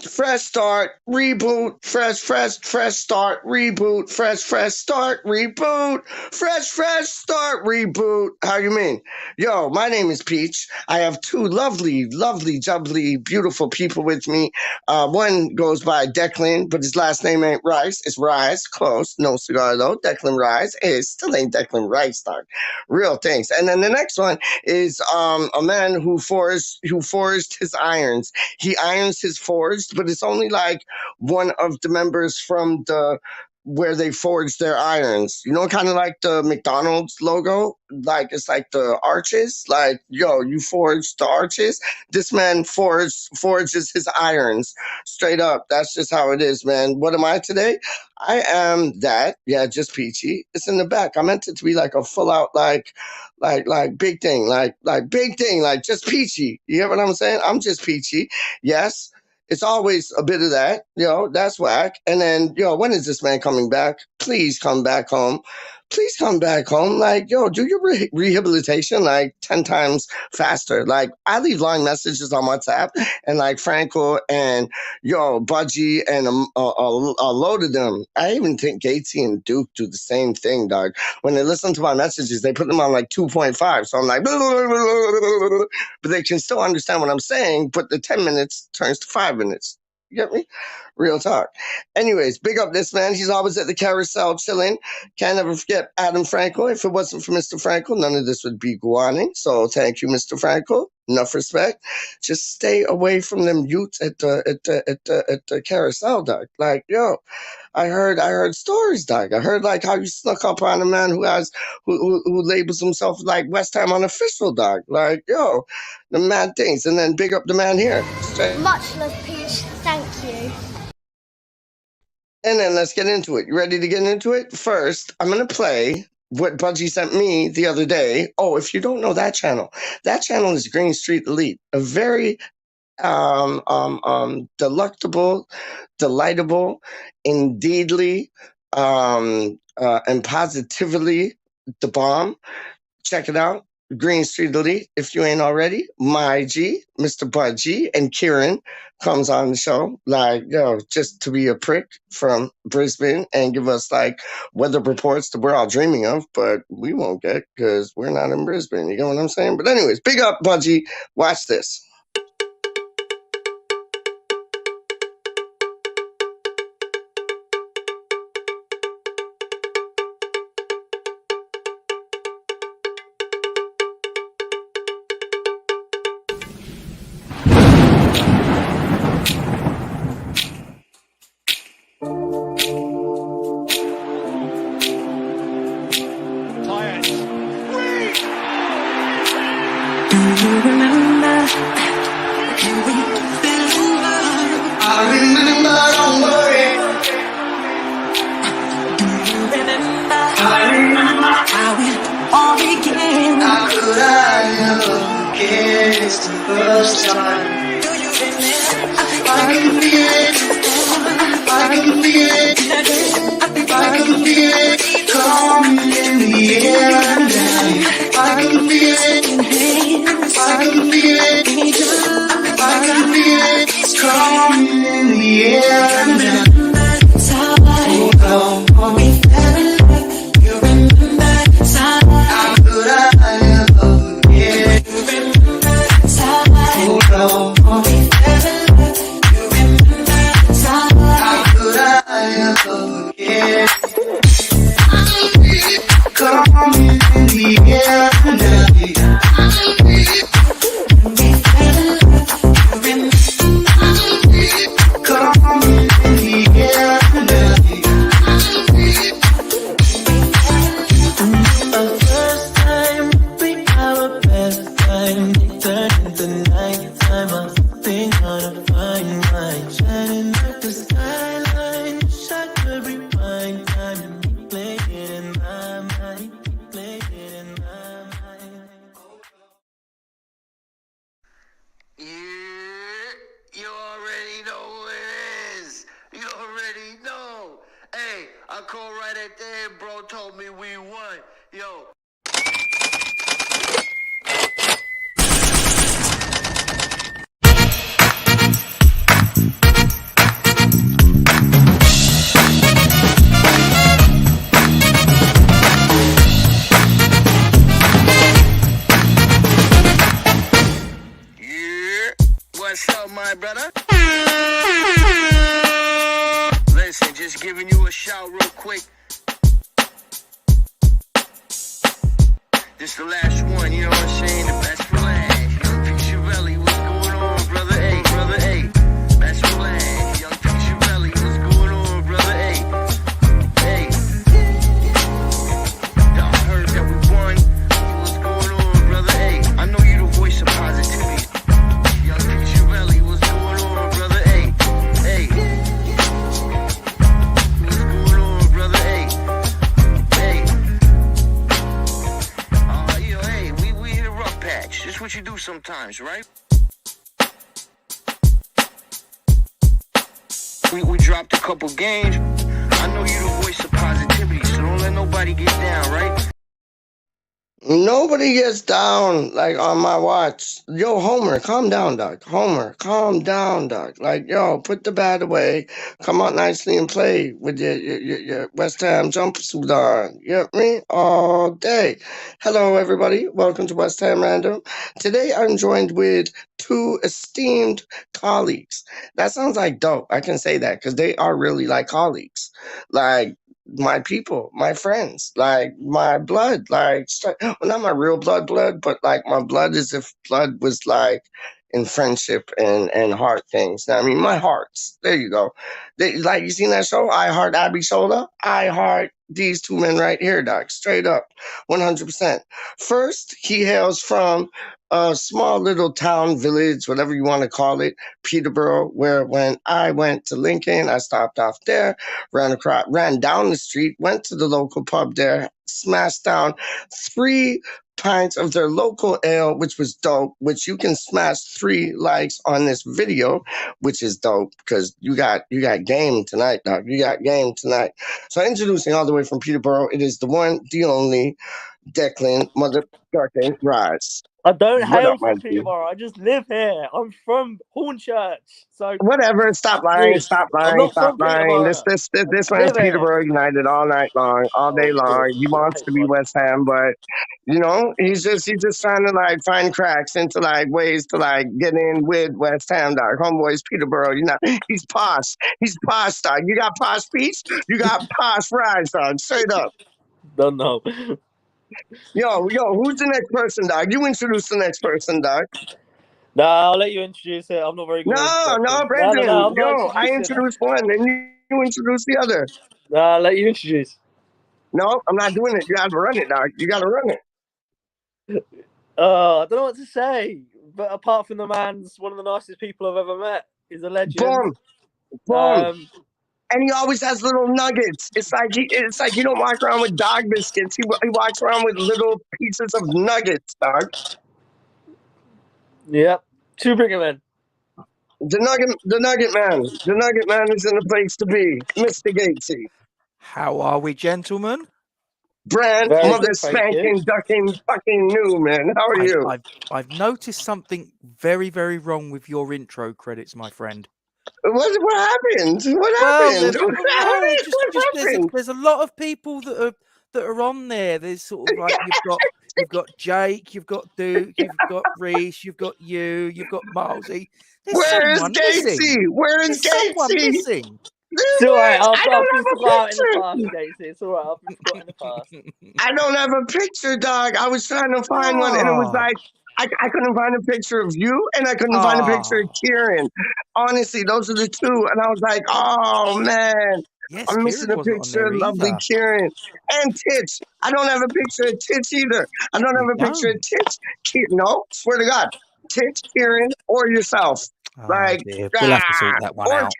fresh start, reboot, fresh start, reboot, fresh start, reboot, fresh start, reboot. How you mean? Yo, my name is Peach. I have two lovely, jubbly, beautiful people with me. One goes by Declan, but his last name ain't Rice. It's Rise. Close. No cigar though. Declan Rise. It still ain't Declan Rice, dog. Real things. And then the next one is a man who forged his irons. He irons his forged, but it's only like one of the members from the where they forged their irons. You know, kind of like the McDonald's logo. Like it's like the arches. Like, yo, you forged the arches. This man forges his irons. Straight up. That's just how it is, man. What am I today? I am that. Yeah, just peachy. It's in the back. I meant it to be like a full out like big thing, like big thing, like just peachy. You hear what I'm saying? I'm just peachy. Yes. It's always a bit of that, that's whack. And then, when is this man coming back? Please come back home. Please come back home. Like, do your rehabilitation like 10 times faster. Like, I leave long messages on WhatsApp and like Franco and, Budgie and a load of them. I even think Gatesy and Duke do the same thing, dog. When they listen to my messages, they put them on like 2.5. So I'm like, but they can still understand what I'm saying, but the 10 minutes turns to 5 minutes. You get me? Real talk. Anyways, big up this man. He's always at the carousel chilling. Can't ever forget Adam Franco. If it wasn't for Mr. Franco, none of this would be going on. So thank you, Mr. Franco. Enough respect. Just stay away from them youths at the carousel, dog. Like, I heard stories, dog. I heard like how you snuck up on a man who labels himself like West Ham unofficial, dog. Like, the mad things. And then big up the man here. Straight. Much love, Peach. Thank you. And then let's get into it. You ready to get into it? First, I'm going to play what Budgie sent me the other day. Oh, if you don't know that channel is Green Street Elite, a very delectable, delightable, indeedly, and positively the bomb. Check it out. Green Street Elite, if you ain't already. My G, Mr. Budgie, and Kieran comes on the show, like, just to be a prick from Brisbane and give us, like, weather reports that we're all dreaming of, but we won't get because we're not in Brisbane. You get what I'm saying? But anyways, big up, Budgie. Watch this. I called right at there, bro told me we won. Yo. my brother. Listen, just giving you a shout real quick. This the last one, you know what I'm saying? The best for last. Young Picciarelli, what's going on, brother? Hey, brother, hey. Best for last. Young Picciarelli, what's going on, brother? Hey, hey. Y'all heard that we won. What's going on, brother? Hey, I know you the voice of positivity. Young Picciarelli, what's going on, brother? Hey, hey. What's going on, brother? Hey, hey. Hey, we hit a rough patch. That's what you do sometimes, right? We dropped a couple games. I know you the voice of positivity, so don't let nobody get down, right? Nobody gets down like on my watch. Yo, Homer, calm down, dog. Homer, calm down, dog. Like, yo, put the bat away. Come out nicely and play with your West Ham jumpsuit on. You know what I mean? All day. Hello, everybody. Welcome to West Ham Random. Today, I'm joined with two esteemed colleagues. That sounds like dope. I can say that because they are really like colleagues. Like, my people, my friends, like my blood, like well, not my real blood, but like my blood is if blood was like in friendship and heart things. I mean, my hearts. There you go. Like you seen that show, I Heart Abby Soda. I heart these two men right here, doc. Straight up, 100%. First, he hails from a small little town, village, whatever you want to call it, Peterborough, where when I went to Lincoln, I stopped off there, ran down the street, went to the local pub there, smashed down 3 pints of their local ale, which was dope, which you can smash 3 likes on this video, which is dope because you got game tonight, dog. You got game tonight. So introducing all the way from Peterborough, it is the one, the only, Declan motherfucking Rise. I don't What hail up, my from dude? Peterborough. I just live here. I'm from Hornchurch. So Whatever. Stop lying. Yes, Stop I'm lying. not Stop from lying. This Peterborough. I just man's live here. Peterborough United all night long, all day Oh, long. God. He wants to be West Ham, but you know, he's just trying to like find cracks into like ways to like get in with West Ham, dog. Homeboys Peterborough. You know, he's posh. He's posh, dog. You got posh Peach. You got posh Rise, dog. Straight up. Don't know. Yo, who's the next person, dog? You introduce the next person, dog. Nah, I'll let you introduce it. I'm not very good at No, introductions. Brendan. No, I'm not Yo, I introducing. introduce one, and you introduce the other. Nah, I'll let you introduce. No, I'm not doing it. You gotta run it, dog. You gotta run it. I don't know what to say. But apart from the man's one of the nicest people I've ever met. He's a legend. Boom, boom. And he always has little nuggets. It's like he don't walk around with dog biscuits. He walks around with little pieces of nuggets, dog. Yep. To bring him in. The nugget man is in the place to be, Mr. Gatesy. How are we, gentlemen? Brand Very mother good, thank spanking you. ducking fucking new, man. How are you? I've noticed something very, very wrong with your intro credits, my friend. What happened? What Well, happened? there's a lot of people that are on there. There's sort of like you've got Jake, you've got Duke, you've got Reese, you've got you've got Milesy. Where is Gatesy? Where is someone Gatesy? missing. It's alright, I've don't been have a forgotten in the picture. past, Gatesy. It's alright, I've been forgotten in the past. I don't have a picture, dog. I was trying to find one, and it was like I couldn't find a picture of you, and I couldn't find a picture of Kieran. Honestly, those are the two, and I was like, oh man, Yes, I'm missing a picture of lovely Kieran and Titch. I don't have a picture of Titch either. I don't have a picture of Titch. No, swear to God, Titch, Kieran, or yourself. Like, we'll have to sort that one out.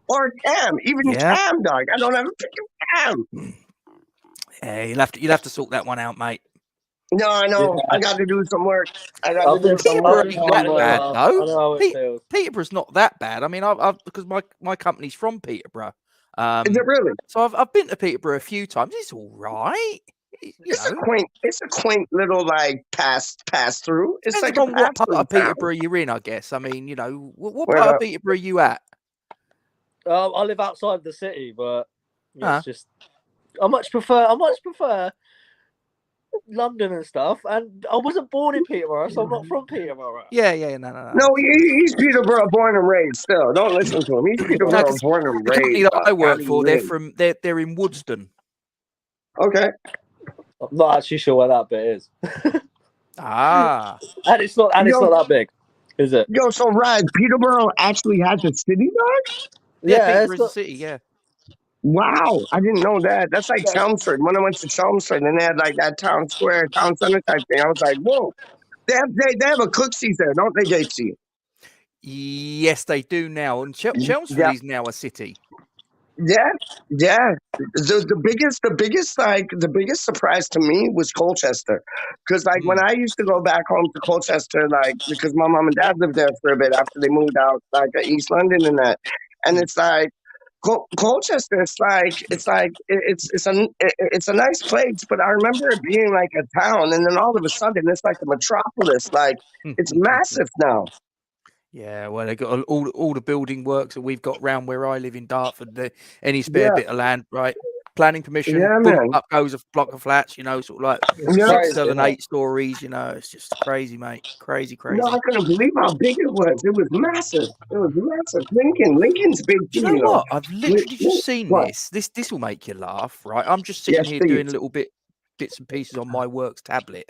Or Cam, even Cam, dog. I don't have a picture of Cam. Yeah, you'll have to sort that one out, mate. No, I know. Yeah. I got to do some work. Peterborough's not that bad. I mean, I've because my company's from Peterborough. Is it really? So I've been to Peterborough a few times. It's all right. It's a quaint little like pass through. It's Depends like on what part of Peterborough you're in, I guess. I mean, you know, what part of Peterborough are you at? I live outside the city, but it's just I much prefer London and stuff, and I wasn't born in Peterborough, so I'm not from Peterborough. Yeah, no. No, he's Peterborough born and raised still. Don't listen to him. He's No, Peterborough 'cause born and the company raised. that I work for, they're Golly. they're in Woodston. Okay. I'm not actually sure where that bit is. Ah, And it's not that big, is it? Yo, so Raj, Peterborough actually has a city, dog? yeah, Yeah, Peterborough it's is a not. city. Yeah. Wow, I didn't know that. That's like Yeah. Chelmsford. When I went to Chelmsford and they had like that town square, town center type thing, I was like, whoa. They have a Cooksies there, don't they, JC? Yes, they do now, and Chelmsford Yeah, is now a city. yeah, yeah. The biggest surprise to me was Colchester, because like when I used to go back home to Colchester, like because my mom and dad lived there for a bit after they moved out, like East London and that, and it's like Colchester. It's a nice place, but I remember it being like a town, and then all of a sudden it's like a metropolis. Like it's massive now. Yeah, well, they got all the building works that we've got round where I live in Dartford. Any spare Yeah, bit of land, right? Planning permission, yeah, boom, man. up goes a block of flats. Sort of like It's Yeah. 6, crazy, 7, isn't it? 8 stories. It's just crazy, mate. Crazy. No, I couldn't believe how big it was. It was massive. It was massive. Lincoln's big Do too, you know you know. what? I've literally just seen What? this will make you laugh, right? I'm just sitting Yes, here please. doing a little bits and pieces on my works tablet.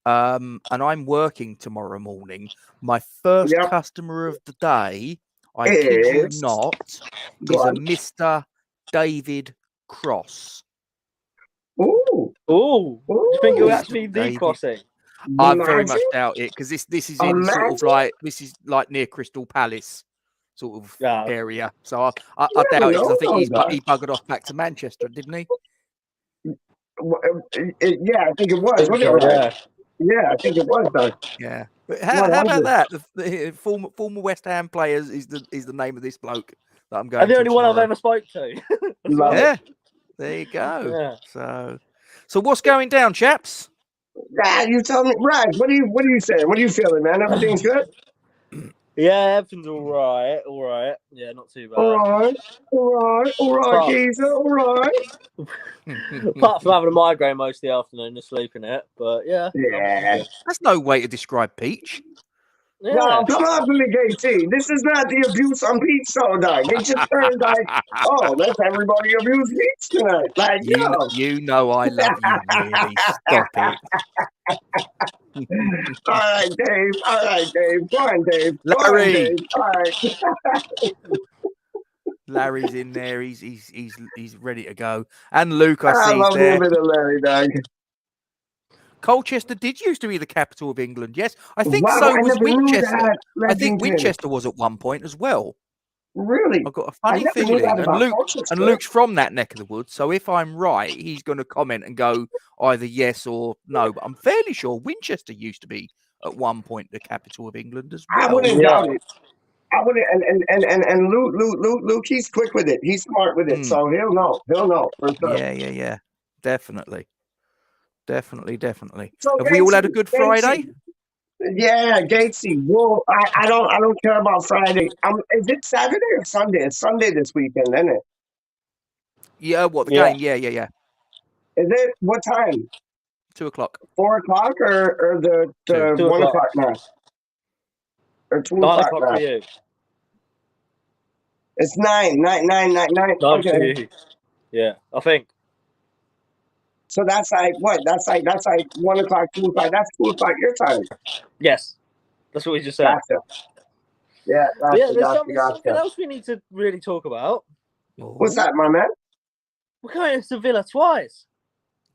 And I'm working tomorrow morning. My first Yep. customer of the day, I kid you It's not, go is a on. Mr. David Cross. Ooh, Oh, do you think it'll Mr. actually be David. crossing? I very imagine, much doubt it, because this is in sort of imagine. this is like near Crystal Palace sort of Yeah. area. So I You doubt never it, because I know, think though, he buggered off back to Manchester, didn't he? yeah, I think it was. Wasn't it So, right? yeah. Yeah, I think it was, though. Yeah. But What how was about it? that? The former West Ham players is the name of this bloke that I'm And going the to only one I've tomorrow. ever spoke to. As Love well. Yeah. There you go. Yeah. So what's going down, chaps? You tell me, right? What are you saying? What are you feeling, man? Everything's good. Yeah, everything's all right. Yeah, not too bad. All right, Apart, geezer, all right. apart from having a migraine most of the afternoon and sleeping it, but yeah. Yeah. That's no way to describe Peach. Yeah. Now, come on from the gate. This is not the abuse on Peach show, dog. It just turned like, oh, let's everybody abuse Peach tonight. Like, yo. You know I love you, really. Stop it. All right, Dave. Go on, Dave. Larry. All right. Larry's in there. He's ready to go. And Luke, I I see, love he's a there. little bit of Larry, dog. Colchester did used to be the capital of England. Yes, I think Wow, so I was never knew Winchester. that. I think Legend. Winchester was at one point as well. Really? I've got a I funny never knew feeling. that about Colchester. And Luke's from that neck of the woods. So if I'm right, he's going to comment and go either yes or no. But I'm fairly sure Winchester used to be at one point the capital of England as well. I wouldn't doubt it. I wouldn't, and Luke, he's quick with it. He's smart with it, so he'll know for sure. Yeah, definitely. So have Gatesy, we all had a good Friday? Yeah, Gatesy. Well, I don't care about Friday. Is it Saturday or Sunday? It's Sunday this weekend, isn't it? Yeah, what the game? Yeah. Is it what time? 2:00. 4:00 or the 2 1 o'clock. o'clock match? Or 2 9 o'clock o'clock for match? you. It's 9. 9 for Okay. you. Yeah, I think. So that's like what? That's like 1 o'clock, 2 o'clock. That's 2 o'clock your time. Yes. That's what we just said. Gotcha. Yeah, But yeah, there's gotcha. something else we need to really talk about. What's that, my man? We're going to Sevilla twice.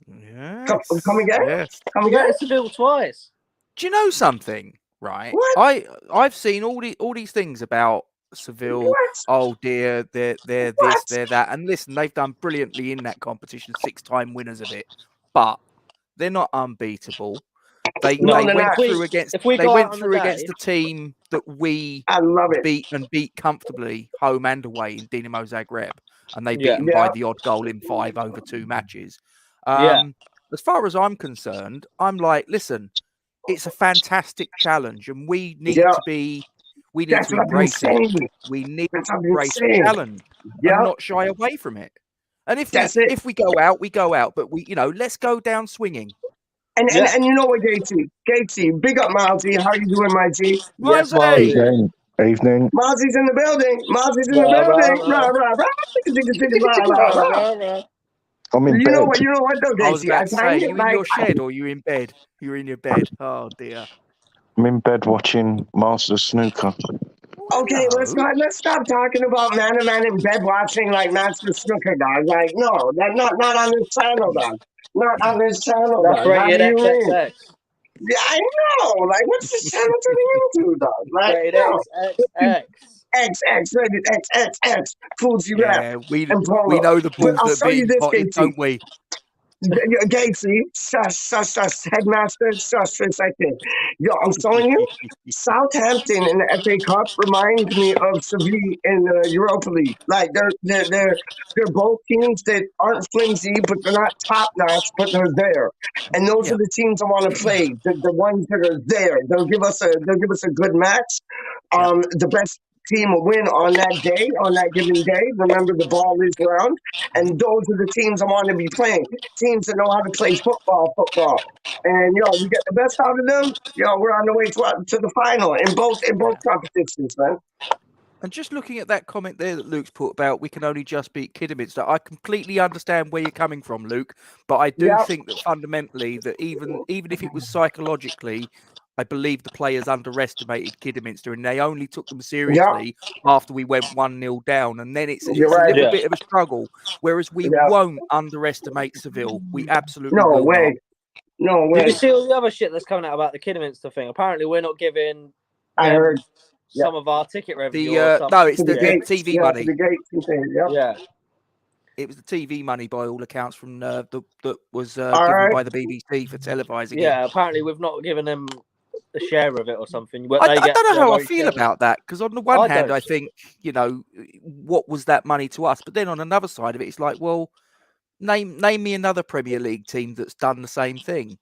Yes. Come again? Yes. Come We're again? going to Seville twice. Do you know something? Right. What? I've seen all these things about Seville. What? Oh dear, they're this, What? they're that. And listen, they've done brilliantly in that competition, 6-time winners of it. But they're not unbeatable. They went through against the team that we beat comfortably, home and away, in Dinamo Zagreb, and they beat them by the odd goal in 5 over 2 matches. As far as I'm concerned, I'm like, listen, it's a fantastic challenge, and we need to embrace it. We need to embrace the challenge and not shy away from it. And if we go out, we go out, but let's go down swinging. And you know what, Gatesy, big up Milesy. How you doing, my G? Yes, Milesy! Evening. Milesey's in the building. Milesey's in the building. Rah, rah, rah. Rah, rah, rah. I'm in You bed. know what though, I was Gatesy? about to say, are timed you it in like your shed or are you in bed? You're in your bed. Oh, dear. I'm in bed watching Masters Snooker. okay, Hello. let's stop talking about man to man in bed watching like Master Snooker, dog. Like, no, not on this channel, dog. Not on this channel, That's dog. How do rated you mean? XXX. Yeah, I know. Like, what's this channel turning into, dog? Like, Rated no. XXX. XX, rated XXX, Fuji rap, Yeah, we and Polo. know the But balls I'll that are show you being this, potted, Gatesy. don't we? Gatesy, shush, headmaster, shush for a second. Yo, I'm showing you, Southampton in the FA Cup reminds me of Seville in the Europa League. Like they're both teams that aren't flimsy, but they're not top notch, but they're there. And those are the teams I want to play. The ones that are there. They'll give us a good match. The best team will win on that day, on that given day. Remember, the ball is round, and those are the teams I want to be playing. Teams that know how to play football. And we get the best out of them. We're on the way to the final in both competitions, man. And just looking at that comment there that Luke's put about we can only just beat Kidderminster, I completely understand where you're coming from, Luke. But I do think that fundamentally that even if it was psychologically, I believe the players underestimated Kidderminster and they only took them seriously after we went 1-0 down. And then it's a little bit of a struggle. Whereas we won't underestimate Seville. We absolutely will not. No way. Did you see all the other shit that's coming out about the Kidderminster thing? Apparently, we're not giving. I heard some of our ticket revenue. No, it's the TV money. The gates, yeah. It was the TV money, by all accounts, from that was given by the BBC for televising. Yeah, apparently we've not given them a share of it or something. I don't know how I feel about that, because on the one hand, I think, what was that money to us? But then on another side of it, it's like, well, name me another Premier League team that's done the same thing.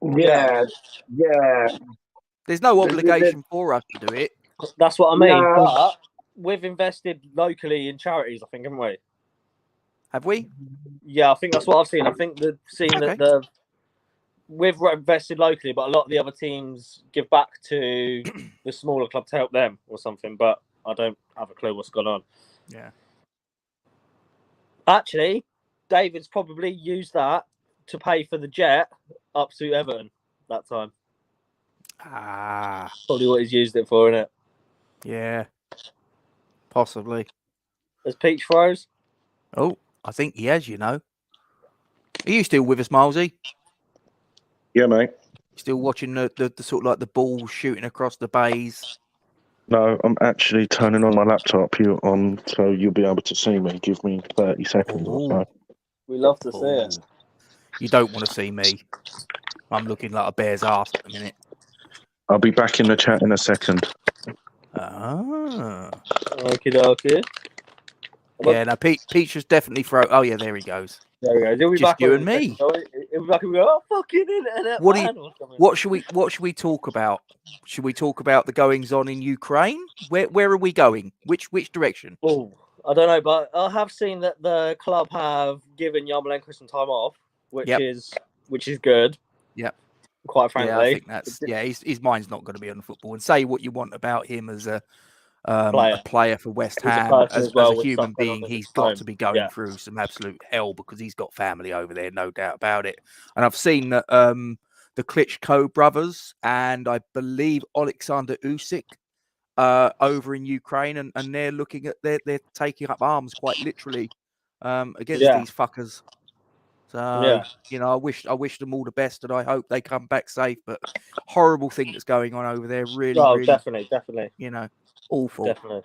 Yeah. There's no obligation for us to do it. That's what I mean. But we've invested locally in charities, I think, haven't we? Have we? Yeah, I think that's what I've seen. I think that we've invested locally, but a lot of the other teams give back to the smaller club to help them or something. But I don't have a clue what's going on. Yeah. Actually, David's probably used that to pay for the jet up to Everton that time. Probably what he's used it for, isn't it? Yeah. Possibly. Has Peach froze? Oh, I think he has, Are you still with us, Milesy? Yeah, mate. Still watching the sort of like the ball shooting across the bays? No, I'm actually turning on my laptop so you'll be able to see me. Give me 30 seconds or so. We love to see it. You don't want to see me. I'm looking like a bear's arse at the minute. I'll be back in the chat in a second. Okay. Yeah, no, Peach was definitely Oh, yeah, there he goes. There we go. He'll be Just back you and me. He'll be back and go, oh, fucking internet. What should we talk about? Should we talk about the goings on in Ukraine? Where are we going? Which direction? Oh, I don't know, but I have seen that the club have given Yarmolenko some time off, which is good. Yep. Quite frankly, I think that's his mind's not going to be on football. And say what you want about him as a player for West Ham, as a human being, he's got to be going through some absolute hell because he's got family over there, no doubt about it. And I've seen that the Klitschko brothers and I believe Alexander Usyk over in Ukraine, and they're looking at they're taking up arms quite literally against these fuckers. So I wish them all the best, and I hope they come back safe. But horrible thing that's going on over there, really, definitely, awful, definitely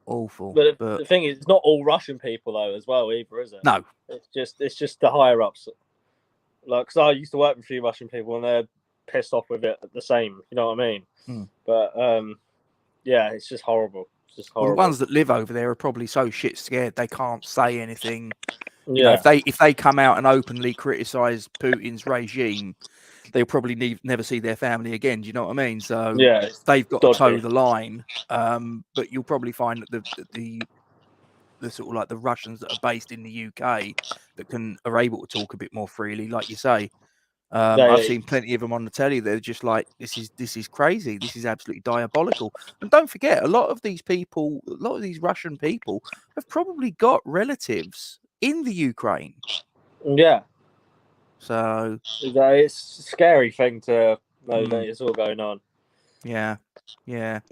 awful. But the thing is, it's not all Russian people though, as well, either, is it? No, it's just the higher ups. Like, because I used to work with a few Russian people, and they're pissed off with it the same. You know what I mean? But it's just horrible. It's just horrible. Well, the ones that live over there are probably so shit scared they can't say anything. Yeah. If they come out and openly criticize Putin's regime, they'll probably never see their family again. Do you know what I mean? So they've got to toe the line. But you'll probably find that the sort of like the Russians that are based in the UK that are able to talk a bit more freely, like you say, I've seen plenty of them on the telly. They're just like, this is crazy. This is absolutely diabolical. And don't forget, a lot of these Russian people have probably got relatives in the Ukraine. Yeah. So it's a scary thing to know that it's all going on. Yeah.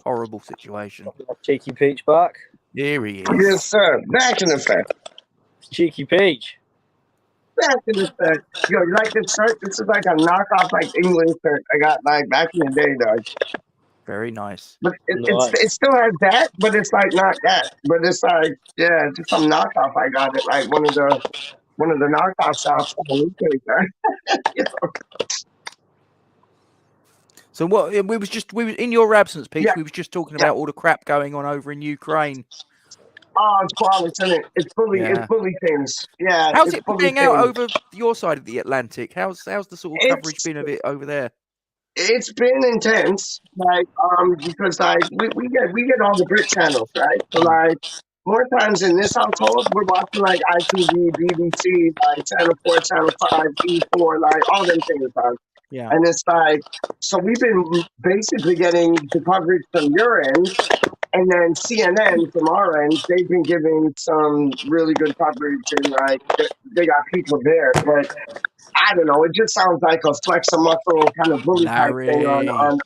Horrible situation. Cheeky Peach back. Here he is. Yes, sir. Back in effect. Cheeky Peach. Back in effect. Yo, you like this shirt? This is like a knockoff, like England shirt I got like back in the day, dog. Very nice. But it still has that, but it's like not that. But it's like, yeah, just some knockoff. I got it like one of the knockoff shops. You know? So what we was in your absence, Pete. We was just talking about all the crap going on over in Ukraine. Oh, it's flawless, isn't it? It's fully things. Yeah. How's it being out over your side of the Atlantic? How's the sort of coverage been of it over there? It's been intense, like because like we get all the Brit channels, right? So like more times in this household, we're watching like ITV, BBC, like Channel 4, Channel 5, E4, like all them things, like. Yeah. And it's like, so we've been basically getting the coverage from your end, and then CNN from our end, they've been giving some really good coverage, and like they got people there. But I don't know, it just sounds like a flex a muscle kind of bully type thing on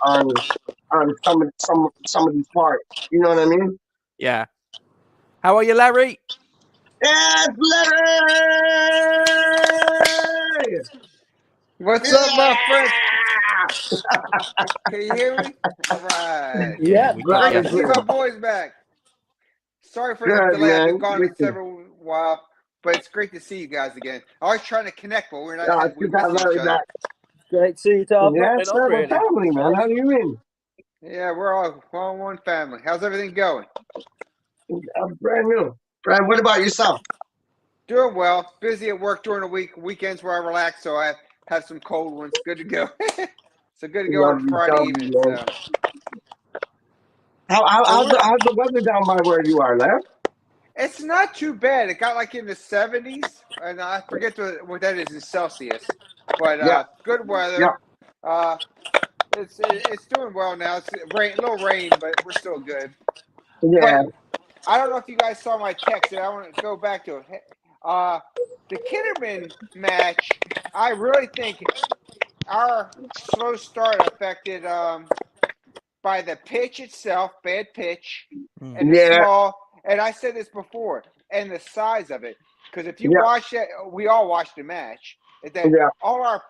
some of these parts. You know what I mean? Yeah. How are you, Larry? Yes, Larry! What's up, my friend? Can you hear me? All right. Yeah, Great to see my boys back. Sorry for the delay. I've been gone in several while, but it's great to see you guys again. I was trying to connect, but we're not. We miss each other. Great to see you, Tom. Yeah, sir, we're family, man. How do you mean? Yeah, we're all one family. How's everything going? Brand new. Brian, what about yourself? Doing well. Busy at work during the week. Weekends where I relax, so I have some cold ones. Good to go. So good to go on Friday evening. So. How's the weather down by where you are, Larry? It's not too bad. It got like in the 70s, and I forget what that is in Celsius. But good weather. Yeah. It's doing well now. It's a little rain, but we're still good. Yeah. But I don't know if you guys saw my text, and I want to go back to it. The Kitterman match, I really think our slow start affected by the pitch itself, bad pitch, and the small. And I said this before, and the size of it. Because if you watch it, we all watched the match. That all our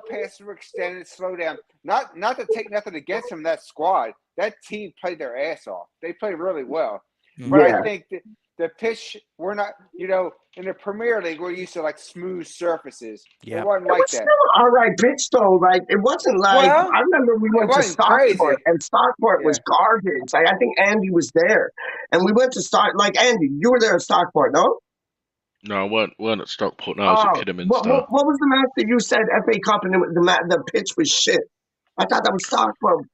passes were extended, slow down. Not to take nothing against them, that squad. That team played their ass off. They played really well. But I think the pitch, we're not, in the Premier League, we're used to like smooth surfaces. It wasn't like that. Still all right pitch though. Like it wasn't like I remember we went to Stockport and Stockport was garbage. Like I think Andy was there, and we went to like Andy, you were there at Stockport, no? No, I weren't at Stockport. No, I was at Kidderminster. What was the match that you said FA Cup and the pitch was shit? I thought that was Stockport.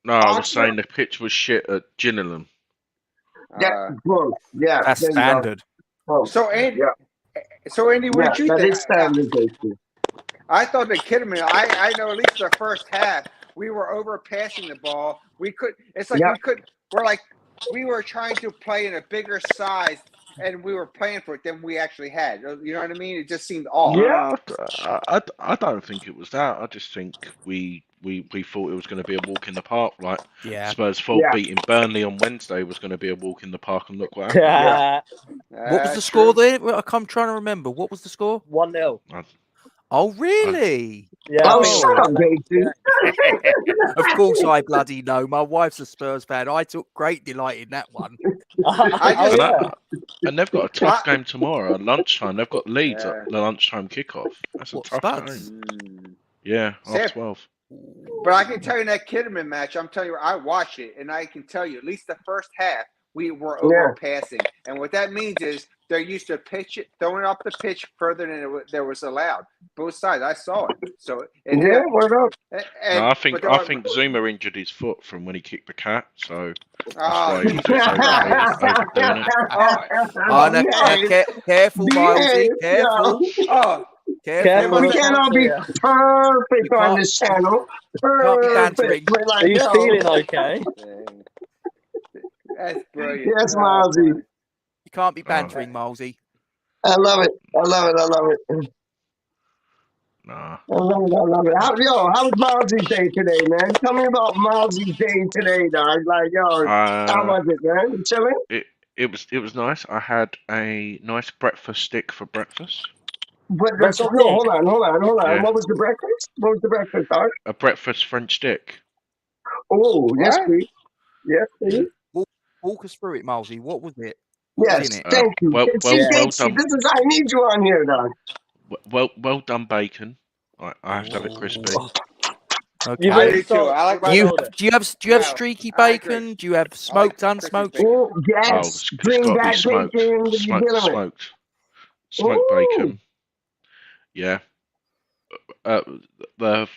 No, I was saying the pitch was shit at Gillingham. That's standard. So Andy, what did you think? That is standard. I thought the Kitterman. I know at least the first half we were overpassing the ball. We could. It's like we could. We were trying to play in a bigger size, and we were playing for it than we actually had. You know what I mean? It just seemed off. Yeah, I don't think it was that. I just think we thought it was going to be a walk in the park. Like Spurs thought beating Burnley on Wednesday was going to be a walk in the park, and look what happened. What was the score there? I'm trying to remember. What was the score? 1-0. Oh, really? Yeah. Shut up, Daisy. Of course I bloody know. My wife's a Spurs fan. I took great delight in that one. And they've got a tough game tomorrow at lunchtime. They've got Leeds at the lunchtime kickoff. That's a tough game. Yeah, half 12. But I can tell you that Kitterman match, I'm telling you, I watched it, and I can tell you, at least the first half, we were overpassing. And what that means is they're used to throwing off the pitch further than there was allowed. Both sides, I saw it. So I think Zuma injured his foot from when he kicked the cat. So that's why he's overdoing it. Careful, Milesy. Careful. Careful. We can't all be perfect on this channel. Can't be bantering. Are you feeling okay? That's brilliant. Yes, Milesy. You can't be bantering, Milesy. I love it. I love it. I love it. Nah. I love it. How was Miles's day today, man? Tell me about Miles's day today, dog. Like, how was it, man? You chilling? It was nice. I had a nice breakfast stick for breakfast. But hold on. Yeah. What was the breakfast? What was the breakfast, dog? A breakfast French stick. Oh, yes, please. Yes, please. Walk us through it, Milesy. What was it? Yes, thank you. Well done. This is I need you on here, dog. Well done, bacon. I have to have it crispy. Okay. I do too. I like my do you have streaky bacon? Do you have smoked, unsmoked? Oh, yes. Bring back bacon. Smoked bacon. Yeah. The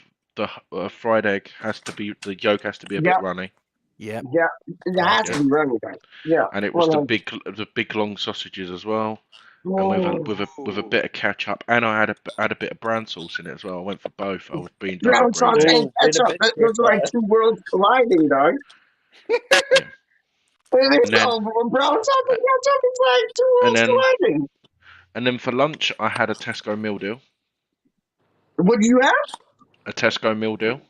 fried egg has to be, the yolk has to be a bit runny. Yeah. Yeah. It has to be runny, guys. Yeah. And it was the big long sausages as well. And with a bit of ketchup, and I had a bit of brown sauce in it as well. I went for both. I was being brown sauce and ketchup. Those are like two worlds colliding, dog. Brown sauce and ketchup is like two worlds colliding. And then for lunch, I had a Tesco meal deal. What do you have? A Tesco meal deal.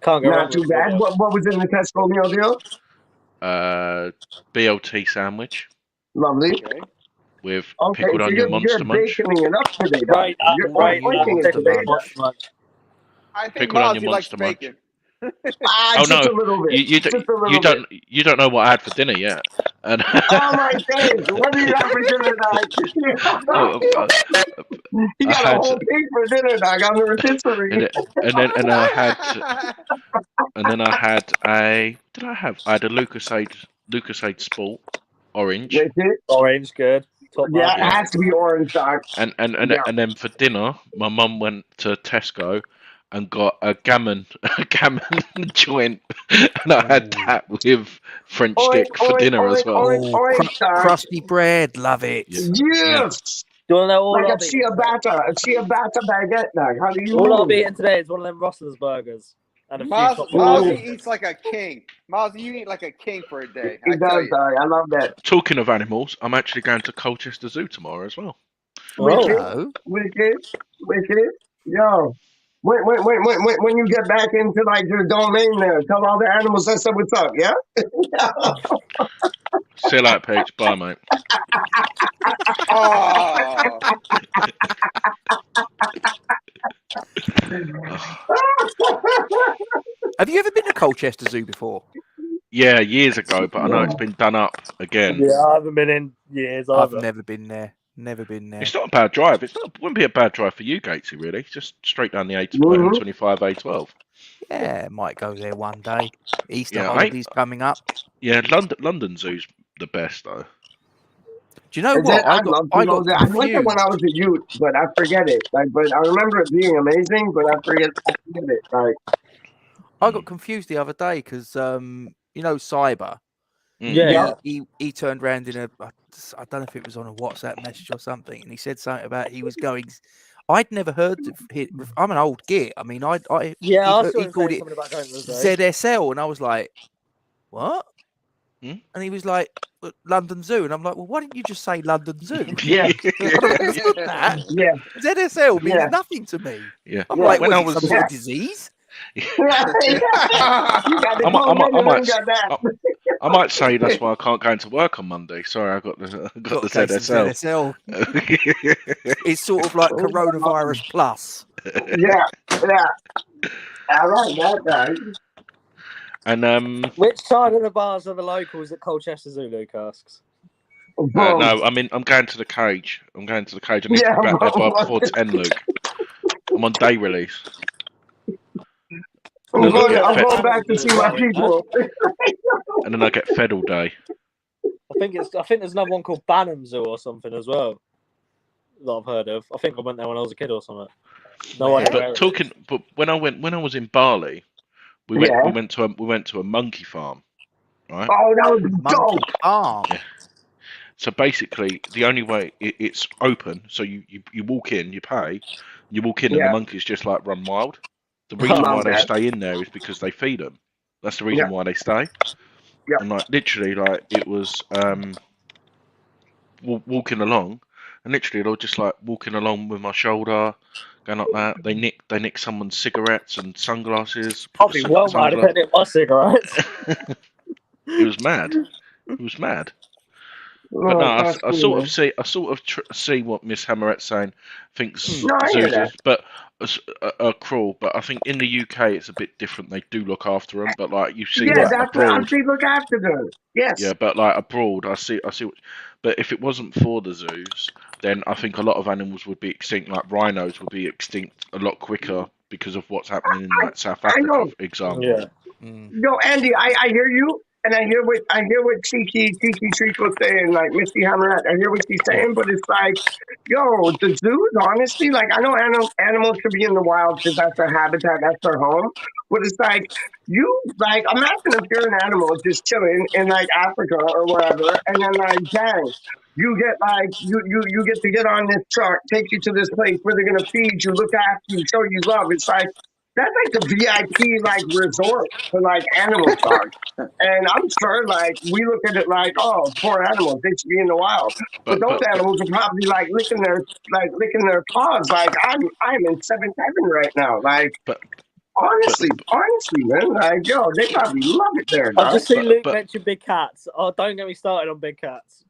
Can't go Not too bad. What was in the Tesco meal deal? BLT sandwich. Lovely. Okay. With pickled onion monster munch. You're baconing it up today, dog. Right, You're it today. I think Pickled onion Milesy likes monster munch. bacon. Oh no! A little bit. You don't know what I had for dinner yet. And oh my days! What do you have for dinner, dog? You got a whole pig for dinner, dog. On the rotisserie. And then I had a Lucasade Sport orange. Orange, good. Top it has to be orange, dog. And then for dinner, my mum went to Tesco and got a gammon joint, and I had that with French stick for dinner as well. Crusty bread, love it. Yes. Do you want to know all like a ciabatta baguette, dog. How do you? All I'll be eating today is one of them Rustler's burgers. Milesy eats like a king. Milesy, you eat like a king for a day. He does, dog. I love that. Talking of animals, I'm actually going to Colchester Zoo tomorrow as well. Wicked. Yo. When you get back into like your domain there, tell all the animals I said what's up, yeah? See you later, Paige. Bye, mate. Have you ever been to Colchester Zoo before? Yeah, years ago, but I know it's been done up again. Yeah, I haven't been in years. I've never been there. Never been there. It's not a bad drive. Wouldn't be a bad drive for you, Gatesy, really. It's just straight down the A25, A12. Yeah, might go there one day. Easter holidays coming up. Yeah, London Zoo's the best, though. Do you know what? I went there when I was a youth, but I forget it. But I remember it being amazing, but I forget it. I got confused the other day because, Cyber. Yeah. He turned around in I don't know if it was on a WhatsApp message or something, and he said something about he was going. I'd never heard of it. I'm an old git. I mean, he called it ZSL, and I was like, what? And he was like, London Zoo, and I'm like, well, why didn't you just say London Zoo? Yeah. Yeah. ZSL means nothing to me. Yeah. I'm like, when I was some disease. I might say that's why I can't go into work on Monday. Sorry, I got the ZSL. It's sort of like coronavirus plus. Yeah. I like that, guy. And which side of the bars are the locals at Colchester Zoo, Luke asks? No, I'm going to the cage. I need to be back there before 10, Luke. I'm on day release. I'm going back to see my people. And then I get fed all day. I think there's another one called Banham Zoo or something as well that I've heard of. I think I went there when I was a kid or something. No idea. But when I was in Bali, we went to a monkey farm, right? Oh, that was dope. Oh. Yeah. So basically, the only way it's open, so you walk in, you pay, you walk in, and the monkeys just like run wild. The reason why they stay in there is because they feed them. That's the reason why they stay. And like literally, like it was walking along, and literally they're just like walking along with my shoulder, going like that. They nick someone's cigarettes and sunglasses. I'll be well mad if they nick my cigarettes. It was mad. It was mad. But no, I sort of see what Miss Hammerette's saying. Thinks zoos are cruel, but I think in the UK it's a bit different. They do look after them, but like you see, that's abroad, they look after them. Yes. Yeah, but like abroad, I see. But if it wasn't for the zoos, then I think a lot of animals would be extinct. Like rhinos would be extinct a lot quicker because of what's happening in like South Africa, for example. Yeah. No, Andy, I hear you. And I hear what Tiki Treat was saying, like Misty Hammerette. I hear what she's saying, but it's like, yo, the zoos, honestly, like I know animals should be in the wild because that's their habitat, that's their home. But it's like imagine if you're an animal just chilling in like Africa or wherever, and then like, dang, you get like you get to get on this truck, take you to this place where they're gonna feed you, look after you, show you love. It's like that's like the VIP like resort for like animal stars. And I'm sure like we look at it like, oh, poor animals, they should be in the wild. But those animals are probably like licking their paws like I'm in seventh heaven right now. Like honestly, man, like yo, they probably love it there. I've just seen Luke mention big cats. Oh, don't get me started on big cats.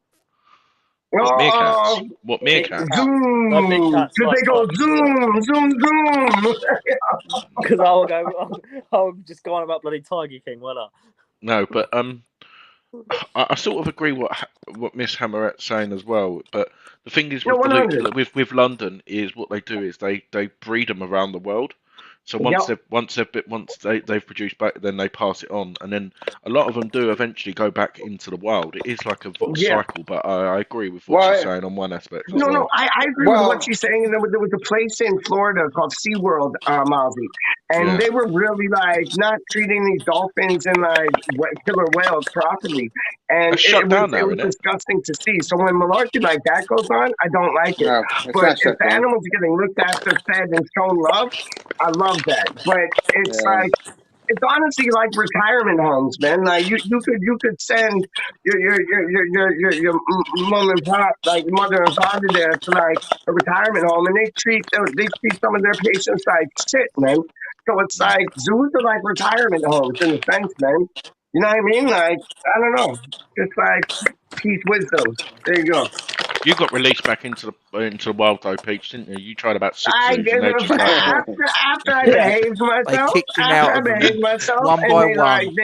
What meerkats? What meerkats? Zoom! Because they go zoom, zoom, zoom. Because I'll just go on about bloody Tiger King, won't I? No, but I sort of agree what Miss Hammerette's saying as well. But the thing is with London is what they do is they breed them around the world. So once they've produced back, then they pass it on, and then a lot of them do eventually go back into the wild. It is like a cycle, but I agree with what she's saying on one aspect. No, I agree with what she's saying. And there was a place in Florida called SeaWorld, Mozzie, and they were really like not treating these dolphins and like killer whales properly, and it was disgusting to see. So when malarkey like that goes on, I don't like it. No, but if the animals are getting looked after, fed, and shown love, I love that. But it's like it's honestly like retirement homes, man. Like you could send your mom and pop, like mother and father there to like a retirement home, and they treat some of their patients like shit, man. So it's like zoos are like retirement homes in a sense, man. You know what I mean? Like I don't know, just like peace, wisdom. There you go. You got released back into the wild though, Peach, didn't you? You tried about 6 I zoos. did after I behaved myself. They kicked him out of them one by one.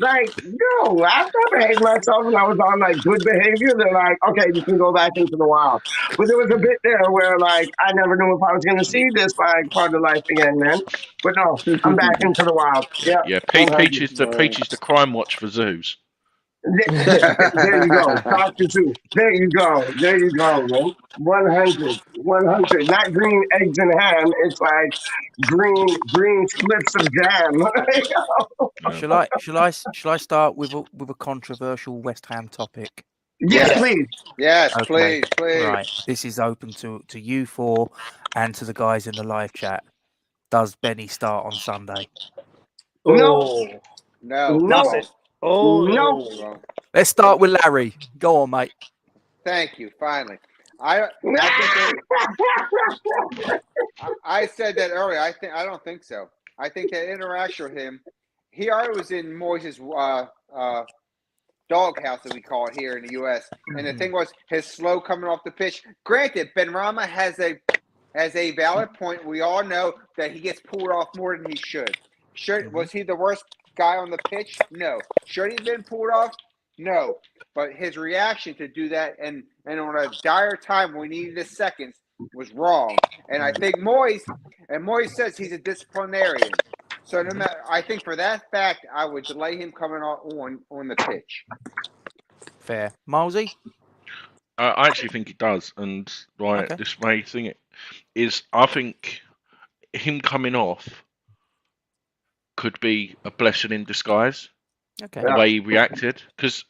Like no. After I behaved myself and I was on like good behavior, they're like, okay, you can go back into the wild. But there was a bit there where like I never knew if I was going to see this like part of life again, man. But no, I'm back into the wild. Yeah. Yeah. Peach is the crime watch for zoos. There you go. Dr. Zoo. There you go, man. 100. Not green eggs and ham. It's like green slips of jam. Shall I start with a controversial West Ham topic? Yes, please. Yes, okay. please. Right. This is open to you four and to the guys in the live chat. Does Benny start on Sunday? No. Oh no! Let's start with Larry. Go on, mate. Thank you. Finally, I said that earlier. I don't think so. I think that interaction with him. He already was in Moyes' doghouse, as we call it here in the U.S. And the thing was his slow coming off the pitch. Granted, Benrahma has a valid point. We all know that he gets pulled off more than he should. Was he the worst guy on the pitch? No. Should he have been pulled off? No. But his reaction to do that and on a dire time when we needed the seconds was wrong. And I think Moyes says he's a disciplinarian. So no matter, I think for that fact, I would delay him coming on the pitch. Fair. Milesy? I actually think it does. And this way thing it is, I think him coming off could be a blessing in disguise. Okay. The way he reacted, because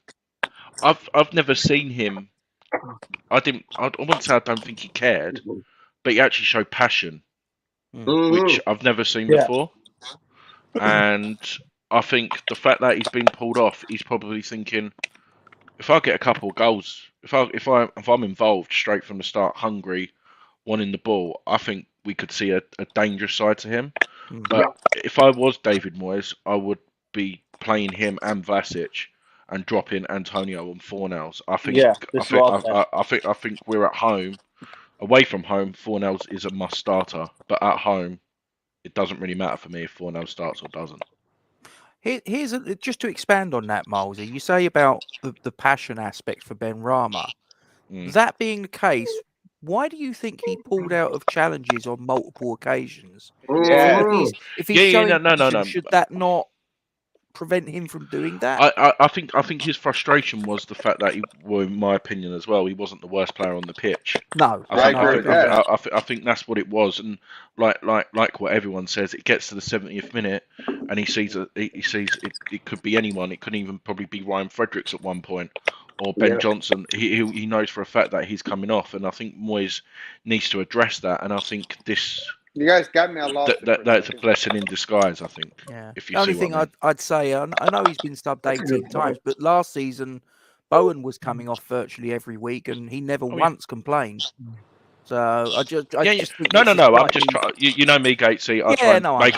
I've never seen him. I wouldn't say I don't think he cared, but he actually showed passion, which I've never seen before. And I think the fact that he's been pulled off, he's probably thinking, if I get a couple of goals, if I'm involved straight from the start, hungry, wanting the ball, I think we could see a dangerous side to him. But if I was David Moyes, I would be playing him and Vlasic and dropping Antonio on Fornals. I think we're at home. Away from home, Fornals is a must starter, but at home, it doesn't really matter for me if Fornals starts or doesn't. Here's just to expand on that, Milesy. You say about the passion aspect for Benrahma. That being the case, why do you think he pulled out of challenges on multiple occasions? If he's showing passion, should that not prevent him from doing that? I think his frustration was the fact that in my opinion as well, he wasn't the worst player on the pitch. No, I think that's what it was, and like what everyone says, it gets to the 70th minute, and he sees it could be anyone. It could even probably be Ryan Fredericks at one point, or Ben Johnson. He knows for a fact that he's coming off, and I think Moyes needs to address that. And I think this. You guys got me. I lost. That's a blessing in disguise, I think. Yeah. If you the only see thing I'd say, I know he's been subbed 18 times, but last season Bowen was coming off virtually every week, and he never once complained. So I just think no. I'm just trying. You know me, Gatesy. I try and make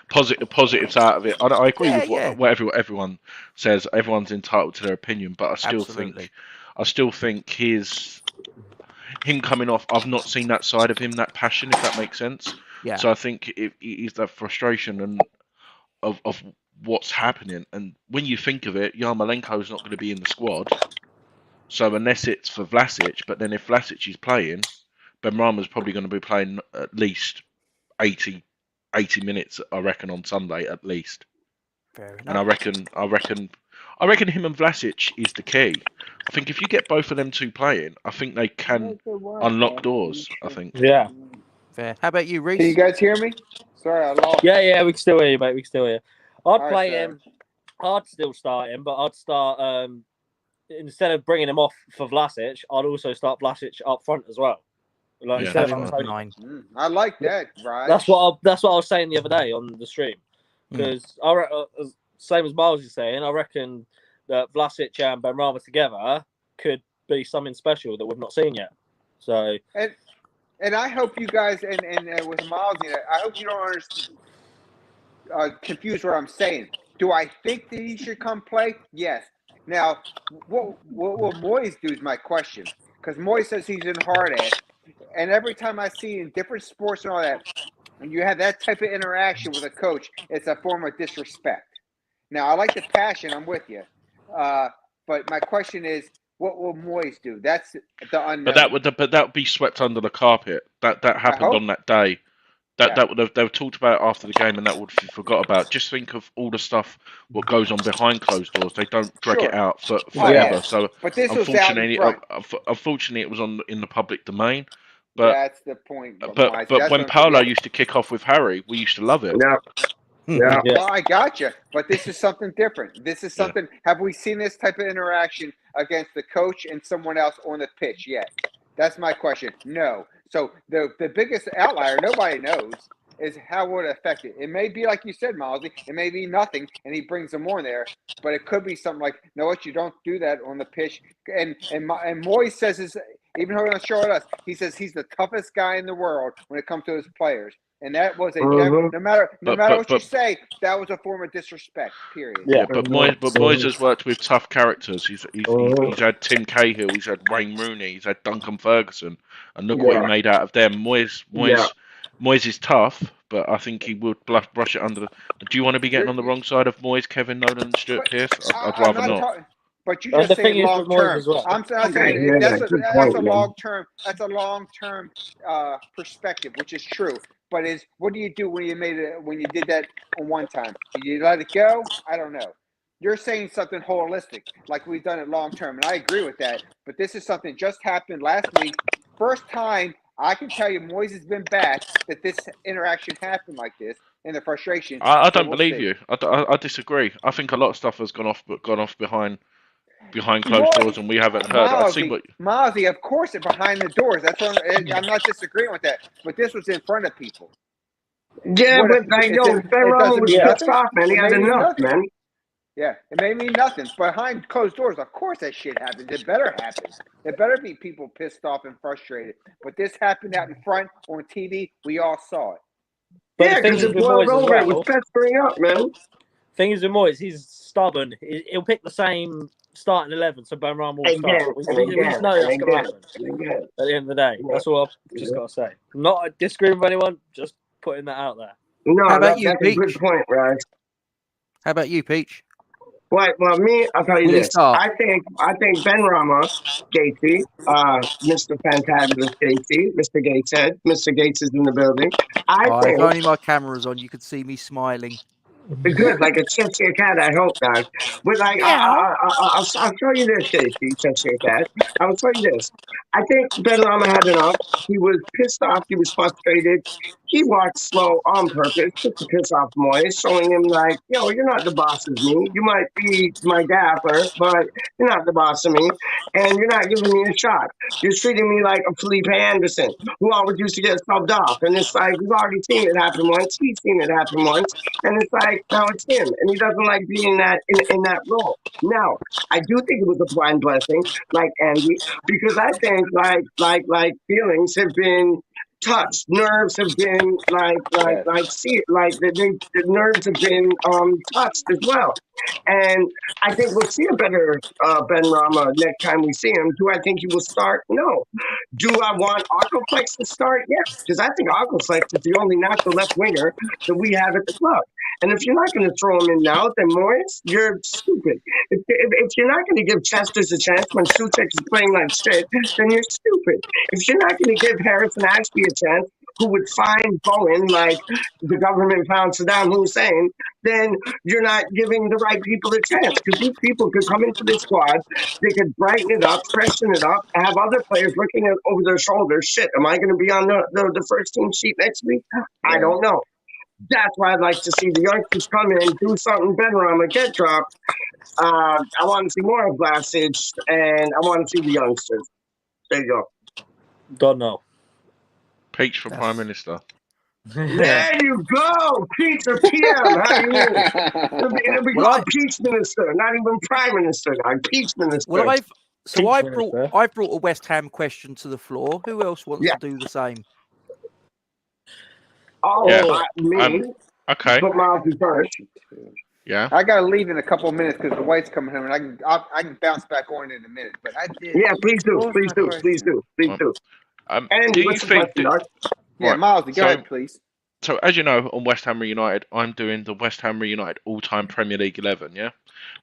positives out of it. I agree with what everyone says. Everyone's entitled to their opinion, but I still think him coming off, I've not seen that side of him, that passion, if that makes sense. Yeah. So I think it is that frustration and of what's happening. And when you think of it, Yarmolenko's not going to be in the squad. So unless it's for Vlasic, but then if Vlasic is playing, Benrahma's probably going to be playing at least 80 minutes, I reckon, on Sunday at least. Fair enough. And I reckon him and Vlasic is the key. I think if you get both of them two playing, I think they can unlock doors. I think. Yeah. Fair. How about you, Reese? Can you guys hear me? Sorry, I lost. Yeah, we can still hear you, mate. We can still hear you. I'd play him. I'd still start him, but I'd start instead of bringing him off for Vlasic, I'd also start Vlasic up front as well. Like instead of I like that, right? That's what I was saying the other day on the stream, because same as Miles is saying, I reckon that Vlasic and Benrahma together could be something special that we've not seen yet. So and I hope you guys and with Miles, I hope you don't confuse what I'm saying. Do I think that he should come play? Yes. Now, what will Moyes do is my question, because Moyes says he's in hard ass, and every time I see in different sports and all that, when you have that type of interaction with a coach, it's a form of disrespect. Now, I like the passion. I'm with you. But my question is, what will Moyes do? That's the unknown. But that would be swept under the carpet. That happened on that day. That would have, they've talked about it after the game, and that would be forgot about. Just think of all the stuff what goes on behind closed doors. They don't drag it out forever. So but this unfortunately, it was in the public domain. But that's the point. But when Paolo used to kick off with Harry, we used to love it. Yeah. Well, I got you. But this is something different. This is something. Have we seen this type of interaction against the coach and someone else on the pitch yet? That's my question. No. So the biggest outlier, nobody knows, is how would it affect it. It may be like you said, Milesy. It may be nothing, and he brings them on there. But it could be something like, no, what, you don't do that on the pitch. And Moyes says this, even though he don't show it us, he says he's the toughest guy in the world when it comes to his players. And that was no matter what you say, that was a form of disrespect. Period. Yeah, but Moyes has worked with tough characters. He's had Tim Cahill, he's had Wayne Rooney, he's had Duncan Ferguson, and look what he made out of them. Moyes is tough, but I think he would brush it under the. Do you want to be getting on the wrong side of Moyes, Kevin Nolan, and Stuart Pearce? I'd rather not. But you just say long term. Well. I'm saying that's a long term. That's a long term perspective, which is true. But what do you do when you did that on one time? Did you let it go? I don't know. You're saying something holistic, like we've done it long term, and I agree with that. But this is something just happened last week. First time I can tell you, Moyes has been back that this interaction happened like this, and the frustration. I don't believe you. I disagree. I think a lot of stuff has gone off behind behind closed doors and we haven't heard. I see what Mozzie, of course, it's behind the doors. That's what I'm not disagreeing with that. But this was in front of people. Yeah, but Ben Rama was pissed off, man. He had enough, man. Yeah, it made me nothing. Behind closed doors, of course that shit happens. It better happen. It better be people pissed off and frustrated. But this happened out in front on TV. We all saw it. Yeah, because it boiled over. It was festering up, man. Thing is with Moyes, he's stubborn. He'll pick the same starting 11, so Ben Rama will start. We know that's going to happen at the end of the day. That's all I've just got to say. Not disagreeing with anyone, just putting that out there. No, that's a good point, right? How about you, Peach? Well, me, I'll tell you this. I think Ben Rama, Gatesy, Mr. Fantabulous Gatesy, Mr. Gateshead, Mr. Gates is in the building. If only my camera was on, you could see me smiling. Good, like a Cheshire cat, I hope, guys. But like, I'll show you this, Casey, Cheshire cat. I'll show you this. I think Ben Rama had enough. He was pissed off. He was frustrated. He walked slow on purpose just to piss off Moyes, showing him like, yo, you're not the boss of me. You might be my gaffer, but you're not the boss of me, and you're not giving me a shot. You're treating me like a Felipe Anderson, who always used to get subbed off. And it's like, we've already seen it happen once. He's seen it happen once. And it's like, now it's him. And he doesn't like being in that role. Now, I do think it was a blind blessing, like Andy, because I think like feelings have been touched, nerves have been the nerves have been touched as well. And I think we'll see a better Ben Rama next time we see him. Do I think he will start? No. Do I want Aquaflex to start? Yes, because I think Aquaflex is the only natural left winger that we have at the club. And if you're not going to throw him in now, then Moyes, you're stupid. If you're not going to give Chesters a chance when Suchek is playing like shit, then you're stupid. If you're not going to give Harrison Ashby a chance, who would find Bowen like the government found Saddam Hussein, then you're not giving the right people a chance. Because these people could come into this squad, they could brighten it up, freshen it up, have other players looking over their shoulders. Shit, am I going to be on the first team sheet next week? I don't know. That's why I'd like to see the youngsters come in, do something better on the get dropped. I want to see more of Vlasic, and I want to see the youngsters. There you go. Don't know. Peach for Prime Minister. There you go, Peach or PM. How do you mean? It'll be called Peach Minister, not even Prime Minister. I'm Peach Minister. Well, I've brought a West Ham question to the floor. Who else wants to do the same? Me. Okay. Put Miles first. Yeah. I gotta leave in a couple of minutes because the wife's coming home, and I can bounce back on in a minute. But I did. Yeah, please do. And do you think? Miles, go ahead, please. So, as you know, on West Ham United, I'm doing the West Ham United all-time Premier League 11, yeah,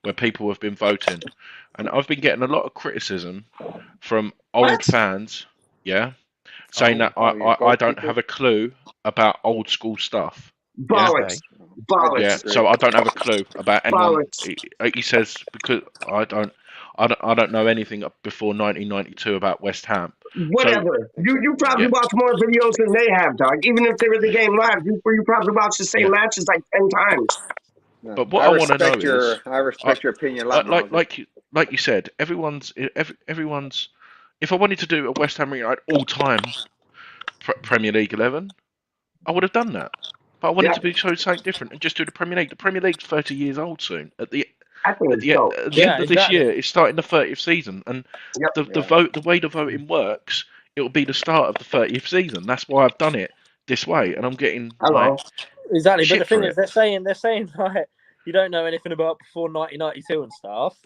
where people have been voting, and I've been getting a lot of criticism from old fans, saying that I don't have a clue about old school stuff. Bollocks. Yeah, so I don't have a clue about anyone. He says because I don't know anything before 1992 about West Ham. Whatever. So, you probably watch more videos than they have, dog. Even if they were the game live, you probably watch the same matches like 10 times. But what I want to know is, I respect your opinion. Like you said, everyone's. If I wanted to do a West Ham United all-time Premier League 11, I would have done that. But I wanted to be something different and just do the Premier League. The Premier League's 30 years old soon. At the end of this year, it's starting the 30th season, and the way the voting works, it will be the start of the 30th season. That's why I've done it this way, and I'm getting exactly. But the thing is, they're saying like you don't know anything about before 1992 and stuff.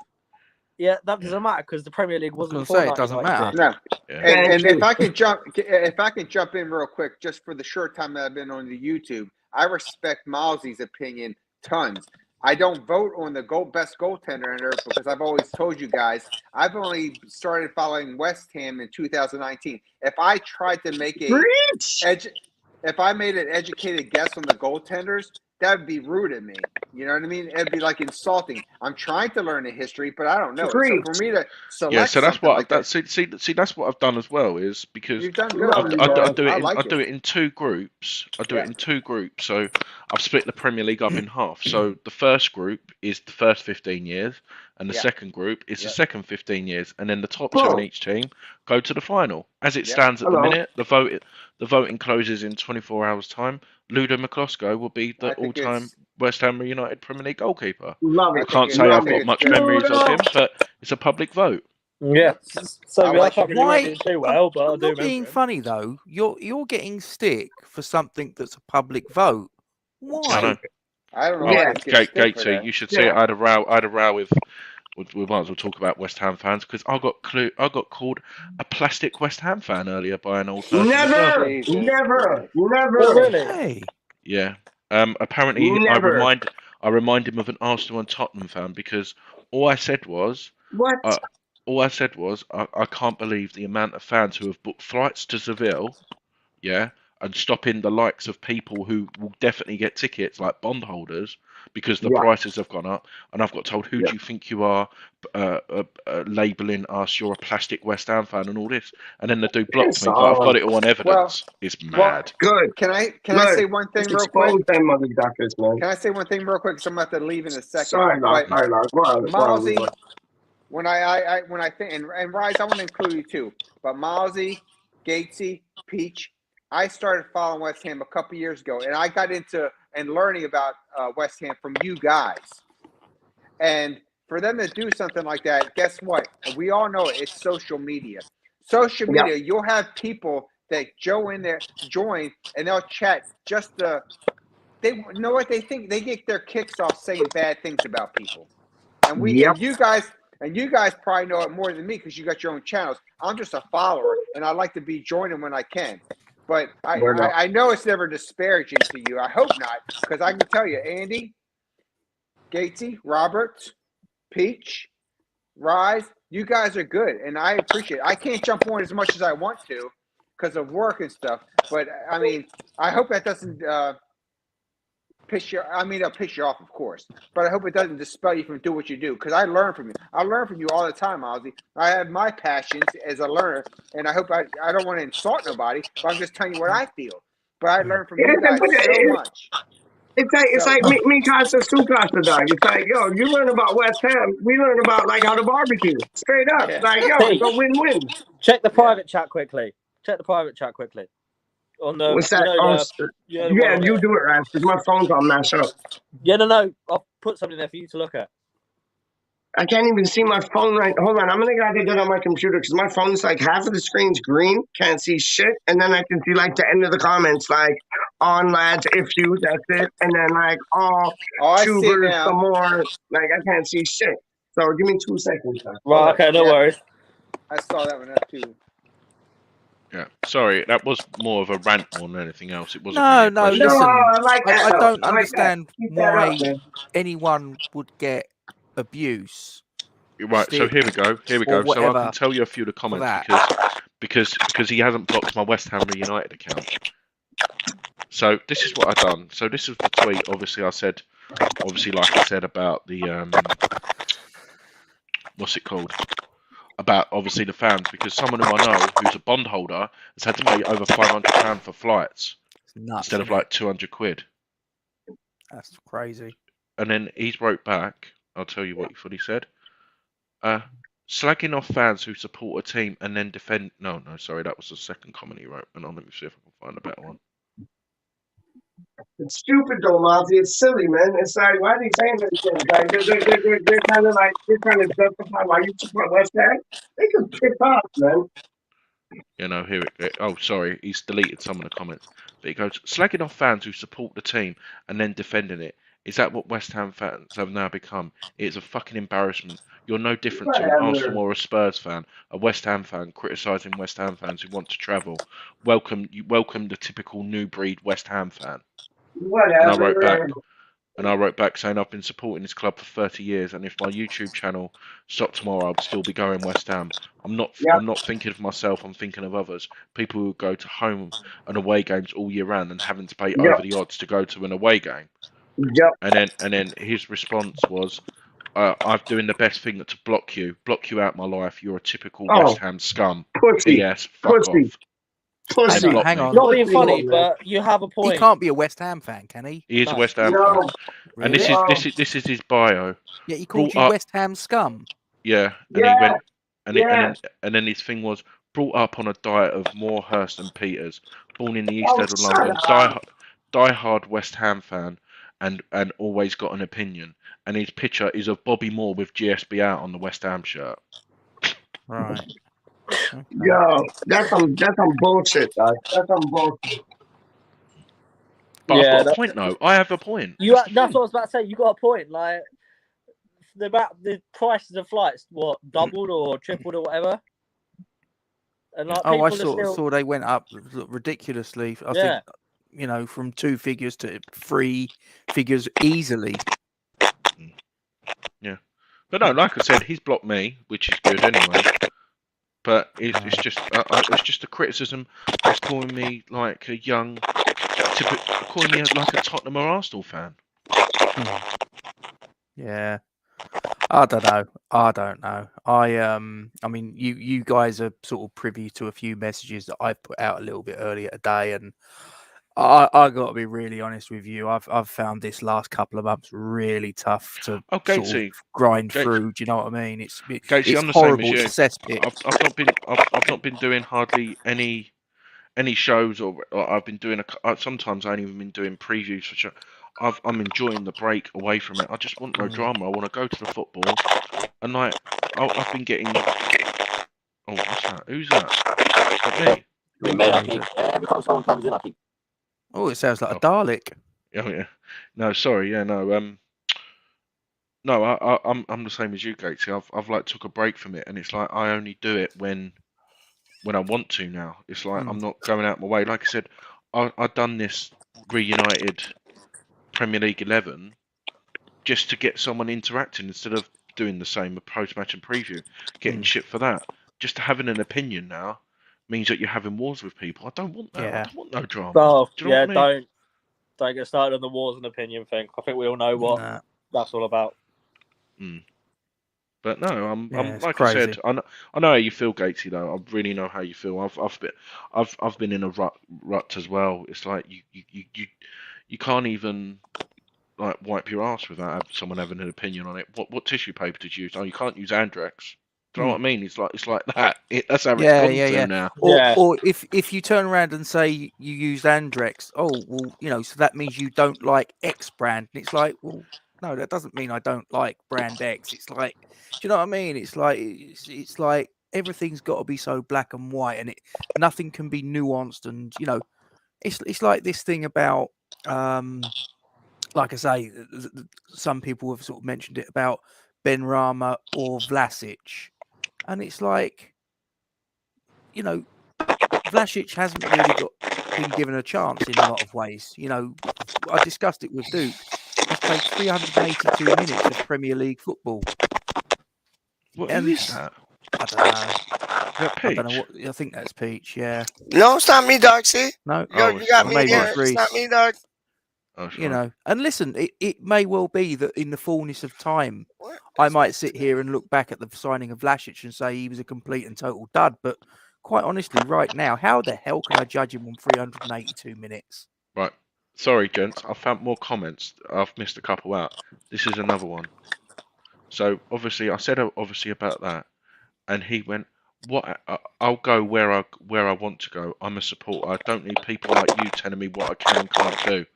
Yeah, that doesn't matter because the Premier League wasn't before. It doesn't matter. No, and if I can jump in real quick, just for the short time that I've been on the YouTube, I respect Miles's opinion tons. I don't vote on the best goaltender because I've always told you guys I've only started following West Ham in 2019. If I tried to make if I made an educated guess on the goaltenders, would be rude of me. You know what I mean? It'd be like insulting. I'm trying to learn the history, but I don't know it. So for me to select so that's something what like that, see that's what I've done as well, is because you've done good. I do it I do it in two groups. I do it in two groups. So I've split the Premier League up in half. So the first group is the first 15 years, and the second group is the second 15 years, and then the top two in each team go to the final. As it stands at the minute, the voting closes in 24 hours' time. Ludo McCloskey will be the all-time West Ham United Premier League goalkeeper. I can't say I've got much memories of him, but it's a public vote. Yeah. So I can't really remember it too well, but I do remember. Being funny though, you're getting stick for something that's a public vote. Why? I don't know. Gatesy, you should see it. I had a row with. We might as well talk about West Ham fans, because I got called a plastic West Ham fan earlier by an old person. Never. Oh, really? Yeah. Apparently, I remind him of an Arsenal and Tottenham fan, because all I said was, I can't believe the amount of fans who have booked flights to Seville, and stopping the likes of people who will definitely get tickets, like bondholders, because the prices have gone up. And I've got told, who do you think you are, labelling us, you're a plastic West Ham fan and all this? And then the dude blocked me, but I've got it all on evidence. It's mad. Good. Can I say one thing real quick? Can I say one thing real quick? Because I'm about to leave in a second. Sorry, Milesy, when I think, and Rise, I want to include you too, but Milesy, Gatesy, Peach, I started following West Ham a couple years ago, and I got into and learning about West Ham from you guys. And for them to do something like that, guess what? We all know it. It's social media. Social media, you'll have people that join, and they'll chat just they know what they think. They get their kicks off saying bad things about people. And and you guys probably know it more than me because you got your own channels. I'm just a follower, and I like to be joining when I can. But I know it's never disparaging to you. I hope not, because I can tell you, Andy, Gatesy, Robert, Peach, Rise, you guys are good, and I appreciate it. I can't jump on as much as I want to because of work and stuff. But, I mean, I hope that doesn't it'll piss you off, of course. But I hope it doesn't dispel you from doing what you do, because I learn from you. I learn from you all the time, Ozzy. I have my passions as a learner, and I hope I don't want to insult nobody, but I'm just telling you what I feel. But I learn from you guys so much. It's like me casa su casa, dog. It's like, yo, you learn about West Ham, we learn about like how to barbecue. Straight up. Like, yo, it's a win-win. Check the private chat quickly. On the, what's that? You do it, right? Because my phone's all messed up. Yeah, no. I'll put something there for you to look at. I can't even see my phone right. Hold on, I'm gonna gotta get on my computer because my phone's like half of the screen's green, can't see shit, and then I can see like the end of the comments, like on lads, if you, that's it, and then like tubers, some more. Like I can't see shit. So give me 2 seconds. Right, okay, no worries. I saw that one up too. Yeah, sorry, that was more of a rant more than anything else. It wasn't. No, listen. I don't understand why anyone would get abuse. Right, so here we go. So I can tell you a few of the comments because he hasn't blocked my West Ham United account. So this is what I've done. So this is the tweet. Obviously, like I said about the what's it called? About obviously the fans, because someone who I know who's a bondholder has had to pay over £500 for flights instead of like £200. That's crazy. And then he's wrote back. I'll tell you what he fully said. Slagging off fans who support a team and then defend. No, sorry, that was the second comment he wrote. And let me see if I can find a better one. It's stupid though, Monty. It's silly, man. It's like, why are they saying those things? Like, they're kind of like, they're trying to justify why you support West Ham. They can pick off, man. You know, here it. Oh, sorry, he's deleted some of the comments. But he goes, slagging off fans who support the team and then defending it. Is that what West Ham fans have now become? It's a fucking embarrassment. You're no different to an Arsenal or a Spurs fan, a West Ham fan criticising West Ham fans who want to travel. Welcome the typical new breed West Ham fan. Whatever. And I wrote back saying I've been supporting this club for 30 years, and if my YouTube channel stopped tomorrow, I'd still be going West Ham. I'm not thinking of myself. I'm thinking of others. People who go to home and away games all year round and having to pay over the odds to go to an away game. Yep. And then his response was, I'm doing the best thing to block you out my life. You're a typical West Ham scum. Pussy. P.S. Fuck off. Pussy. Hang on. Not being funny, but you have a point. He can't be a West Ham fan, can he? He is a West Ham fan. And this is his bio. Yeah, he called you West Ham scum. Yeah, and he went, and then his thing was brought up on a diet of Moorhurst and Peters, born in the East End of London, die-hard West Ham fan, and always got an opinion. And his picture is of Bobby Moore with GSB out on the West Ham shirt. Right. Okay. Yo, that's some bullshit, guys. That's some bullshit. But I've got a point, though. I have a point. That's what I was about to say. You got a point. Like the prices of flights, what, doubled or tripled or whatever. And like, I saw they went up ridiculously. I think, you know, from 2 figures to 3 figures easily. Yeah, but no, like I said, he's blocked me, which is good anyway. But it's just a criticism. It's calling me like a young, calling me like a Tottenham or Arsenal fan. Yeah, I don't know. I mean, you guys are sort of privy to a few messages that I've put out a little bit earlier today, and I got to be really honest with you. I've found this last couple of months really tough to sort of grind through. Do you know what I mean? It's horrible. It's a cesspit. I've not been doing hardly any shows, or I've been doing sometimes I ain't even been doing previews for show. I'm enjoying the break away from it. I just want no drama. I want to go to the football, and like I've been getting. Oh, what's that? Who's that? Me. Oh, it sounds like a Dalek. Oh yeah. No, sorry. Yeah, no. No, I'm the same as you, Gatesy. I've like took a break from it, and it's like I only do it when I want to now. It's like I'm not going out my way. Like I said, I've done this reunited Premier League 11 just to get someone interacting instead of doing the same post-match and preview, getting shit for that. Just having an opinion now means that you're having wars with people. I don't want that. I don't want no drama. Oh, don't get started on the wars and opinion thing. I think we all know what that's all about. But no, I'm like crazy. I said, I know how you feel, Gatesy. Though I really know how you feel. I've been in a rut as well. It's like you can't even like wipe your ass without someone having an opinion on it. What tissue paper did you use? Oh, you can't use Andrex. Do you know what I mean? It's like that. That's how it's gone to now. Or if you turn around and say you used Andrex, oh well, you know, so that means you don't like X brand. And it's like, well, no, that doesn't mean I don't like brand X. It's like, do you know what I mean? It's like everything's got to be so black and white, and nothing can be nuanced. And you know, it's like this thing about, like I say, some people have sort of mentioned it about Benrahma or Vlasic. And it's like, you know, Vlasic hasn't really been given a chance in a lot of ways. You know, I discussed it with Duke. He's played 382 minutes of Premier League football. Who is that? I don't know. Is that Peach? I don't know I think that's Peach, yeah. No, it's not me, dog. See? No? You got me there. It's not me, dog. Oh, you know, and listen, it may well be that in the fullness of time, I might sit here and look back at the signing of Vlasic and say he was a complete and total dud. But quite honestly, right now, how the hell can I judge him on 382 minutes? Right. Sorry, gents. I found more comments. I've missed a couple out. This is another one. So, obviously, I said about that. And he went, "What? I'll go where I want to go. I'm a supporter. I don't need people like you telling me what I can and can't do.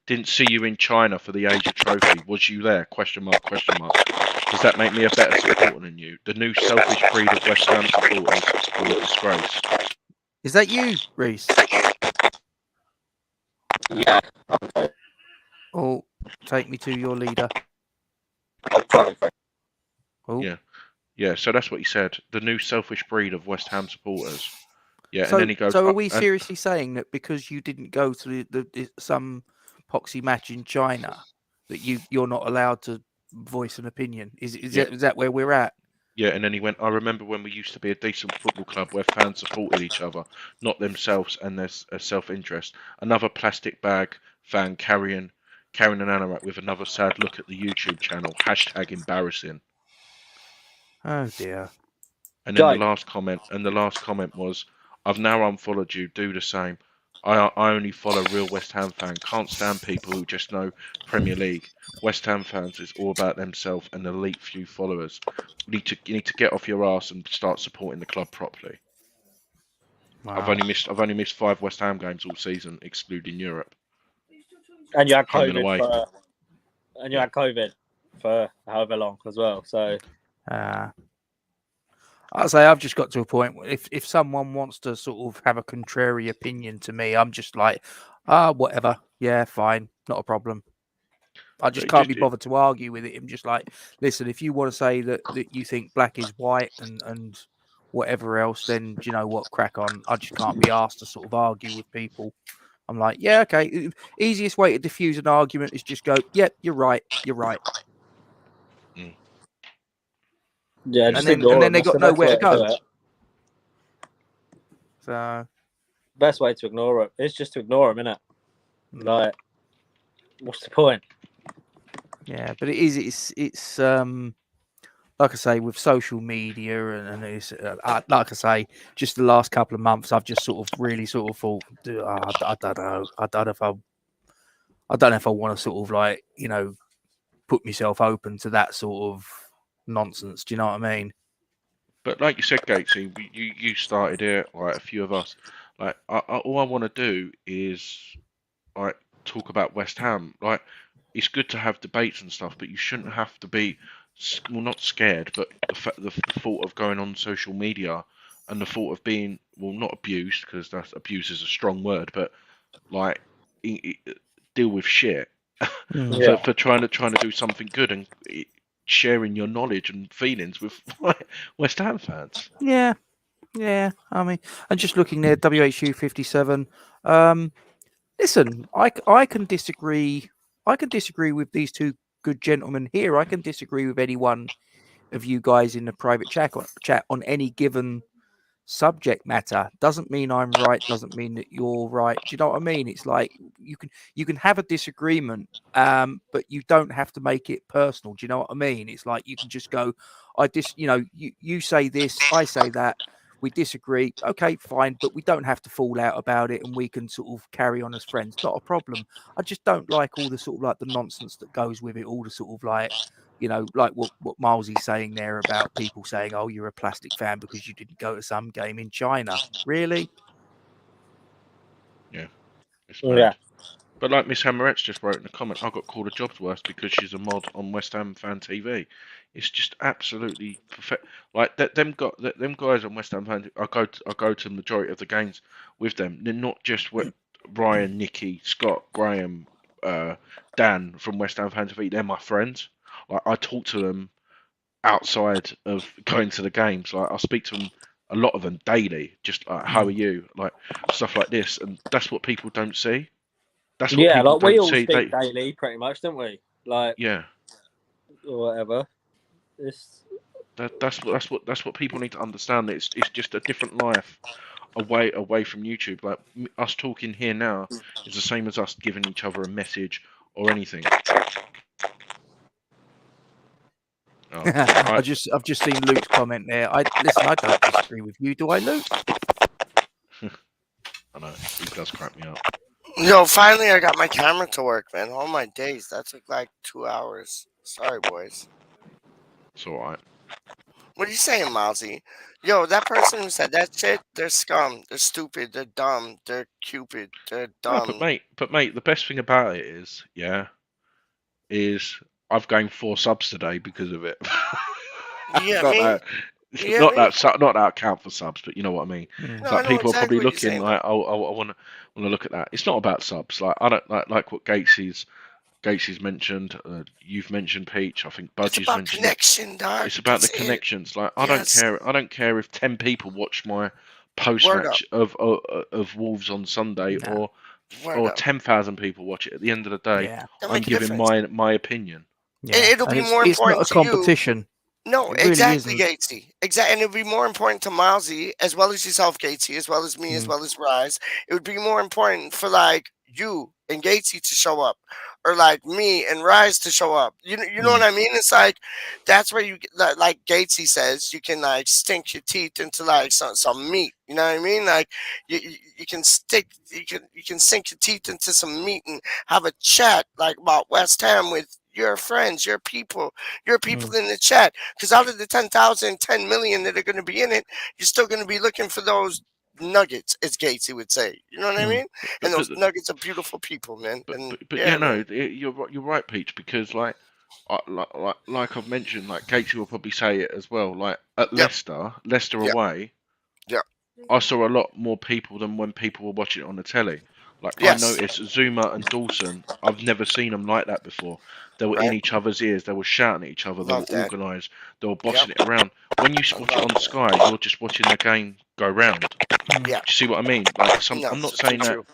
Didn't see you in China for the Asia Trophy. Was you there? Question mark. Does that make me a better supporter than you? The new selfish breed of West Ham supporters are a disgrace." Is that you, Reese? Yeah. Oh, take me to your leader. Oh. Yeah. So that's what he said. The new selfish breed of West Ham supporters. Yeah, so, and then he goes. So are we seriously saying that because you didn't go to some poxy match in China, that you're not allowed to voice an opinion? Is that where we're at? Yeah, and then he went, "I remember when we used to be a decent football club where fans supported each other, not themselves and their self-interest. Another plastic bag fan carrying Karen and Anorak with another sad look at the YouTube channel. # embarrassing. Oh dear. And then the last comment was, I've now unfollowed you. Do the same. I only follow real West Ham fan. Can't stand people who just know Premier League. West Ham fans is all about themselves and elite few followers. You need to get off your ass and start supporting the club properly. Wow. I've only missed 5 West Ham games all season, excluding Europe. And you had COVID had COVID for however long as well. So I'll say I've just got to a point where if someone wants to sort of have a contrary opinion to me, I'm just like, whatever. Yeah, fine. Not a problem. I just can't be bothered to argue with it. I'm just like, listen, if you want to say that you think black is white and whatever else, then do you know what? Crack on. I just can't be asked to sort of argue with people. I'm like, yeah, okay. Easiest way to diffuse an argument is just go, yep, you're right. You're right. Yeah, and then they got nowhere to go. So, best way to ignore it is just to ignore them, innit? Like, what's the point? Yeah, but it's like I say, with social media and it's like I say, just the last couple of months, I've just sort of really sort of thought, I don't know, I don't know if I want to sort of like, you know, put myself open to that sort of nonsense. Do you know what I mean? But like you said, Gatesy, you started it, like a few of us. Like all I want to do is like talk about West Ham. Like it's good to have debates and stuff, but you shouldn't have to be, well, not scared, but the thought of going on social media and the thought of being, well, not abused, because that's abuse is a strong word, but like deal with shit for trying to do something good and sharing your knowledge and feelings with West Ham fans. Yeah. I mean, and just looking there, WHU 57. Listen, I can disagree. I can disagree with these two good gentlemen here. I can disagree with any one of you guys in the private chat on any given subject matter. Doesn't mean I'm right. Doesn't mean that you're right. Do you know what I mean? It's like you can have a disagreement, but you don't have to make it personal. Do you know what I mean? It's like you can just go, you say this, I say that. We disagree. Okay, fine, but we don't have to fall out about it, and we can sort of carry on as friends. Not a problem. I just don't like all the sort of like the nonsense that goes with it. All the sort of like, you know, like what Milesy's saying there about people saying, "Oh, you're a plastic fan because you didn't go to some game in China." Really? Yeah. It's bad. Yeah. But like Miss Hammerette's just wrote in a comment, I got called a job's worse because she's a mod on West Ham Fan TV. It's just absolutely perfect. Like them guys on West Ham Fan. I go to the majority of the games with them. They're not just Ryan, Nicky, Scott, Graham, Dan from West Ham Fan TV. They're my friends. Like I talk to them outside of going to the games. Like I speak to them, a lot of them daily. Just like, how are you? Like stuff like this, and that's what people don't see. That's what people like we don't all see. speak daily, pretty much, don't we? Like or whatever. That's what people need to understand. It's just a different life away from YouTube. Like us talking here now is the same as us giving each other a message or anything. I've just seen Luke's comment there. I don't disagree with you. Do I, Luke? I know he does crack me up. Yo, finally I got my camera to work, man. All my days. That took like 2 hours. Sorry, boys. It's alright. What are you saying, Milesy? Yo, that person who said that shit, they're scum. They're stupid. They're dumb. They're cupid. They're dumb. No, but mate, the best thing about it is I've gained 4 subs today because of it. Not that count for subs, but you know what I mean. No, like people are probably looking like, I want to look at that. It's not about subs. Like I don't like what Gatesy's mentioned. You've mentioned Peach. I think Budgie's mentioned connection, dog. It's about the connections. Like I don't care if 10 people watch my post match of Wolves on Sunday or 10,000 people watch it. At the end of the day, I'm giving my opinion. Yeah. It'll be more important. It's not a competition. No, exactly, Gatesy. Exactly, and it would be more important to Milesy, as well as yourself, Gatesy, as well as me, as well as Rise. It would be more important for like you and Gatesy to show up, or like me and Rise to show up. You know what I mean? It's like that's where you like Gatesy says you can like stink your teeth into like some meat. You know what I mean? Like you can sink your teeth into some meat and have a chat like about West Ham with your friends, your people in the chat. Because out of the 10,000, 10 million that are going to be in it, you're still going to be looking for those nuggets, as Gatesy would say. You know what I mean? And those nuggets are beautiful people, man. You're right, Peach, because like I've mentioned, like Gatesy will probably say it as well. Like at Leicester away, I saw a lot more people than when people were watching it on the telly. Like I noticed Zuma and Dawson, I've never seen them like that before. They were in each other's ears. They were shouting at each other. They were organised. They were bossing it around. When you watch it on Sky, you're just watching the game go round. Do you see what I mean? Like I'm not saying that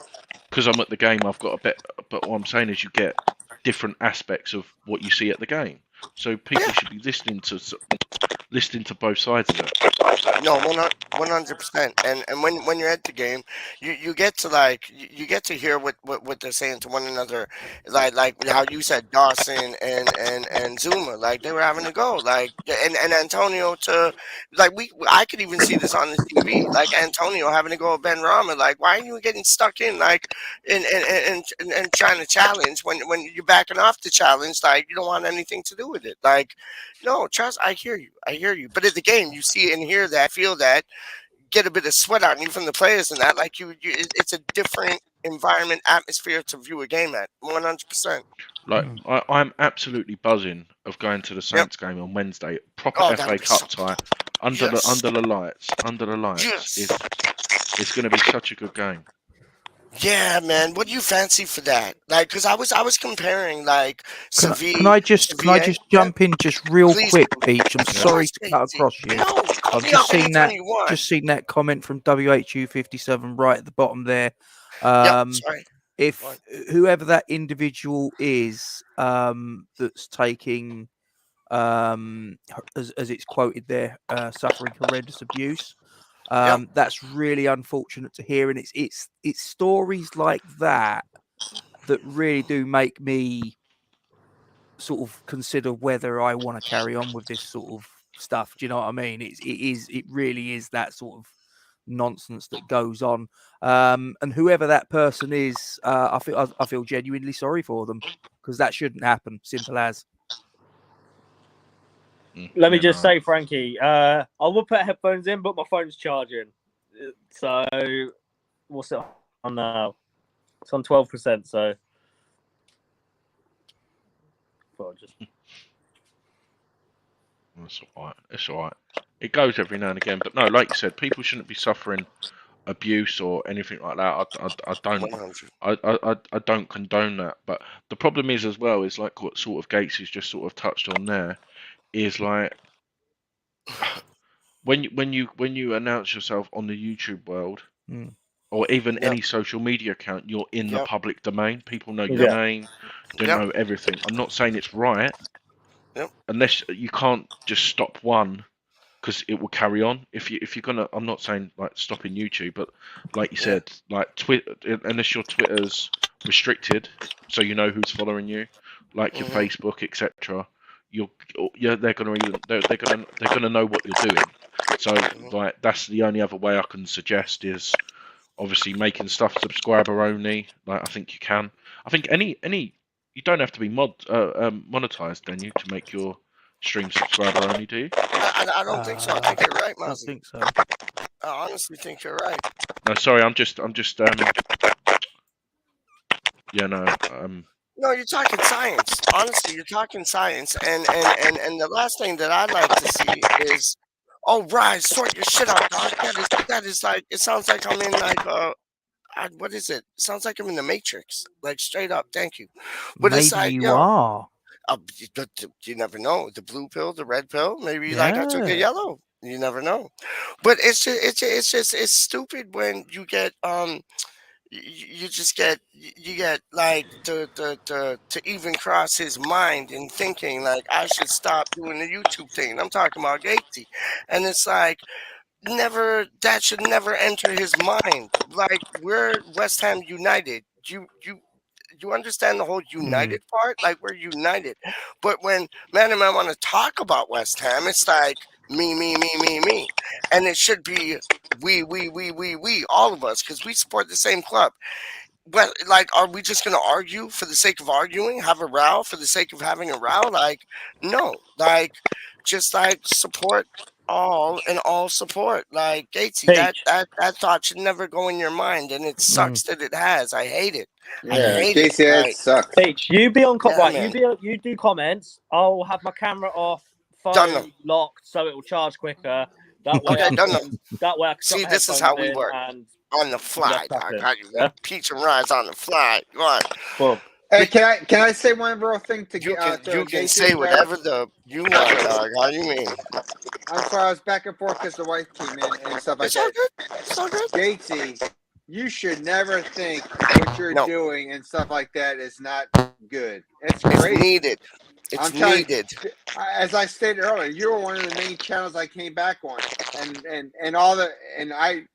because I'm at the game, I've got a bet. But what I'm saying is, you get different aspects of what you see at the game. So people should be listening to both sides of it. No, 100%. And when you're at the game, you get to hear what they're saying to one another, like how you said Dawson and Zuma, like they were having to go, like and Antonio to like I could even see this on the TV, like Antonio having to go with Ben Rama, like why are you getting stuck in like and trying to challenge when you're backing off the challenge, like you don't want anything to do with it, like. No, trust. I hear you. But at the game, you see and hear that, feel that, get a bit of sweat on you from the players and that. Like it's a different environment, atmosphere to view a game at. 100%. Like I'm absolutely buzzing of going to the Saints game on Wednesday. Proper FA Cup tie under the lights. It's going to be such a good game. Yeah, man. What do you fancy for that? Like, because I was comparing like Sevilla. Can I just jump in just real quick, Peach? I'm sorry to cut across you. I've just seen that comment from WHU57 right at the bottom there. If whoever that individual is that's taking, as it's quoted there, suffering horrendous abuse. That's really unfortunate to hear, and it's stories like that really do make me sort of consider whether I want to carry on with this sort of stuff. Do you know what I mean? It really is that sort of nonsense that goes on, and whoever that person is, I feel genuinely sorry for them, because that shouldn't happen. Simple as. Let me just say, Frankie, I will put headphones in, but my phone's charging. So, what's it on now? It's on 12%, so. It's all right. It's all right. It goes every now and again. But no, like you said, people shouldn't be suffering abuse or anything like that. I don't condone that. But the problem is as well, is like what sort of Gates has just sort of touched on there, is like when you announce yourself on the YouTube world or even any social media account, you're in the public domain. People know your name, they know everything. I'm not saying it's right, unless you can't just stop one, because it will carry on. If you're gonna, I'm not saying like stopping YouTube, but like you said, like Twitter, unless your Twitter's restricted, so you know who's following you, like your Facebook, etc. They're gonna know what you're doing. So like that's the only other way I can suggest is obviously making stuff subscriber only. Like I think you can. I think any you don't have to be monetized, then you, to make your stream subscriber only, do you? I don't think so. I think you're right, Muzzy. I think so. I honestly think you're right. No, sorry, I'm just yeah, no, No, you're talking science. Honestly, you're talking science. And the last thing that I'd like to see is, oh, Rise, sort your shit out, dog. That is like, it sounds like I'm in like what is it? It sounds like I'm in the Matrix. Like straight up, thank you. But maybe it's like, you are. You never know. The blue pill, the red pill. Maybe like I took a yellow. You never know. But it's just stupid when you get you get like to even cross his mind in thinking like I should stop doing the YouTube thing. I'm talking about Gatesy, and it's like that should never enter his mind. Like we're West Ham United. You understand the whole united part? Like, we're united. But when man and man want to talk about West Ham, it's like me. And it should be we, all of us, because we support the same club. But like, are we just gonna argue for the sake of arguing, have a row for the sake of having a row? Like, no, like, just like support all and all support. Like, Gatesy, that thought should never go in your mind, and it sucks that it has. I hate it. Yeah, I hate Casey, it. that Like, sucks. Peach, you be on right. man. You do comments. I'll have my camera off, Done phone them. locked, so it will charge quicker. That way, Okay, done them. that way I can See, shut this is headphones how we in work. and On the fly, Yeah, dog. fuck How it. you Yeah. Peach and Rise on the fly. Go on. Well, Hey, can I say one real thing to You get can, you can say whatever you want, dog. How you mean? I'm sorry, I was back and forth because the wife came in and stuff like It's all that. good. It's all good. Gatesy, you should never think what you're doing and stuff like that is not good. It's crazy. It's needed. It's needed. As I stated earlier, you were one of the main channels I came back on, and all the and I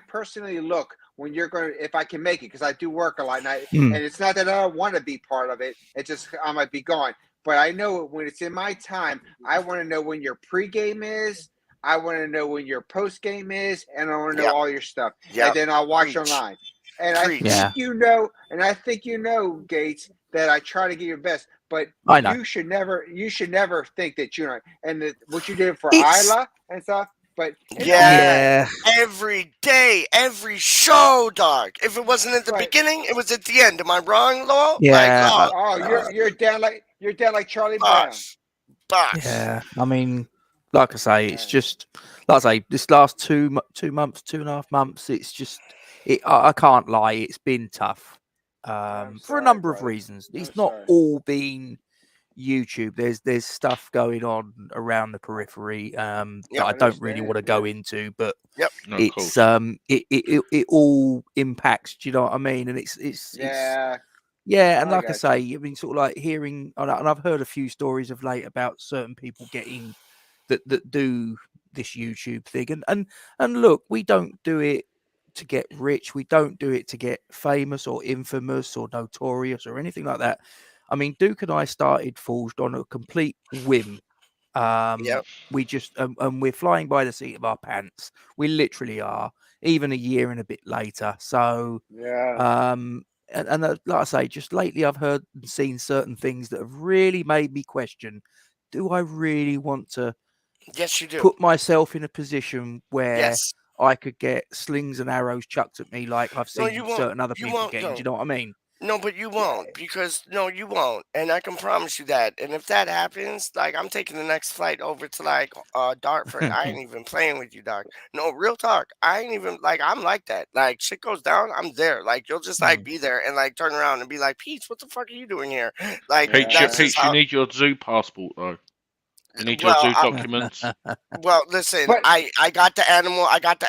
personally look when you're going to, if I can make it, because I do work a lot, and it's not that I don't want to be part of it. It's just I might be gone. But I know when it's in my time, I want to know when your pregame is. I want to know when your postgame is, and I want to know all your stuff. And then I'll watch online. And I think I think you know, Gates, that I try to give your best. But you should never think that you know. And what you did for Isla and stuff. But every day, every show, dog. If it wasn't at the beginning, it was at the end. Am I wrong, Lowell? Yeah. You're down like Charlie Brown. Boss. Yeah. I mean, like I say, it's just like I say. This last 2 months, 2.5 months, it's just I can't lie. It's been tough for a number of reasons. It's not all been YouTube. There's stuff going on around the periphery that I don't really want to go into, but it's it all impacts. Do you know what I mean? And it's and like I say, I mean, sort of like hearing, and I've heard a few stories of late about certain people getting that do this YouTube thing, and look, we don't do it to get rich. We don't do it to get famous or infamous or notorious or anything like that. I mean, Duke and I started Forged on a complete whim. We just and we're flying by the seat of our pants. We literally are, even a year and a bit later. So and like I say, just lately I've heard and seen certain things that have really made me question: do I really want to? Yes, you do. Put myself in a position where I could get slings and arrows chucked at me, like I've seen certain other people getting. Do you know what I mean? No, but you won't, because you won't, and I can promise you that. And if that happens, like, I'm taking the next flight over to like Dartford. I ain't even playing with you, dog. No, real talk. I ain't even like, I'm like that. Like, shit goes down, I'm there. Like, you'll just like be there and like turn around and be like, Peach, what the fuck are you doing here? Like, Peach, you need your zoo passport though. You need your zoo documents. Well, listen, I got the animal. I got the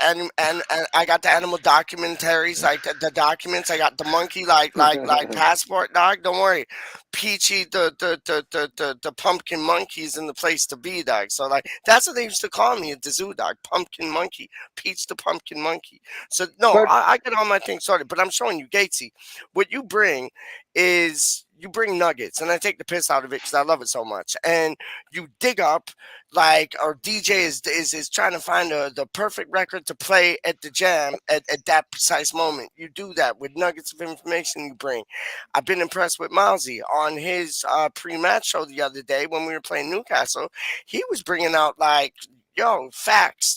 I got the animal documentaries, like the documents. I got the monkey, like passport, dog. Don't worry, Peachy, the pumpkin monkey's in the place to be, dog. So like that's what they used to call me at the zoo, dog. Pumpkin monkey, Peach the pumpkin monkey. So no, I get all my things sorted, but I'm showing you, Gatesy, what you bring is. You bring nuggets, and I take the piss out of it because I love it so much. And you dig up, like, our DJ is trying to find the perfect record to play at the jam at that precise moment. You do that with nuggets of information you bring. I've been impressed with Milesy on his pre-match show the other day when we were playing Newcastle. He was bringing out like, yo, facts.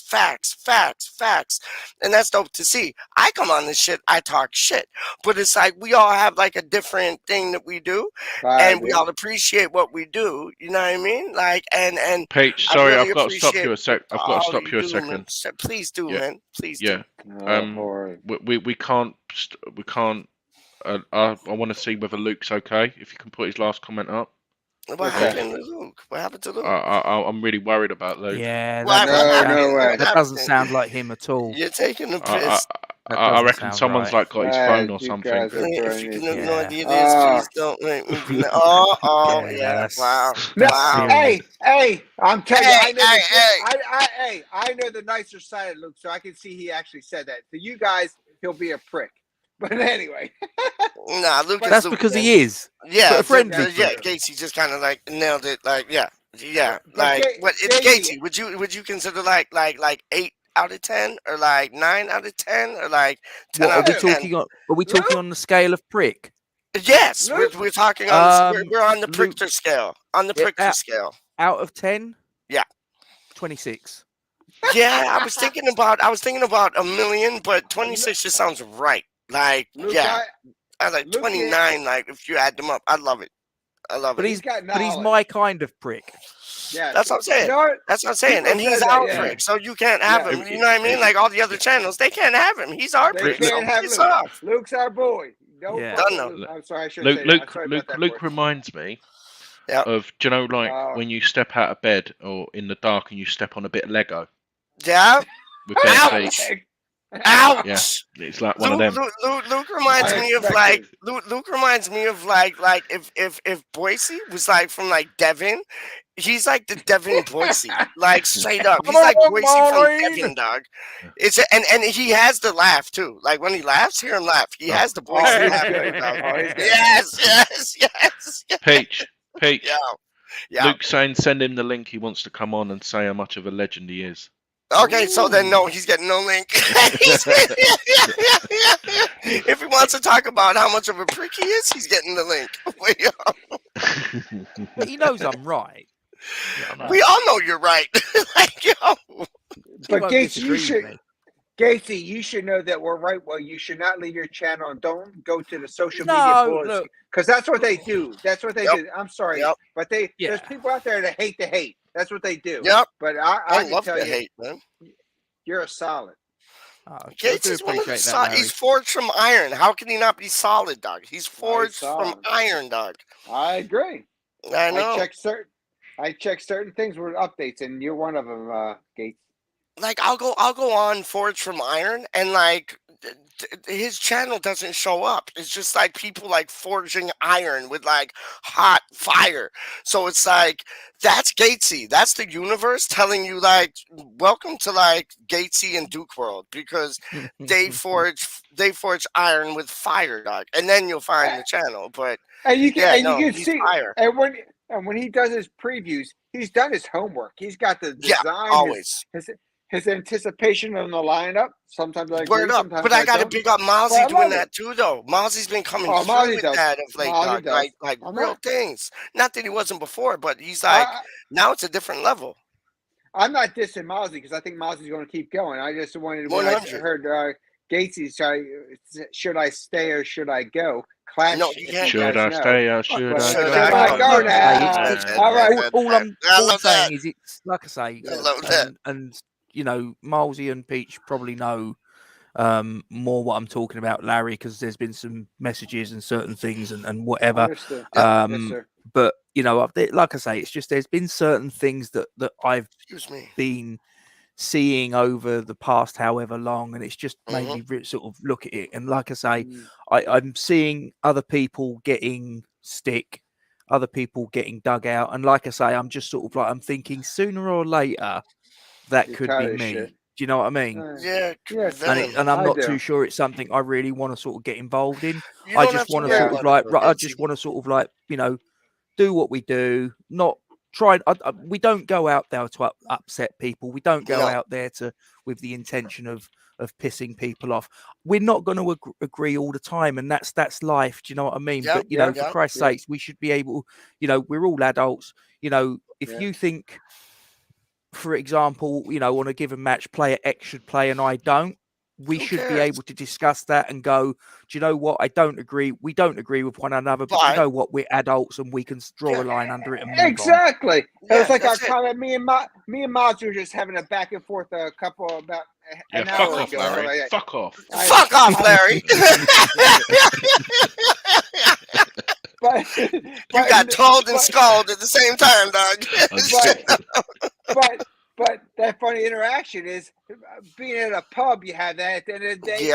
And that's dope to see. I come on this shit, I talk shit. But it's like we all have like a different thing that we do. And we all appreciate what we do. You know what I mean? Like, and Peach, sorry, really I've got to stop you a sec. I've got to stop you a second. Man. Please do, man. Please do. We can't. I want to see whether Luke's okay. If you can put his last comment up. What happened to Luke? What happened to Luke? I'm really worried about Luke. Yeah, that doesn't sound like him at all. You're taking a piss. I reckon someone's like got his phone or something. If you can have no idea this, please don't make me be like, wow. Hey, I'm telling you, I know the nicer side of Luke, so I can see he actually said that. To you guys, he'll be a prick. But anyway. Nah, Lucas. That's because he is. Yeah, friendly. Yeah, Gatesy just kind of like nailed it. Like, yeah. But What? It's Gatesy. Would you consider like 8 out of 10 or like 9 out of 10 or like 10 out of 10? Are we talking on the scale of prick? Yes, we're talking on we're on the Prichter scale. On the Prichter scale. Out of 10? Yeah. 26. Yeah, I was thinking about a million, but 26 just sounds right. Like, Luke, yeah. I like 29, like if you add them up. I love it. But he's my kind of prick. Yeah, that's what I'm saying. That's what I'm saying. And he's our prick, so you can't have him. You know what I mean? Like all the other channels, they can't have him. He's our prick. They can't have Luke. Luke's our boy. I'm sorry, I should Luke reminds me of, do you know, like when you step out of bed or in the dark and you step on a bit of Lego? Yeah. With bare feet. Ouch! Yeah, it's like one of them. Luke reminds me of like Luke reminds me of like if Boise was like from like Devon, he's like the Devon Boise, like straight up. He's like Boise from Devon, dog. It's and he has the laugh too. Like when he laughs, hear him laugh. He has the Boise laugh. Yes. Peach. Yeah. Luke saying send him the link. He wants to come on and say how much of a legend he is. Okay, so then no, he's getting no link. If he wants to talk about how much of a prick he is, he's getting the link. But he knows I'm right. We all know you're right. Like, but Gates, Gatesy, you should know that we're right. Well, you should not leave your channel and don't go to the social media boards because that's what they do. That's what they do. I'm sorry, but there's people out there that hate to hate. That's what they do. Yep. But I love tell to you, hate, man. You're a solid. Gates is one of the he's forged from iron. How can he not be solid, dog? He's forged from iron, dog. I agree. I know. I check certain things with updates, and you're one of them, Gates. Like I'll go on Forged from Iron, and like his channel doesn't show up. It's just like people like forging iron with like hot fire. So it's like that's Gatesy. That's the universe telling you like welcome to like Gatesy and Duke World because they forge iron with fire, dog. And then you'll find the channel. But you can see fire. And when he does his previews, he's done his homework. He's got the design. Yeah, always. His anticipation on the lineup. Sometimes I agree. Word up. But I got to big up Mozzie doing that too, though. Mozzie's been coming through with that of late, dog. Like real things. Not that he wasn't before, but he's like now it's a different level. I'm not dissing Mozzie because I think Mozzie's going to keep going. I just wanted when I heard Gatesy should I stay or should I go? Clash. No, you can't. Should I stay or should I go now? All right. All I'm saying is it's like I say, and you know, Milesy and Peach probably know more what I'm talking about, Larry, because there's been some messages and certain things and whatever. But you know, like I say, it's just there's been certain things that I've been seeing over the past however long, and it's just made me sort of look at it. And like I say, I'm seeing other people getting stick, other people getting dug out, and like I say, I'm just sort of like I'm thinking sooner or later that could be me. Do you know what I mean? Yeah. And I'm not too sure it's something I really want to sort of get involved in. I just want to sort of like, I just want to sort of like, you know, do what we do, not try. We don't go out there to upset people. We don't go out there with the intention of pissing people off. We're not going to agree all the time, and that's life. Do you know what I mean? But you know, for Christ's sakes, we should be able. You know, we're all adults. You know, if you think, for example, you know, on a given match, player X should play and I don't, we should be able to discuss that and go, do you know what? I don't agree. We don't agree with one another, but you know what? We're adults and we can draw a line under it. And move exactly. On. It's like our comment. Me and Mods were just having a back and forth a couple about an hour ago. Larry. Fuck off. Fuck off, Larry. You got told and scalded at the same time, dog. But that funny interaction is being at a pub. You have that at the end of the day.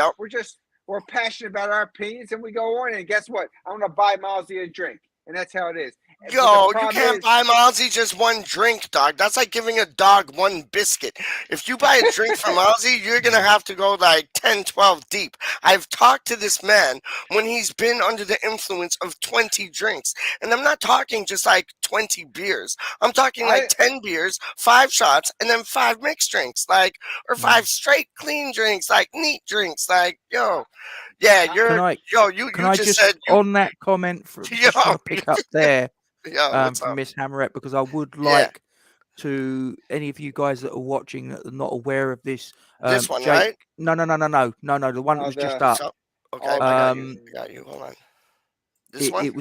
We're passionate about our opinions, and we go on. And guess what? I'm gonna buy Milesy a drink, and that's how it is. Yo, you can't buy Ozzy just one drink, dog. That's like giving a dog one biscuit. If you buy a drink from Ozzy, you're going to have to go like 10, 12 deep. I've talked to this man when he's been under the influence of 20 drinks. And I'm not talking just like 20 beers. I'm talking like 10 beers, 5 shots, and then 5 mixed drinks, like, or 5 straight clean drinks, like neat drinks. Like, yo, yeah, you just said. On that comment, just want to pick up there. From Miss Hammerette, because I would like to any of you guys that are watching that are not aware of this. This one, Jake, right? No, the one that was just up. Okay, I got you. Hold on. This one?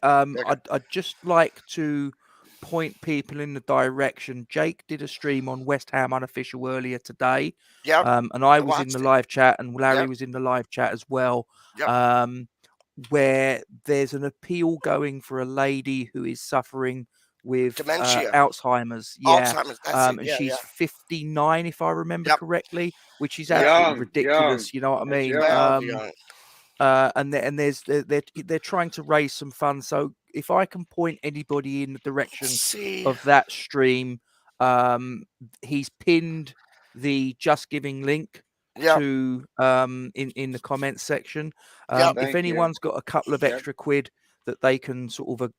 I'd just like to point people in the direction. Jake did a stream on West Ham Unofficial earlier today. And I was in the live chat, and Larry was in the live chat as well. Where there's an appeal going for a lady who is suffering with dementia, Alzheimer's. Alzheimer's, and she's 59, if I remember correctly, which is absolutely ridiculous. You know what I mean? And they're trying to raise some funds. So if I can point anybody in the direction of that stream, he's pinned the Just Giving link to in the comments section. If anyone's got a couple of extra quid that they can sort of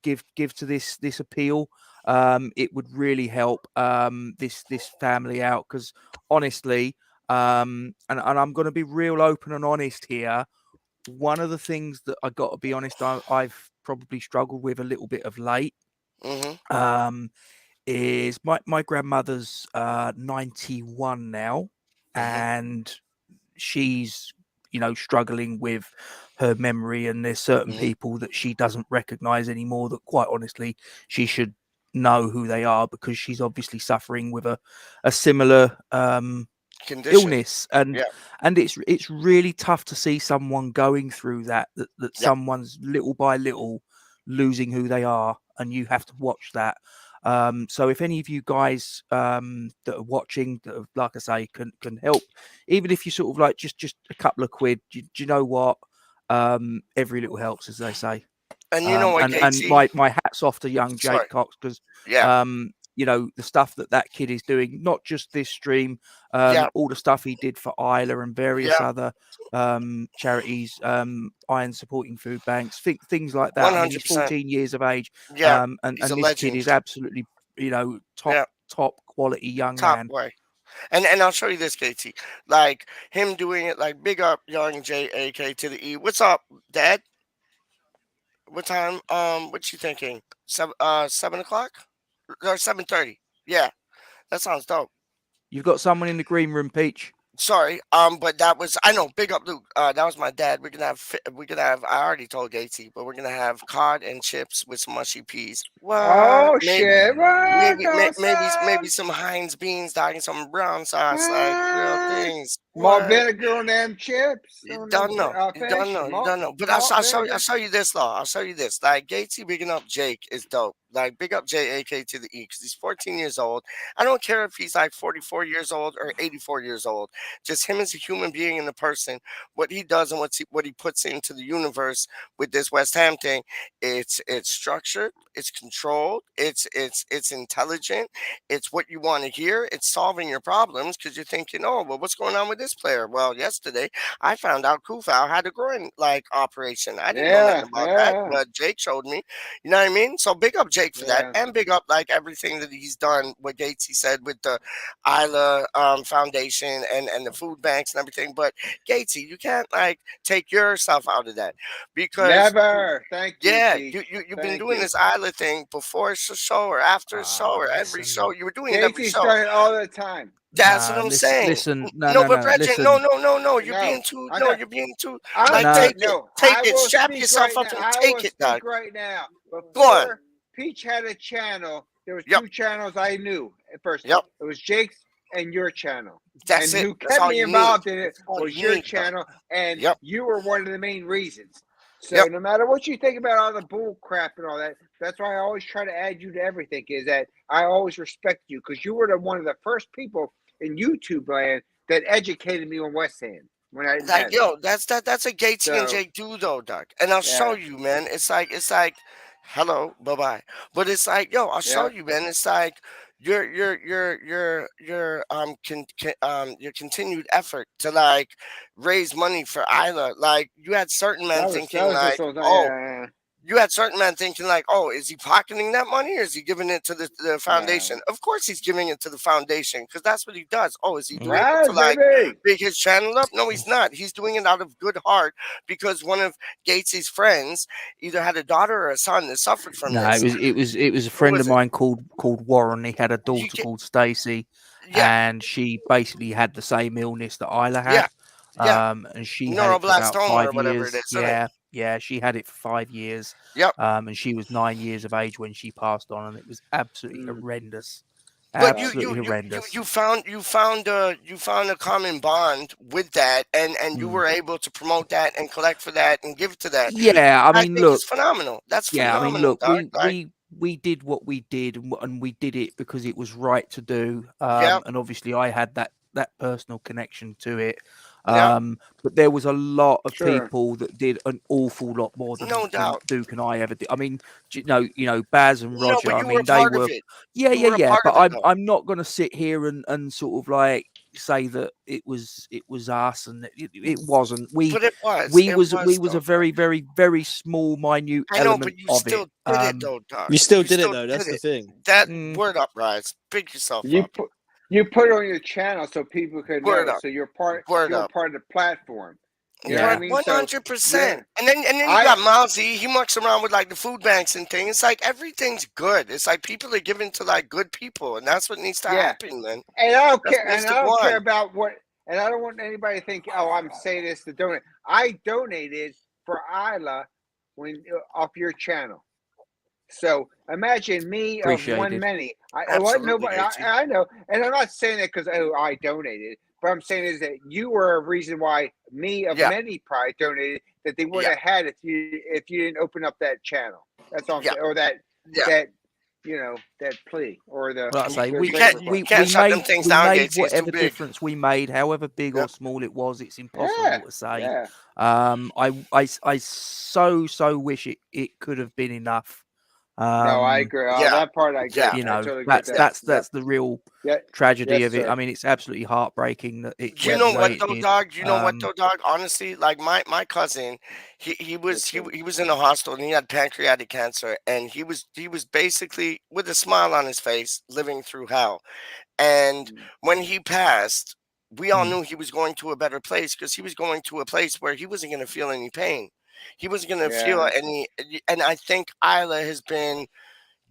give to this appeal, it would really help this family out, because honestly, and I'm going to be real open and honest here, one of the things that I got to be honest, I've probably struggled with a little bit of late, is my grandmother's 91 now, and she's struggling with her memory, and there's certain people that she doesn't recognize anymore that quite honestly she should know who they are, because she's obviously suffering with a similar illness, and it's really tough to see someone going through that someone's little by little losing who they are, and you have to watch that. So if any of you guys that are watching, that have, like I say, can help, even if you sort of like just a couple of quid, do you know what? Every little helps, as they say. And you know what? And my hat's off to young Jake Cox, because the stuff that kid is doing, not just this stream, all the stuff he did for Isla and various other charities, Iron Supporting Food Banks, things like that. 100%. I mean, he's 14 years of age, and this kid is absolutely, top quality young man. Way. And I'll show you this, KT. Like him doing it, like big up young JAK to the E. What's up, Dad? What time? What you thinking? 7 o'clock? Or 7:30? Yeah, that sounds dope. You've got someone in the green room, Peach. Sorry, but that was, I know, big up Luke. That was my dad. We're gonna have. I already told Gatesy, but we're gonna have cod and chips with some mushy peas. Well, shit! Maybe some Heinz beans, dog, and some brown sauce, like real things. More vinegar on them chips. You don't know. But I'll show you this, though. I'll show you this. Like Gatesy bigging up Jake is dope. Like big up JAK to the E, because he's 14 years old. I don't care if he's like 44 years old or 84 years old. Just him as a human being and a person, what he does and what he puts into the universe with this West Ham thing, it's structured, it's controlled, it's intelligent, it's what you want to hear, it's solving your problems, because you're thinking, oh, well, what's going on with this player? Well, yesterday I found out Kufau had a groin operation. I didn't know nothing about that, but Jake showed me. You know what I mean? So big up Jake for that, and big up like everything that he's done. What Gatesy said with the Isla Foundation and the food banks and everything. But Gatesy, you can't like take yourself out of that, because never. Thank you. Yeah, you've been doing this Isla thing before a show or after a show or every show. You were doing it every show. Started all the time. That's what I'm saying. Listen, no. You're being too. You're being too. Take it. Strap yourself up and take it, dog. Right now. Go on. Peach had a channel. There was 2 channels I knew at first. It was Jake's and your channel. That's and it. who kept me involved in it was your channel, and Yep. you were one of the main reasons. So no matter what you think about all the bull crap and all that, that's why I always try to add you to everything, is that I always respect you, because you were one of the first people in YouTube land that educated me on West Ham. When I Like, yo, that's a Gatesy and Jake do though, Doug. And I'll show you, man. It's like hello, bye bye. But it's like, yo, I'll show you, man. It's like your continued effort to like raise money for Isla. Like you had certain men thinking like, oh, you had certain men thinking like, oh, is he pocketing that money or is he giving it to the foundation? Of course he's giving it to the foundation because that's what he does. Oh, is he doing it to like big his channel up? No, he's not. He's doing it out of good heart because one of Gates's friends either had a daughter or a son that suffered from this. It was a friend of mine called Warren. He had a daughter called Stacy, and she basically had the same illness that Isla had. And she had it for about 5 years. Yeah, she had it for 5 years. And she was 9 years of age when she passed on, and it was absolutely horrendous. But you found a common bond with that, and you were able to promote that and collect for that and give to that. Yeah, I mean, look, it's phenomenal. That's phenomenal. I mean, look, we did what we did, and we did it because it was right to do. And obviously, I had that personal connection to it. But there was a lot of people that did an awful lot more than Duke and I ever did. I mean, you know, Baz and Roger. I mean, they were. Yeah. But I'm not going to sit here and sort of like say that it was us, and it wasn't. But it was. We was a very, very, very small, minute element but you of still it. did it though, dog. You still did it though. That's the thing. That word up, Rise. Pick yourself up. You put it on your channel so people could know. So you're part of the platform. You know what I mean? 100%. And then you got Mousy. He mucks around with like the food banks and things. It's like everything's good. It's like people are giving to like good people, and that's what needs to happen, man. And I don't care. And I don't care about what. And I don't want anybody to think, oh, I'm saying this to donate. I donated for Isla off your channel. So imagine me of one many. I know, and I'm not saying that because I donated. What I'm saying is that you were a reason why me of many probably donated that they wouldn't have had if you didn't open up that channel. That's all I'm saying, or that that plea or the. Well, I say we made whatever difference we made, however big or small it was. It's impossible to say. I so wish it could have been enough. No, I agree. That part I get. You know, totally that's the real tragedy of it. I mean, it's absolutely heartbreaking that it. You know what though, dog? You know what though, dog? Honestly, like my cousin, he was in a hospital and he had pancreatic cancer, and he was basically with a smile on his face, living through hell. And when he passed, we all knew he was going to a better place because he was going to a place where he wasn't going to feel any pain. He wasn't going to feel any, and I think Isla has been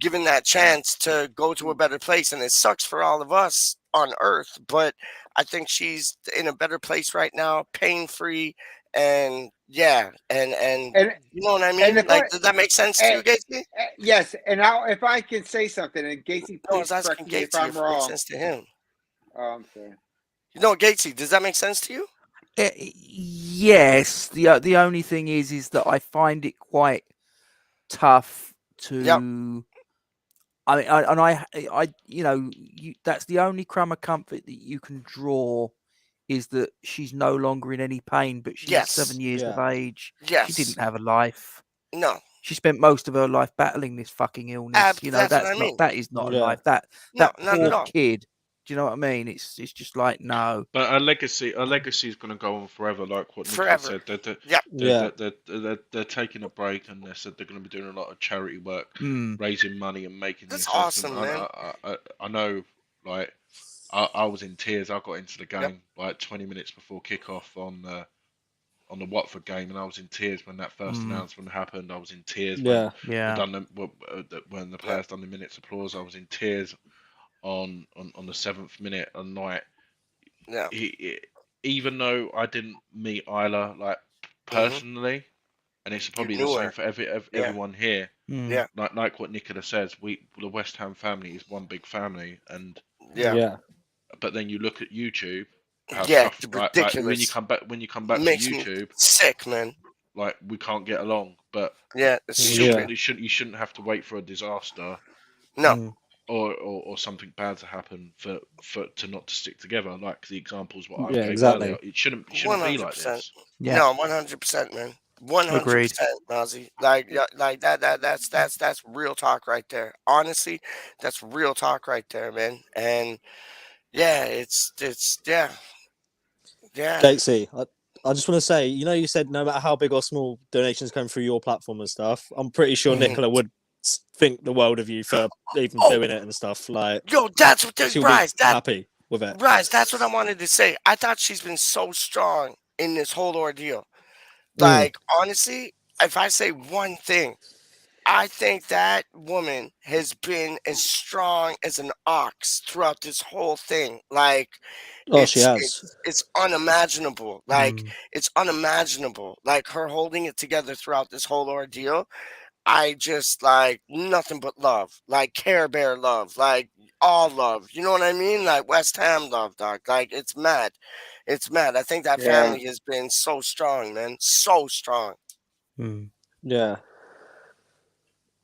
given that chance to go to a better place, and it sucks for all of us on Earth, but I think she's in a better place right now, pain-free, and you know what I mean? Like, does that make sense to you, Gacy? Yes, and now if I can say something, and Gacy, please correct me if I'm wrong. Makes sense to him. Oh, I'm sorry. You know, Gatesy, does that make sense to you? Yes. The only thing is that I find it quite tough to. I mean, you know, that's the only crumb of comfort that you can draw is that she's no longer in any pain, but she's 7 years of age. She didn't have a life. No. She spent most of her life battling this fucking illness. You know, that is not a life. That poor kid. Do you know what I mean? It's just like no. But her legacy is going to go on forever, like what Nick said. They're taking a break, and they said they're going to be doing a lot of charity work, raising money and making. That's awesome, man. I know, like I was in tears. I got into the game like 20 minutes before kickoff on the Watford game, and I was in tears when that first announcement happened. I was in tears when the players done the minute's applause. I was in tears. On the 7th minute and night, even though I didn't meet Isla like personally, and it's probably the same for everyone here. Like what Nicola says, the West Ham family is one big family, and But then you look at YouTube, how stuff, ridiculous. Like, when you come back to YouTube, sick, man. Like we can't get along, but you shouldn't have to wait for a disaster. No. Or something bad to happen for to not to stick together, like the examples what I gave earlier. It shouldn't be like this. No, 100%, man. 100%, Nazi. Like that's real talk right there. Honestly, that's real talk right there, man. And yeah, it's yeah. Gatesy, I just want to say, you said no matter how big or small donations come through your platform and stuff, I'm pretty sure Nicola would think the world of you for even doing it and stuff. Like, yo, that's what she'll Rise. be happy with it. Rise, that's what I wanted to say. I thought she's been so strong in this whole ordeal. Like, honestly, if I say one thing, I think that woman has been as strong as an ox throughout this whole thing. Like, she has. It's unimaginable. Like, it's unimaginable. Like, her holding it together throughout this whole ordeal. I just like nothing but love, like Care Bear love, like all love. You know what I mean? Like West Ham love, dog. Like it's mad. It's mad. I think that family has been so strong, man. So strong. Yeah.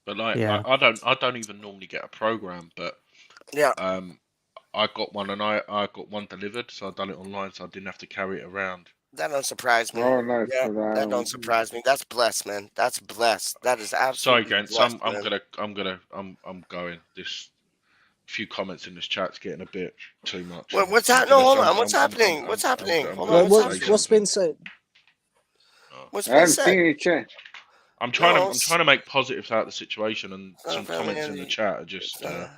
But like, I don't even normally get a program, but yeah, I got one and I got one delivered, so I done it online, so I didn't have to carry it around. That don't surprise me. Oh, nice. Yeah, that don't surprise me. That's blessed, man. That's blessed. That is absolutely. Sorry, Gents. Blessed, I'm going. This few comments in this chat's getting a bit too much. What's happening? No, hold on. What's happening? What's happening? Hold on. What's been said? What's I been haven't said? seen any chat. I'm trying to make positives out of the situation, and some comments in the chat are just. I'm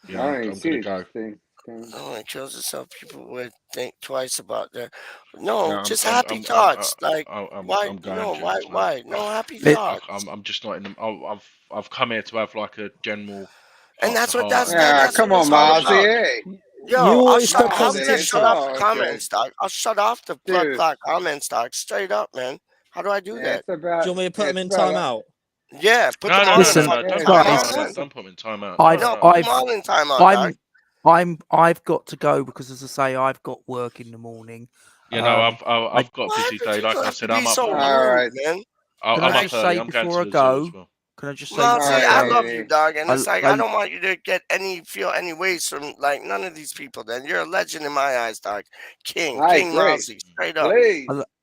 gonna go. Oh, it kills itself. People would think twice about that. No, just happy thoughts. Like, why? I'm going, No, James, why? No, happy thoughts. I'm just not in the. I've come here to have like a general. And that's what that's. Come on, Mozzie. Hey. Yo, I'll shut off the comments, dog. I'll shut off the blood comments, dog. Straight up, man. How do I do that? Do you want me to put them in timeout? Yeah, put them no, all listen, in don't put them in timeout. I've got to go because, as I say, I've got work in the morning. I've got a busy day. Like I said, I'm up. All right, man. Can I just say before I go? Can I just say? I love you, dog, and it's like I don't want you to feel any ways from like none of these people. Then you're a legend in my eyes, dog. King Mozzie, straight up.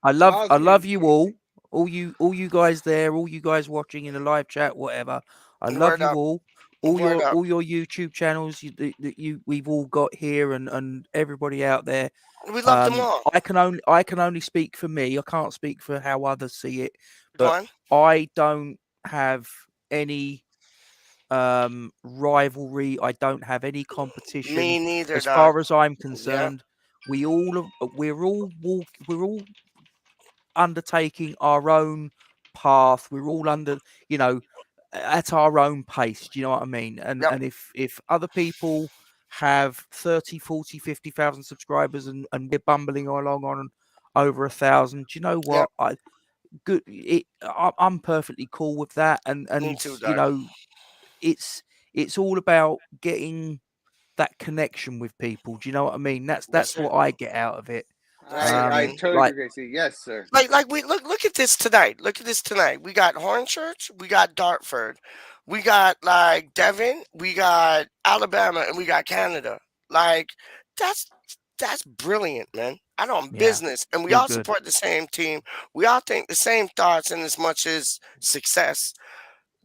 I love you all. All you guys there, all you guys watching in the live chat, whatever. I love you all. All your YouTube channels that we've all got here, and everybody out there. We love them all. I can only speak for me. I can't speak for how others see it. But Go on. I don't have any rivalry. I don't have any competition. Me neither. As far as I'm concerned, we're all undertaking our own path. We're all at our own pace. Do you know what I mean? And if other people have 30, 40, 50,000 subscribers and we're bumbling along on over 1,000, do you know what? I'm perfectly cool with that. And Me too, it's all about getting that connection with people. Do you know what I mean? That's what I get out of it. I totally agree. Yes, sir. Like we look at this tonight. Look at this tonight. We got Hornchurch, we got Dartford, we got like Devon, we got Alabama, and we got Canada. Like that's brilliant, man. Out on business, and we all support the same team. We all think the same thoughts and as much as success.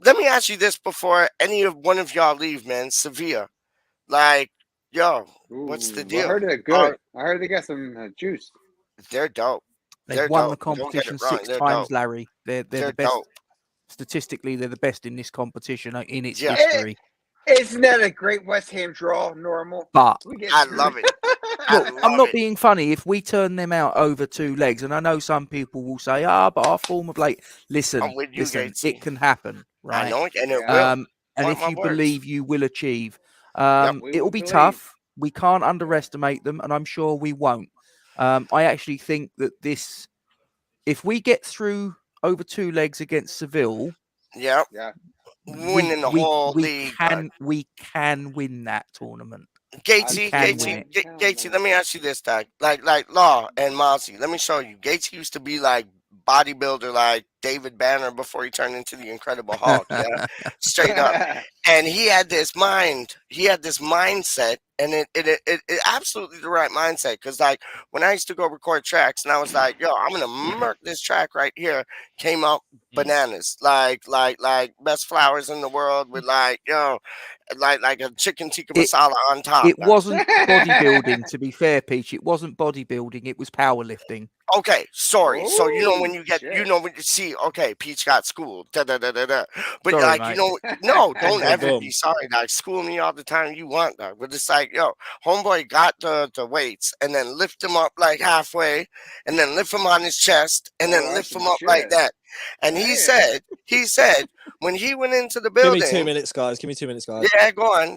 Let me ask you this before one of y'all leave, man. Sevilla, like. Yo, what's the deal? I heard they're good. I heard they got some juice. They're dope. They've won the competition 6 times, Larry. They're the best. Dope. Statistically, they're the best in this competition in its history. Isn't that a great West Ham draw? Normal, but I love it. I'm not being funny. If we turn them out over 2 legs, and I know some people will say, but our form of listen, it can happen, right? I know, and it will. And if you believe, you will achieve. It will be tough. We can't underestimate them, and I'm sure we won't. I actually think that if we get through over 2 legs against Seville, winning the whole league, we can win that tournament. Gatesy, let me ask you this, Doc. Like Law and Mozzie, let me show you. Gatesy used to be like bodybuilder like David Banner before he turned into the Incredible Hulk. Yeah, straight up. And he had this mind. He had this mindset, and it absolutely the right mindset. Because like when I used to go record tracks, and I was like, "Yo, I'm gonna murk this track right here." Came out bananas, like best flowers in the world with like like a chicken tikka masala on top. It wasn't bodybuilding, to be fair, Peach. It wasn't bodybuilding. It was powerlifting. Okay, sorry. Oh, so you know when you get, shit. you know when you see, okay, Peach got schooled, but Sorry, like mate. you know, no, don't ever boom. be sorry. Like school me all the time you want, dog. But it's like, yo, homeboy got the weights and then lift him up like halfway, and then lift him on his chest, and then that's lift some him up like shit. that. And he said when he went into the Give building. me 2 minutes, guys. Give me 2 minutes, guys. Yeah, go on.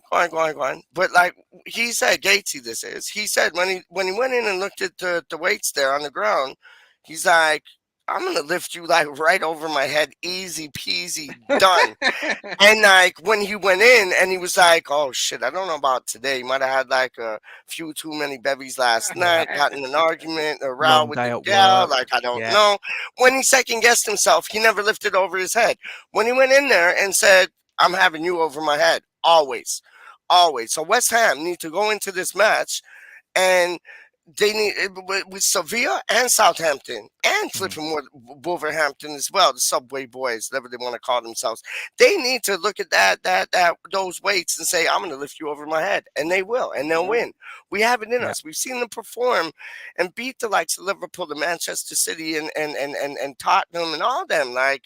But like he said, Gatesy, this is. He said when he went in and looked at the weights there on the ground, he's like, I'm gonna lift you like right over my head, easy peasy, done. And like when he went in and he was like, oh shit, I don't know about today. He might have had like a few too many bevies last night, got in an argument, a row Long with day the at gal, work. like I don't Yeah. know. When he second guessed himself, he never lifted over his head. When he went in there and said, I'm having you over my head, always. So West Ham need to go into this match and they need with Sevilla and Southampton and flipping with Wolverhampton as well, the Subway Boys, whatever they want to call themselves. They need to look at that those weights and say, I'm going to lift you over my head, and they will, and they'll win. We have it in us. We've seen them perform and beat the likes of Liverpool, the Manchester City, and Tottenham, and all them. Like,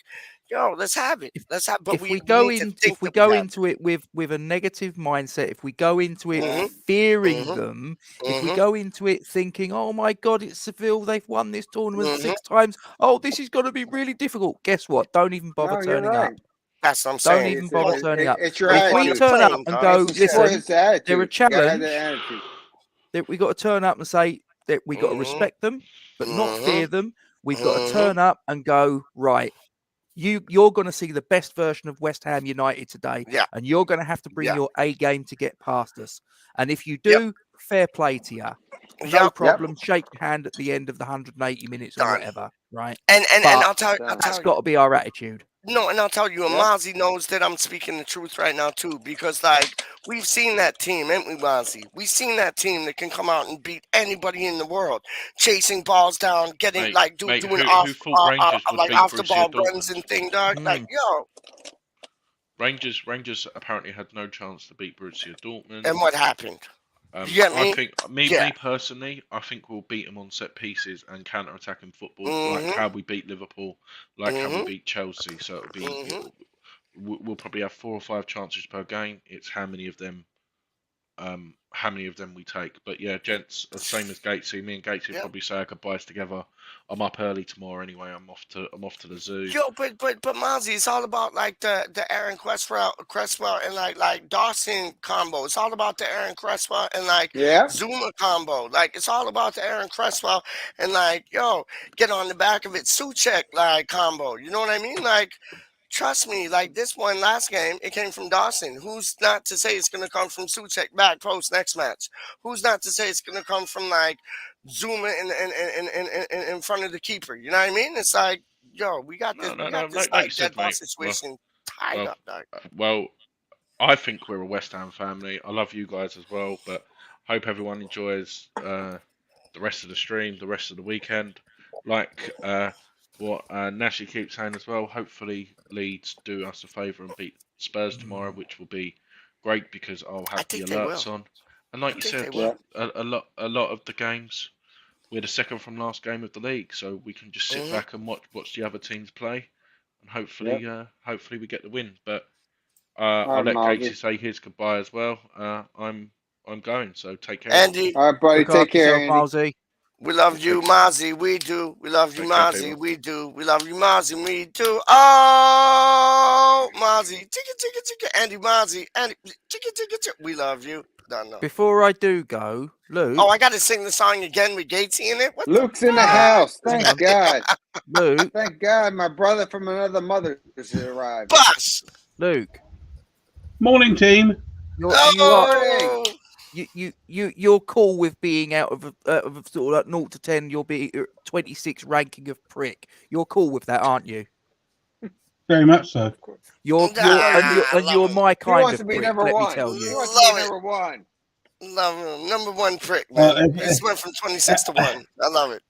yo, let's have it. Let's have. But If we go need to in, think if we that go have into it with a negative mindset, if we go into it Mhm. fearing Mhm. them, if we Mhm. go into it thinking, oh my God, it's Seville, they've won this tournament Mhm. 6 times. Oh, this is going to be really difficult. Guess what? Don't even bother No, you're turning up. right. That's what I'm Don't saying. even bother turning up. It's your If we attitude. turn up Playing, and dog. go, It's the sport, listen, it's the attitude. they're a You gotta have challenge, that attitude. that we got to turn up and say that we got to Mhm. respect them, but not Mhm. fear them. We've got to Mhm. turn up and go, right, you're going to see the best version of West Ham United today, Yeah. and you're going to have to bring Yeah. your A game to get past us. And if you Yep. do, fair play to you. No Yep. problem. Shake your hand at the end of the 180 minutes or Done. whatever, right? And But I'll tell that's you. got to be our attitude. No, and I'll tell you, and Yep. Mozzie knows that I'm speaking the truth right now too, because like we've seen that team, haven't we, Mozzie? We've seen that team that can come out and beat anybody in the world, chasing balls down, getting Mate, like mate, doing who off thought Rangers would like beat off the Borussia ball Dortmund? runs and thing, dog. Like yo, Rangers apparently had no chance to beat Borussia Dortmund. and what happened? You get I me? think Yeah. me personally, I think we'll beat them on set pieces and counter-attacking football, Mhm. like how we beat Liverpool, like how we Mhm. beat Chelsea. So it'll be Mhm. we'll probably have 4 or 5 chances per game. It's how many of them we take. But yeah, gents, the same as Gatesy. Me and Gatesy Yep. probably say our goodbyes together. I'm up early tomorrow anyway. I'm off to the zoo. Yo, but Mozzie, it's all about like the Aaron Cresswell and like Dawson combo. It's all about the Aaron Cresswell and like Yeah. Zuma combo. Like it's all about the Aaron Cresswell and like yo, get on the back of it, Suchek like combo. You know what I mean? Like trust me, like this one last game, it came from Dawson. Who's not to say it's gonna come from Suchek back post next match? Who's not to say it's gonna come from like Zuma in front of the keeper? You know what I mean? It's like, yo, we got this, Like you said, dead ball mate. situation tied up, dog. Well, I think we're a West Ham family. I love you guys as well, but hope everyone enjoys the rest of the stream, the rest of the weekend. Like what Nashi keeps saying as well. Hopefully, Leeds do us a favour and beat Spurs tomorrow, which will be great because I'll have the think they alerts will. on. And like I you think said, they will. a lot of the games we're the second from last game of the league, so we can just sit Mhm. back and watch the other teams play, and hopefully hopefully we get the win. But I'll let Mozzie. Gatesy say his goodbye as well. I'm going, so take care. Andy, All right, buddy. Look Take after care, yourself, Andy. Mozzie. we love you, Take care. Mozzie. We do. We love you, Take care, Mozzie. people. We do. We love you, Mozzie. We do. Oh, Mozzie. Chicka. Andy Mozzie. Andy. Chicka. We love you. No. Before I do go, Luke. Oh, I got to sing the song again with Gatesy in it? What Luke's in the house. Hang Thank on. God. Luke, Thank God my brother from another mother has arrived. Bus. Luke, Morning, team. you are Oh, you're cool with being out of sort of like 0 to 10. You'll be 26 ranking of prick. You're cool with that, aren't you? Very much so. You're my kind of prick. Let me tell you. He wants to be number one. Love him. Number one prick, man. This went from 26 to 1. I love it.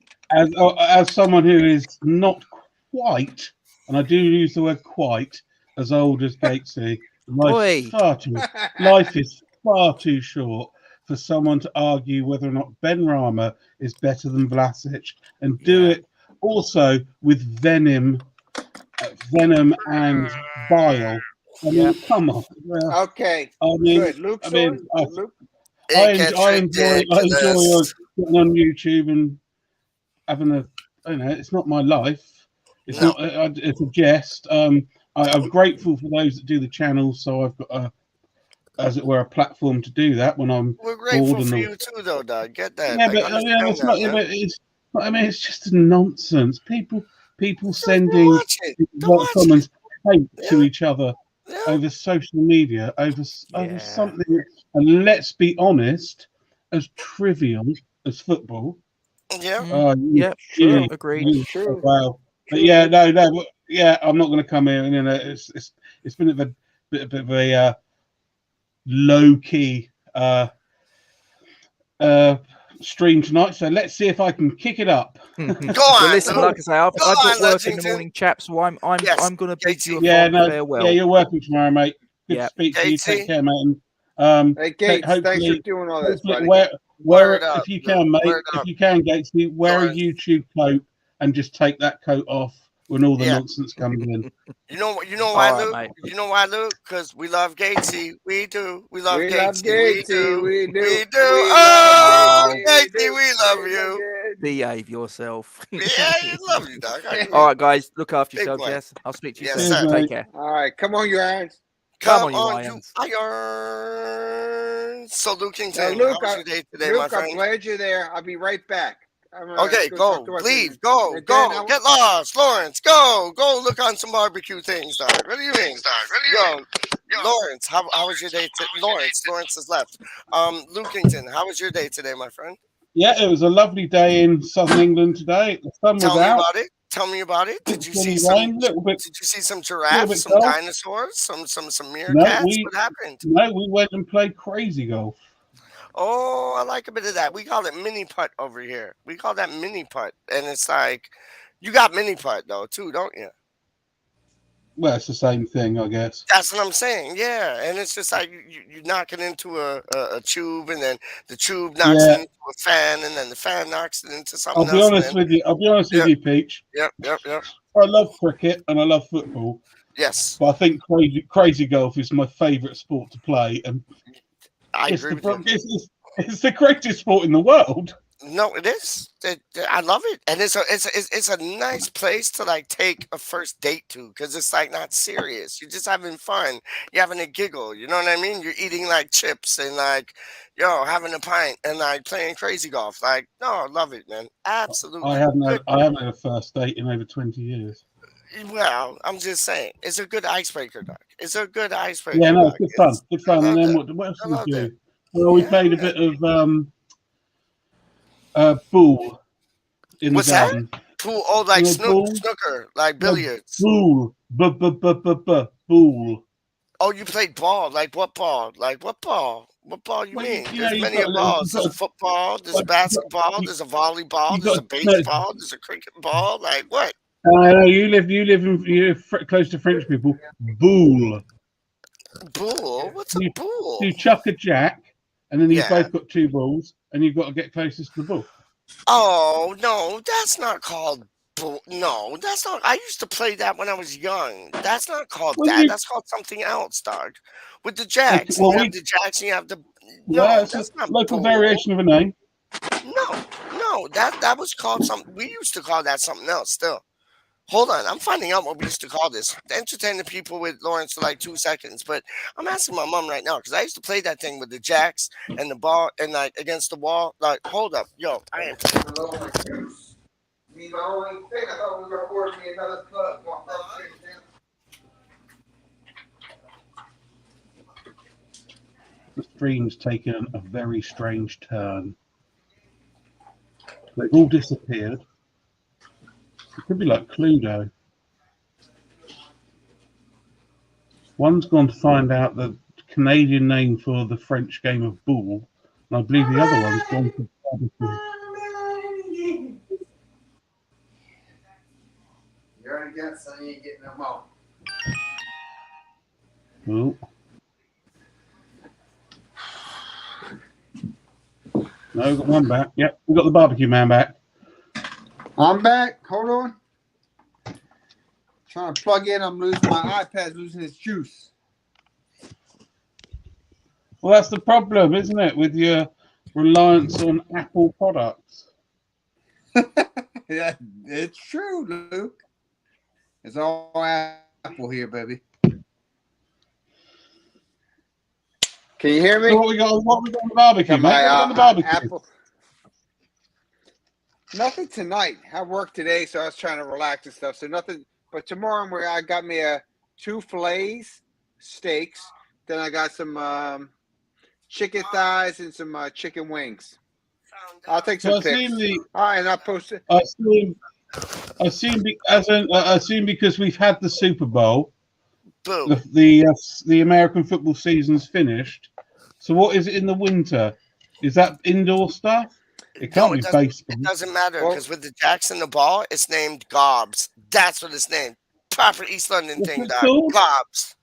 As someone who is not quite, and I do use the word quite, as old as Gatesy, life is far too short for someone to argue whether or not Ben Rama is better than Vlasic, and do it also with venom and bile. I mean, come on. Okay. I mean, good. Luke's Luke. I enjoy getting on YouTube and having a. You know, it's not my life. It's not. It's a jest. I'm grateful for those that do the channel, so I've got as it were, a platform to do that when I'm. We're grateful for you too, though, Doug. Get that? Yeah, but it's not. I mean, it's just nonsense. People sending comments hate to each other over social media over something. And let's be honest, as trivial as football. Yeah. Sure. Agreed. Sure. Wow. But yeah, no. Yeah, I'm not going to come here. And it's been a bit of a low key stream tonight, so let's see if I can kick it up. Go on. Well, listen, like I say, I've got work in the morning, chaps, so I'm going to bid you a farewell. Yeah, you're working tomorrow, mate. Good to speak to you. Take care, mate. Hey, Gates, thanks for doing all this, buddy. If you can, mate, if you can, Gates, wear a YouTube coat and just take that coat off when all the nonsense comes in. You know why, Luke? Mate. You know why, Luke? Because we love Gatesy. We do. We love Gatesy. We do. Oh, Gatesy, we love you. Behave yourself. Yeah, I love you, Doc. All right, guys, look after yourself, Jess. I'll speak to you soon. Take care. All right, come on, you irons. Come on, you irons. So, Luke Kington, Luke, how was your day today, Luke, my friend? I'm glad you're there. I'll be right back. Okay, go, leave, go, get lost, Lawrence, go look on some barbecue things, Doc. What do you mean, Doc? Yo, Lawrence, how was your day? Lawrence has left. Luke Kington, how was your day today, my friend? Yeah, it was a lovely day in southern England today. The sun was out. Tell me about it. Did you see some giraffes, some dinosaurs, some meerkats? What happened? No, we went and played crazy golf. Oh, I like a bit of that. We call it mini putt over here. We call that mini putt, and it's like you got mini putt though too, don't you? Well, it's the same thing, I guess. That's what I'm saying. Yeah, and it's just like you knock it into a tube, and then the tube knocks it into a fan, and then the fan knocks it into something else. I'll be honest with you, Peach. Yep. I love cricket and I love football. Yes, but I think crazy golf is my favourite sport to play, and I agree with you. It's the greatest sport in the world. No, it is. I love it, and it's a nice place to like take a first date to, because it's like not serious. You're just having fun. You're having a giggle. You know what I mean? You're eating like chips and like, having a pint and like playing crazy golf. Like, no, I love it, man. Absolutely. I haven't had a first date in over 20 years. Well, I'm just saying, it's a good icebreaker, Doc. It's a good icebreaker. Yeah, no, it's good fun. And then what else did we do? Well, we played a bit of pool in the garden. That? Pool? Oh, like snooker, like billiards. Pool. Pool. Oh, you played ball. Like what ball? What ball you mean? There's many balls. There's a football. There's a basketball. There's a volleyball. There's a baseball. There's a cricket ball. Like what? I know you live close to French people. Boule. Bull? What's a bull? You chuck a jack, and then you've both got two balls, and you've got to get closest to the ball. Oh, no, that's not called bull. No, that's not. I used to play that when I was young. That's not called that. That's called something else, dog. With the jacks. You have the jacks, and you have the. No, that's not local variation of a name. No, that was called something. We used to call that something else still. Hold on, I'm finding out what we used to call this. Entertain the people with Lawrence for like 2 seconds, but I'm asking my mom right now because I used to play that thing with the jacks and the ball and like against the wall. Like, hold up, yo, I ain't playing the Lawrence. The only thing I thought we were recording me another club. The stream's taken a very strange turn. They've all disappeared. It could be like Cluedo. One's gone to find out the Canadian name for the French game of boule, and I believe the other one's gone to barbecue. You're already got some, you ain't getting no more. Oh. No, we've got one back. Yep, we've got the barbecue man back. I'm back. Hold on. Trying to plug in. I'm losing my iPad's losing its juice. Well, that's the problem, isn't it, with your reliance on Apple products? Yeah, it's true, Luke. It's all Apple here, baby. Can you hear me? So what we got on the barbecue, mate? What on the barbecue? Apple. Nothing tonight. I worked today, so I was trying to relax and stuff. So nothing. But tomorrow, I got me 2 fillets, steaks. Then I got some chicken thighs and some chicken wings. I'll take some pics. All right, and I'll post it. I assume because we've had the Super Bowl, the American football season's finished. So what is it in the winter? Is that indoor stuff? It can't be baseball. It doesn't matter because with the Jacks and the ball, it's named Gobs. That's what it's named. Proper East London thing, dog. Gobs.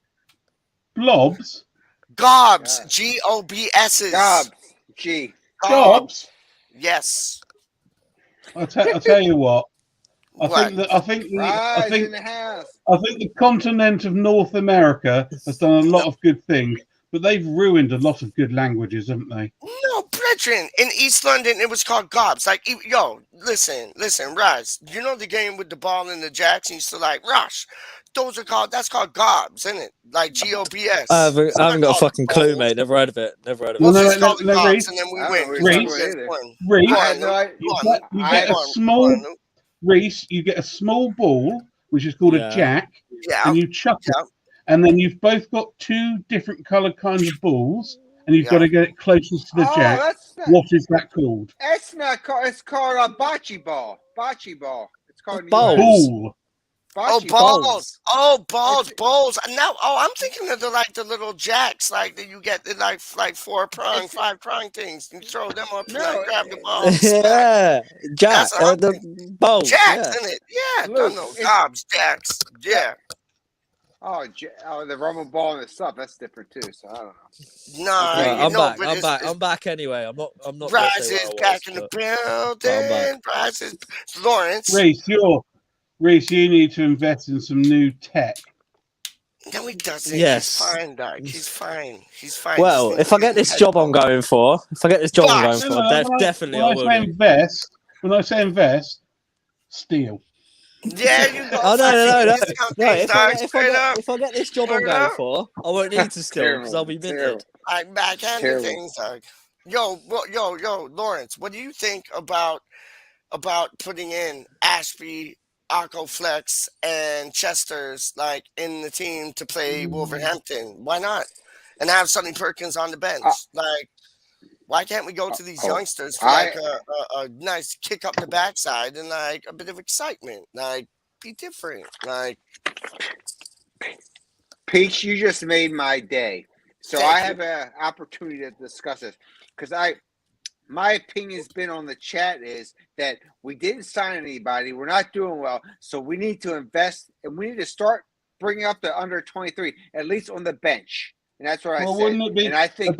Blobs? Gobs. G-O-B-S's. Gobs. G. Gobs? Yes. I'll tell you what. I think the continent of North America has done a lot of good things, but they've ruined a lot of good languages, haven't they? No, brethren. In East London, it was called Gobs. Like, yo, listen, Raz. You know the game with the ball and the Jacks, and you still like, Rush. That's called Gobs, isn't it? Like G-O-B-S. I haven't got a fucking clue, mate. Never heard of it. Well, it's called Gobs, and then we win. Reese, you get a small ball, which is called a jack, and you chuck it. And then you've both got 2 different coloured kinds of balls, and you've got to get it closest to the jack. What is that called? It's not called. It's called a bocce ball. Bocce ball. It's called ball. Balls. Oh, balls. Now, I'm thinking of the little jacks, like that you get the like 4-prong, 5-prong things. You throw them up and grab the ball. Yeah, jack. The balls. Jacks, isn't it? Yeah, Luke, no, Gobs, jacks. Yeah. Oh, the rubber ball and the stuff. That's different too. So I don't know. Nah, I'm back anyway. I'm not. Bryce is back in the building. Bryce is Lawrence. Reese, you need to invest in some new tech. No, he doesn't. Yes. He's fine, Doc. He's fine. Well, if I get this job I'm going for, definitely I will. When I say invest, steal. Yeah, you go. Oh no. If I get this job I'm going for, I won't need to steal because I'll be minted. Like backhanded things, Doc. Yo, Lawrence, what do you think about putting in Ashby, Flex, and Chester's like in the team to play Wolverhampton? Why not? And have Sonny Perkins on the bench. Like, why can't we go to these youngsters for like a nice kick up the backside and like a bit of excitement? Like, be different. Like, Peach, you just made my day. So I have an opportunity to discuss this because my opinion's been on the chat is that we didn't sign anybody. We're not doing well. So we need to invest and we need to start bringing up the under 23, at least on the bench. And that's what I said. Wouldn't it be and I think a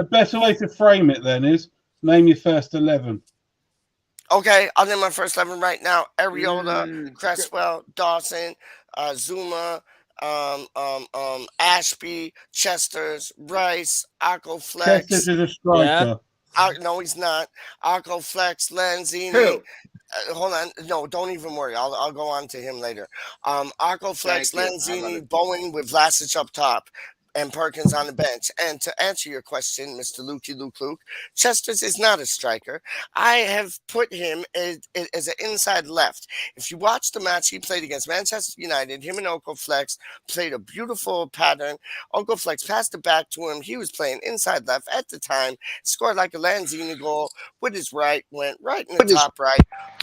better way to frame it then is name your first 11. Okay, I'll name my first 11 right now. Areola, Cresswell, Dawson, Zuma, Ashby, Chester's, Rice, Flex. Chester's is a striker. No, he's not. Flex, Lanzini. Hold on. No, don't even worry. I'll go on to him later. Flex, Lanzini, Bowen with Vlasic up top. and Perkins on the bench. And to answer your question, Mr. Lukey Luke, Chesters is not a striker. I have put him as an inside left. If you watch the match he played against Manchester United, him and Oko Flex played a beautiful pattern. Oko Flex passed it back to him. He was playing inside left at the time, scored like a Lanzini goal with his right, went right in the top right.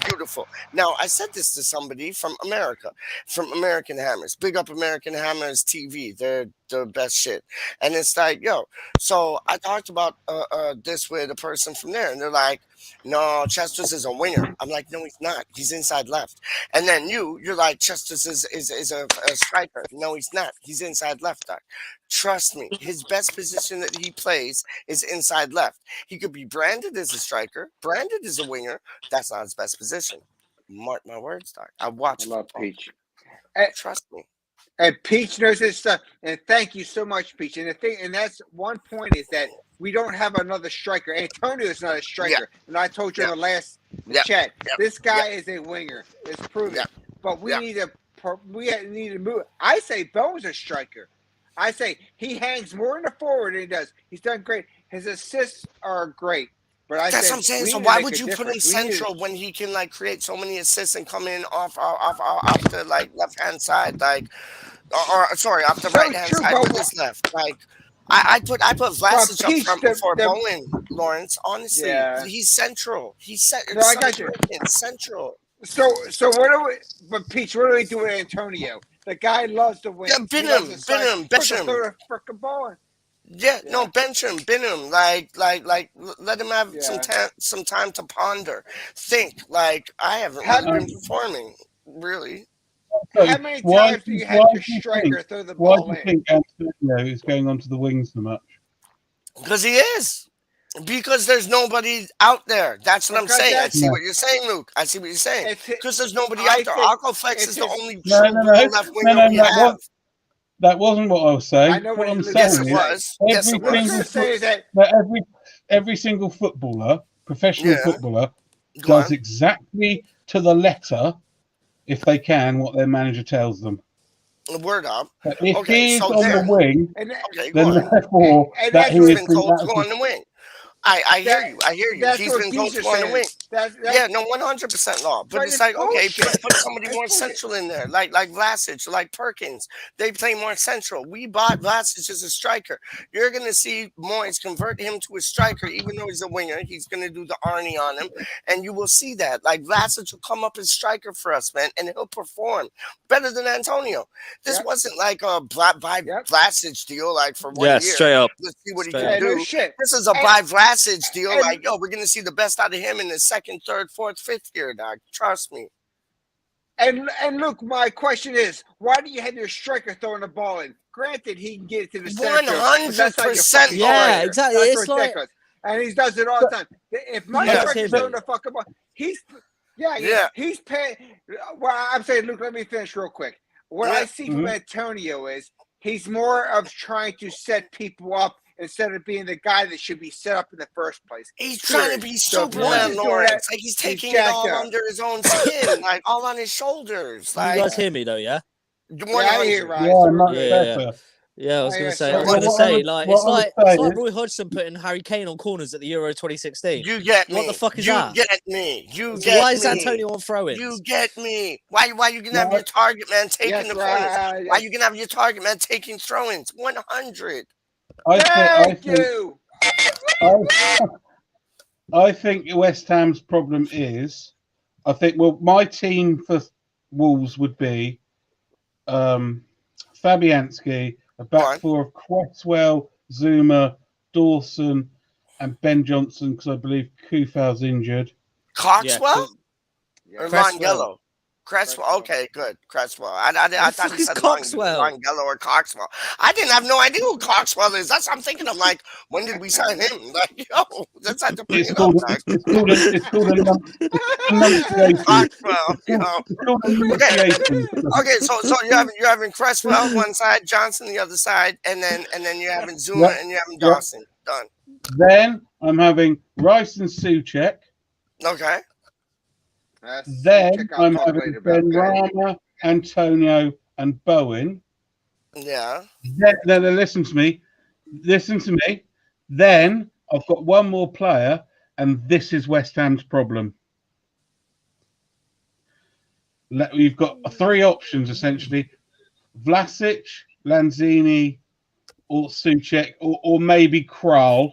Beautiful. Now, I said this to somebody from America, from American Hammers. Big up American Hammers TV. They're the best shit. And it's like, yo, so I talked about this with a person from there, and they're like, no, Chesters is a winger. I'm like, no, he's not. He's inside left. And then you're like, Chesters is a striker. No, he's not. He's inside left. Doc. Trust me, his best position that he plays is inside left. He could be branded as a striker, branded as a winger. That's not his best position. Mark my words, Doc. I watch football. Peach. Trust me. And Peach knows his stuff. And thank you so much, Peach. And the thing, and that's one point is that we don't have another striker. Antonio is not a striker. Yeah. And I told you in the last chat, this guy is a winger. It's proven. Yeah. But we need to move. I say Bowen's a striker. I say he hangs more in the forward than he does. He's done great. His assists are great. But that's what I'm saying. So why would you put him central when he can like create so many assists and come in off the like left hand side, like or sorry, off the right hand side with his left. Like I put Vlasic up front before Bowen, Lawrence. Honestly, he's central. He's central. No, I got you. It's central. So what do we? But Peach, what do we do with Antonio? The guy loves to win. Yeah, bench him. Frickin' Bowen. Yeah, no, bench him, like, let him have some time to ponder, think. Like, I haven't been performing, really. So how many times do you have your striker throw the ball in? Why do you think Antonio is going onto the wings so much? Because he is. Because there's nobody out there. That's what I'm saying. I see what you're saying, Luke. I see what you're saying. Because there's nobody out there. Akko Flex is the only true left winger we have. That wasn't what I was saying. What I'm saying is every single footballer, professional footballer, does exactly to the letter, if they can, what their manager tells them. Word up. But if he's on the wing, then therefore that he has been told to go on the wing. I hear you. He's been told to go on the wing. Yeah, no, 100% law. But it's like, okay, put somebody more central in there, like Vlasic, like Perkins. They play more central. We bought Vlasic as a striker. You're going to see Moyes convert him to a striker, even though he's a winger. He's going to do the Arnie on him, and you will see that. Like, Vlasic will come up as striker for us, man, and he'll perform better than Antonio. This wasn't like a buy Vlasic deal, like, for 1 year. Straight up. Let's see what he can do. This is a buy Vlasic deal, like, yo, we're going to see the best out of him in the second, third, fourth, fifth year, dog. Trust me. And look, my question is, why do you have your striker throwing the ball in? Granted, he can get it to the center. 100%. Yeah, exactly. It's ridiculous. And he does it all the time. If my striker's throwing the fucking ball, he's paying. Well, I'm saying, Luke, let me finish real quick. What I see from Antonio is he's more of trying to set people up instead of being the guy that should be set up in the first place. He's trying to be Superman, Lawrence. Like, he's taking it all under his own skin, like, all on his shoulders. Like, you guys hear me, though, yeah? I hear right. Yeah, I was going to say, it's like Roy Hodgson putting Harry Kane on corners at the Euro 2016. You get me. What the fuck is that? You get me. Why is Antonio on throw-ins? You get me. Why you going to have your target man taking the corners? Why you going to have your target man taking throw-ins? 100. I think West Ham's problem is, my team for Wolves would be Fabianski, a back four of Cresswell, Zuma, Dawson, and Ben Johnson, because I believe Kufau's injured. Coxwell? Or Longello? Cresswell. Okay, good. Cresswell. I thought he said Longello or Coxwell. I didn't have no idea who Coxwell is. That's what I'm thinking of. Like, when did we sign him? Like, yo, that's had to bring it up. It's called a Coxwell. Okay, so you're having Cresswell one side, Johnson the other side, and then you're having Zuma and you're having Dawson. Done. Then I'm having Rice and Souček. Okay. Then I'm having Ben Rama, Antonio, and Bowen. Yeah. Then listen to me. Listen to me. Then I've got one more player, and this is West Ham's problem. You've got 3 options essentially: Vlasic, Lanzini, or Souček, or maybe Kral.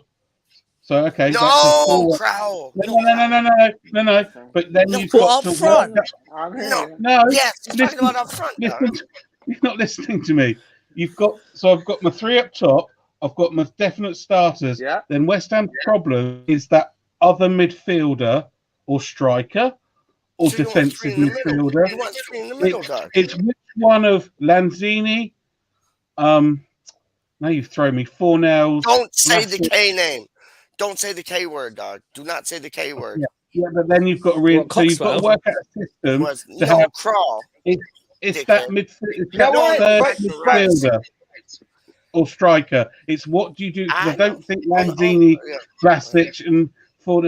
So okay, no, that's 4. Kral. No. But then you've got up front. No, yes, you're talking about up front. You're not listening to me. I've got my 3 up top. I've got my definite starters. Yeah. Then West Ham's problem is that other midfielder or striker or defensive midfielder. You want 3 in the middle, Doug. It's which one of Lanzini? Now you've thrown me 4 nails. Don't say the K name. Don't say the K word, dog. Do not say the K word. Yeah, but then you've got to so you've got to work out a system to have Crawl. It's that midfielder or striker. It's what do you do? Because I don't think Lanzini, Vlasic, and Ford.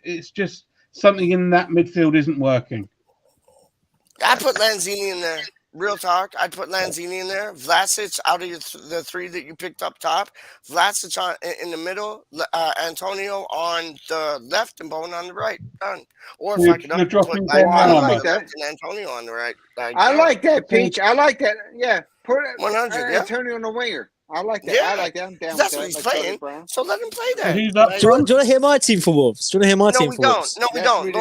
It's just something in that midfield isn't working. I put Lanzini in there. Real talk, I'd put Lanzini in there. Vlasic out of the 3 that you picked up top. Vlasic in the middle. Antonio on the left and Bowen on the right. Done. Or if I could put Antonio on the right. I like that, Peach. I like that. Yeah, put 100. Antonio on the winger. I like that. Yeah. I like that. I'm down That's with what he's that. playing. So let him play that. Do you want to hear my team for Wolves? Do you want to hear my team for Wolves? No, we don't.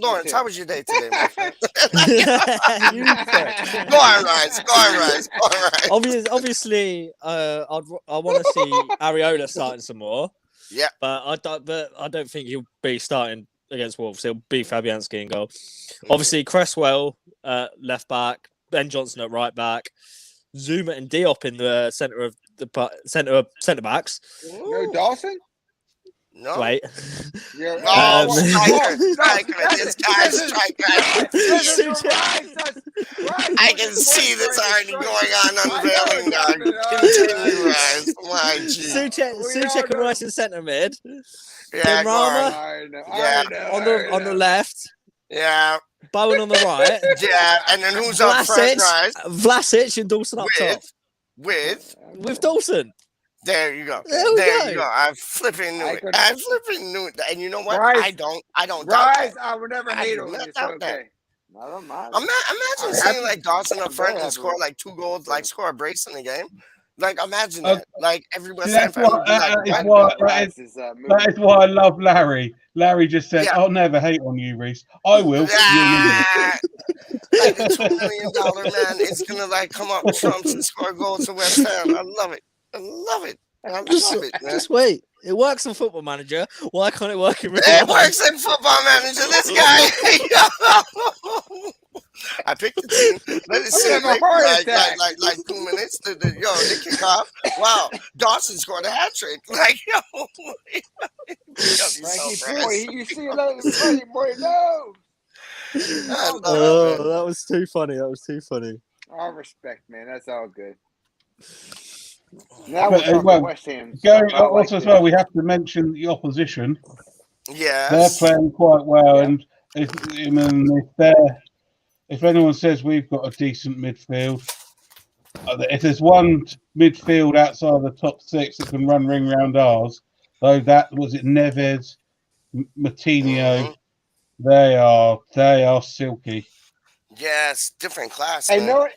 Lawrence, how was your day today, my friend? Go on, Rice. Obviously, I want to see Areola starting some more. Yeah, but I don't think he'll be starting against Wolves. He'll be Fabianski in goal. Obviously, Cresswell left back, Ben Johnson at right back, Zuma and Diop in the center of the centre backs. No Dawson. No. Wait. Striker. I can see this already going on unveiling, dog. Continue, Rice. Souček and Rice in centre mid. Yeah, Rama on the left. Yeah. Bowen on the right. Yeah, and then who's up front, Rice? Vlasic and Dawson up top. With Dawson. There you go. There you go. I flipping knew it. And you know what? Rice, I don't doubt Rice, that. I would never hate on you. Okay. I don't mind. Imagine seeing like Dawson up front and score like 2 goals, like score a brace in the game. Like imagine that. Like every West Ham fan would be that is why I love Larry. Larry just said, "I'll never hate on you, Reese. I will." Like a $2 million man is gonna like come up trumps and score goals to West Ham. I love it. I love it, man. Just wait. It works on Football Manager. Why can't it work in real life? It works in Football Manager. This guy. I picked the team. Let it sit like 2 minutes. They kick off. Wow, Dawson scored a hat trick. Like yo, you see another funny boy? No. That was too funny. All respect, man. That's all good. Now we're talking West Ham. Also, as well, we have to mention the opposition. Yeah, they're playing quite well, and if anyone says we've got a decent midfield, if there's one midfield outside the top 6 that can run ring round ours, though that was it. Neves, Matinho, they are silky. Yes, different class. And class.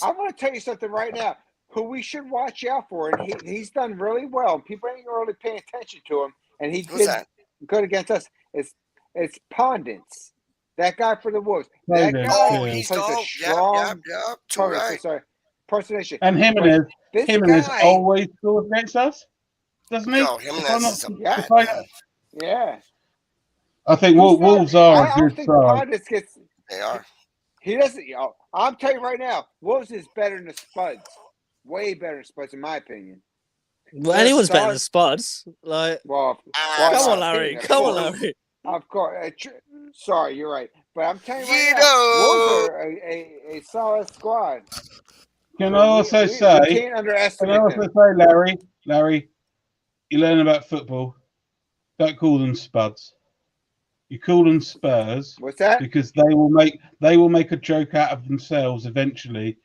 I'm going to tell you something right now. Who we should watch out for, and he's done really well. People ain't really paying attention to him, and he did good against us. It's Pondence, that guy for the Wolves. That guy he's plays a strong personation. And Jimenez always scores against us, doesn't he? No, Jimenez yeah. I think Wolves are a good side. They are. He doesn't. I'm telling you right now, Wolves is better than the Spuds. Way better than Spuds, in my opinion. Well, anyone's better than Spuds. Like, come on, Larry. Come on, Larry. Of course. Sorry, you're right. But I'm telling you right now, Wolves are a solid squad. Can I also say, can't underestimate Larry, you learn about football. Don't call them Spuds. You call them Spurs. What's that? Because they will make a joke out of themselves eventually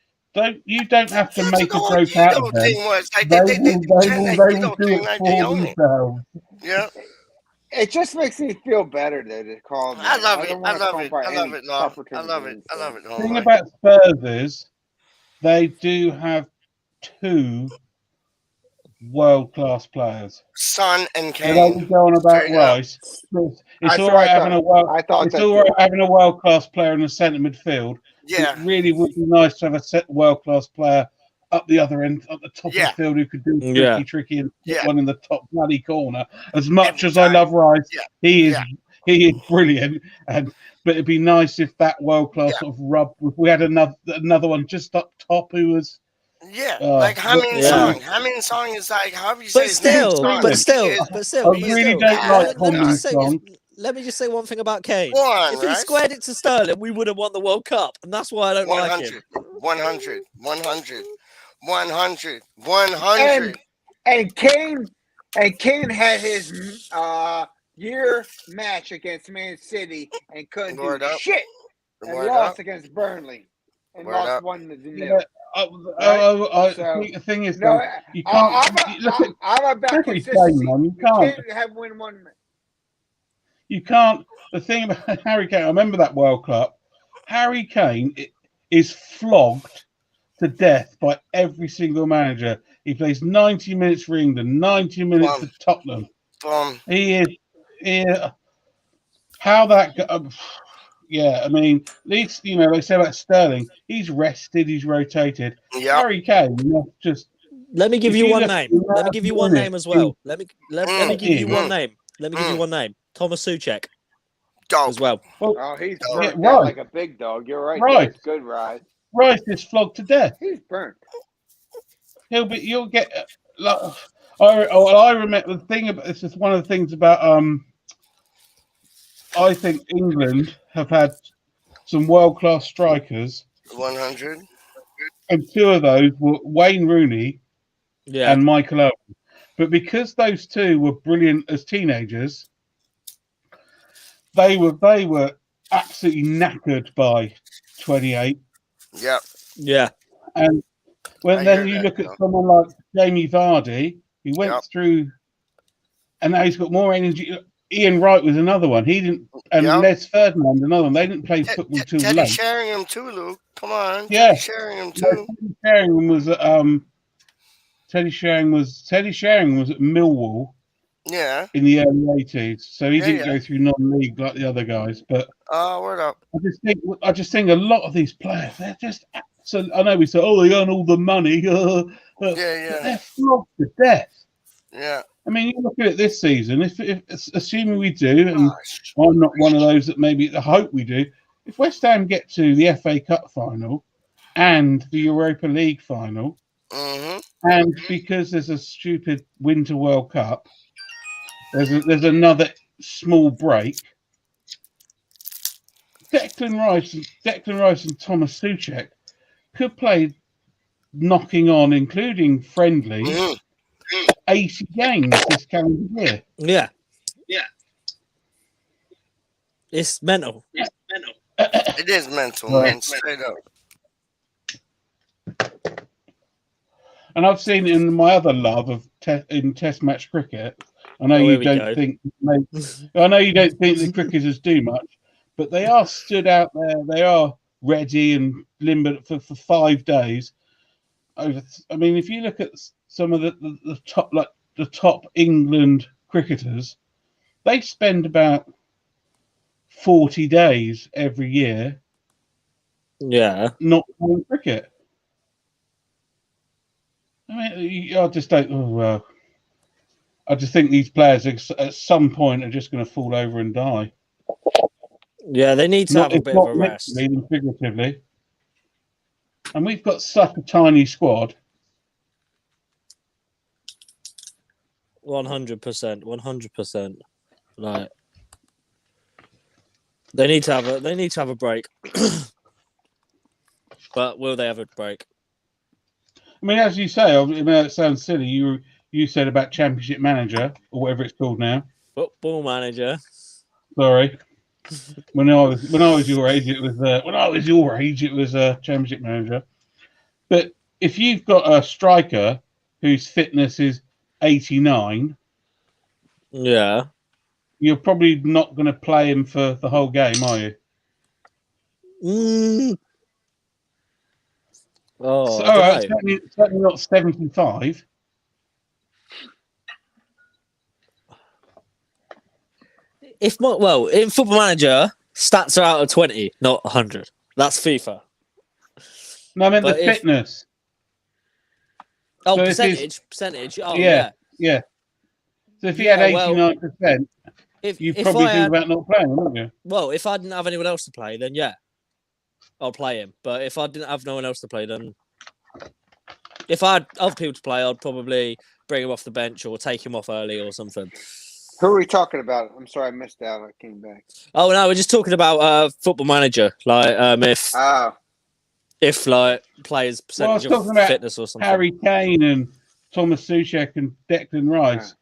You don't have to That's make a what the joke out of Ondido them. thing was. Like, They they will Guido do thing, it like, they for own it. themselves. Yeah. It just makes me feel better to call them. I love it. don't I want to love call it. by I love any it, Norm. tougher I terms love than it. I love it, The Norm. thing about Spurs is they do have 2 world-class players. Son and They're only Kane. going about Straight up. Rice. It's all right having a world-class player in the centre midfield. Yeah. It really would be nice to have a world-class player up the other end, at the top of the field, who could do tricky and one in the top bloody corner. As much as I love Rice, he is brilliant. But it'd be nice if that world-class sort of rub. If we had another one just up top who was. Like Hamin Song. Hamin Song is like, however you say his name. But still, I really don't like Hamin Song. Let me just say one thing about Kane. Go on, if he right? squared it to Sterling, we would have won the World Cup, and that's why I don't like him. 100. And Kane had his year match against Man City and couldn't do shit. And lost against Burnley and lost 1-0. The thing is, you can't. I'm about consistency. You can't have win one. You can't. The thing about Harry Kane, I remember that World Cup. Harry Kane is flogged to death by every single manager. He plays 90 minutes for England, 90 minutes for Tottenham. He is. How that. Yeah, I mean, at least they say about Sterling. He's rested. He's rotated. Yep. Harry Kane, just. Let me give you one name. Let me give you one name as well. Let me give you one name. Let me give you one name. Thomas Souček. As well. He's burnt out like a big dog. You're right. Right. That's good, Rice. Rice is flogged to death. He's burnt. You'll get. I remember the thing about this is one of the things about I think England have had some world-class strikers. 100. And 2 of those were Wayne Rooney and Michael Owen. But because those 2 were brilliant as teenagers, they were absolutely knackered by 28. Yep. Yeah. And then you look at someone like Jamie Vardy, who went through, and now he's got more energy. Ian Wright was another one. He didn't, and Les Ferdinand another one. They didn't play football too late. Teddy Sheringham too, Luke. Come on. Yeah. Teddy Sheringham too. Teddy Sheringham was at Millwall. Yeah. In the early 80s, so he didn't go through non-league like the other guys. But word up. I just think a lot of these players, they're just. So I know we say, they earn all the money. They're flogged to death. Yeah. I mean, you look at it this season. If assuming we do, and I'm not one of those that maybe I hope we do. If West Ham get to the FA Cup final and the Europa League final, and because there's a stupid Winter World Cup, there's another small break. Declan Rice and Thomas Souček could play knocking on, including friendly, 80 games this calendar year. Yeah. It's mental. It is mental, man. Straight up. And I've seen in my other love of in Test match cricket. I know you don't think. I know you don't think the cricketers do much, but they are stood out there. They are ready and limber for 5 days. I mean, if you look at some of the top, like the top England cricketers, they spend about 40 days every year. Yeah. Not playing cricket. I mean, I just don't. Oh well. I just think these players at some point are just going to fall over and die. Yeah, they need to have a bit of a rest. Literally, figuratively. And we've got such a tiny squad. 100%. 100%. Like, they need to have a break. But will they have a break? I mean, as you say, I mean, it sounds silly. You said about Championship Manager or whatever it's called now. Football Manager. Sorry. When I was your age, it was Championship Manager. But if you've got a striker whose fitness is 89, you're probably not going to play him for the whole game, are you? Oh, certainly not 75. In Football Manager, stats are out of 20, not 100. That's FIFA. No, I meant the fitness. Oh, so percentage. Oh, yeah. So if you had 89%, you'd probably think about not playing him, wouldn't you? Well, if I didn't have anyone else to play, then yeah, I'll play him. But if I didn't have no one else to play, then if I had other people to play, I'd probably bring him off the bench or take him off early or something. Who are we talking about? I'm sorry, I missed out. I came back. Oh no, we're just talking about Football Manager. Like if like players' percentage of fitness or something. Harry Kane and Thomas Soucek and Declan Rice.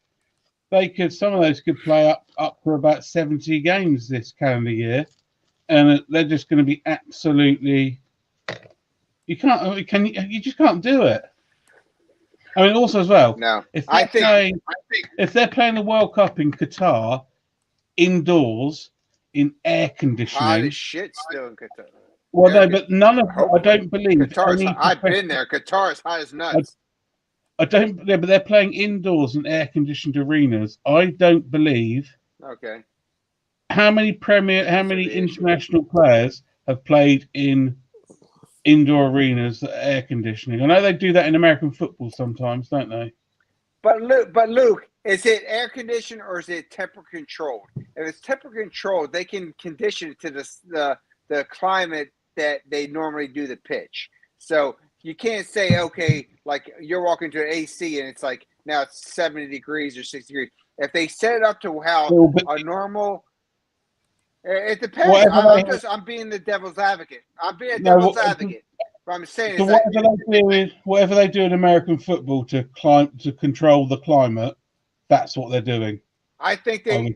Yeah. Some of those could play up for about 70 games this calendar year, and they're just going to be absolutely. You just can't do it. I mean, also as well. No, if they're playing the World Cup in Qatar, indoors in air conditioning. Hot as shit still in Qatar. Well, no, but none of. I don't believe. I've been there. Qatar is hot as nuts. But they're playing indoors in air-conditioned arenas. I don't believe. Okay. How many international players have played in indoor arenas that are air conditioning? I know they do that in American football sometimes, don't they? But Luke, is it air conditioned or is it temperature controlled? If it's temperature controlled, they can condition it to the climate that they normally do the pitch. So you can't say, okay, like you're walking to an AC and it's like now it's 70 degrees or 60 degrees. If they set it up to how a normal, it depends. I'm being the devil's advocate. I'm being a devil's advocate. But I'm saying whatever they do in American football to control the climate, that's what they're doing. I think they.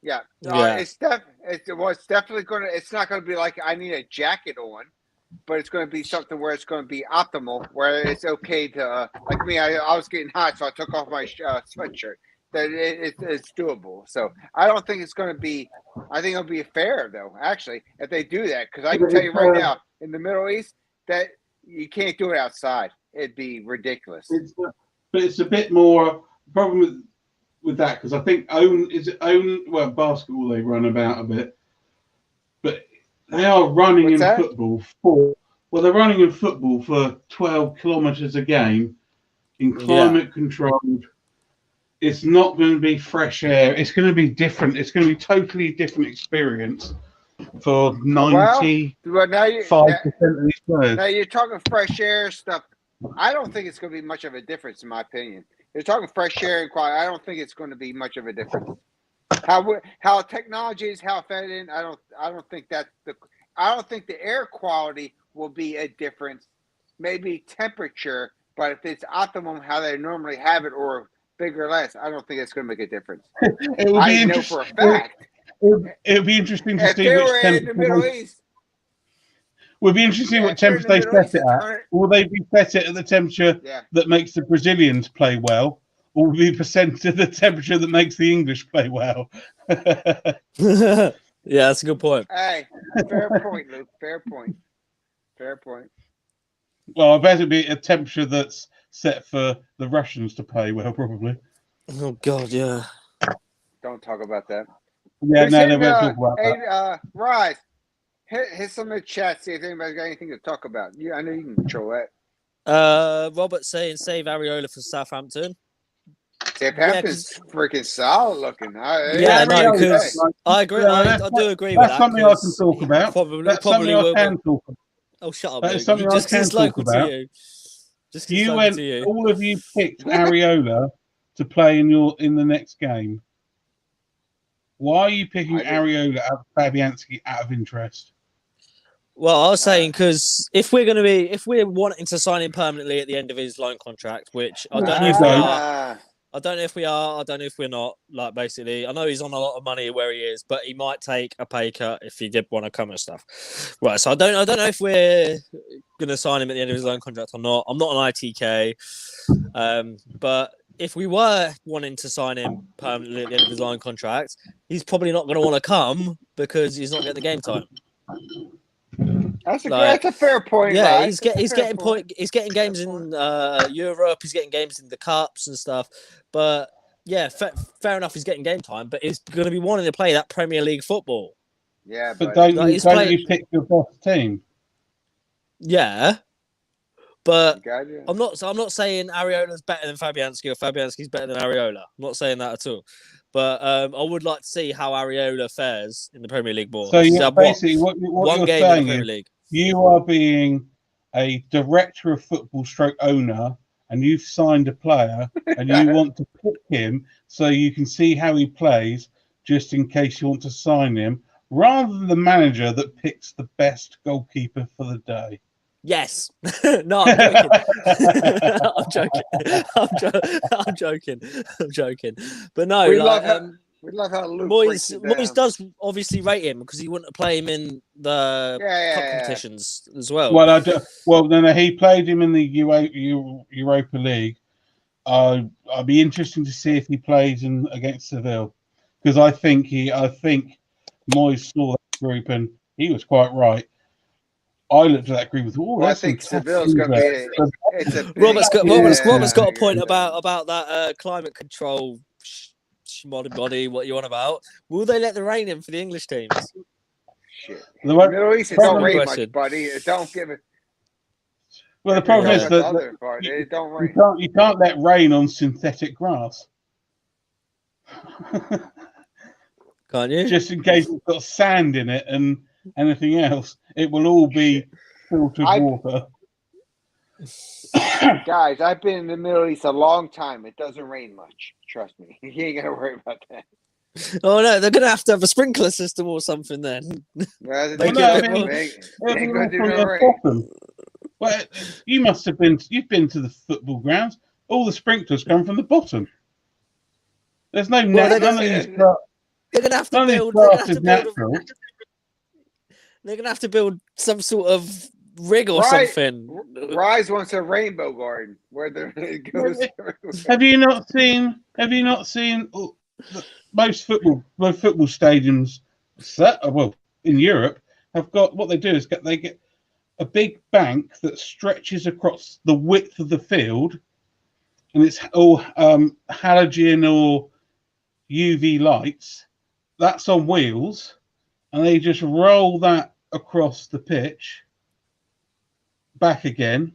Yeah. It's definitely going to. It's not going to be like I need a jacket on, but it's going to be something where it's going to be optimal, where it's okay to. Like me, I was getting hot, so I took off my sweatshirt. That it's doable. So I don't think it's going to be. I think it'll be fair though. Actually, if they do that, because I can tell you right now, in the Middle East, that you can't do it outside. It'd be ridiculous. But it's a bit more problem with that, because I think basketball they run about a bit, but they are running in football they're running in football for 12 kilometers a game in climate controlled. It's not going to be fresh air. It's going to be different. It's going to be totally different experience for 95% of these players. Now you're talking fresh air stuff. I don't think it's going to be much of a difference, in my opinion. You're talking fresh air and quality. I don't think it's going to be much of a difference. How technology is, how fed in. I don't think the air quality will be a difference. Maybe temperature, but if it's optimum how they normally have it or big or less, I don't think it's going to make a difference. It will be know for a fact. It would be interesting to see which temperature. In the Middle East, would be interesting what temperature they set it at. Will they be set it at the temperature that makes the Brazilians play well, or will be percent to the temperature that makes the English play well? Yeah, that's a good point. Hey, fair point, Luke. Fair point. Well, I bet it'd be a temperature that's set for the Russians to play well, probably. Oh God, yeah. Don't talk about that. Yeah, they won't talk about that. Rise. Hit some in the chat, see if anybody's got anything to talk about. Yeah, I know you can control that. Robert saying save Areola for Southampton. Southampton's freaking solid looking. Because I agree. I do agree with that. That's something I can talk about. Probably will. Talk about. Oh, shut up! That's something I can talk about. All of you picked Areola to play in the next game. Why are you picking Areola out of Fabianski out of interest? Well, I was saying because if we're wanting to sign him permanently at the end of his loan contract, which I don't know if we are, I don't know if we are. I don't know if we're not. Like, basically, I know he's on a lot of money where he is, but he might take a pay cut if he did want to come and stuff. Right. So I don't know if we're going to sign him at the end of his loan contract or not. I'm not an ITK, but if we were wanting to sign him permanently at the end of his loan contract, he's probably not going to want to come because he's not getting the game time. That's a fair point. Yeah, right? he's getting games in Europe. He's getting games in the cups and stuff. But yeah, fair enough. He's getting game time, but he's going to be wanting to play that Premier League football. Yeah, but don't you pick your best team? Yeah, but I'm not saying Areola's better than Fabianski or Fabianski's better than Areola. I'm not saying that at all. But I would like to see how Areola fares in the Premier League more. So basically, what you're saying is you are being a director of football / owner, and you've signed a player, and you want to pick him so you can see how he plays, just in case you want to sign him, rather than the manager that picks the best goalkeeper for the day. Yes. No, I'm joking. I'm joking. But no, we love how Luke Moyes does obviously rate him because he wouldn't play him in the cup competitions as well. Well, he played him in the Europa League. I'd be interesting to see if he plays against Seville, because I think Moyes saw that group and he was quite right. I looked at that group with. I think Seville's going to be. Robert's got a point about that climate control body. What you want about? Will they let the rain in for the English teams? Shit. The Middle East don't rain much, buddy. Don't give it. Well, the problem is that you can't let rain on synthetic grass. Can't you? Just in case it's got sand in it and anything else, it will all be filtered water. Guys, I've been in the Middle East a long time. It doesn't rain much. Trust me. You ain't gonna worry about that. Oh no, they're gonna have to have a sprinkler system or something then. Well, you must have been. You've been to the football grounds. All the sprinklers come from the bottom. There's no net. They're gonna have to build. They're gonna have to build some sort of rig or something. Rise wants a rainbow garden where it goes. Have you not seen most football stadiums? In Europe, have got what they do is they get a big bank that stretches across the width of the field, and it's all halogen or UV lights. That's on wheels, and they just roll that across the pitch, back again,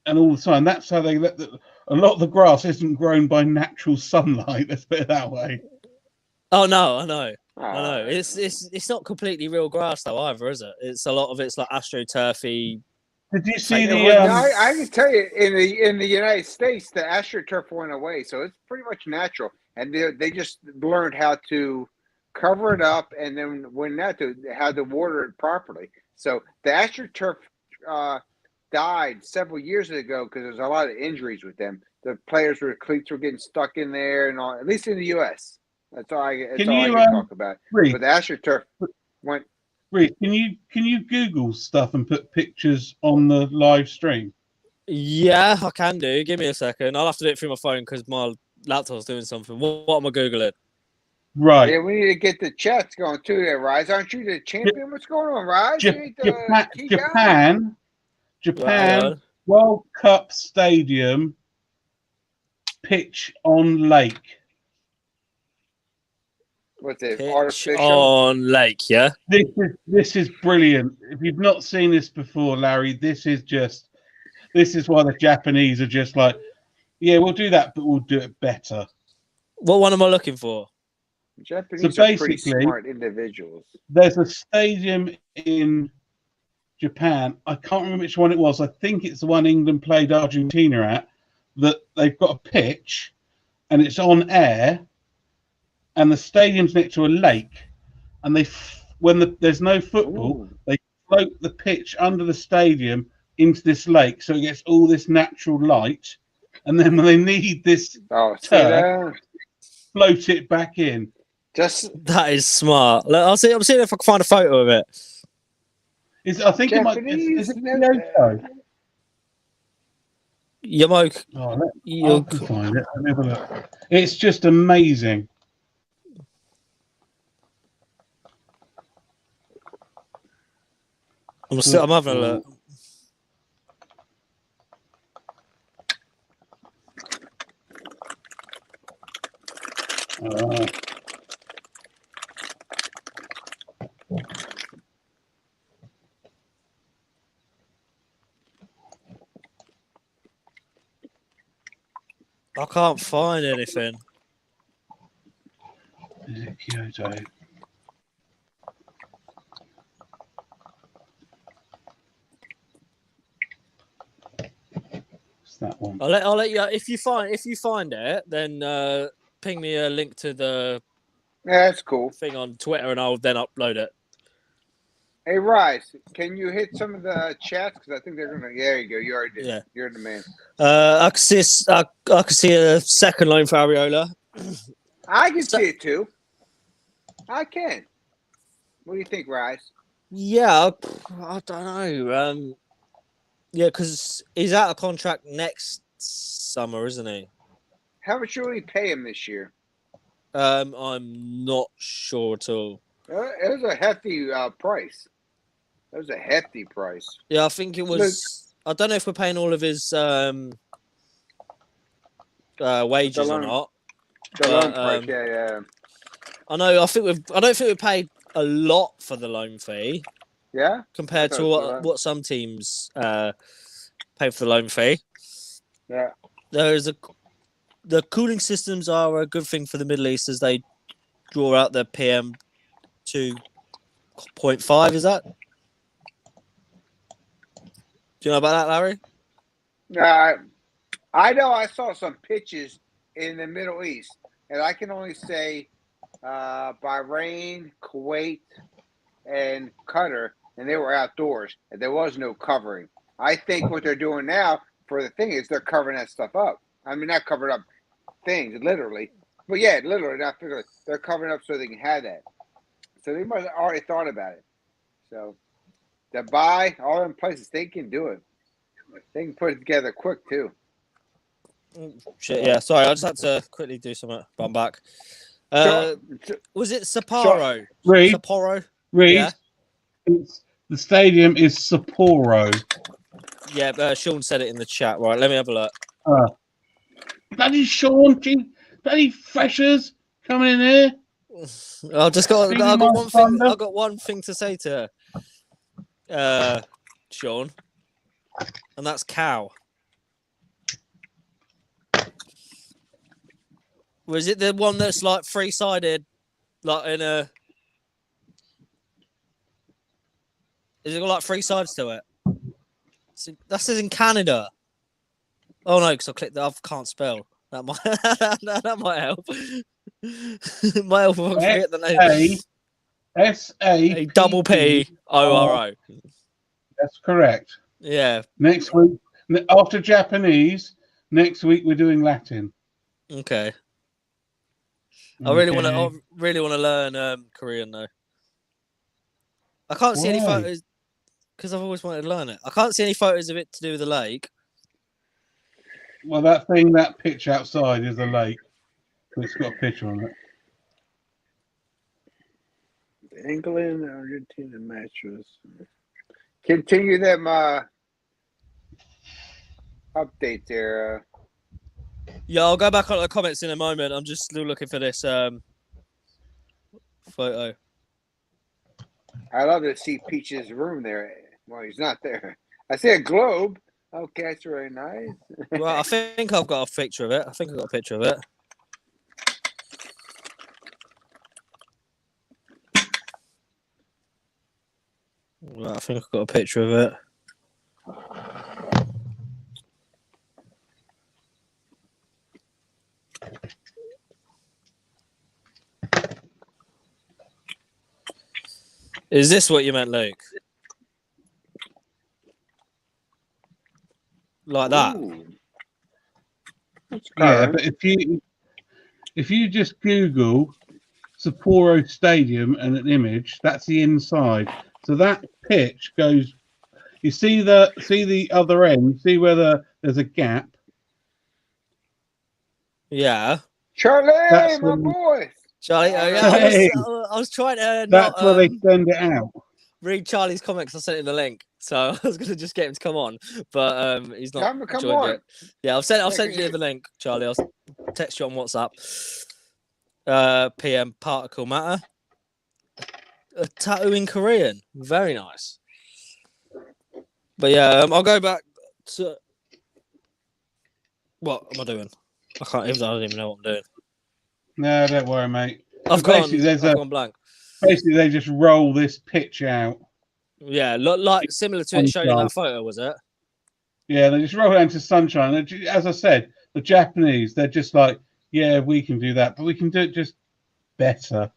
and all the time. That's how they let a lot of the grass isn't grown by natural sunlight. Let's put it that way. Oh no, I know. It's not completely real grass though either, is it? It's a lot of it's like astroturfy. Did you see I can tell you in the United States the astroturf went away, so it's pretty much natural, and they just learned how to cover it up, and then how to water it properly. So the astroturf died several years ago because there's a lot of injuries with them. The players' cleats were getting stuck in there, and all. At least in the U.S. That's all I can talk about. But the astroturf went. Can you Google stuff and put pictures on the live stream? Yeah, I can do. Give me a second. I'll have to do it through my phone because my laptop's doing something. What am I Googling? Right. Yeah, we need to get the chats going too there, Rise. Aren't you the champion? What's going on, Rise? Japan World Cup Stadium pitch on lake. What's it? Pitch artificial on lake, yeah. This is brilliant. If you've not seen this before, Larry, this is why the Japanese are just like, yeah, we'll do that, but we'll do it better. What one am I looking for? Japanese are pretty smart individuals. There's a stadium in Japan. I can't remember which one it was. I think it's the one England played Argentina at. That they've got a pitch, and it's on air, and the stadium's next to a lake, and there's no football, they float the pitch under the stadium into this lake, so it gets all this natural light, and then when they need this turf, float it back in. That is smart. Look, I'm seeing if I can find a photo of it. I think it might. Is it Kyoto? Yamoke. I can find it. Let me have a look. It's just amazing. I'm having a look. I can't find anything. Is it Kyoto? It's that one. I'll let you. If you find it, then ping me a link to the. Yeah, that's cool. Thing on Twitter, and I'll then upload it. Hey, Rice, can you hit some of the chats? Because I think they're gonna. Yeah, there you go. You already did. Yeah, you're the man. I can see a second line for Ariola. I can see it too. I can. What do you think, Rice? Yeah, I don't know. Yeah, because he's out of contract next summer, isn't he? How much will we pay him this year? I'm not sure at all. It was a hefty price. It was a hefty price. Yeah, I think it was. I don't know if we're paying all of his wages or not. The loan price, yeah. I know. I don't think we paid a lot for the loan fee. Yeah. Compared to what some teams pay for the loan fee. Yeah. The cooling systems are a good thing for the Middle East as they draw out the PM 2.5. Is that? Do you know about that, Larry? I know. I saw some pitches in the Middle East, and I can only say Bahrain, Kuwait, and Qatar, and they were outdoors, and there was no covering. I think what they're doing now for the thing is they're covering that stuff up. I mean, not covering up things, literally. But yeah, literally, not figuratively. They're covering up so they can have that. So they must have already thought about it. So Dubai, all them places, they can do it. They can put it together quick, too. Shit, yeah. Sorry, I just had to quickly do something, but I'm back. Was it Sapporo? Sapporo? Yeah. The stadium is Sapporo. Yeah, Sean said it in the chat. Right, let me have a look. Bloody Sean, bloody freshers coming in here. I got one thing to say to Sean, and that's cow. Was it the one that's like three-sided, like in a? Is it got like three sides to it? That's in Canada. Oh no, because I clicked that. I can't spell. That might that might help. It might help if I forget the name. S-A-P-P-O-R-O. That's correct. Yeah. Next week, after Japanese, next week we're doing Latin. Okay. I really want to learn Korean though. I can't see any photos because I've always wanted to learn it. I can't see any photos of it to do with the lake. Well, that pitch outside is a lake. It's got a picture on it. England, Argentina matches. Continue them update there. Yeah, I'll go back on the comments in a moment. I'm just still looking for this photo. I love to see Peach's room there. Well, he's not there. I see a globe. Okay, that's really nice. Well, I think I've got a picture of it. Well, I think I've got a picture of it. Is this what you meant, Luke? Like that? Ooh. Yeah, but if you just Google Sapporo Stadium and an image, that's the inside. So that pitch goes. You see the other end. See where there's a gap. Yeah. Charlie, my boy. Charlie, I was trying to That's where they send it out. Read Charlie's comments. I sent him the link, so I was going to just get him to come on, but he's not come joined on. it. Yeah, I'll send you the link, Charlie. I'll text you on WhatsApp. PM particle matter. A tattoo in Korean, very nice. But yeah, I'll go back to what am I doing? I don't even know what I'm doing. No, don't worry, mate. I've gone blank. Basically, they just roll this pitch out. Yeah, like similar to it shown in that photo, was it? Yeah, they just roll it into sunshine. As I said, the Japanese, they're just like, yeah, we can do that, but we can do it just better.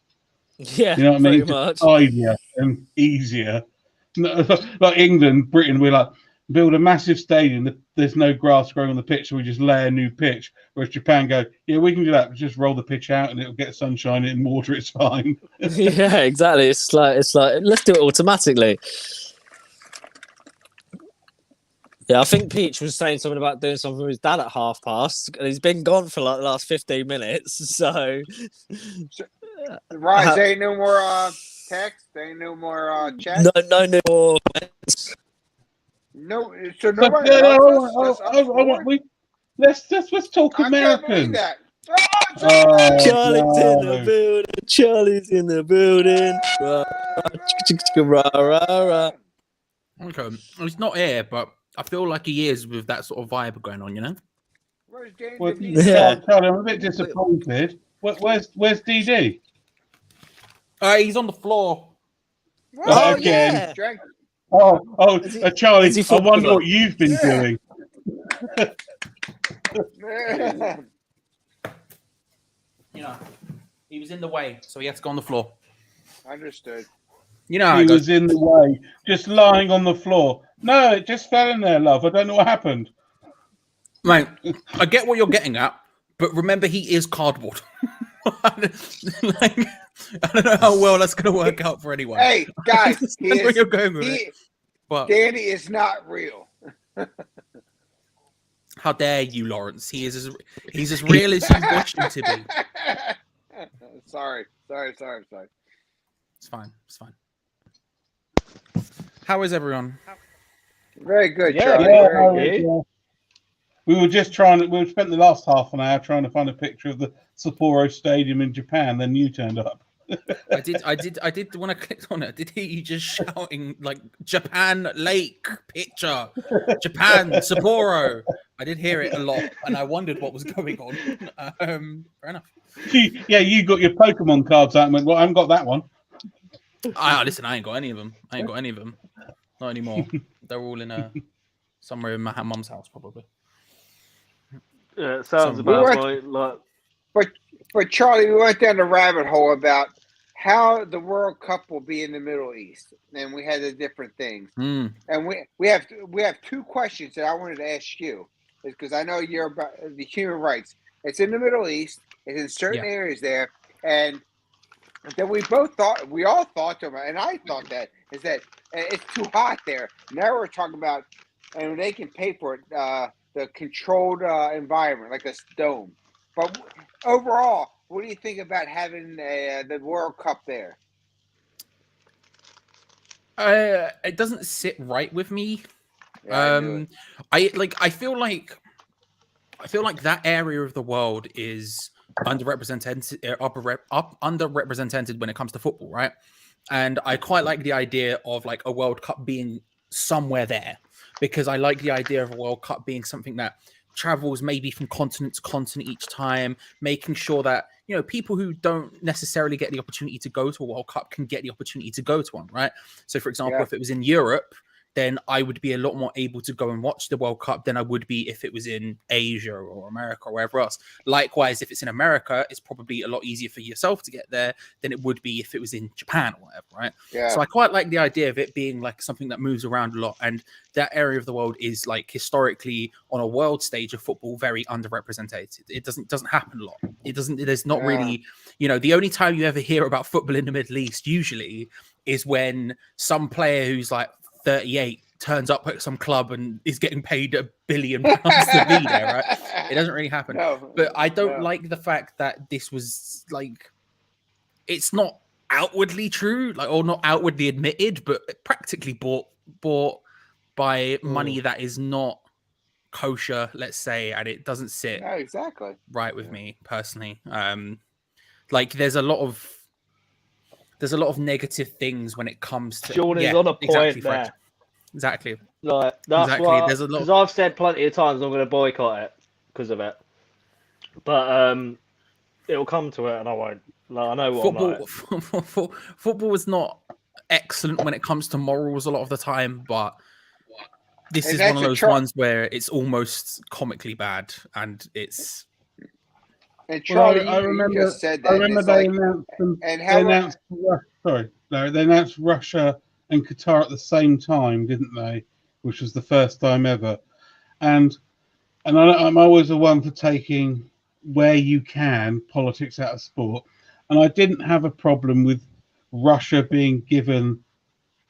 Yeah, you know what I mean? Much. Tidier and easier. Like England, Britain, we're like, build a massive stadium. There's no grass growing on the pitch, so we just lay a new pitch. Whereas Japan go, yeah, we can do that. Just roll the pitch out, and it'll get sunshine and water. It's fine. Yeah, exactly. It's like let's do it automatically. Yeah, I think Peach was saying something about doing something with his dad at past, and he's been gone for like the last 15 minutes. So, right, there ain't no more text. There ain't no more chat. No more. No, so nobody. Let's talk American. Charlie's in the building. Charlie's in the building. Okay, he's not here, but I feel like he is with that sort of vibe going on, you know. Well, yeah, Charlie, I'm a bit disappointed. Where's DD? He's on the floor. Oh, again. Yeah. Charlie, I wonder what you've been doing. You know, he was in the way, so he had to go on the floor. Understood. You know, he was in the way, just lying on the floor. No, it just fell in there, love. I don't know what happened. Mate, I get what you're getting at, but remember, he is cardboard. I don't know how well that's going to work out for anyone. Hey, guys, where you're going with it. But Danny is not real. How dare you, Lawrence? He's as real as you wish him to be. Sorry. It's fine. How is everyone? Very good, Charlie. Very good. We spent the last half an hour trying to find a picture of the Sapporo Stadium in Japan. Then you turned up. I did when I clicked on it. I did hear you just shouting like Japan Lake picture, Japan Sapporo. I did hear it a lot, and I wondered what was going on. Fair enough. You got your Pokemon cards out and went, well, I haven't got that one. Listen, I ain't got any of them. Not anymore. They're all in somewhere in my mum's house, probably. Yeah, it sounds about right. But Charlie, we went down the rabbit hole about how the World Cup will be in the Middle East, and we had the different things. And we have two questions that I wanted to ask you, because I know you're about the human rights. It's in the Middle East. It's in certain areas there, and then we all thought, and I thought that is that it's too hot there. Now we're talking about, and they can pay for it, the controlled environment, like a dome. But overall, what do you think about having the World Cup there? It doesn't sit right with me. I feel like that area of the world is underrepresented when it comes to football, right? And I quite like the idea of like a World Cup being somewhere there, because I like the idea of a World Cup being something that travels maybe from continent to continent each time, making sure that, you know, people who don't necessarily get the opportunity to go to a World Cup can get the opportunity to go to one, right? So, for example, if it was in Europe, then I would be a lot more able to go and watch the World Cup than I would be if it was in Asia or America or wherever else. Likewise, if it's in America, it's probably a lot easier for yourself to get there than it would be if it was in Japan or whatever, right? Yeah. So I quite like the idea of it being like something that moves around a lot, and that area of the world is like historically on a world stage of football very underrepresented. It doesn't happen a lot. There's not really, the only time you ever hear about football in the Middle East usually is when some player who's like 38 turns up at some club and is getting paid £1 billion to be there, right? It doesn't really happen. No, but I don't like the fact that this was like, it's not outwardly true, like, or not outwardly admitted, but practically bought by money that is not kosher, let's say, and it doesn't sit exactly right with me personally. Like there's a lot of negative things when it comes to Sean is on a point there. Exactly. Like that's exactly. why, There's a lot. Because I've said plenty of times I'm going to boycott it because of it, but it'll come to it, and I won't. Like, I know what football is not excellent when it comes to morals a lot of the time, but this is one of those ones where it's almost comically bad, and it's. And Charlie, I remember, just said that. I remember they announced. They announced Russia and Qatar at the same time, didn't they? Which was the first time ever. And I'm always the one for taking where you can politics out of sport. And I didn't have a problem with Russia being given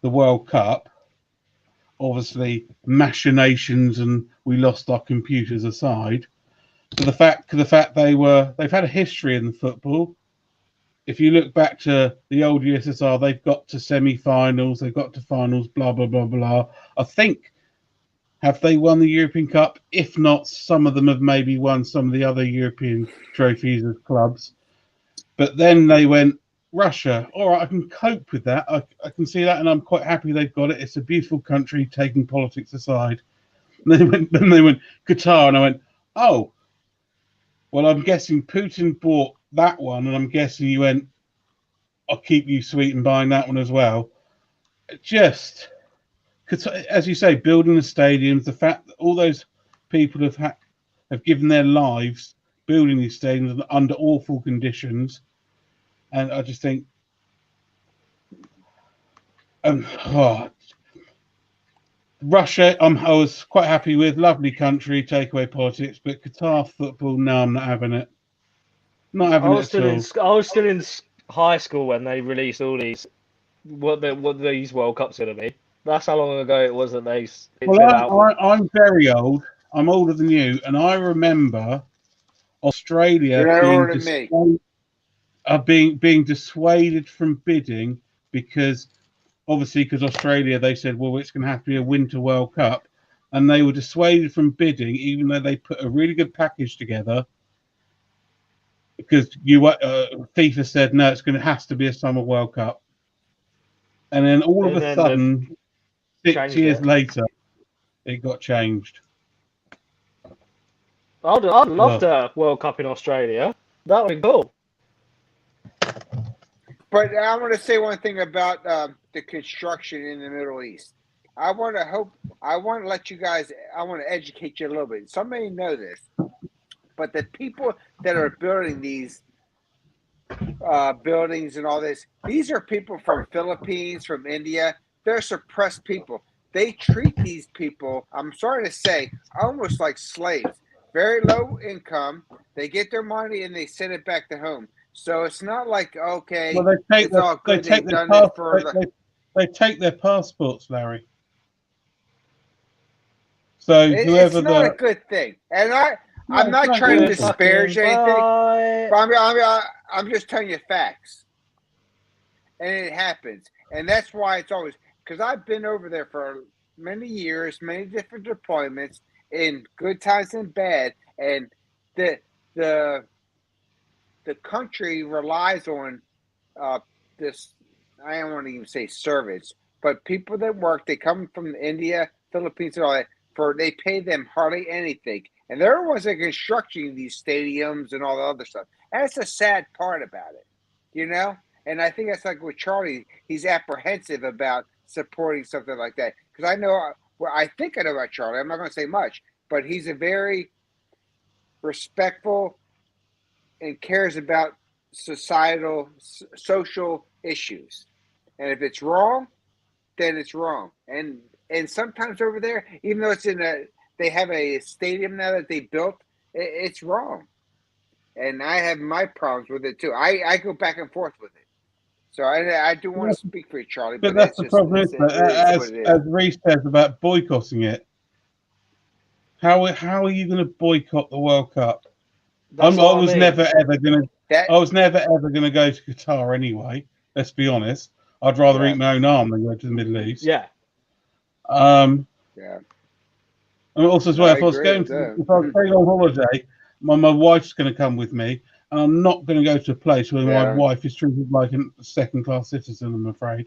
the World Cup. Obviously, machinations and we lost our computers aside. For the fact they've had a history in the football. If you look back to the old USSR, they've got to semi-finals, they've got to finals, blah blah blah blah. I think, have they won the European Cup? If not, some of them have maybe won some of the other European trophies as clubs. But then they went, Russia, all right, I can cope with that. I can see that, and I'm quite happy they've got it. It's a beautiful country, taking politics aside. And then they went Qatar, and I went, oh. Well, I'm guessing Putin bought that one, and I'm guessing you went, I'll keep you sweet and buying that one as well. Just, as you say, building the stadiums, the fact that all those people have given their lives building these stadiums under awful conditions, and I just think, Russia, I was quite happy with. Lovely country, take away politics, but Qatar football, no, I'm not having it. Not having it at all. I was still in high school when they released all these, what these World Cups going to be. That's how long ago it was that they. I'm very old. I'm older than you, and I remember Australia being dissuaded from bidding because Australia, they said, well, it's going to have to be a Winter World Cup. And they were dissuaded from bidding, even though they put a really good package together. Because FIFA said, no, has to be a Summer World Cup. And then all of a sudden, 6 years later, it got changed. I'd love a World Cup in Australia. That would be cool. But I want to say one thing about the construction in the Middle East. I want to let you guys, I want to educate you a little bit. Some may know this, but the people that are building these buildings and all this, these are people from Philippines, from India. They're suppressed people. They treat these people, I'm sorry to say, almost like slaves. Very low income. They get their money and they send it back to home. So it's not like, okay, well, they take their passports, Larry. So it's not a good thing. And I'm not trying to disparage anything. But I'm just telling you facts. And it happens. And that's why it's always, because I've been over there for many years, many different deployments, in good times and bad. And the country relies on this, I don't want to even say service, but people that work, they come from India, Philippines, and all that, they pay them hardly anything. And they're the ones that are constructing these stadiums and all the other stuff. And that's the sad part about it, you know? And I think that's like with Charlie, he's apprehensive about supporting something like that. because I know, well, I think I know about Charlie. I'm not going to say much, but he's a very respectful and cares about social issues. And if it's wrong, then it's wrong. And sometimes over there, even though they have a stadium now that they built, it's wrong. And I have my problems with it too. I go back and forth with it. So I do want to speak for you, Charlie. But that's the problem, as Reese says about boycotting it. How are you going to boycott the World Cup? I was never ever going to go to Qatar anyway. Let's be honest. I'd rather eat my own arm than go to the Middle East. Yeah. And also as well, if I was going on holiday, my wife's going to come with me, and I'm not going to go to a place where my wife is treated like a second-class citizen. I'm afraid.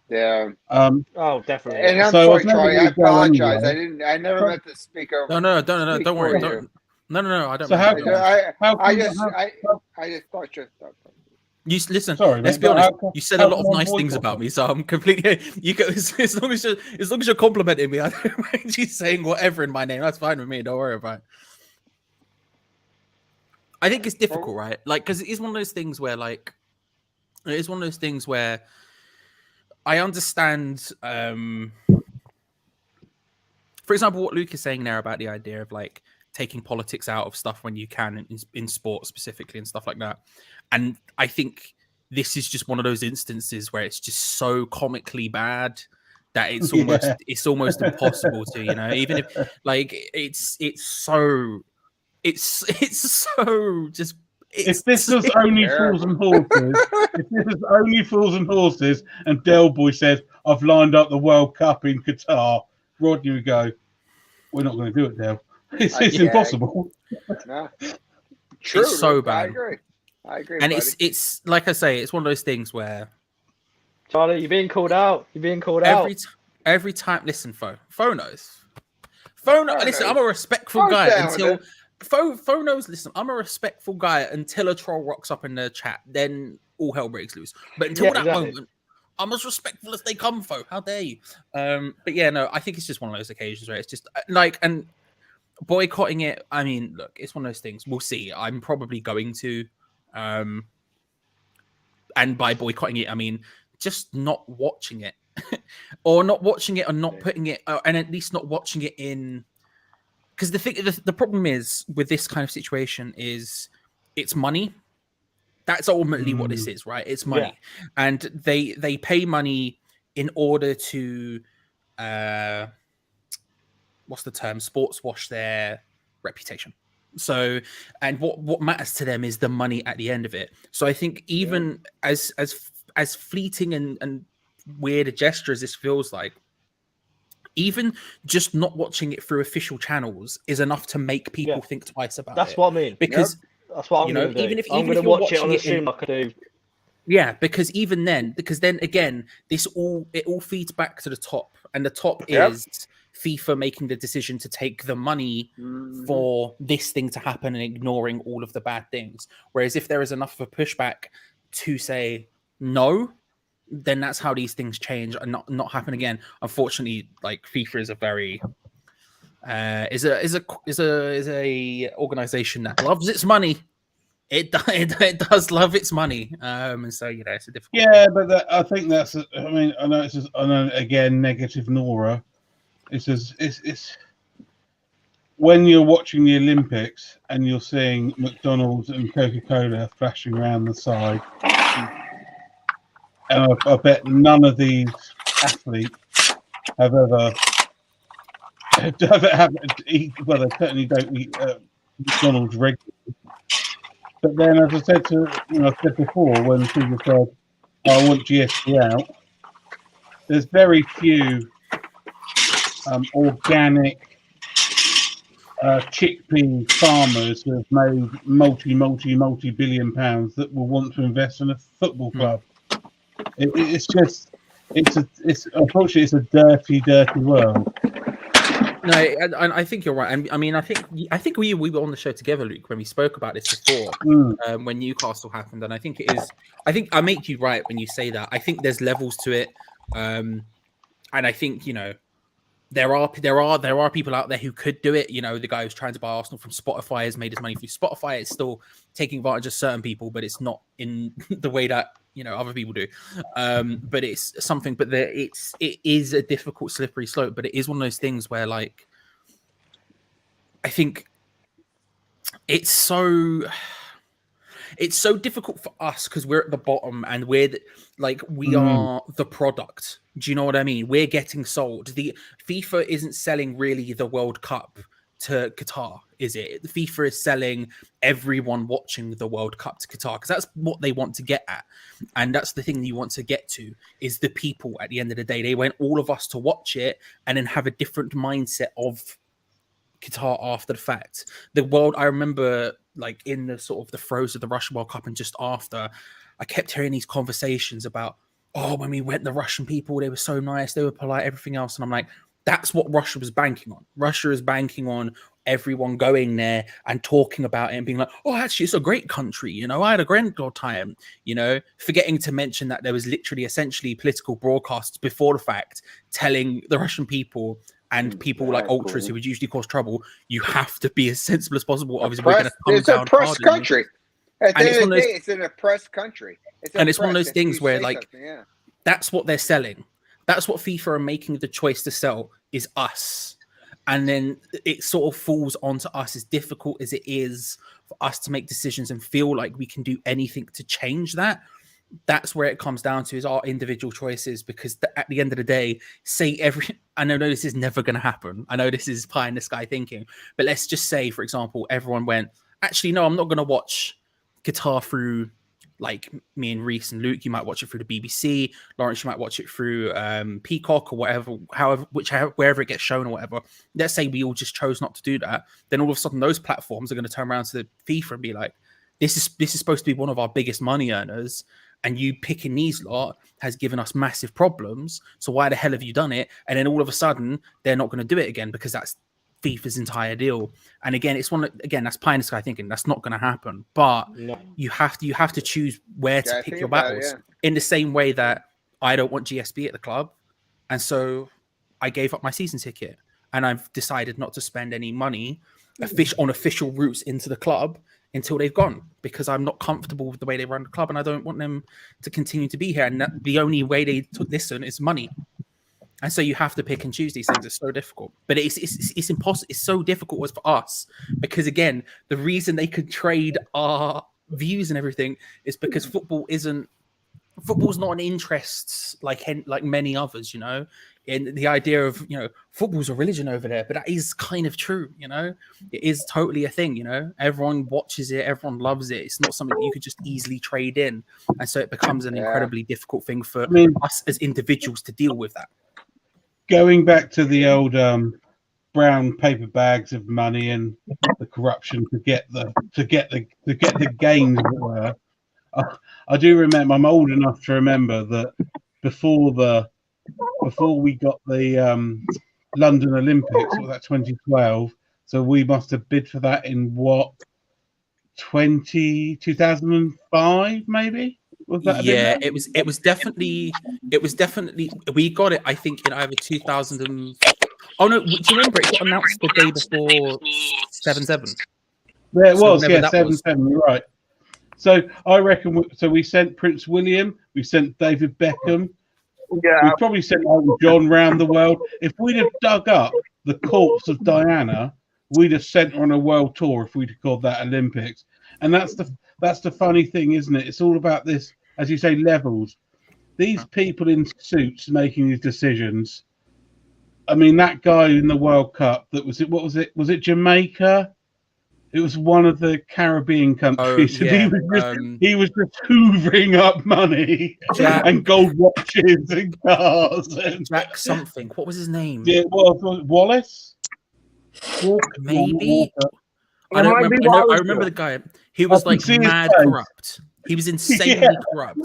Yeah. Oh, definitely. And I'm sorry, Charlie. I apologize. I never meant to speak over. No. Don't worry. No. I don't. So I just thought you. You listen. Sorry, let's be honest. You said a lot of nice things about me, so I'm completely. You go as long as you're complimenting me. I don't mind you saying whatever in my name. That's fine with me. Don't worry about it. I think it's difficult, right? Like, because it is one of those things where, I understand. For example, what Luke is saying there about the idea of like taking politics out of stuff when you can in sports specifically and stuff like that. And I think this is just one of those instances where it's just so comically bad that it's almost impossible to, even if like it's so just. If this was only Fools and Horses, and Del Boy said, "I've lined up the World Cup in Qatar," Rodney would go, "We're not going to do it, Del. It's impossible." No. True. It's so bad. I agree. And it's like I say, it's one of those things where Charlie, you're being called out. Every time. Listen, Fo knows. Listen, I'm a respectful guy until. Fo knows, listen, I'm a respectful guy until a troll rocks up in the chat. Then all hell breaks loose. But until that moment, I'm as respectful as they come, Fo. How dare you? But yeah, no, I think it's just one of those occasions where it's just like, and boycotting it. I mean, look, it's one of those things. We'll see. I'm probably going to. And by boycotting it, I mean just not watching it. Or not watching it and not putting it, and at least not watching it in. Because the problem is with this kind of situation is it's money. That's ultimately what this is, right? It's money, and they pay money in order to what's the term? Sports wash their reputation. So, and what matters to them is the money at the end of it. So I think even as fleeting and weird a gesture as this feels like, even just not watching it through official channels is enough to make people think twice about it. That's what I mean. Because that's what I'm going to do. Even if I'm going to watch it on a stream like I do. Yeah, because then again, it all feeds back to the top, and the top is FIFA making the decision to take the money for this thing to happen and ignoring all of the bad things. Whereas if there is enough of a pushback to say no, then that's how these things change and not happen again. Unfortunately, like FIFA is a very is a organization that loves its money. It does love its money, and so it's a difficult. Yeah, thing. But I think that's. I mean, I know again negative Nora. It's when you're watching the Olympics and you're seeing McDonald's and Coca-Cola flashing around the side. And I bet none of these athletes have ever eat. Well, they certainly don't eat McDonald's regularly. But then, as I said before, when people said, "I want GST out," there's very few organic chickpea farmers who have made multi-billion pounds that will want to invest in a football club. It's unfortunately it's a dirty world. No, I think you're right. And I mean, I think we were on the show together, Luke, when we spoke about this before, when Newcastle happened. And I think I make you right when you say that. I think there's levels to it, and I think there are people out there who could do it. You know, the guy who's trying to buy Arsenal from Spotify has made his money through Spotify. It's still taking advantage of certain people, but it's not in the way that, you know, other people do. But it's something. But it is a difficult, slippery slope. But it is one of those things where, like, I think it's so difficult for us because we're at the bottom and we are the product. Do you know what I mean? We're getting sold. The FIFA isn't selling really the World Cup to Qatar, is it? The FIFA is selling everyone watching the World Cup to Qatar because that's what they want to get at. And that's the thing you want to get to is the people at the end of the day. They want all of us to watch it and then have a different mindset of Qatar after the fact. The world, I remember, like in the sort of the throes of the Russian World Cup and just after, I kept hearing these conversations about, oh, when we went, the Russian people, they were so nice, they were polite, everything else. And I'm like, that's what Russia was banking on. Russia is banking on everyone going there and talking about it and being like, oh, actually, it's a great country. You know, I had a great old time, you know, forgetting to mention that there was literally essentially political broadcasts before the fact telling the Russian people and people like ultras who would usually cause trouble, you have to be as sensible as possible. Obviously, we're going to come down. It's a press country. At the end of the day, it's in a press country. It's one of those things where, like, that's what they're selling. That's what FIFA are making the choice to sell is us. And then it sort of falls onto us, as difficult as it is for us to make decisions and feel like we can do anything to change that. That's where it comes down to is our individual choices, because at the end of the day, I know this is never going to happen. I know this is pie in the sky thinking, but let's just say, for example, everyone went, actually, no, I'm not going to watch Qatar through, like me and Reese and Luke, you might watch it through the BBC. Lawrence, you might watch it through Peacock or whatever, wherever it gets shown or whatever. Let's say we all just chose not to do that. Then all of a sudden those platforms are going to turn around to the FIFA and be like, this is supposed to be one of our biggest money earners, and you picking these lot has given us massive problems. So why the hell have you done it? And then all of a sudden they're not going to do it again because that's FIFA's entire deal. And again, that's pie in the sky thinking. That's not going to happen. But you have to choose where to pick your battles. In the same way that I don't want GSB at the club, and so I gave up my season ticket, and I've decided not to spend any money on official routes into the club until they've gone, because I'm not comfortable with the way they run the club, and I don't want them to continue to be here. And the only way they listen is money. And so you have to pick and choose these things. It's so difficult, but it's impossible. It's so difficult for us because, again, the reason they could trade our views and everything is because football's not an interest like many others, you know, in the idea of, you know, football's a religion over there, but that is kind of true. You know, it is totally a thing, you know, everyone watches it. Everyone loves it. It's not something you could just easily trade in. And so it becomes an incredibly difficult thing for us as individuals to deal with that. Going back to the old brown paper bags of money and the corruption to get the gains, as it were. I do remember. I'm old enough to remember that before we got the London Olympics, what was that, 2012? So we must have bid for that in what, 2005 maybe. Yeah, it was definitely we got it, I think, in either 2000 and do you remember it got announced the day before 7/7? Yeah, it was, 7/7, you're right. So I reckon we sent Prince William, we sent David Beckham, we probably sent Elton John round the world. If we'd have dug up the corpse of Diana, we'd have sent her on a world tour if we'd have called that Olympics. And that's the funny thing, isn't it? It's all about this, as you say, levels. These people in suits making these decisions. I mean, that guy in the World Cup, was it Jamaica? It was one of the Caribbean countries. He was just hoovering up money and gold watches and cars. Jack something. What was his name? Yeah, Wallace? Maybe. I don't remember. I remember the guy. He was like mad corrupt. He was insanely corrupt.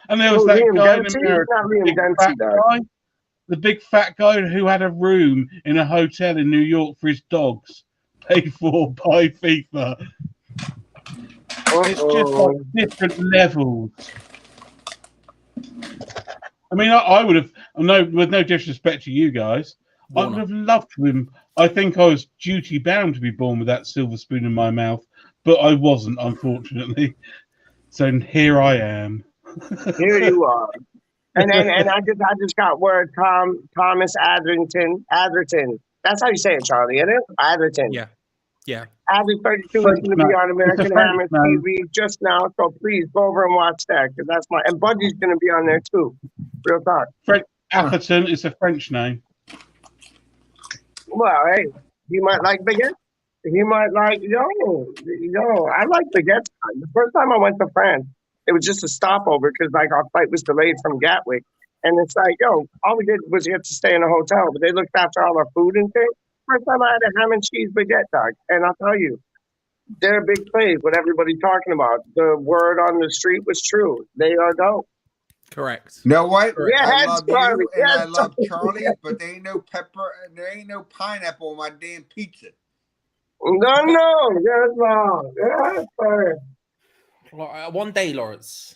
And there was that guy in America, the big fat guy who had a room in a hotel in New York for his dogs, paid for by FIFA. It's just like different levels. I mean, I would have with no disrespect to you guys, I would have loved him. I think I was duty bound to be born with that silver spoon in my mouth, but I wasn't, unfortunately. So here I am. Here you are. And I just got word Thomas Atherton. That's how you say it, Charlie, isn't it? Atherton. Yeah. Atherton 32 is going to be on American Hammer TV just now, so please go over and watch that because that's my. And Budgie's going to be on there too. Real talk. Atherton is a French name. Well, hey, he might like baguette. He might like I like baguette. The first time I went to France, it was just a stopover because like our flight was delayed from Gatwick. And it's like, all we did was get to stay in a hotel, but they looked after all our food and things. First time I had a ham and cheese baguette, dog. And I'll tell you, they're a big place, what everybody's talking about. The word on the street was true. They are dope. Correct. You know what? Yes, I love Charlie. you and Yes, I love Charlie. Charlie, but there ain't no pepper and there ain't no pineapple on my damn pizza. No, that's wrong. Yes, sir. One day, Lawrence,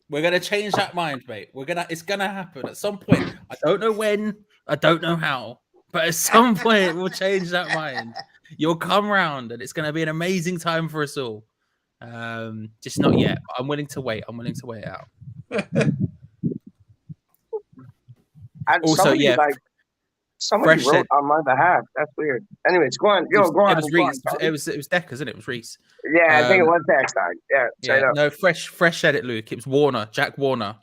we're gonna change that mind, mate. It's gonna happen at some point. I don't know when, I don't know how, but at some point we'll change that mind. You'll come round, and it's gonna be an amazing time for us all. Just not yet. I'm willing to wait. I'm willing to wait it out. Also, somebody Frezh wrote said, on my behalf. That's weird. Anyways, go on. Go on. It was Reese. It was Deck, isn't it? It was Reese. Yeah, I think it was Deck. Yeah, straight up. No, Frezh said it, Luke. It was Warner, Jack Warner.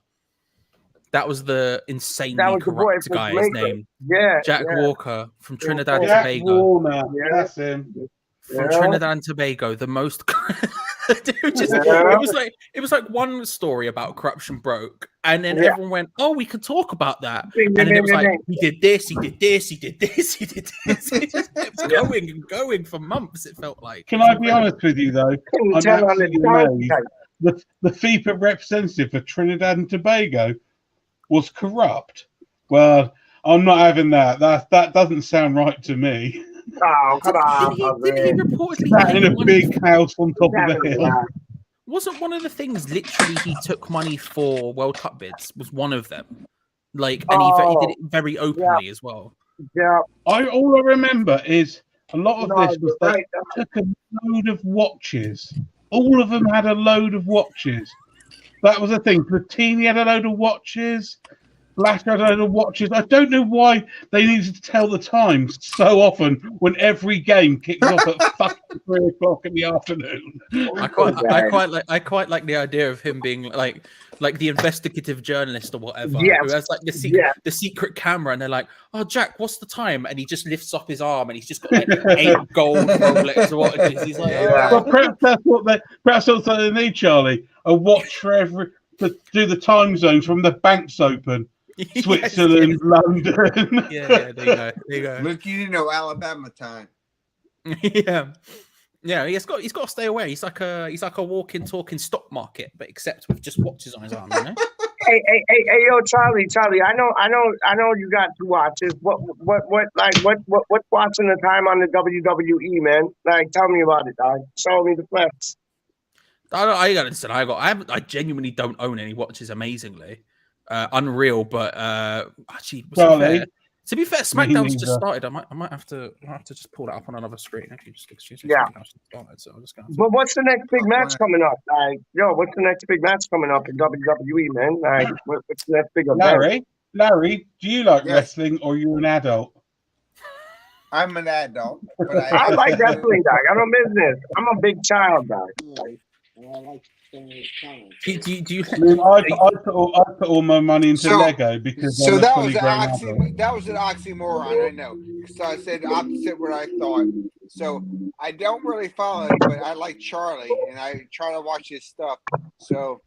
That was the insanely corrupt guy's name. Yeah, Jack Walker from Trinidad and Jack Tobago. Warner, that's him. From Trinidad and Tobago, the most. It was like one story about corruption broke, and then everyone went, "Oh, we could talk about that." And then it was like, "He did this, he did this, he did this, he did this." It just kept going and going for months. It felt like. Can I be honest with you though? I'm absolutely amazed. The FIFA representative for Trinidad and Tobago was corrupt. Well, I'm not having that. That doesn't sound right to me. Oh, come on. Didn't he reportedly that in a big house on top of the hill? Wasn't one of the things literally he took money for World Cup bids? Was one of them? Like, and he did it very openly as well. Yeah. All I remember is a lot of this was they took a load of watches. All of them had a load of watches. That was the thing. Platini had a load of watches. Black had a load of watches. I don't know why they needed to tell the time so often when every game kicks off at fucking 3 o'clock in the afternoon. I quite like the idea of him being like the investigative journalist or whatever, who has like the secret camera, and they're like, "Oh, Jack, what's the time?" And he just lifts up his arm, and he's just got like 8 gold Rolex watches. He's like, well, perhaps that's what they need, Charlie. A watch for every to do the time zones from the banks open. Switzerland, London. There you go. Look, you know Alabama time. Yeah. He's got to stay away. He's like a walking, talking stock market, but except with just watches on his arm. You know? Hey, yo, Charlie. I know you got 2 watches. What's watching the time on the WWE, man? Like, tell me about it, dog. Show me the flex. I genuinely don't own any watches. Amazingly. Unreal, but actually, to be fair, SmackDown's just started. I might have to just pull that up on another screen. If you just excuse me. Yeah. Started, so I'm just going But what's the next big match coming up? Like, what's the next big match coming up in WWE, man? Like, what's the next big event? Larry, do you like wrestling, or are you an adult? I'm an adult, but I like wrestling, dog. I'm a business. I'm a big child, dog. Do you? I put all my money into Lego because that was an oxymoron. I know. So I said opposite what I thought. So I don't really follow it, but I like Charlie and I try to watch his stuff. So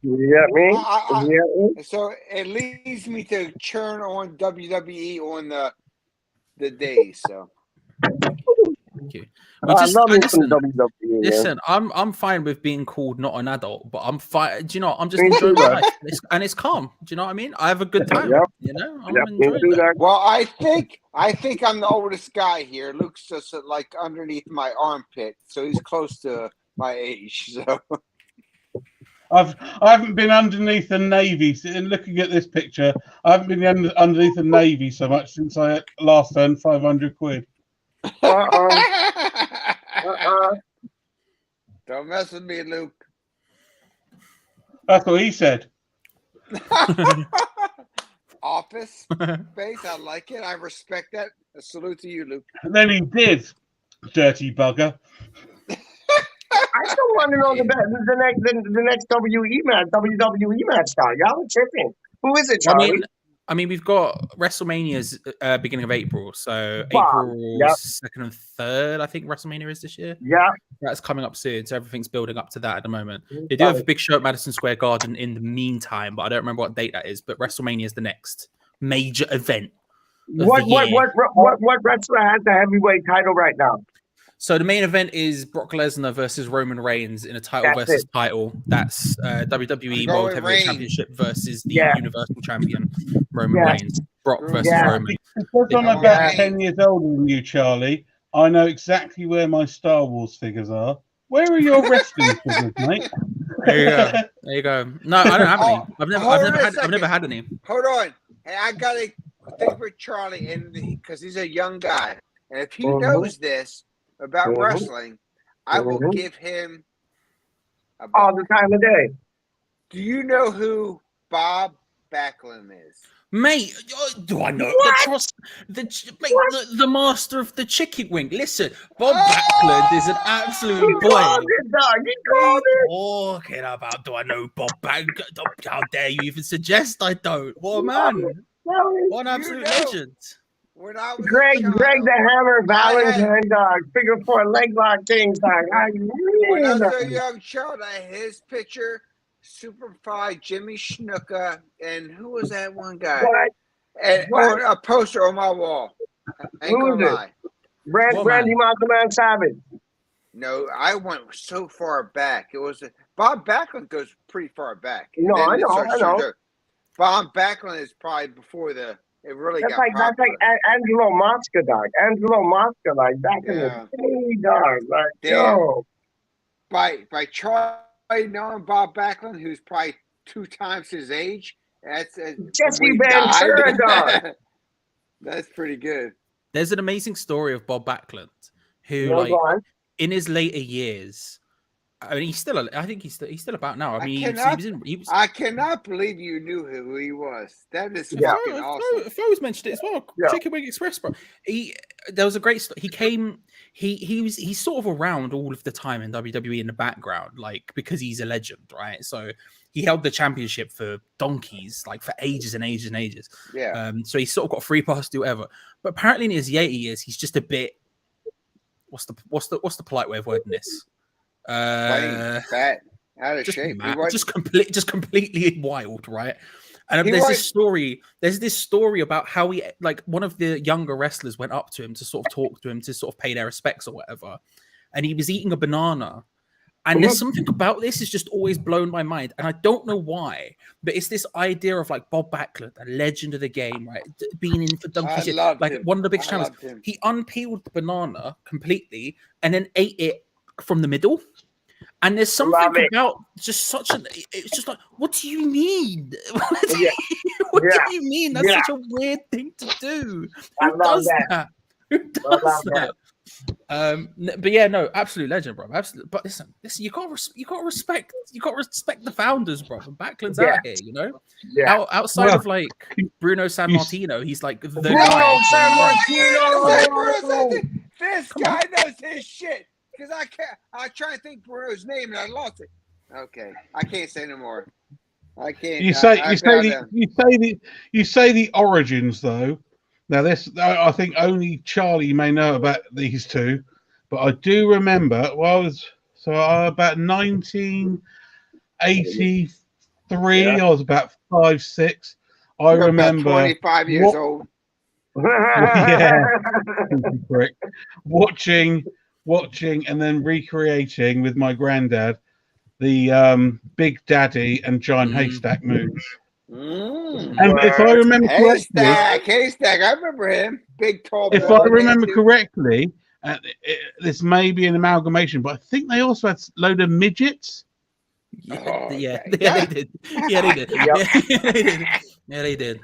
so it leads me to turn on WWE on the days. So. Thank you. Listen, I'm fine with being called not an adult, but I'm fine. Do you know? I'm just enjoying my life, and it's calm. Do you know what I mean? I have a good time. You know, I'm enjoying that. Well, I think I'm the oldest guy here. Luke's just like underneath my armpit, so he's close to my age. So I haven't been underneath the navy. Looking at this picture, I haven't been underneath the navy so much since I last earned 500 quid. Uh-uh. Don't mess with me, Luke. That's what he said. Office space. I like it. I respect that. A salute to you, Luke. And then he did, dirty bugger. I still want to know the next WWE match now. Y'all are tripping. Who is it, Charlie? I mean, we've got WrestleMania's beginning of April, so April 2nd and 3rd, I think WrestleMania is this year. Yeah, that's coming up soon, so everything's building up to that at the moment. They do have a big show at Madison Square Garden in the meantime, but I don't remember what date that is. But WrestleMania is the next major event. What wrestler has the heavyweight title right now? So the main event is Brock Lesnar versus Roman Reigns in a title versus title. That's WWE World Heavyweight Championship versus the Universal Champion Roman Reigns. Brock versus Roman. Because I'm about 10 years older than you, Charlie, I know exactly where my Star Wars figures are. Where are your wrestling figures, mate? There you go. There you go. No, I don't have any. I've never had any. Hold on. Hey, I gotta think with Charlie because he's a young guy, and if he knows this about wrestling, I will give him all the time of day. Do you know who Bob Backlund is? Mate, do I know the master of the chicken wing? Listen, Bob Backlund is an absolute boy. Talking about, do I know Bob Backlund? How dare you even suggest I don't? What a man! What an absolute legend! Greg the Hammer Valentine dog, figure 4 leg lock things dog. When I was a young child, I had his picture, Superfly, Jimmy Snuka, and who was that one guy? And a poster on my wall. Ain't gonna lie. Randy Macho Savage. No, I went so far back. It was Bob Backlund goes pretty far back. No, I know. Bob Backlund is probably before it really that's got like popular. That's like Angelo Mosca, dog. Angelo Mosca, like back in the day, dog. Like, yo. By Charlie knowing Bob Backlund, who's probably 2 times his age, that's Jesse Ventura, dog. That's pretty good. There's an amazing story of Bob Backlund, who in his later years. I mean, I think he's still about now. I mean, I cannot believe you knew who he was. That is fucking awesome. Flo's mentioned it as well. Chicken Wing Express, bro. There was a great story. He came. He's sort of around all of the time in WWE in the background, like because he's a legend, right? So he held the championship for donkeys, like for ages and ages and ages. Yeah. So he's sort of got free pass to do whatever. But apparently in his later years, he's just a bit. What's the polite way of wording this? Fat, out of shape. Just completely wild, right? And there's this story about how he, like, one of the younger wrestlers went up to him to sort of talk to him to sort of pay their respects or whatever, and he was eating a banana. And there's something about this is just always blown my mind, and I don't know why, but it's this idea of like Bob Backlund, a legend of the game, right? Being in for donkey shit, like one of the biggest channels. He unpeeled the banana completely and then ate it from the middle. And there's something about just such an. It's just like, what do you mean? What do you mean? That's such a weird thing to do. Who does that? Who does that? But yeah, no, absolute legend, bro. Absolute. But listen, you got to respect the founders, bro. And Backlund's out here, you know. Yeah. Outside of like Bruno Sammartino, he's like the Bruno Sammartino. This guy knows his shit. Because I try to think Bruno's name and I lost it. Okay, I can't say no more. I can't. You say the origins though. Now this, I think only Charlie may know about these two, but I do remember. About 1983. I was about 5, 6. I remember 25 years old. Yeah, watching and then recreating with my granddad the Big Daddy and Giant Haystack moves. And if I remember correctly, Haystack, I remember him. Big tall. If I remember correctly, this may be an amalgamation, but I think they also had a load of midgets. Yeah, they did. Yeah, they did. Yeah, they did.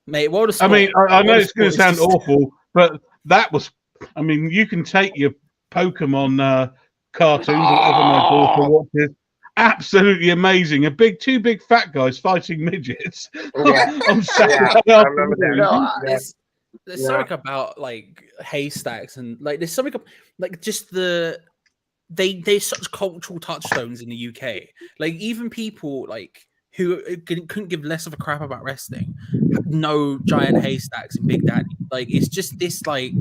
Mate, World of Sport. I mean, I know it's going to sound awful, but that was. I mean, you can take your Pokemon cartoons or whatever my daughter watches. Absolutely amazing. Two big fat guys fighting midgets on Saturday afternoon. There's something about like haystacks and like there's something like just they're such cultural touchstones in the UK. Like even people like who couldn't give less of a crap about wrestling know giant haystacks and Big Daddy. Like it's just this like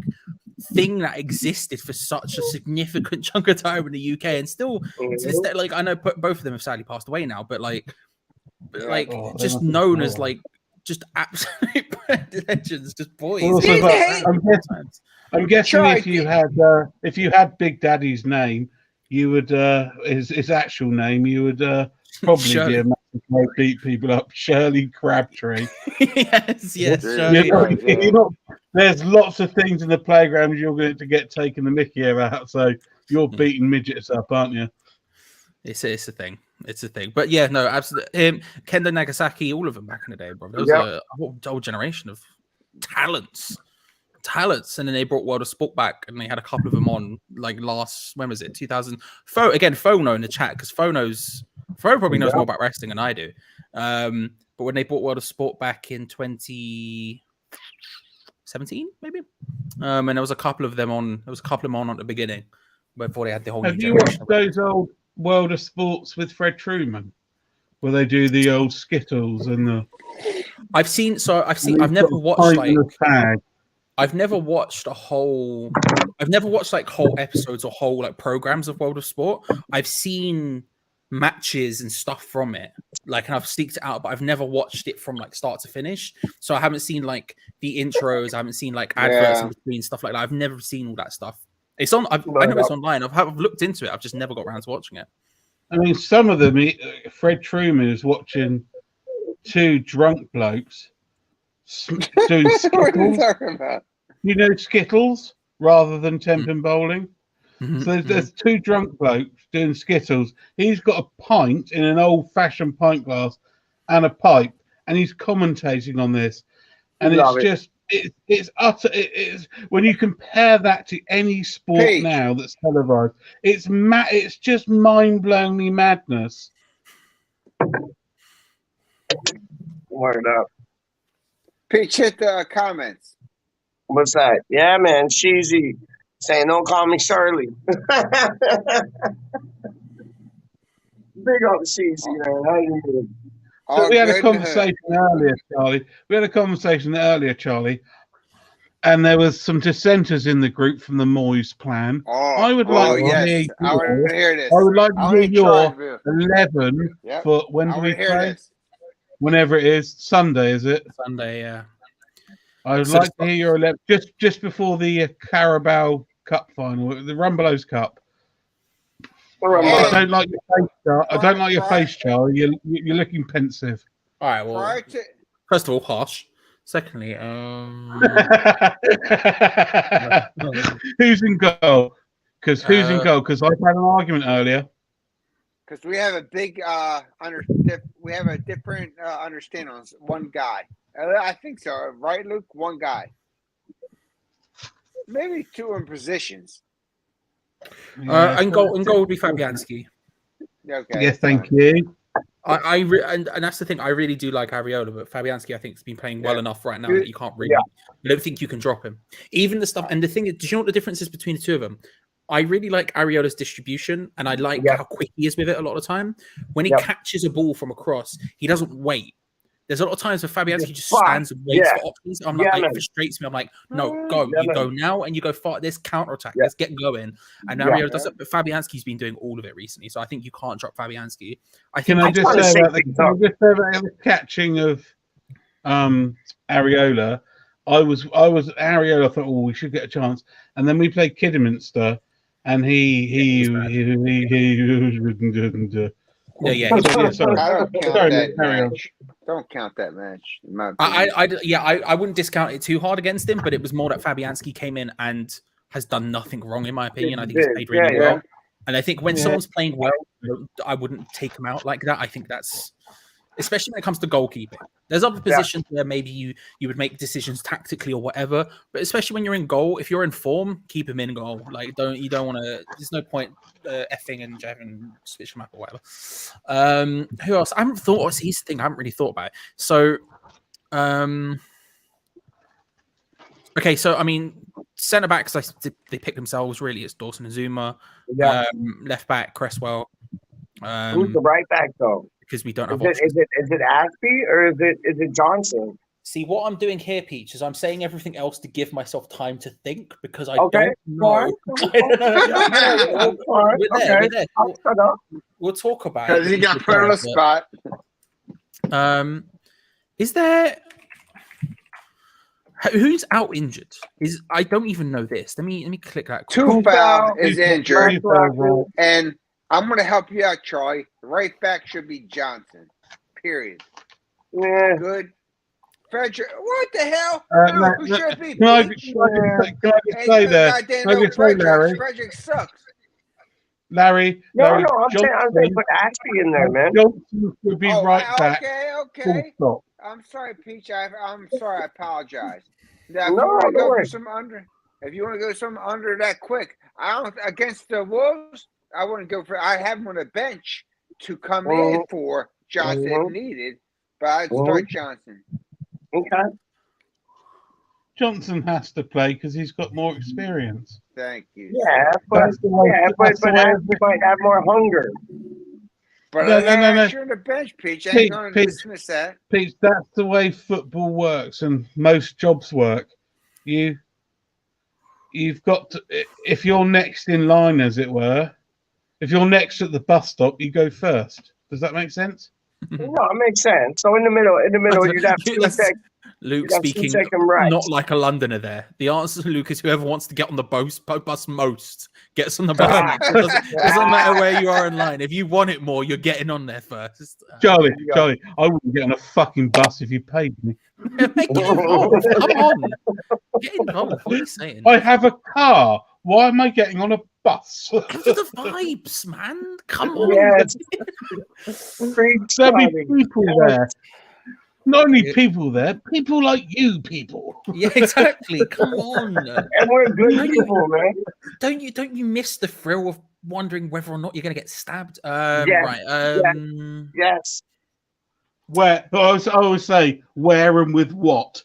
thing that existed for such a significant chunk of time in the UK, and still to this day, like I know both of them have sadly passed away now, but just known as like just absolute legends, just boys. I'm guessing if you had Big Daddy's name, you would his actual name, you would probably be a massive beat people up. Shirley Crabtree. yes, Shirley. There's lots of things in the playground you're going to get taken the mickey out. So you're beating midgets up, aren't you? It's a thing. It's a thing. But yeah, no, absolutely. Kendo Nagasaki, all of them back in the day, bro. There was a whole generation of talents. And then they brought World of Sport back, and they had a couple of them on like when was it? 2000. Again, Phono in the chat, because Pho probably knows more about wrestling than I do. But when they brought World of Sport back in 2017, maybe, and there was a couple of them on. There was a couple of them on at the beginning before they had the whole. Have you watched those old World of Sports with Fred Truman, where they do the old Skittles and the? I've never watched like. I've never watched whole episodes or whole like programs of World of Sport. I've seen matches and stuff from it, like, and I've sneaked it out, but I've never watched it from like start to finish. So I haven't seen like the intros. I haven't seen like adverts in between, stuff like that. I've never seen all that stuff. It's on. I know it's online. I've looked into it. I've just never got around to watching it. I mean, some of them. Fred Truman is watching two drunk blokes doing Skittles. What are you talking about? You know Skittles rather than Tenpin bowling. So there's two drunk blokes doing Skittles. He's got a pint in an old-fashioned pint glass and a pipe, and he's commentating on this. And it's utter. It's when you compare that to any sport now that's televised, it's just mind-blowingly madness. Word up. Peach, hit the comments. What's that? Yeah, man. Cheesy saying, "Don't call me Shirley." Big up Cheesy, man. How you doing? So we had a conversation earlier, Charlie. And there was some dissenters in the group from the Moyes plan. I would like to hear your 11 for when do we play? Whenever it is. Sunday, is it? Sunday, yeah. I would like to hear your 11 just before the Carabao Cup final, the Rumbelows Cup. I don't like your face, Charlie. You're looking pensive. All right. Well, first of all, harsh. Secondly, who's in goal? Because who's in goal? Because I've had an argument earlier. Because we have a big we have a different understanding on one guy. I think so, right, Luke? One guy, maybe two in positions. And goal would be Fabianski. Okay. Yes, thank you. And that's the thing. I really do like Areola, but Fabianski, I think, has been playing well enough right now that you can't really. I don't think you can drop him. Even the stuff, and the thing is, do you know what the difference is between the two of them? I really like Areola's distribution, and I like how quick he is with it a lot of the time. When he catches a ball from across, he doesn't wait. There's a lot of times where Fabianski just stands and waits for options. I'm like, it frustrates me. I'm like, no, go. You go now and you go far. There's counter-attack. Let's get going. And Areola does it, but Fabianski's been doing all of it recently. So I think you can't drop Fabianski. Can I just say about the catching of Areola? I was Areola thought, we should get a chance. And then we played Kidderminster, and he Don't count that match. I wouldn't discount it too hard against him, but it was more that Fabianski came in and has done nothing wrong in my opinion. I think he's played really well. And I think when someone's playing well, I wouldn't take them out like that. I think that's, especially when it comes to goalkeeping. There's other positions where maybe you would make decisions tactically or whatever, but especially when you're in goal, if you're in form, keep him in goal. Like you don't want to. There's no point effing and jiving, switch them up or whatever. Who else? I haven't thought. Here's the thing. I haven't really thought about it. So, okay. So I mean, centre backs, they pick themselves. Really, it's Dawson and Zuma. Yeah. Left back, Cresswell. Who's the right back though? Because we don't have is it Ashby or is it Johnson? See, what I'm doing here, Peach, is I'm saying everything else to give myself time to think because I don't know. We're there. We'll talk about it. Because you got put on the spot. Is there who's out injured? I don't even know this. Let me click that. Tufau is injured, and I'm going to help you out, Charlie. The right back should be Johnson. Period. Yeah. Good. Frezh, what the hell? Who should be? Can I just say there? Frezh sucks. Larry. No, I'm saying put Ashby in there, man. Johnson would be right back. Okay. I'm sorry, Peach. I'm sorry. I apologize. Now, if you want to go some under that quick, against the Wolves, I wouldn't go for. I have him on the bench to come in for Johnson if needed, but I'd start Johnson. Okay. Johnson has to play because he's got more experience. Thank you. Yeah, but Ashby might have more hunger. But no. You're on the bench, Peach. I ain't going to dismiss that. Peach, that's the way football works and most jobs work. You've got to, if you're next in line, as it were, if you're next at the bus stop, you go first. Does that make sense? No, it makes sense. So in the middle, you'd have to Luke speaking not like a Londoner there. The answer to Luke is whoever wants to get on the bus most gets on the bus. Doesn't matter where you are in line. If you want it more, you're getting on there first. Charlie, I wouldn't get on a fucking bus if you paid me. Get involved. Come on. Get involved. What are you saying? I have a car. Why am I getting on a bus? For the vibes, man. Come on. Yes. There'll be people there. Not only people there, people like you people. Yeah, exactly. Come on. And we're good people, man. Don't you miss the thrill of wondering whether or not you're going to get stabbed? Yes. Right. Yes. Where? I always say, where and with what?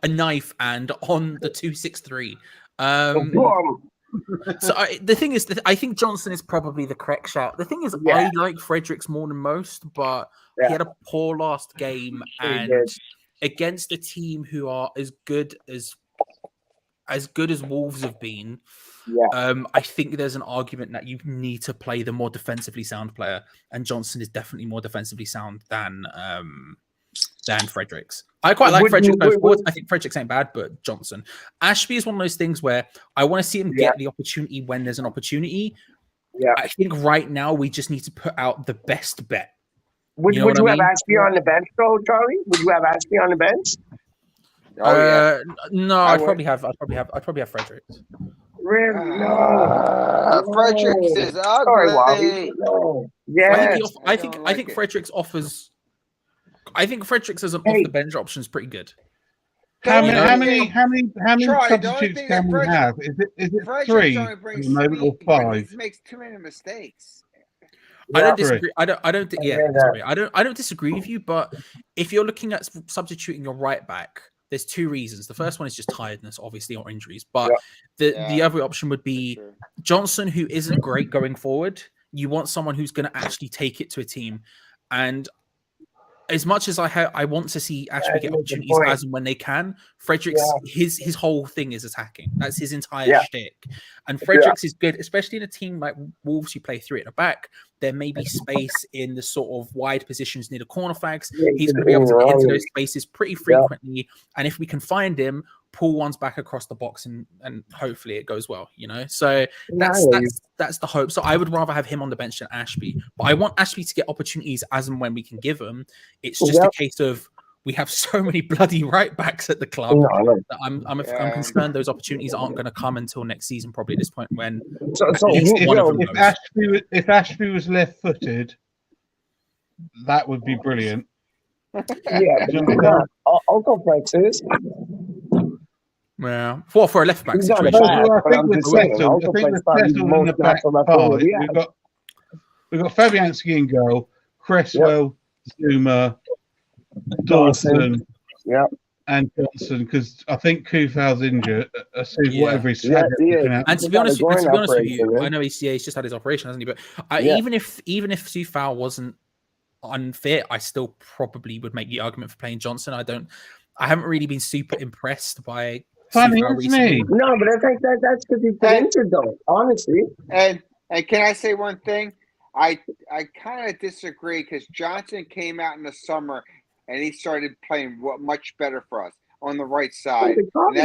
A knife and on the 263. So the thing is that I think Johnson is probably the correct shout. The thing is, I like Fredericks more than most, but he had a poor last game, and against a team who are as good as Wolves have been. I think there's an argument that you need to play the more defensively sound player, and Johnson is definitely more defensively sound than Fredericks. I quite like Fredericks going forward. I think Fredericks ain't bad, but Johnson. Ashby is one of those things where I want to see him get the opportunity when there's an opportunity. I think right now we just need to put out the best bet. Would you have Ashby on the bench, though, Charlie? Would you have Ashby on the bench? No, I'd probably have Fredericks. Really? No. Fredericks is ugly. No. Yeah. I think Fredericks offers. I think Fredericks as an off the bench option is pretty good. How many substitutes can we have? Is it 3 at the moment or 5? He makes too many mistakes. I don't disagree. I don't disagree with you, but if you're looking at substituting your right back, there's 2 reasons. The first one is just tiredness, obviously, or injuries. But the other option would be Johnson, who isn't great going forward. You want someone who's going to actually take it to a team. And as much as I want to see Ashby get opportunities as and when they can, Fredericks, his whole thing is attacking. That's his entire shtick. And Fredericks is good, especially in a team like Wolves who play 3 at the back. There may be space in the sort of wide positions near the corner flags. He's going to be able to get into those spaces pretty frequently. And if we can find him, pull ones back across the box and hopefully it goes well, So that's the hope. So I would rather have him on the bench than Ashby. But I want Ashby to get opportunities as and when we can give him. It's just a case of we have so many bloody right backs at the club that I'm concerned those opportunities aren't going to come until next season, probably at this point when if Ashby was left-footed, that would be brilliant. Yeah, I'll go Francis. Well, for a left back situation, I think we're settled in the back five. We've got Fabianski in goal, Cresswell, Zuma, Dawson, and Johnson, because I think Kufau's injured. Whatever he's had. And to be honest with you, I know he's just had his operation, hasn't he? But even if Kufau wasn't unfit, I still probably would make the argument for playing Johnson. I haven't really been super impressed by Kufau recently. No, but I think that's because he's injured, though. Honestly, and can I say one thing? I kind of disagree because Johnson came out in the summer and he started playing much better for us on the right side. And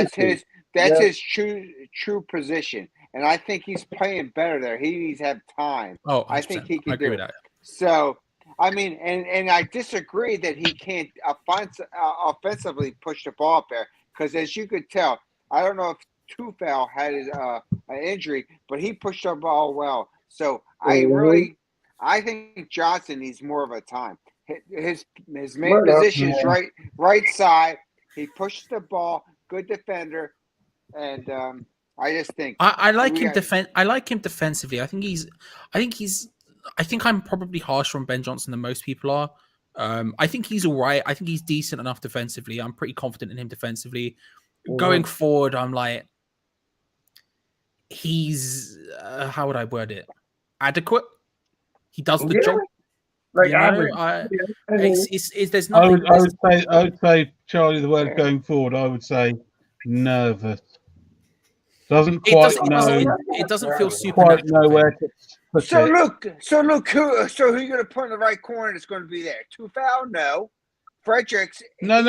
that's his true position, and I think he's playing better there. He needs to have time. Oh, I think he can do it. That. So I mean, and I disagree that he can't offensively push the ball up there because, as you could tell, I don't know if Kufau had an injury, but he pushed the ball well. So I think Johnson needs more of a time. His main position is right side. He pushes the ball, good defender, and I just think I like him defensively. I think I'm probably harsher on Ben Johnson than most people are. I think he's all right. I think he's decent enough defensively. I'm pretty confident in him defensively. Going forward, I'm like, he's how would I word it? Adequate. He does the job. Like average. There's nothing. I would say, Charlie, the word going forward, I would say nervous. Doesn't quite know. It doesn't feel super. Quite know where to put so it. Look, who are you going to put in the right corner that's going to be there? Kufau? No. Fredericks? No.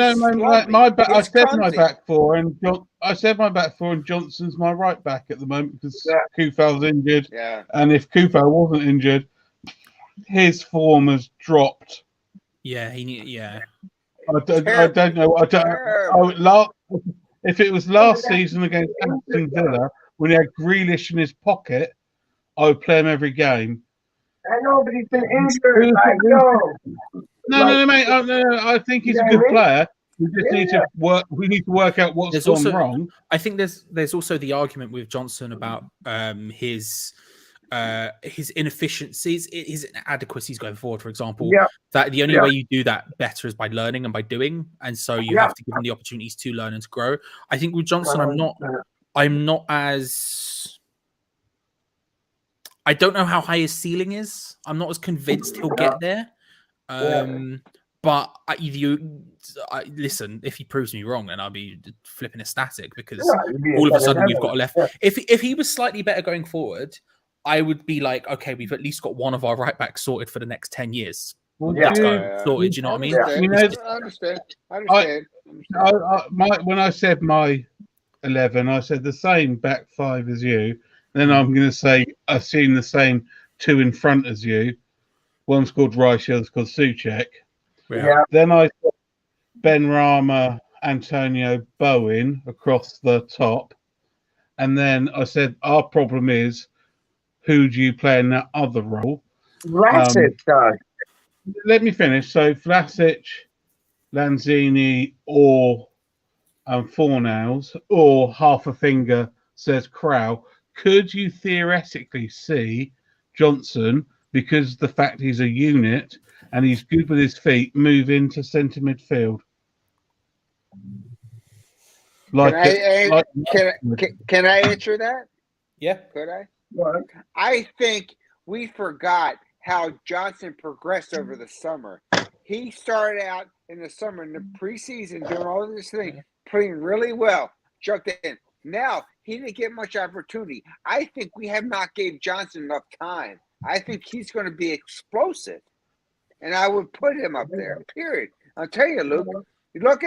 My back. I said my back four, and Johnson's my right back at the moment because Kufau's injured. Yeah. And if Kufau wasn't injured, his form has dropped. Yeah, I don't know. If it was last season against Aston Villa when he had Grealish in his pocket, I would play him every game. I know, but he's been injured. No, mate. I think he's a good player. We just need to work. We need to work out what's gone wrong. I think there's also the argument with Johnson about his inefficiencies, his inadequacies going forward. For example, that the only way you do that better is by learning and by doing, and so you have to give him the opportunities to learn and to grow. I think with Johnson, I'm not as. I don't know how high his ceiling is. I'm not as convinced he'll get there. But listen, if he proves me wrong, then I'll be flipping ecstatic because all of a sudden we've got a left. If he was slightly better going forward, I would be like, okay, we've at least got one of our right backs sorted for the next 10 years. Let's go. Sorted, you know what I mean? I understand. When I said my 11, I said the same back five as you. Then I'm going to say I've seen the same two in front as you. One's called Rice, the other's called Souček. Then I said Ben Rama, Antonio Bowen across the top. And then I said our problem is who do you play in that other role? Vlasic, let me finish. So Vlasic, Lanzini, or Fornals, or half a finger says Crow. Could you theoretically see Johnson, because the fact he's a unit and he's good with his feet, move into centre midfield? Can I answer that? Yeah. Could I? I think we forgot how Johnson progressed over the summer. He started out in the summer in the preseason doing all this thing, playing really well, jumped in. Now, he didn't get much opportunity. I think we have not gave Johnson enough time. I think he's going to be explosive. And I would put him up there, period. I'll tell you, Luke. Look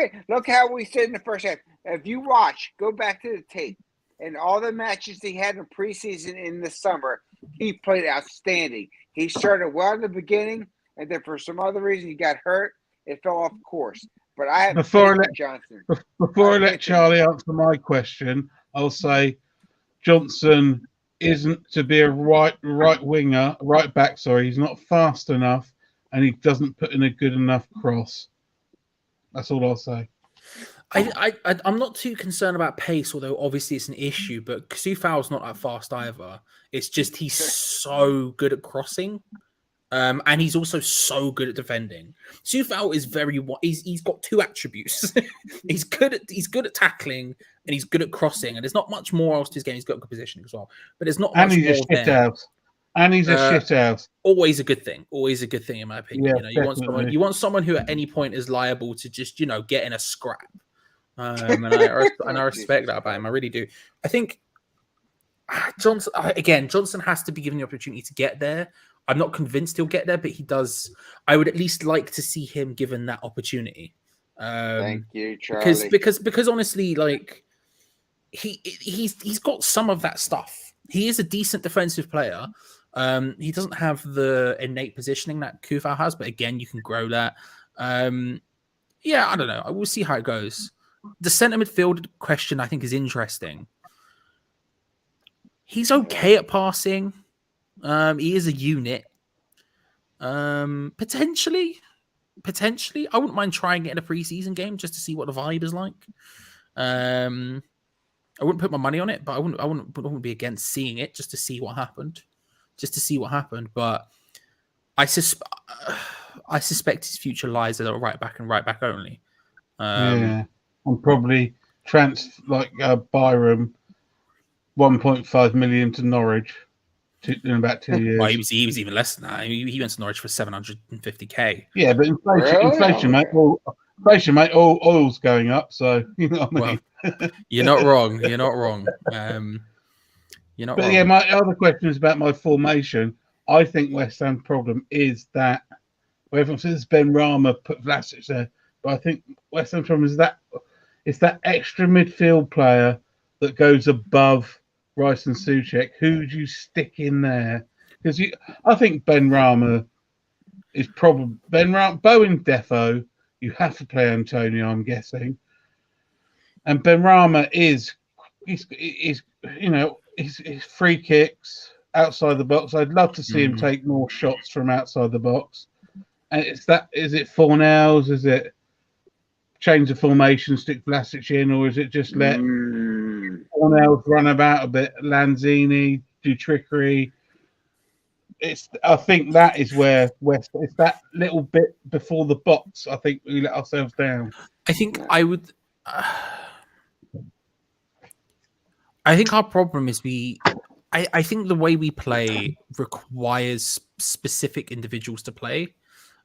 how we said in the first half. If you watch, go back to the tape, and all the matches he had in preseason in the summer, he played outstanding. He started well in the beginning, and then for some other reason he got hurt. It fell off course. But I have before faith in Johnson. Before I let Charlie answer my question, I'll say Johnson isn't to be a right back. Sorry, he's not fast enough, and he doesn't put in a good enough cross. That's all I'll say. I'm not too concerned about pace, although obviously it's an issue. But Sufal's not that fast either. It's just he's so good at crossing, and he's also so good at defending. Sufal is he's got two attributes. he's good at tackling, and he's good at crossing. And there's not much more else to his game. He's got good positioning as well, but there's not much more. And he's a shit house. Always a good thing. Always a good thing, in my opinion. Yeah, you want someone who at any point is liable to just get in a scrap. And I respect that about him. I really do. I think Johnson has to be given the opportunity to get there. I'm not convinced he'll get there, but he does. I would at least like to see him given that opportunity. Thank you, Charlie. Because honestly, like he's got some of that stuff. He is a decent defensive player. He doesn't have the innate positioning that Kufau has, but again, you can grow that. Yeah, I don't know. We'll see how it goes. The centre midfield question, I think, is interesting. He's okay at passing. He is a unit. Potentially, I wouldn't mind trying it in a preseason game just to see what the vibe is like. I wouldn't put my money on it, but I wouldn't be against seeing it just to see what happened. But I suspect his future lies at right back and right back only. And probably Byram 1.5 million to Norwich in about 2 years. Well, he was even less than that. He went to Norwich for 750k. Yeah, but inflation, mate. Oil's going up, so you know what I mean. Well, you're not wrong. You're not wrong. Yeah, my other question is about my formation. I think West Ham's problem is that everyone says Ben Rama put Vlasic there, but I think West Ham's problem is that it's that extra midfield player that goes above Rice and Souček. Who do you stick in there? Because I think Ben Rama is probably Bowen Defo. You have to play Antonio, I'm guessing. And Ben Rama is free kicks outside the box. I'd love to see him take more shots from outside the box. And is it Fornells? Is it change the formation, stick Vlasic in, or is it just let Fornells run about a bit, Lanzini do trickery? I think that is where West. It's that little bit before the box. I think we let ourselves down. I think I would. I think our problem is I think the way we play requires specific individuals to play.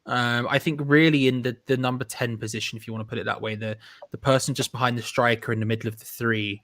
I think really in the number 10 position, if you want to put it that way, the person just behind the striker in the middle of the three,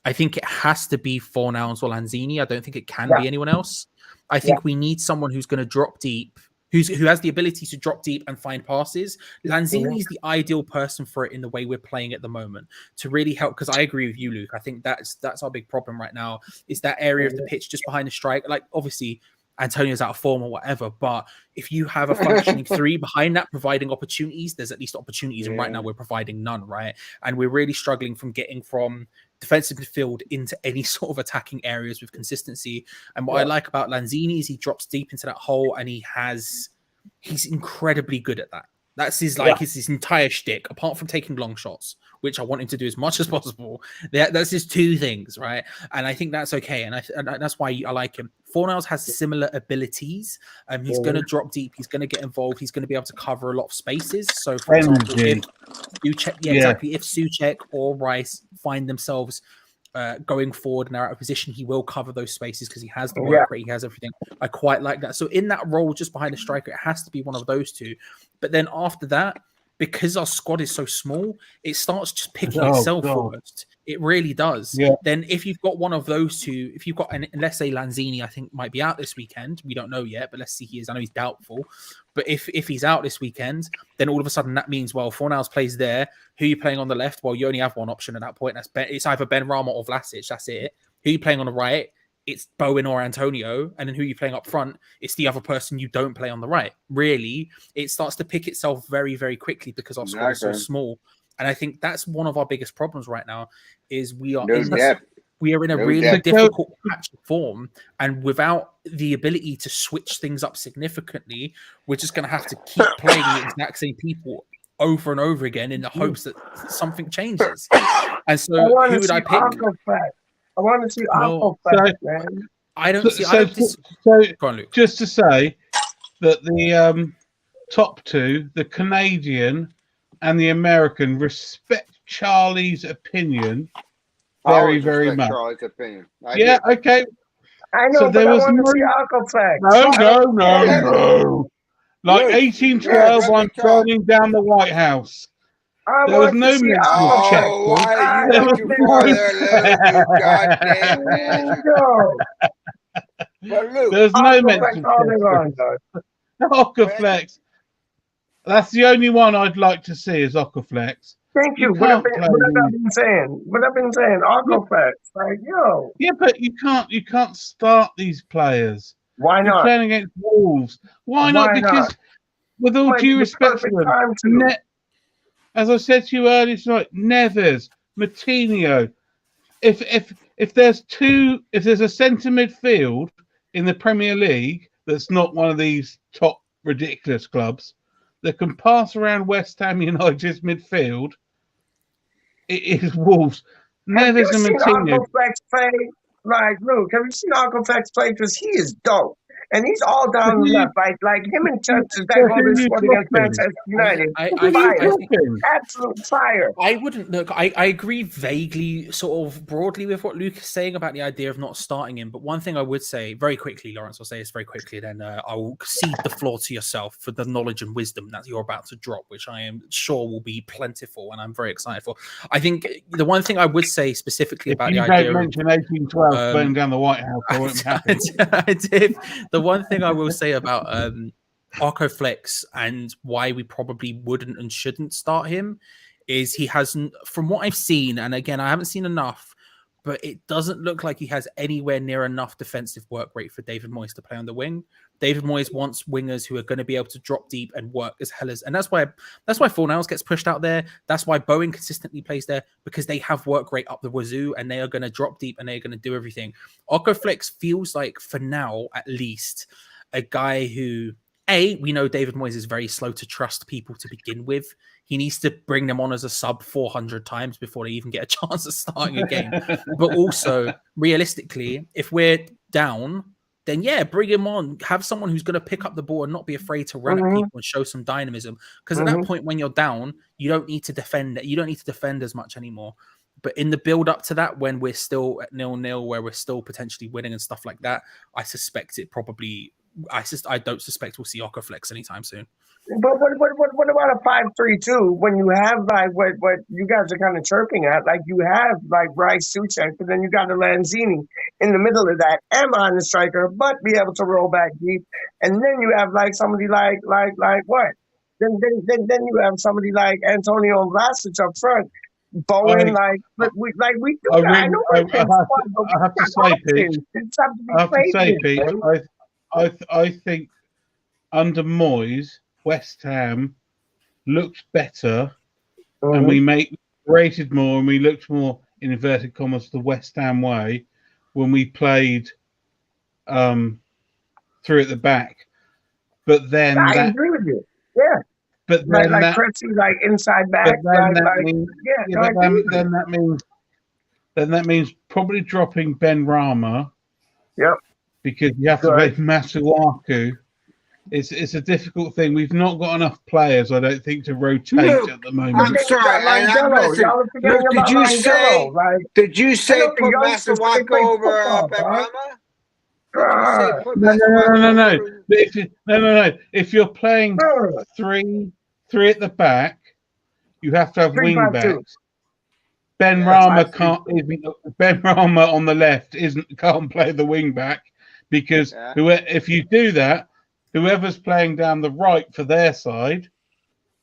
I think it has to be Fornells or Lanzini. I don't think it can be anyone else. I think we need someone who's going to drop deep, who has the ability to drop deep and find passes. Lanzini is the ideal person for it in the way we're playing at the moment to really help. Because I agree with you, Luke. I think that's our big problem right now is that area of the pitch just behind the strike. Like obviously Antonio's out of form or whatever, but if you have a functioning three behind that providing opportunities, there's at least opportunities. And right now we're providing none, right? And we're really struggling from getting from defensive midfield into any sort of attacking areas with consistency. And what I like about Lanzini is he drops deep into that hole and he's incredibly good at that. That's his entire shtick, apart from taking long shots, which I want him to do as much as possible. That's his two things, right? And I think that's okay. And that's why I like him. Fornells has similar abilities. He's going to drop deep. He's going to get involved. He's going to be able to cover a lot of spaces. So, for example, if Souček or Rice find themselves going forward and they're out of position, he will cover those spaces because he has the work rate, he has everything. I quite like that. So in that role, just behind the striker, it has to be one of those two. But then after that, because our squad is so small, it starts just picking itself almost. It really does. Yeah. Then if you've got one of those two, if you've got, and let's say Lanzini, I think might be out this weekend. We don't know yet, but let's see. I know he's doubtful. But if he's out this weekend, then all of a sudden that means, well, Fornells plays there. Who are you playing on the left? Well, you only have one option at that point. It's either Ben Rama or Vlasic. That's it. Who are you playing on the right? it's Bowen or Antonio, and then who you're playing up front, it's the other person you don't play on the right. Really, it starts to pick itself very, very quickly because our squad is so small. And I think that's one of our biggest problems right now is we are in a really difficult patch of form, and without the ability to switch things up significantly, we're just going to have to keep playing the exact same people over and over again in the hopes that something changes. And so, who would I pick? I want to see Aquaflex, man. I don't see. Go on, Luke. Just to say that the top two, the Canadian and the American, respect Charlie's opinion very, very much. Charlie's opinion. Okay. I know, so but I want to see Aquaflex. No. Like 1812, I'm burning down the White House. There was no mention of check. Why you went too far there, Luke? Goddamn, man. But Luke, there's no mention of Aquaflex. That's the only one I'd like to see is Aquaflex. Thank you. What I've been saying, Aquaflex. Like, yo. Yeah, but you can't start these players. Why not? You're playing against Wolves. Why not? Because with all due respect to them, as I said to you earlier tonight, Neves, Moutinho. If there's a centre midfield in the Premier League that's not one of these top ridiculous clubs that can pass around West Ham United's midfield, it is Wolves. Neves and Moutinho. Like, Luke, have you seen Aquaflex play? Because he is dope. And he's all down the left. Like him and Chuck is that golden squad against Manchester United. Absolute fire. I wouldn't look. I agree vaguely, sort of broadly with what Luke is saying about the idea of not starting him. But one thing I would say very quickly, Lawrence, I'll say this very quickly, then I will cede the floor to yourself for the knowledge and wisdom that you're about to drop, which I am sure will be plentiful and I'm very excited for. I think the one thing I would say specifically about the idea of... You don't mention 1812 burning down the White House, I won't be happy. I did. The one thing I will say about Aquaflex and why we probably wouldn't and shouldn't start him is he hasn't, from what I've seen, and again, I haven't seen enough, but it doesn't look like he has anywhere near enough defensive work rate for David Moyes to play on the wing. David Moyes wants wingers who are going to be able to drop deep and work as hell as, and that's why Fornals gets pushed out there. That's why Bowen consistently plays there, because they have work rate up the wazoo and they are going to drop deep and they're going to do everything. Aquaflex feels like, for now at least, a guy who, we know David Moyes is very slow to trust people to begin with. He needs to bring them on as a sub 400 times before they even get a chance of starting a game. But also, realistically, if we're down, then bring him on. Have someone who's going to pick up the ball and not be afraid to run at people and show some dynamism. Because at that point, when you're down, you don't need to defend. You don't need to defend as much anymore. But in the build up to that, when we're still at 0-0, where we're still potentially winning and stuff like that, I suspect it probably. I don't suspect we'll see Aquaflex anytime soon. But what about a 5-3-2 when you have like what you guys are kind of chirping at? Like you have like Bryce Suchek, but then you got a Lanzini in the middle of that, and on the striker, but be able to roll back deep. And then you have like somebody like what? Then you have somebody like Antonio and Vlasic up front. Bowen, I have to say, Pete, I think under Moyes, West Ham looked better, and we rated more, and we looked more, in inverted commas, the West Ham way when we played through at the back. But then I agree with you. Yeah. But then like inside back. Then that means probably dropping Ben Rama. Yep. Because you have to play Masuaku. It's a difficult thing. We've not got enough players, I don't think, to rotate at the moment. I'm sorry. Did you say put Masuaku over Ben Rama? No. If you're playing three at the back, you have to have wing backs. Ben Rama Ben Rama on the left can't play the wing back, because if you do that, whoever's playing down the right for their side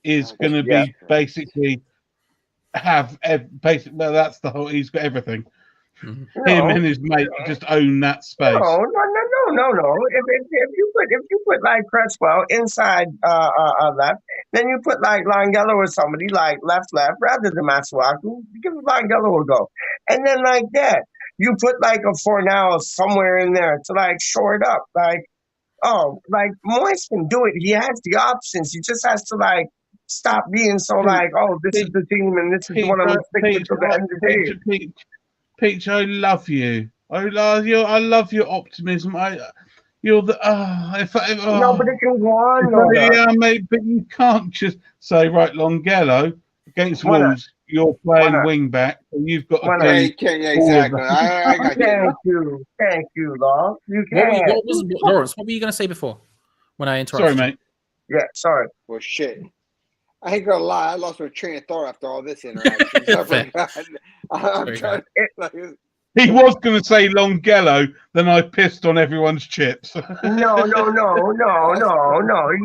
is going to be basically that's the whole. He's got everything. Him and his mate just own that space. No. If you put like Cresswell inside left, then you put like Longello or somebody like left rather than Masuaku. Give Longello a go, and then like that, you put like a Fornal somewhere in there to like shore it up. Like Moyes can do it. He has the options. He just has to like stop being so like, oh, this is the team and this is what I'm sticking to the end of the day. Peach, I love you. I love your optimism. You're the no, but it can go on. Yeah, mate, but you can't just say right, Longello against Wolves. You're playing wing back, and you've got to do. Exactly. I got you. Thank you, Law. You can't. Lawrence, what were you going to say before when I interrupted? Sorry, mate. Yeah, sorry. Well, shit. I ain't gonna lie. I lost my train of thought after all this interaction. I'm trying to. He was going to say Longello, then I pissed on everyone's chips. No. You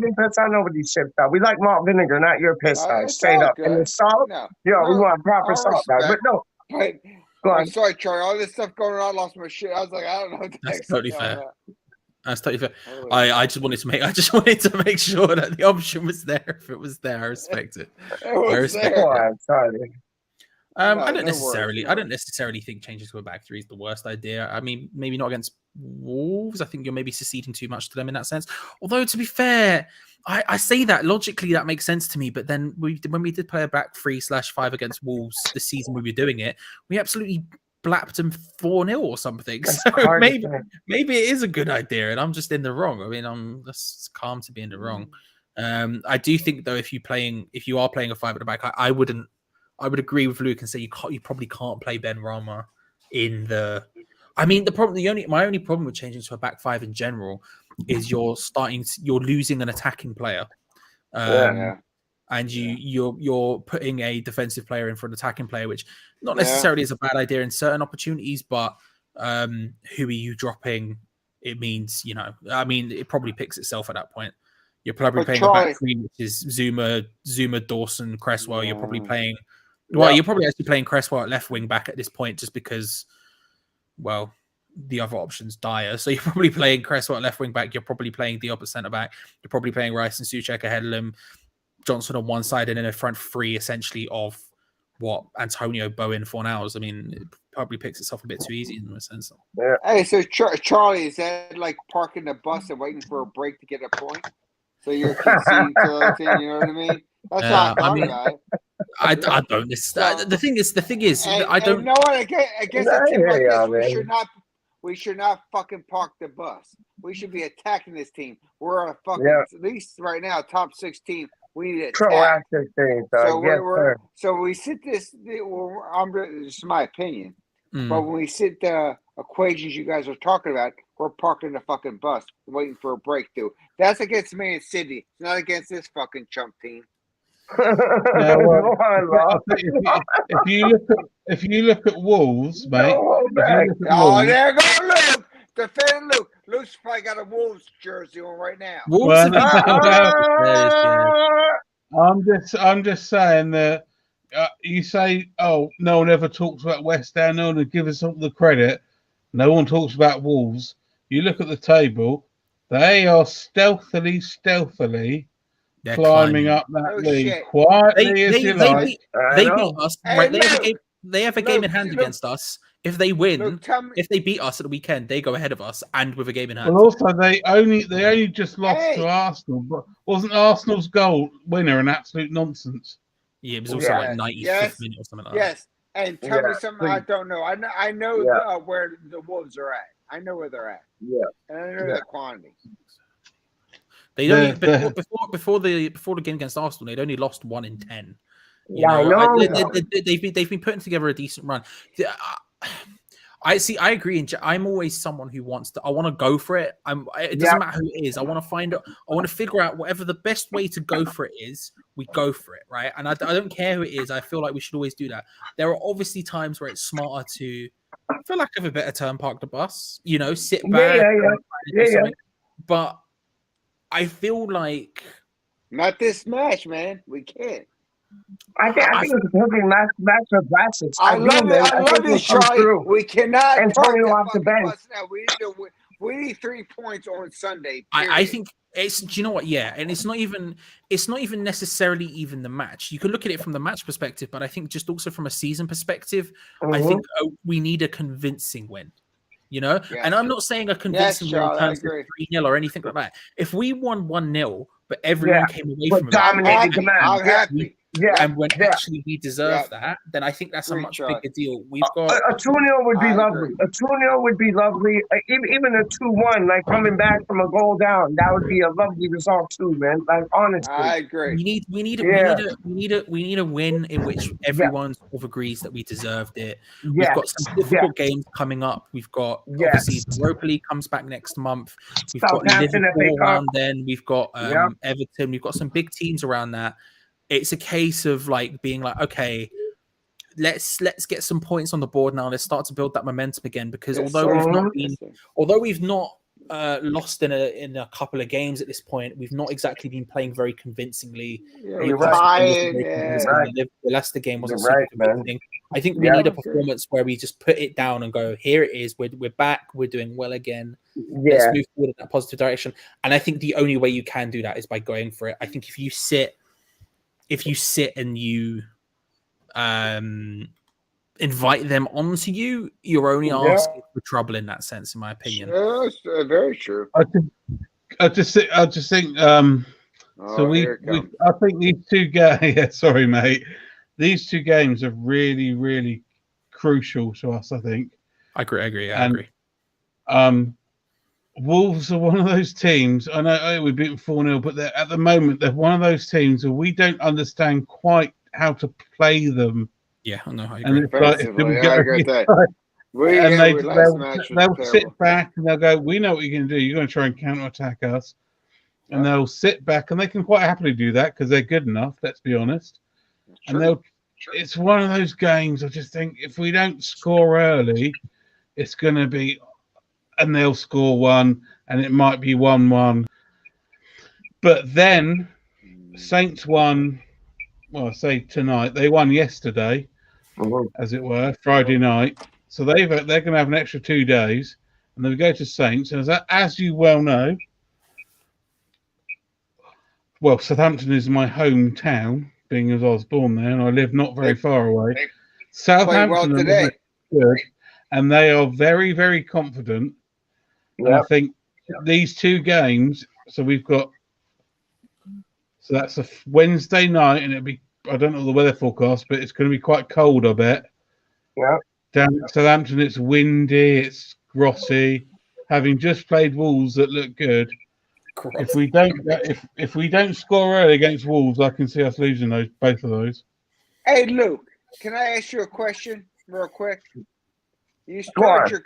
didn't piss on nobody's chips, though. We like malt vinegar, not your piss, straight up. And the salt? No. We want proper salt, but no. I'm sorry, Charlie. All this stuff going on, I lost my shit. I was like, I don't know what the That's totally fair. That's totally fair. I just wanted to make sure that the option was there. If it was there, I respect it. I respect it. I don't necessarily think changing to a back three is the worst idea. I mean, maybe not against Wolves. I think you're maybe seceding too much to them in that sense. Although, to be fair, I say that logically that makes sense to me. But then when we did play a back 3/5 against Wolves this season, we were doing it. We absolutely blapped them 4-0 or something. So maybe it is a good idea, and I'm just in the wrong. I mean, I'm just calm to be in the wrong. I do think though, if you are playing a 5 at the back, I would agree with Luke and say you probably can't play Ben Rama in the. I mean, my only problem with changing to a back 5 in general is you're losing an attacking player, and you're putting a defensive player in for an attacking player, which not necessarily is a bad idea in certain opportunities, but who are you dropping? It means it probably picks itself at that point. You're probably playing a back 3, which is Zuma, Dawson, Cresswell. You're probably playing. Well, you're probably actually playing Cresswell at left wing back at this point, just because, well, the other option's dire. So you're probably playing Cresswell at left wing back. You're probably playing Diop at centre back. You're probably playing Rice and Souček ahead of them, Johnson on one side, and then a front 3 essentially of Antonio, Bowen, Fornals. I mean, it probably picks itself a bit too easy in a sense. Yeah. Hey, so Charlie, is that like parking the bus and waiting for a break to get a point? So you're conceding to everything, you know what I mean? That's not about it. I don't. The thing is, I don't. You know what? Against a team like this, we should not fucking park the bus. We should be attacking this team. We're a fucking at least right now top 6 team. We need to attack. Proactive thing. So we sit this. This is my opinion. But when we sit the equations you guys are talking about, we're parking the fucking bus, waiting for a breakthrough. That's against Man City. It's not against this fucking chump team. If you look at Wolves, mate. There goes Luke. Defend Luke. Luke's probably got a Wolves jersey on right now. I'm just saying that you say, oh, no one ever talks about West Ham. No one would give us all the credit. No one talks about Wolves. You look at the table; they are stealthily climbing up that league quietly as you like. They beat us. Right? They have a game in hand against us. If they win, if they beat us at the weekend, they go ahead of us and with a game in hand. Well, also they only just lost to Arsenal, but wasn't Arsenal's goal winner an absolute nonsense? Yeah, it was also like 95th minute or something like that. Yes, and tell me something I don't know. I know where the Wolves are at. I know where they're at. Yeah, and I know the quantity. They only before the game against Arsenal, they'd only lost 1 in 10. I know. They've been putting together a decent run. I agree. I'm always someone who wants to. I want to go for it. It doesn't matter who it is. I want to figure out whatever the best way to go for it is. We go for it, right? And I don't care who it is. I feel like we should always do that. There are obviously times where it's smarter to, for lack of a better term, park the bus. Sit back. But I feel like not this match, man. We can't. I think it's a perfect match of classics. I love it. I love this, Charlie. We cannot Antonio park off the bench. now. We need 3 points on Sunday. I think it's. Do you know what? Yeah, and it's not even necessarily even the match. You can look at it from the match perspective, but I think just also from a season perspective, I think we need a convincing win. You know, and I'm not saying a convincing win in terms of 3-0 or anything like that. If we won 1-0, but everyone came away from it, I'm happy. And when actually we deserve that, then I think that's a much bigger deal. We've got a 2-0 would be lovely. A 2-0 would be lovely. Even a 2-1, like coming back from a goal down, that would be a lovely result too, man. Like honestly, I agree. We need a win in which everyone sort of agrees that we deserved it. We've got some difficult games coming up. We've got obviously the Europa League comes back next month. We've got Liverpool around then. We've got Everton. We've got some big teams around that. It's a case of like being like, okay, let's get some points on the board now. Let's start to build that momentum again. Because although we've not lost in a couple of games at this point, we've not exactly been playing very convincingly. The Leicester game wasn't super convincing. I think we need a performance where we just put it down and go, here it is. We're back. We're doing well again. Let's move forward in that positive direction. And I think the only way you can do that is by going for it. I think if you sit and you invite them onto you, you're only asking for trouble in that sense, in my opinion. Yeah, that's very true. I just think. I think these two games. Sorry, mate. These two games are really, really crucial to us. I think. I agree. I agree. Wolves are one of those teams. I know we beat them 4-0, but at the moment they're one of those teams where we don't understand quite how to play them. Yeah, I know. I agree. I agree with that. They'll sit back and they'll go, "We know what you're going to do. You're going to try and counter-attack us," and they'll sit back and they can quite happily do that because they're good enough. Let's be honest. And it's one of those games. I just think if we don't score early, it's going to be. And they'll score one, and it might be 1-1. But then Saints won. Well, I say tonight. They won yesterday, as it were, Friday night. So they're going to have an extra 2 days, and then we go to Saints. And as you well know, well, Southampton is my hometown, being as I was born there, and I live not very far away. Southampton are good, and they are very, very confident. And I think these 2 games, so that's a Wednesday night, and it'll be, I don't know the weather forecast, but it's going to be quite cold, I bet. Yeah. Down at Southampton, it's windy, it's grossy. Having just played Wolves that look good, if we don't score early against Wolves, I can see us losing both of those. Hey, Luke, can I ask you a question real quick? You start your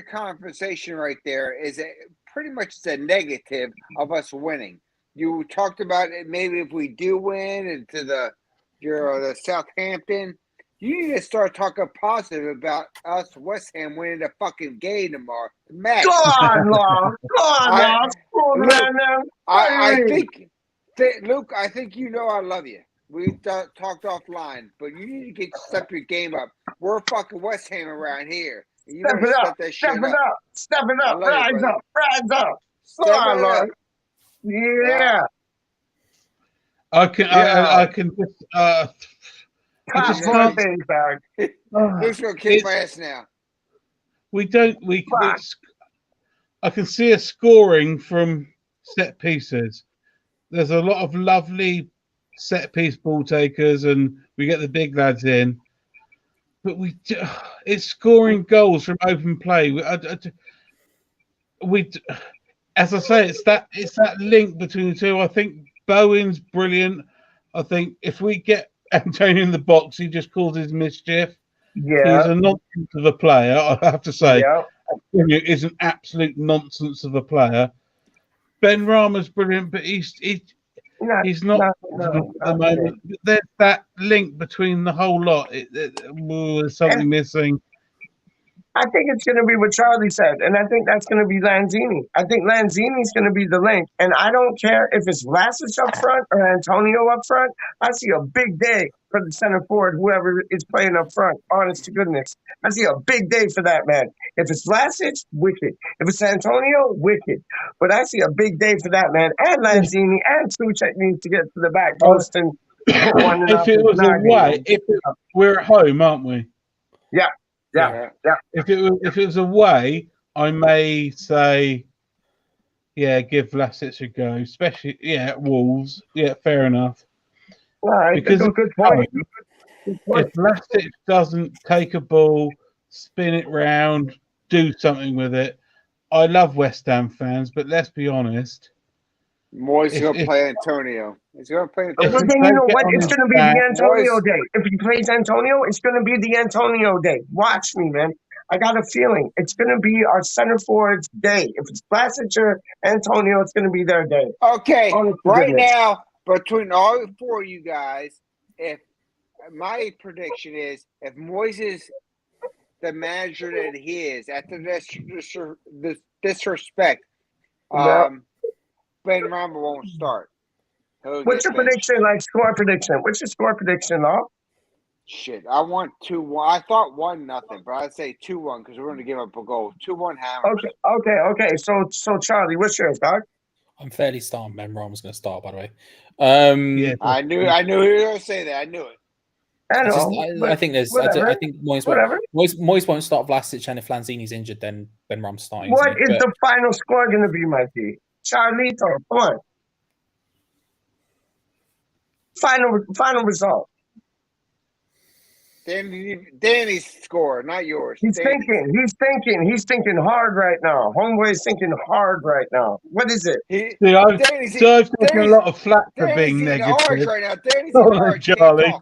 conversation right there. Is it pretty much the negative of us winning? You talked about it. Maybe if we do win into the Southampton, you need to start talking positive about us West Ham winning the fucking game tomorrow. Matt, go on, I think, Luke. I think you know I love you. We talked offline, but you need to step your game up. We're fucking West Ham around here. Step it up, rise up. Go on, Lord. Yeah. I can just Luke's gonna kick my ass now. I can see us scoring from set pieces. There's a lot of lovely set piece ball takers, and we get the big lads in. But it's scoring goals from open play. As I say, it's that link between the two. I think Bowen's brilliant. I think if we get Antonio in the box, he just causes mischief. Yeah, he's a nonsense of a player. I have to say, Antonio is an absolute nonsense of a player. Ben Rama's brilliant, but he's not at the moment. There's that link between the whole lot. There's something missing. I think it's going to be what Charlie said, and I think that's going to be Lanzini. I think Lanzini's going to be the link, and I don't care if it's Vlasic up front or Antonio up front. I see a big day for the center forward, whoever is playing up front. Honest to goodness, I see a big day for that man. If it's Vlasic, wicked. If it's Antonio, wicked. But I see a big day for that man, and Lanzini and Suchek needs to get to the back post and put one in. If it was away, we're at home, aren't we? Yeah. If it was away, I may say, give Vlasic a go, especially at Wolves. Yeah, fair enough. Right, because good point. If Vlasic doesn't take a ball, spin it round, do something with it, I love West Ham fans, but let's be honest. Moyes going to play Antonio. He's going to play Antonio. But then you know what? It's going to be the Antonio day. If he plays Antonio, it's going to be the Antonio day. Watch me, man. I got a feeling it's going to be our center forward's day. If it's Vlasic or Antonio, it's going to be their day. Okay, right now, between all four of you guys, if my prediction is if Moyes is the manager that he is, after this disrespect, Ben Rama won't start. What's your prediction, score prediction? What's your score prediction, Law? Shit, I want 2-1. I thought 1-0, but I'd say 2-1 because we're going to give up a goal. 2-1 Hammers. Okay. So Charlie, what's yours, dog? I'm fairly certain Ben Rama's going to start, by the way. I knew he was going to say that. I knew it. I think Moyes won't start Vlasic, and if Lanzini's injured, then Ben Rama's starting. What is the final score going to be, Mikey? Charlito, come on. Final result. Danny's score, not yours. He's thinking hard right now. Homeboy's thinking hard right now. What is it? I've taken a lot of flack for being negative. Right now. Danny's Charlie.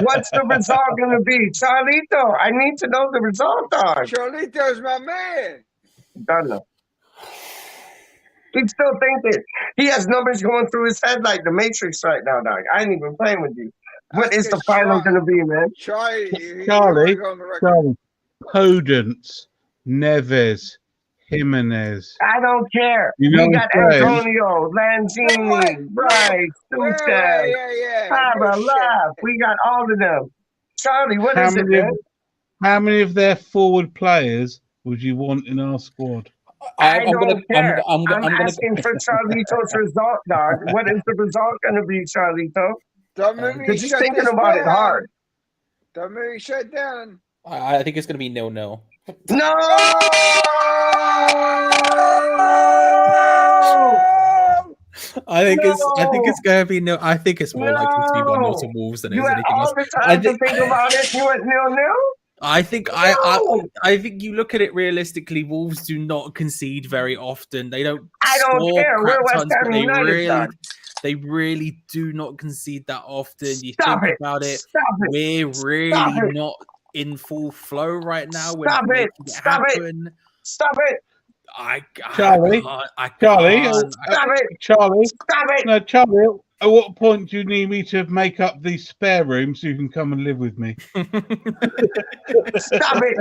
What's the result going to be? Charlito, I need to know the result, dog. Charlito's my man. Don't know. He's still thinking. He has numbers going through his head like the Matrix right now, dog. I ain't even playing with you. What is the final going to be, man? Charlie, Podence, Neves, Jimenez. I don't care. We got Antonio, Lanzini, Bryce, Suchet, Laugh. We got all of them. Charlie, what is it, man? How many of their forward players would you want in our squad? I don't care. I'm asking for Charlito's result, dog. What is the result going to be, Charlito? Because he's thinking about it hard. Don't make me shut down. I think it's going to be 0-0. No! I think it's going to be no. I think it's more likely to be 1-0 to Wolves than it is anything else. You had all the time to think about it. You went 0-0. I think you look at it realistically. Wolves do not concede very often. They don't. I don't care. We're West Ham United. They really do not concede that often. You think about it. We're really not in full flow right now. Stop it! Stop it! Charlie. No, Charlie. At what point do you need me to make up the spare room so you can come and live with me? Stop it,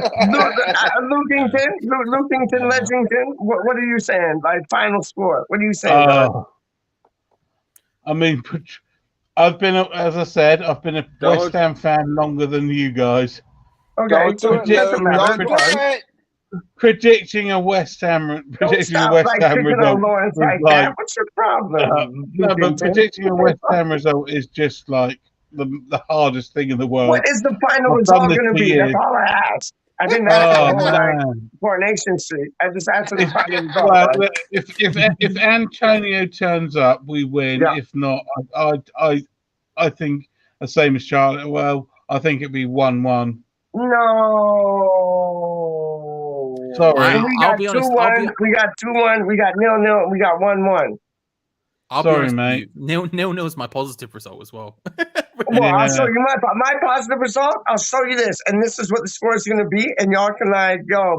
Lukington, Ledgington. What are you saying? Final score. What are you saying? I mean, I've been a West Ham fan longer than you guys. Okay, predicting a West Ham result. What's your problem? No, but predicting a West Ham result is just like the hardest thing in the world. What is the final result going to be? That's all I asked. I didn't ask Coronation Street. I just asked the final result. Well, if Antonio turns up, we win. Yeah. If not, I think the same as Charlotte. Well, I think it'd be 1-1. No. Sorry. We got 2-1. We got 2-1. We got 0-0. We got 1-1. Sorry, mate. 0-0 is my positive result as well. I'll show you my positive result. I'll show you this, and this is what the score is going to be. And y'all can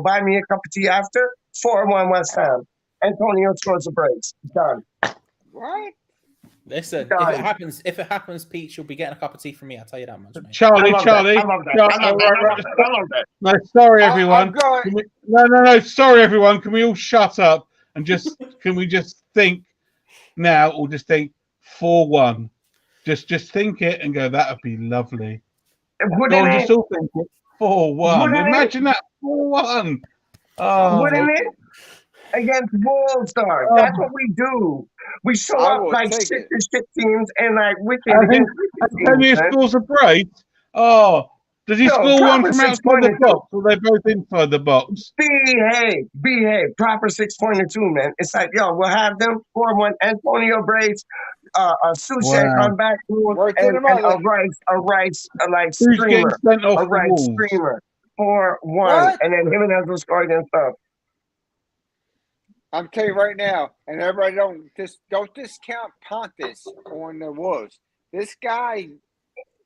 buy me a cup of tea after. 4-1 West Ham. Antonio scores the breaks. Done. What? Listen, if it happens, Peach, you'll be getting a cup of tea from me. I'll tell you that much, mate. Charlie. I love that. No, sorry, everyone. No, sorry, everyone. Can we all shut up and can we just think now, or just think 4-1? Just think it and go. That'd be lovely. Just all think it 4-1. Imagine that 4-1. Oh, wouldn't it? Against Wolfstar. That's what we do. We show up like shit teams and like wicked against wicked teams. Can he scores a brace? Oh, does he score one from outside the box, or they're both inside the box? Behave. Proper 6-pointer too, man. It's like, we'll have them score one. Antonio Brace, a Sushek on back and a Rice, like streamer, a Rice streamer, 4-1, and then Jimenez will score against stuff. I'm telling you right now, and everybody don't discount Pontus on the Wolves. This guy,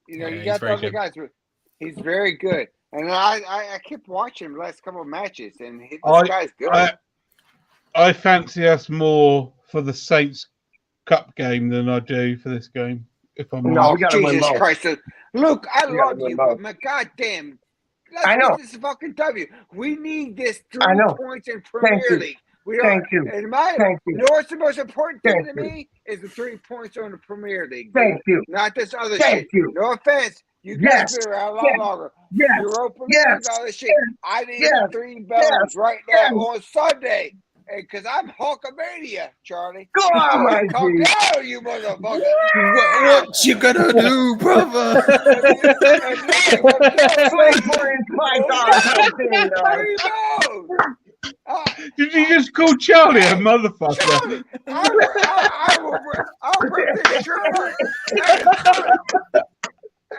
you got the other guys. He's very good, and I kept watching the last couple of matches, and this guy's good. I fancy us more for the Saints Cup game than I do for this game. If I'm honest. Jesus Christ, Luke, I love you, but my goddamn, I know this is fucking W. We need this 3 points in Premier League. Thank you. You know what's the most important thing to me is the 3 points on the Premier League. Thank you. Not this other shit. No offense. You guys been around a lot longer. Europa League, all this shit. I need 3 bells right now on Sunday. Because I'm Hulkamania, Charlie. Go on, my Calm down, you motherfucker. What you gonna do, brother? Did you just call Charlie a motherfucker? Charlie, I'll rip this shirt off.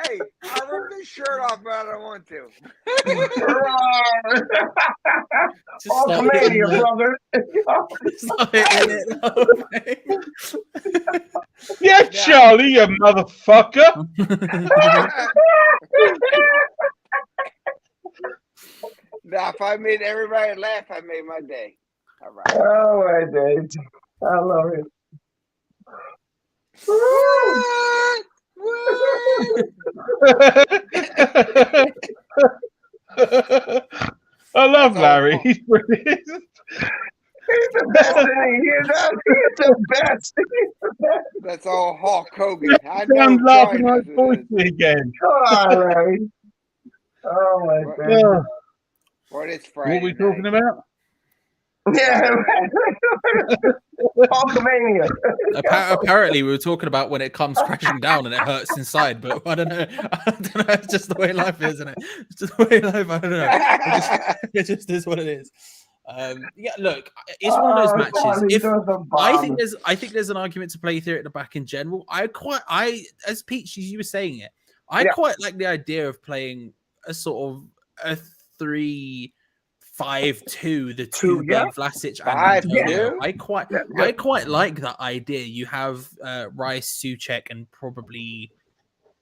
Hey, I'll rip this shirt off, but I don't want to. Hulkamania, brother. Yeah, Charlie, you motherfucker. Now, if I made everybody laugh, I made my day. All right. Oh, my day. I love it. I love Larry. He's brilliant. He's the best in the He's the best. That's all Hulk Hogan. I'm laughing like voicey again. Come on, Larry. Oh, my God. What is Friday? What are we talking about? Yeah, Hulkamania. Apparently, we were talking about when it comes crashing down and it hurts inside, but I don't know. It's just the way life is, isn't it? It's just the way life. I don't know. It just is what it is. Look, it's one of those matches. I think there's an argument to play theory at the back in general. As Peach, you were saying it, I quite like the idea of playing a sort of a 3-5-2, the two being Vlasic and Antonio. I quite like that idea. You have Rice, Suchek, and probably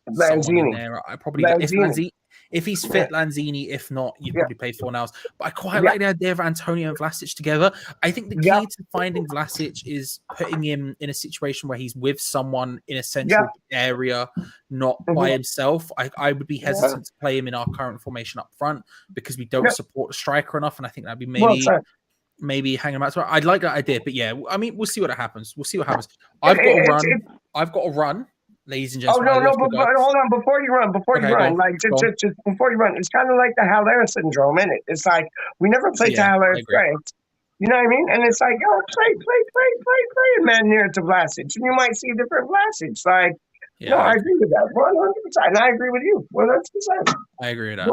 Lanzini. There. Lanzini. If he's fit, Lanzini. If not, you probably play Fornals. But I quite like the idea of Antonio and Vlasic together. I think the key to finding Vlasic is putting him in a situation where he's with someone in a central area, not by himself. I would be hesitant to play him in our current formation up front because we don't support the striker enough, and I think that'd be maybe hanging him out. So I'd like that idea, but I mean, we'll see what happens. I've got a run. Ladies and gentlemen. Oh, no, but hold on. Before you run, just before you run, it's kind of like the Haller syndrome, isn't it? It's like we never played to Haller's strengths. You know what I mean? And it's like, play, and man near to Vlasic. And you might see different Vlasic. Like, no, I agree with that 100%. And I agree with you 100%. I agree with that.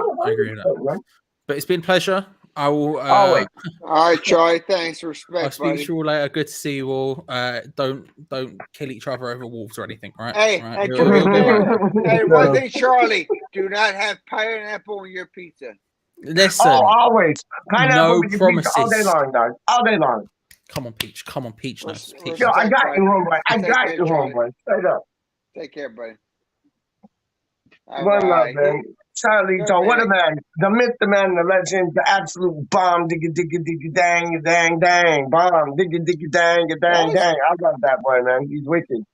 Right? But it's been a pleasure. I will always. All right, Charlie. Thanks. Respect. I'll speak to you all later. Good to see you all. Don't kill each other over wolves or anything, right? Hey, right. Hey, one thing, Charlie. Do not have pineapple on your pizza. Listen. Always. Pineapple no promises. All day long, dog. All day long. Come on, Peach. No, Peach. Yo, I got you, homeboy. Homeboy. Straight up. Take care, buddy. One love, man. Charlie, what a man. The myth, the man, the legend, the absolute bomb, diggy, dang, bomb, diggy, dang, dang. I love that boy, man. He's wicked.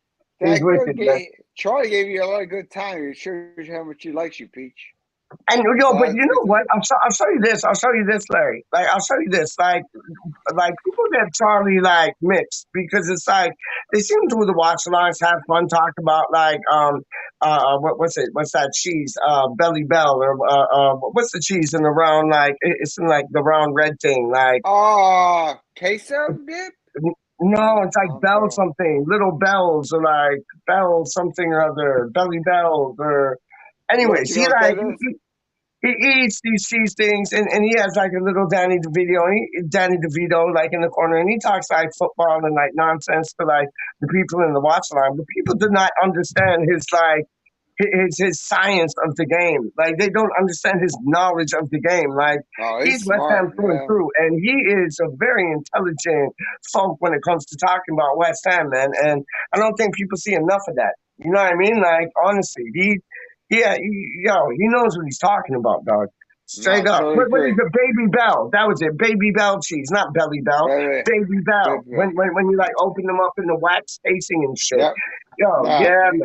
He's wicked, man. Charlie gave you a lot of good time. It shows you how much he likes you, Peach. And but you know what? I'll show you this. I'll show you this, Larry. Like I'll show you this. Like people get Charlie like mixed because it's like they seem to the watch alongs have fun, talk about like what's that cheese? Belly Bell or what's the cheese in the round like it's in like the round red thing like queso dip? No, it's like Bell something, little bells or like Bell something or other, Belly Bells or anyways, he like he eats these cheese things, and he has like a little Danny DeVito, like in the corner, and he talks like football and like nonsense to like the people in the watch line. But people do not understand his like his science of the game. Like they don't understand his knowledge of the game. Like he's West Ham through and through, and he is a very intelligent folk when it comes to talking about West Ham, man. And I don't think people see enough of that. You know what I mean? Like honestly, he knows what he's talking about, dog. Straight up. What is it? Baby Bell. That was it. Baby Bell cheese, not Belly Bell. Baby Bell. When you like open them up in the wax casing and shit. Yep. Man.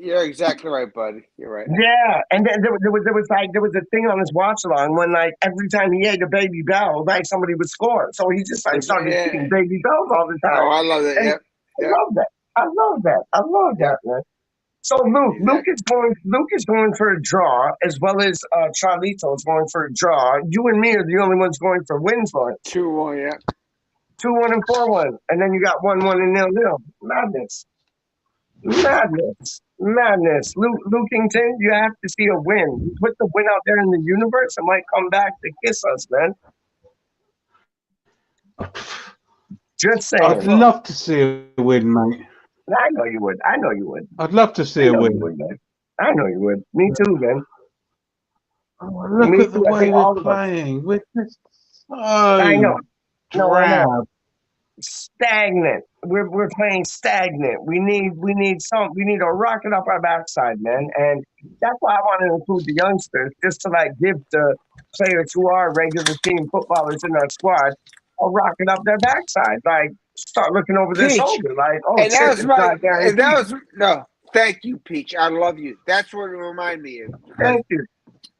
You're exactly right, buddy. You're right. Yeah, and then there was a thing on his watch along when like every time he ate a Baby Bell, like somebody would score. So he just like started eating Baby Bells all the time. Oh, I love it. Yep. I love that, man. So Luke is going for a draw, as well as Charlito is going for a draw. You and me are the only ones going for wins, Lawrence. 2-1, yeah. 2-1 and 4-1, and then you got 1-1 and 0-0. Madness. Lukington, you have to see a win. You put the win out there in the universe, it might come back to kiss us, man. Just saying. I'd love to see a win, mate. I know you would. I'd love to see a win. I know you would. Me too, man. Look at the way we're playing. We're just so drab. Stagnant. We're playing stagnant. We need to rocket up our backside, man. And that's why I want to include the youngsters, just to like give the players who are regular team footballers in our squad a rocket up their backside. Like start looking over their shoulder. Like, thank you, Peach. I love you. That's what it reminded me of. Thank you.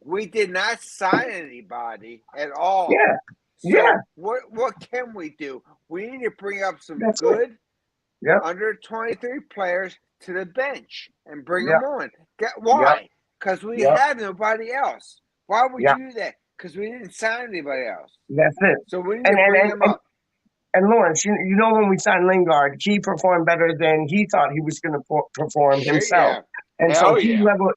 We did not sign anybody at all. Yeah. So what can we do? We need to bring up some good under 23 players to the bench and bring them on. Why? Because we have nobody else. Why would you do that? Because we didn't sign anybody else. That's it. So we need to bring them up. And Lawrence, you know when we signed Lingard, he performed better than he thought he was going to perform himself. Yeah. And so he leveled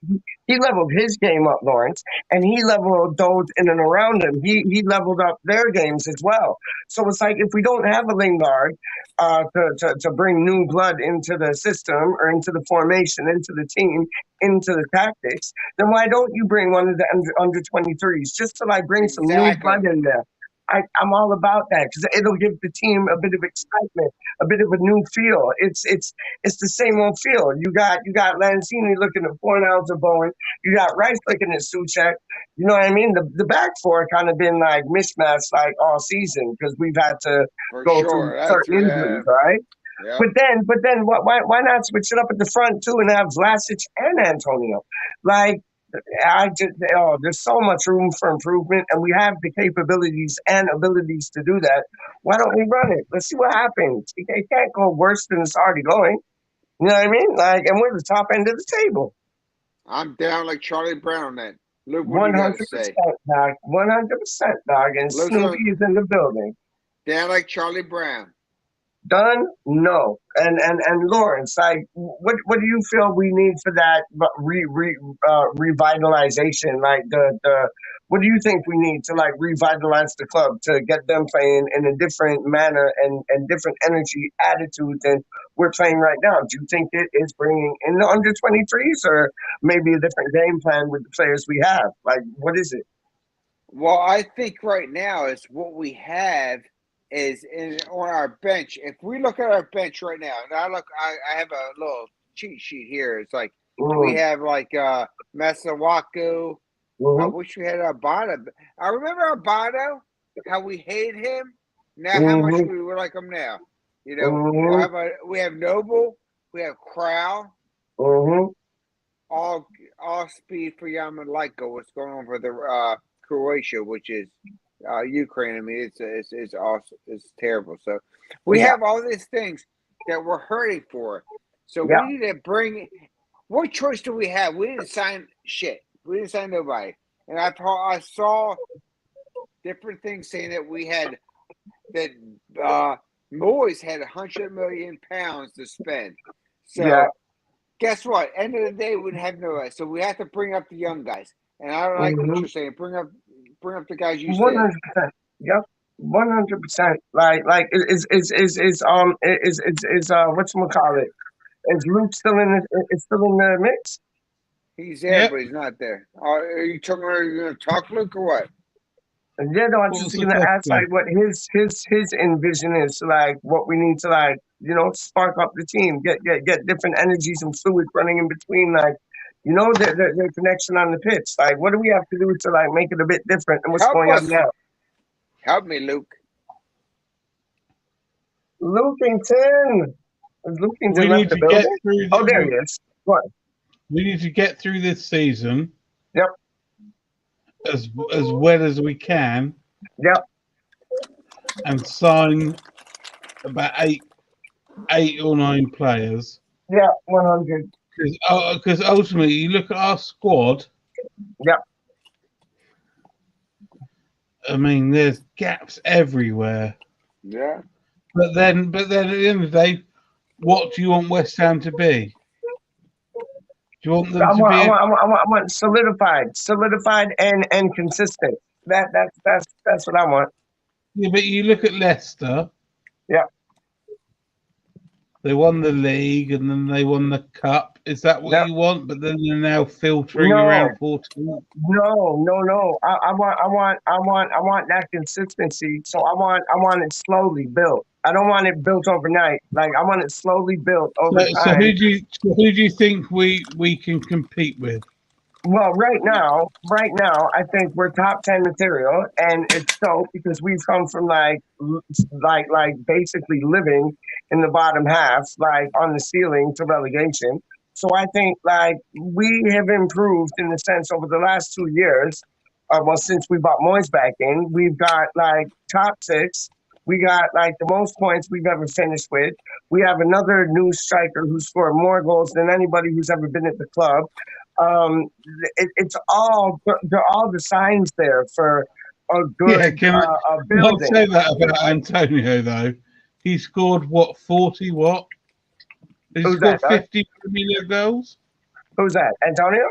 his game up, Lawrence, and he leveled those in and around him. He leveled up their games as well. So it's like if we don't have a Lingard to bring new blood into the system or into the formation, into the team, into the tactics, then why don't you bring one of the under 23s just to like bring some new blood in there? I'm all about that because it'll give the team a bit of excitement, a bit of a new feel. It's the same old feel. You got Lanzini looking at Fornals Bowen. You got Rice looking at Suchek. You know what I mean? The back four kind of been like mismatched like all season because we've had to go through certain injuries, right? Yeah. But then why not switch it up at the front too and have Vlasic and Antonio? Like there's so much room for improvement, and we have the capabilities and abilities to do that. Why don't we run it? Let's see what happens. It can't go worse than it's already going. You know what I mean? Like, and we're the top end of the table. I'm down like Charlie Brown on that. Luke, what do you got to say? 100%, dog. And Snoopy is in the building. Down like Charlie Brown. Done? No. And Lawrence, like, what do you feel we need for that revitalization? Like the what do you think we need to like revitalize the club to get them playing in a different manner and different energy attitude than we're playing right now? Do you think it is bringing in the under 23s or maybe a different game plan with the players we have? Like, what is it? Well, I think right now is what we have is on our bench. If we look at our bench right now, and I have a little cheat sheet here. It's like we have like Masawaku. I wish we had Abada. I remember Abada, how we hated him. Now how much we like him now. You know, we have Noble. We have Crow. Mm-hmm. All speed for Yamaliko. What's going on for the Croatia, which is Ukraine? I mean, it's awesome. It's terrible. So we have all these things that we're hurting for. So we need to bring. What choice do we have? We didn't sign shit. We didn't sign nobody. And I saw different things saying that we had that Moyes had 100 million pounds to spend. So guess what? End of the day, we'd have nobody. So we have to bring up the young guys. And I don't like what you're saying. Bring up the guys you said. 100%. Yep. 100%. Like whatchamacallit? Is Luke still in the mix? He's there, but he's not there. Are you talking? Are you going to talk, Luke, or what? Yeah, no, I'm just gonna ask like what his envision is, like what we need to like, spark up the team, get different energies and fluid running in between, like, the connection on the pitch. Like, what do we have to do to like make it a bit different than what's going on now? Help me, Luke. Lukington. Is Lukington we need left the to building? get through. Oh, there he is. Go on. We need to get through this season. Yep. As well as we can. Yep. And sign about eight or 9 players. Yeah, 100. Because ultimately, you look at our squad. Yep. I mean, there's gaps everywhere. Yeah. But then at the end of the day, what do you want West Ham to be? Do you want them to be? I want solidified and consistent. That's what I want. Yeah, but you look at Leicester. Yeah. They won the league and then they won the cup. Is that what you want? But then they're now filtering around 14. No. I want that consistency. So I want it slowly built. I don't want it built overnight. Like I want it slowly built over time. So who do you think we can compete with? Well, right now, I think we're top 10 material, and it's dope because we've come from like basically living in the bottom half, like on the ceiling to relegation. So I think like we have improved in the sense over the last 2 years. Since we brought Moyes back in, we've got like top 6. We got like the most points we've ever finished with. We have another new striker who scored more goals than anybody who's ever been at the club. It's all there are all the signs there for a good building. I'd say that about Antonio though. He scored 40 what? He scored 50 Premier League goals. Who's that? Antonio?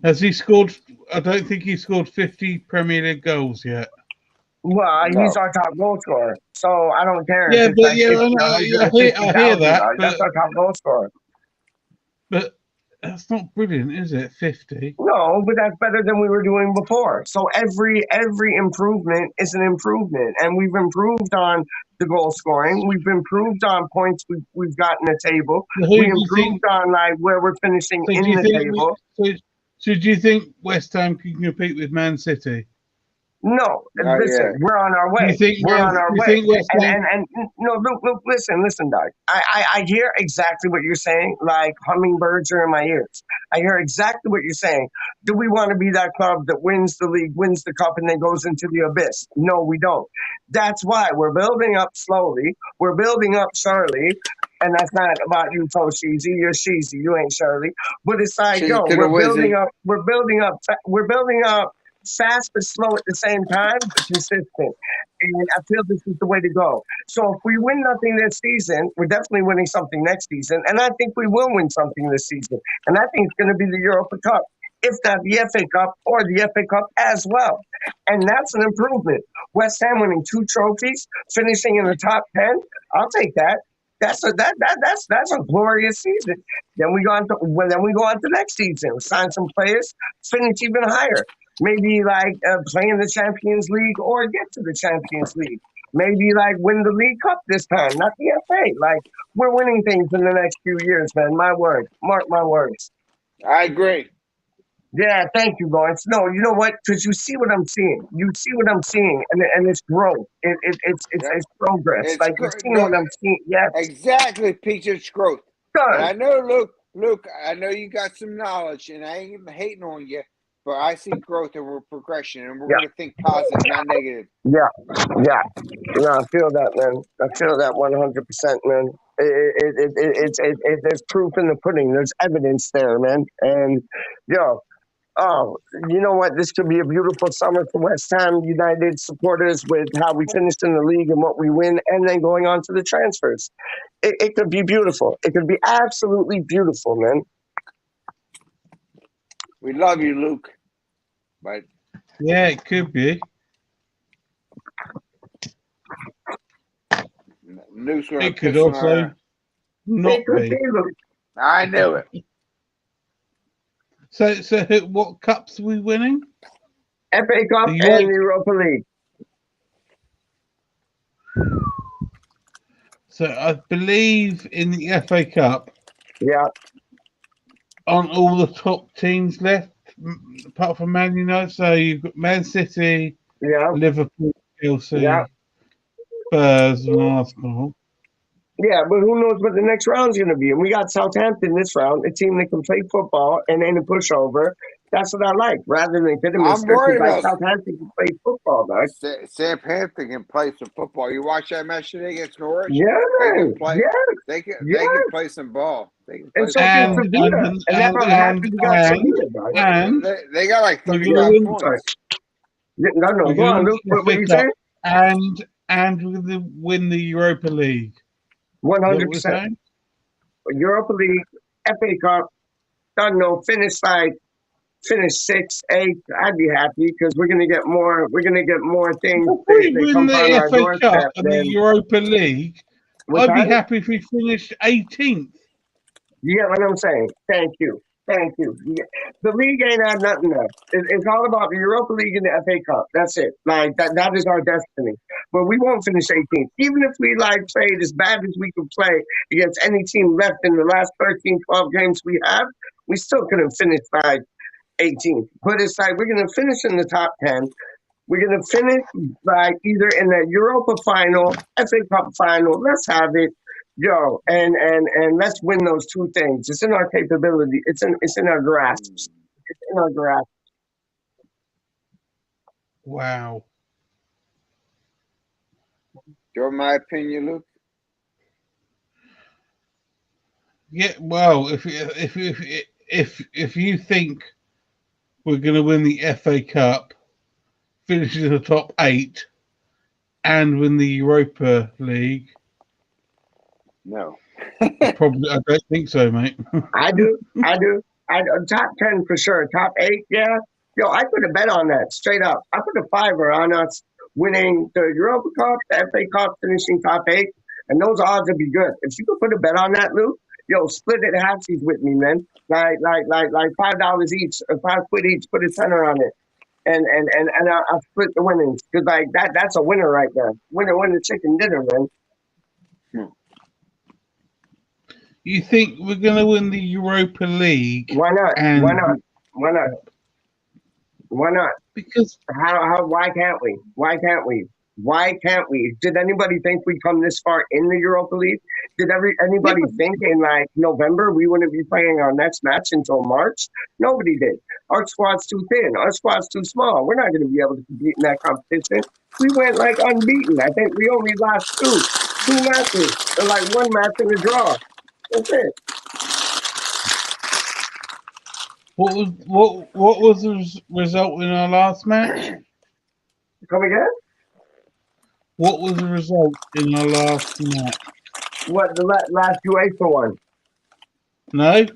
Has he scored? I don't think he scored 50 Premier League goals yet. Well, he's our top goal scorer, so I don't care. Yeah, but I hear that. That's our top goal scorer. But that's not brilliant, is it? 50. No, but that's better than we were doing before. So every improvement is an improvement, and we've improved on the goal scoring. We've improved on points we've got in the table. We improved on like where we're finishing in the table. So do you think West Ham can compete with Man City? No, listen, we're on our way. We're on our way. And no, Luke, listen, dog. I hear exactly what you're saying. Like hummingbirds are in my ears. I hear exactly what you're saying. Do we want to be that club that wins the league, wins the cup, and then goes into the abyss? No, we don't. That's why we're building up slowly. We're building up Shirley. And that's not about you, Toshizi. You're Sheezy. You ain't Shirley. But it's like, we're building up fast but slow at the same time, but consistent. And I feel this is the way to go. So if we win nothing this season, we're definitely winning something next season. And I think we will win something this season. And I think it's going to be the Europa Cup, if not the FA Cup or the FA Cup as well. And that's an improvement. West Ham winning 2 trophies, finishing in the top 10. I'll take that. That's a glorious season. Then we go on to next season. Sign some players, finish even higher. Maybe like play in the Champions League or get to the Champions League. Maybe like win the League Cup this time, not the FA. Like we're winning things in the next few years, man. My word, mark my words. I agree. Yeah, thank you, Lawrence. No, you know what? Because you see what I'm seeing. You see what I'm seeing, and it's growth. It's progress. Like you're seeing what I'm seeing. Yeah, exactly. Peach, it's growth. done. And I know, Luke, I know you got some knowledge, and I ain't hating on you, but I see growth and we're progression, and we're going to think positive, not negative. Yeah. I feel that, man. I feel that 100%, man. There's proof in the pudding. There's evidence there, man. And yo, oh, you know what? This could be a beautiful summer for West Ham United supporters with how we finished in the league and what we win, and then going on to the transfers. It could be beautiful. It could be absolutely beautiful, man. We love you, Luke. But yeah, it could be. Luke's gonna It could also not be. I knew it. So what cups are we winning? FA Cup and Europa League. So I believe in the FA Cup. Yeah. Aren't all the top teams left apart from Man United? So you've got Man City, Liverpool, Chelsea, Spurs, and Arsenal. Yeah, but who knows what the next round's going to be? And we got Southampton this round, a team that can play football and ain't a pushover. That's what I like, rather than I'm worried about Southampton can play football, dog. Southampton can play some football. You watch that match today against Norwich? Yeah, they can play. They can play some ball. They can play they got like 35 points. No, go on, Luke. What you saying? And we're going to win the Europa League. 100%. Europa League, FA Cup, don't know, finish 6th, 8th. I'd be happy because we're gonna get more. We're gonna get more things. We win the FA Cup and the Europa League. I'd be happy if we finished 18th. You get what I'm saying? Thank you. The league ain't had nothing else. It's all about the Europa League and the FA Cup. That's it. Like that is our destiny. But we won't finish 18th. Even if we played as bad as we could play against any team left in the last 13, 12 games we have, we still couldn't finish 18th. But it's like we're gonna finish in the top 10. We're gonna finish either in the Europa final, FA Cup final. Let's have it. Yo, and let's win those two things. It's in our capability. It's in our grasp. It's in our grasp. Wow. Your my opinion, Luke. Yeah, well, if you think we're going to win the FA Cup, finish in the top 8, and win the Europa League. No. Probably, I don't think so, mate. I do. Top 10 for sure. Top 8, yeah. Yo, I put a bet on that, straight up. I put a $5 on us winning the Europa Cup, the FA Cup, finishing top 8, and those odds would be good. If you could put a bet on that, Luke, yo, split it halfsies with me, man. Like $5 each, or £5 each. Put a tenner on it, and I'll split the winnings because that's a winner right there. Winner chicken dinner, man. You think we're going to win the Europa League? Why not? Why not? Because how? Why can't we? Did anybody think we'd come this far in the Europa League? Did anybody think in November we wouldn't be playing our next match until March? Nobody did. Our squad's too thin. Our squad's too small. We're not going to be able to compete in that competition. We went unbeaten. I think we only lost two matches, or one match in a draw. That's it. What was the result in our last match? Come again? What was the result in our last match? What, the last UEFA one? No,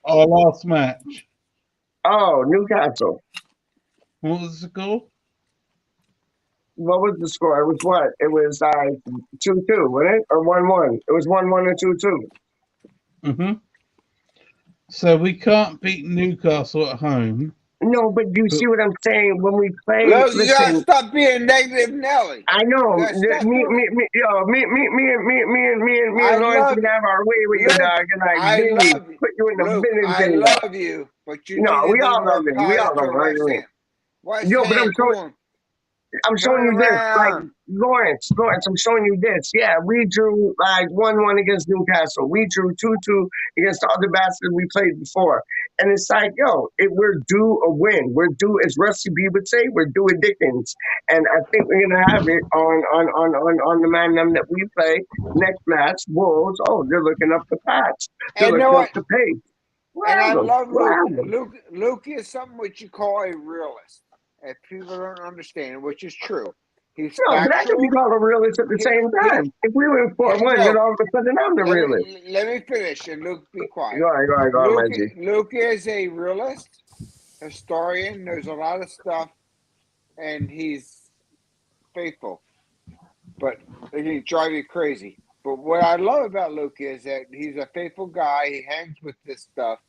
our last match. Oh, Newcastle. What was the score? What was the score? It was what? It was 2-2, wasn't it? Or 1-1? It was 1-1 or 2-2. Mm-hmm. So we can't beat Newcastle at home. No, but you see what I'm saying? When we play, Look, you gotta stop being negative, Nelly. I know. Me and Lawrence can have our way with you, dog. And put you in the bin. I love you, but you we all love him. We all love him. Why Yo, but I'm I'm showing you this. Like, Lawrence, I'm showing you this. Yeah, we drew like 1-1 against Newcastle. We drew 2-2 against the other bastard we played before. And it's like, yo, we're due a win. We're due, as Rusty B would say, we're due a Dickens. And I think we're gonna have it on the man them that we play next match. Wolves. Oh, they're looking up the patch. They're looking up the pace. And I love Luke. Luke is something which you call a realist. If people don't understand, which is true. He's no, but I could be called a realist at the same time. If we win 4-1, then all of a sudden I'm the realist. Let me finish, and Luke, be quiet. Go on, Luke is a realist, historian, knows a lot of stuff, and he's faithful. But he can drive you crazy. But what I love about Luke is that he's a faithful guy. He hangs with this stuff.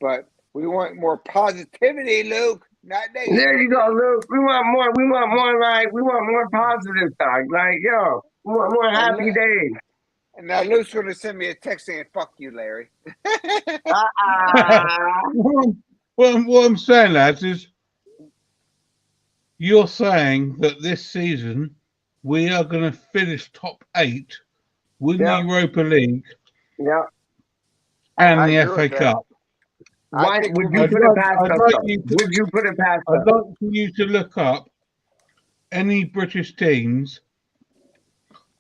But we want more positivity, Luke. Not negative. There you go, Luke. We want more positive talk. Like, yo, we want more happy days. And now Luke's going to send me a text saying, fuck you, Larry. What I'm saying, lads, is you're saying that this season we are going to finish top 8, win the Europa League, and the FA Cup. Why would you put it past us? Would you put it past us? I'd like for you to look up any British teams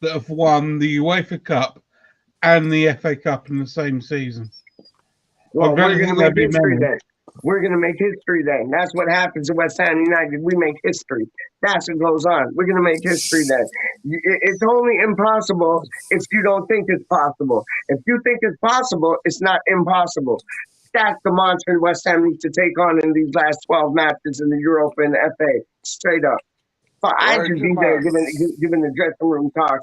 that have won the UEFA Cup and the FA Cup in the same season. Well, we're going to make history then. We're going to make history then. That's what happens at West Ham United. We make history. That's what goes on. We're going to make history then. It's only impossible if you don't think it's possible. If you think it's possible, it's not impossible. That's the mantra West Ham needs to take on in these last 12 matches in the Europa and the FA. Straight up. So I should be there giving the dressing room talk.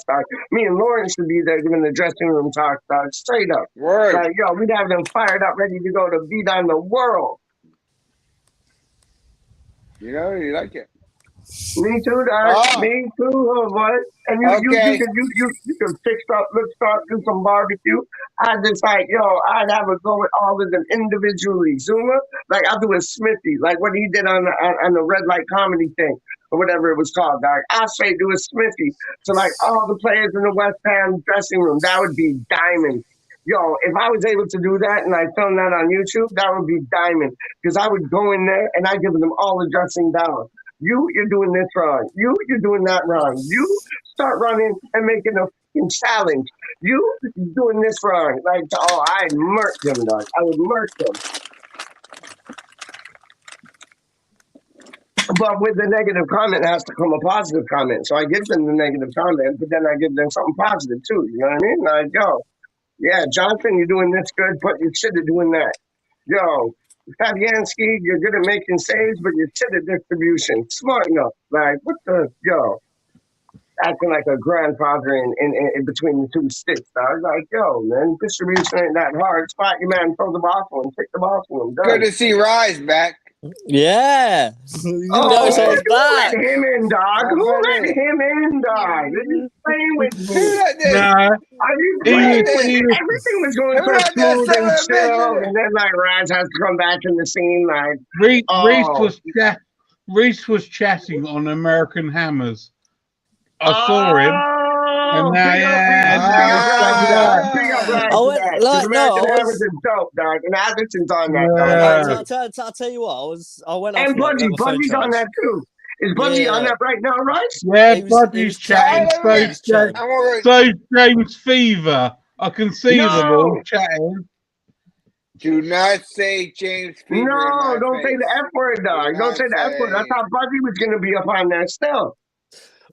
Me and Lawrence should be there giving the dressing room talk. Straight up. Like, yo, we'd have them fired up, ready to go to beat on the world. You know, you like it. Me too, dog. Me too, boy. And you can fix up, look up, do some barbecue. I just like, yo, I'd have a go with all of them individually. Zuma, like I'll do a Smithy, like what he did on the Red Light Comedy thing, or whatever it was called, dog. I'll say do a Smithy to like all the players in the West Ham dressing room. That would be diamond. Yo, if I was able to do that and I filmed that on YouTube, that would be diamond. Because I would go in there and I'd give them all the dressing down. You're doing this wrong. You're doing that wrong. You start running and making a fucking challenge. You doing this wrong. Like, oh, I'd murk them, dog. I would murk them. But with the negative comment has to come a positive comment. So I give them the negative comment, but then I give them something positive too. You know what I mean? Like, yo, yeah, Jonathan, you're doing this good, but you should have doing that. Yo, Fabianski, you're good at making saves, but you're shit at distribution. Smart enough. Like, what the, yo, acting like a grandfather in between the two sticks. I was like, yo, man, distribution ain't that hard. Spot your man, throw the ball for him, pick the ball for him. Done. Good to see Rise back. Yeah. Oh, who let him in, dog? Who let him in, dog? Are you playing with me? Nah. Are you playing with me? Everything was going so smooth and chill, and then like Raz has to come back in the scene. Like Reese was chatting on American Hammers. I saw him. And Hammers is dope, dog. And Atherton's on that. I'll tell you what, I went off. And Budgie's on that too. Is Budgie on that right now, right? Yeah, Budgie's chatting. So James Fever. I can see them all chatting. Do not say James Fever. No, don't say the F word, dog. Don't say the F word. I thought Budgie was going to be up on that still.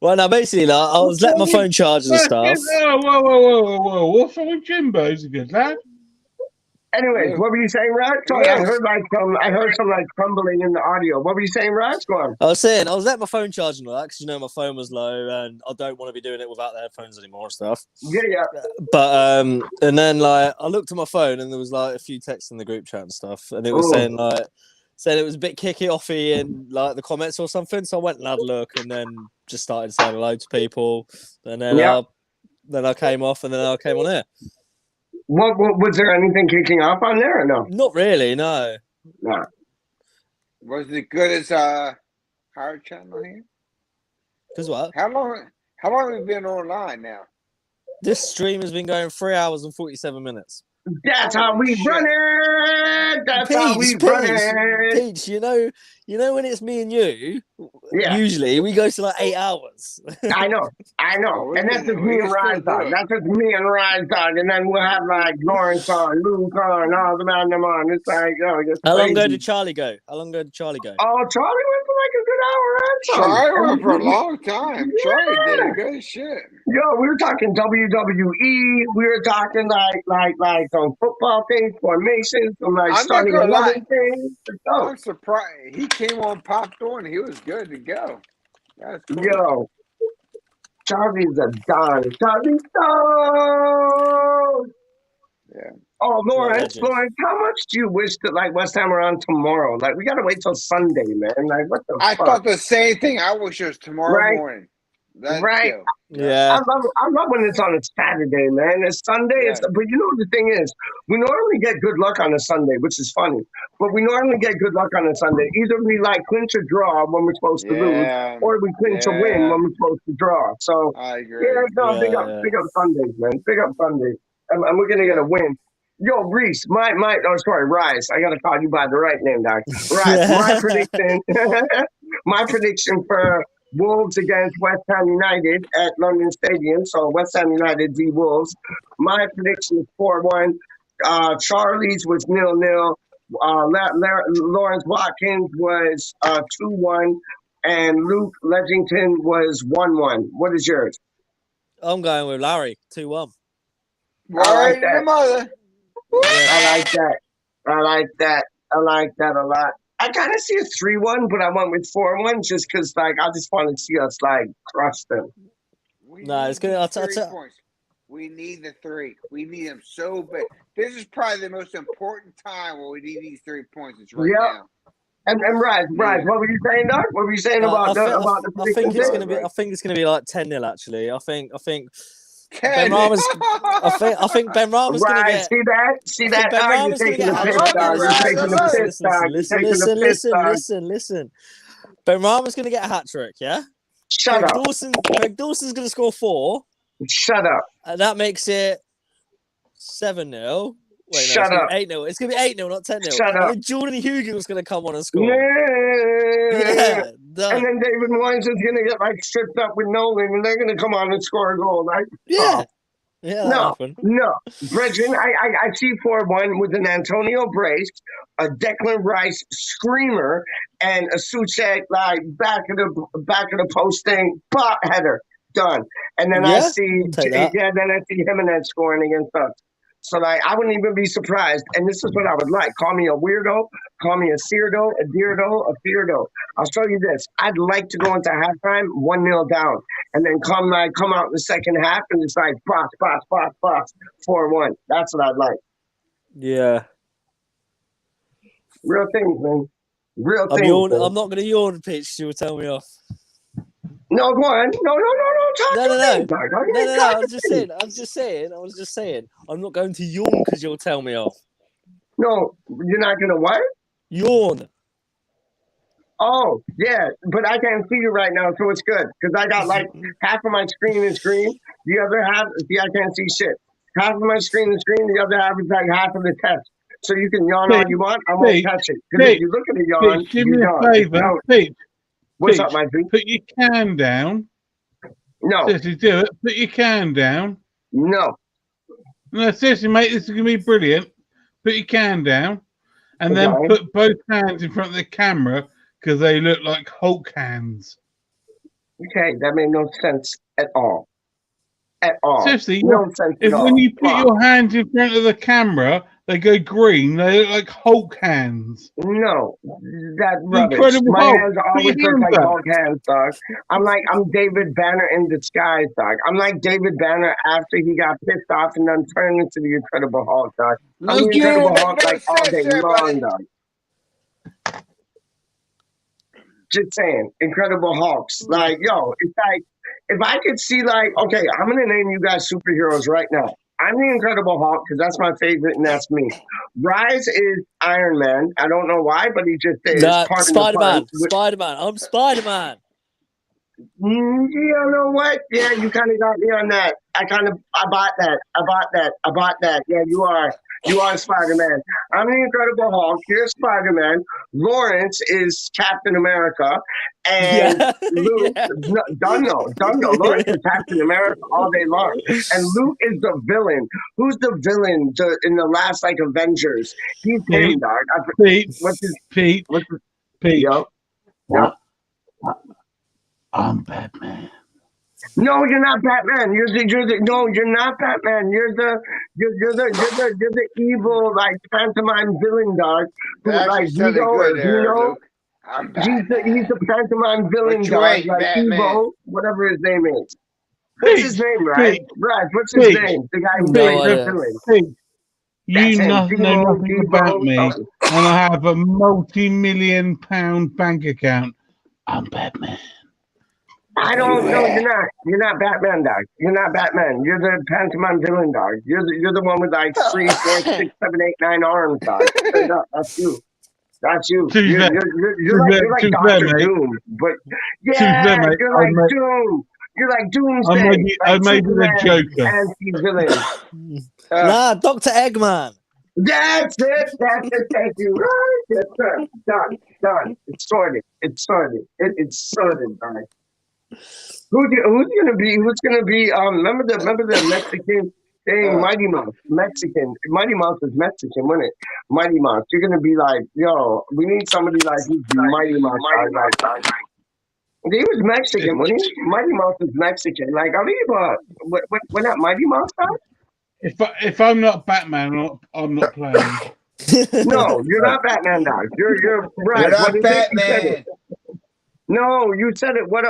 Well, now basically, I was letting my phone charge and stuff. Whoa! What's wrong with Jimbo? He's a good lad. Anyways, what were you saying, Raj? Sorry, I heard some crumbling in the audio. What were you saying, Raj? Go on. I was saying I was letting my phone charge and all that because my phone was low and I don't want to be doing it without the headphones anymore and stuff. Yeah. But and then I looked at my phone and there was a few texts in the group chat and stuff, and it was saying it was a bit kicky-offy in the comments or something. So I went and had a look and then just started saying hello to people. And then I came off and then I came on here. What was there anything kicking off on there or no? Not really, no. No. Was it good as Howard channel here? Because what? How long have we been online now? This stream has been going 3 hours and 47 minutes. That's how we run it. That's how we run it. Peach, you know when it's me and you, usually we go to like 8 hours. I know. And that's just me and Rise Dog. That's just me and Rise Dog. And then we'll have like Lawrence on, Luke on, all the man them on. It's like, how long ago did Charlie go? Oh, Charlie went for like a good hour. Charlie went for a long time. Charlie did a good shit. Yo, we were talking WWE. We were talking like on football things, formations, and like starting another thing. I'm surprised he came on, popped on. He was good to go. That's cool. Yo, Charlie's a don. Charlie Stone. Yeah. Oh, Lawrence, how much do you wish that like West Ham are on tomorrow? Like we gotta wait till Sunday, man. Like what the I fuck? thought the same thing. I wish it was tomorrow morning. Right. Yeah. I love when it's on a Saturday, man. It's Sunday. Yeah. But you know what the thing is? We normally get good luck on a Sunday, which is funny. But we normally get good luck on a Sunday. Either we like clinch a draw when we're supposed to lose, or we clinch a win when we're supposed to draw. So I agree. big up Sundays, man. Big up Sundays. And we're gonna get a win. Yo, Reese, Rise. I gotta call you by the right name, Doc. Rise, my prediction for Wolves against West Ham United at London Stadium. So West Ham United v Wolves. My prediction is 4-1. Charlie's was 0-0. Lawrence Watkins was 2-1, and Luke Ledgington was 1-1. What is yours? I'm going with Larry, 2-1. I like that. I like that a lot. I kind of see a 3-1, but I went with 4-1 just because, like, I just want to see us like crush them. It's good. We need the 3. We need them so bad. This is probably the most important time where we need these 3 points. It's right now. And Rise, what were you saying, Doc? What were you saying about the I think it's gonna be. I think it's gonna be like 10-0. Actually, I think. Ben Rama's. I think Ben Rama's going to get. See that? Ben Rama's going to get. Listen. Ben Rama's going to get a hat trick. Yeah. Shut up. Greg Dawson's going to score 4. Shut up. And that makes it 7-0. Wait, Shut up. 8-0. It's going to be 8-0, not 10-0. Shut up. And Jordan Hugin's going to come on and score. Yeah. And then David Moyes is going to get like stripped up with Nolan, and they're going to come on and score a goal. Like, no. Bridget, I see 4-1 with an Antonio Brace, a Declan Rice screamer, and a Suchek like back of the post thing, pop header, done. And then I see Jimenez scoring against us. So like I wouldn't even be surprised. And this is what I would like. Call me a weirdo, call me a Seardo, a Deardo, a Feardo. I'll show you this. I'd like to go into halftime 1-0 down. And then come out in the second half and it's like box, 4-1. That's what I'd like. Yeah. Real things, man. Real things. I'm not gonna yawn, Pitch, she will tell me off. No, go on. No. No. I was just saying. I'm not going to yawn because you'll tell me off. No, you're not gonna what? Yawn. Oh, yeah, but I can't see you right now, so it's good because I got like half of my screen is green, the other half, I can't see shit. Half of my screen is green, the other half is like half of the text. So you can yawn all you want, I won't touch it. Because if you look at the yawn, do me a favor, Pete. What's up, my dude? Put your can down. No. Seriously, do it. Put your can down. No. No, seriously, mate, this is going to be brilliant. Put your can down and then put both hands in front of the camera because they look like Hulk hands. Okay, that made no sense at all. At all. Seriously, no sense at all. When you put your hands in front of the camera, they go green. They look like Hulk hands. No, that's rubbish. Incredible My Hulk. hands always look like Hulk hands, dog. I'm David Banner in disguise, dog. I'm like David Banner after he got pissed off and then turned into the Incredible Hulk, dog. I'm the Incredible Hulk like all day long, dog. Just saying, Incredible Hulks. Like, yo, it's like, if I could see, like, okay, I'm going to name you guys superheroes right now. I'm the Incredible Hulk because that's my favorite and that's me. Rise is Iron Man. I don't know why, but he just is. Spider-Man. I'm Spider-Man. You know what? Yeah, you kind of got me on that. I bought that. Yeah, you are Spider-Man. I'm the Incredible Hulk. You're Spider-Man. Lawrence is Captain America, and Luke, Dunno. Lawrence is Captain America all day long, and Luke is the villain. Who's the villain in the last Avengers? He's him, dog. Pete. Yo. I'm Batman. No, you're not Batman. You're not Batman. You're the evil pantomime villain, dog. That's good there, Luke. I'm Batman. He's the pantomime villain, dog. Evo, whatever his name is. What's his name, right? Right. What's his name? The guy who plays the villain. You know nothing about me, and I have a multi-million-pound bank account. I'm Batman. I don't know. You're not Batman, dog. You're not Batman. You're the pantomime villain, dog. You're the one with 3, 4, 6, 7, 8, 9 arms, dog. Straight up. That's you. That's you. You're like Dr. Doom, but you're like Doom. You're like Doomsday. I made you the Joker. Anti-villain. Nah, Dr. Eggman. That's it. Thank you. Right. Yes, sir. Done. It's sorted. It's sorted, dog. Who's gonna be? Remember the Mexican thing, Mighty Mouse. Mighty Mouse is Mexican, wasn't it? Mighty Mouse. You're gonna be like, yo, we need somebody like who's Mighty Mouse. He was Mexican, wasn't he? Mighty Mouse is Mexican. We're not Mighty Mouse, dog? If I'm not Batman, I'm not playing. No, you're not Batman, dog. You're right. You're not Batman. No, you said it. What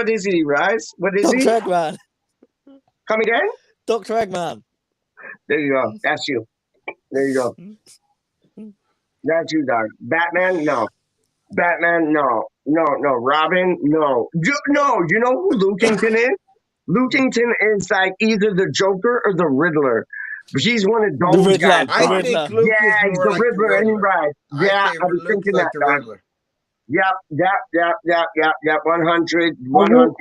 is he, Rise? What is he? Dr. Eggman. Come again? Dr. Eggman. There you go. That's you. There you go. That's you, dog. Batman? No. Batman? No. Robin? No. You know who Lukington is? Lukington is either the Joker or the Riddler. He's one of those guys. I think Luke is he's the Riddler, and you're right. Yeah, I was thinking that, dog. Yep. 100. I will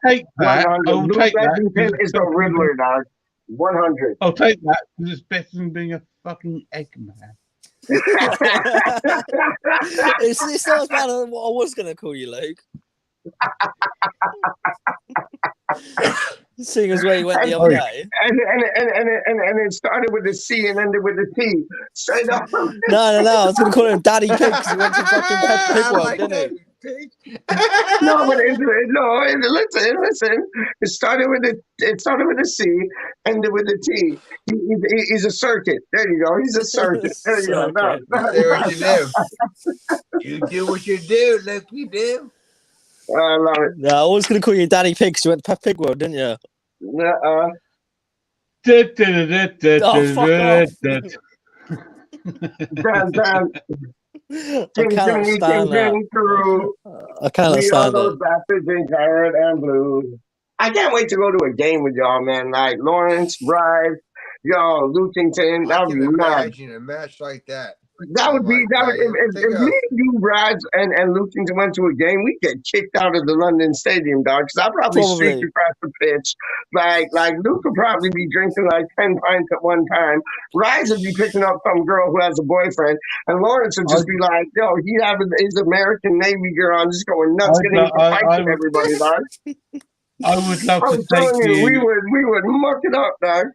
take that. 100. I will take that. Is the Riddler, dog. 100. I'll take that because it's better than being a fucking Eggman. It's not as bad as what I was going to call you, Luke. Seeing as where you went the other day. And it started with a C and ended with a T. Straight up. No. I was going to call him Daddy Pig because he went to fucking Peppa Pig World, didn't he? No, but listen. It started with a C, ended with a T. He's a circuit. There you go. He's a circuit. There you go. No. What you do. You do what you do. Look, you do. I love it. No, I was going to call you Daddy Pig because you went to Peppa Pig World, didn't you? Oh, fuck off. I can't stand it. Bastards in carrot and blue. I can't wait to go to a game with y'all, man. Like Lawrence, Bride, Lukington. That would be mad. Imagine a match like that. That would be if me and you, Brad, and Lukington went to a game, we'd get kicked out of the London Stadium, dog. Because I'd probably streak across the pitch. Like Luke would probably be drinking 10 pints at one time. Rise would be picking up some girl who has a boyfriend, and Lawrence would just be like, "Yo, he'd have his American Navy girl on, just going nuts, getting into fights with everybody, dog." I would love to take you. We would muck it up, dog.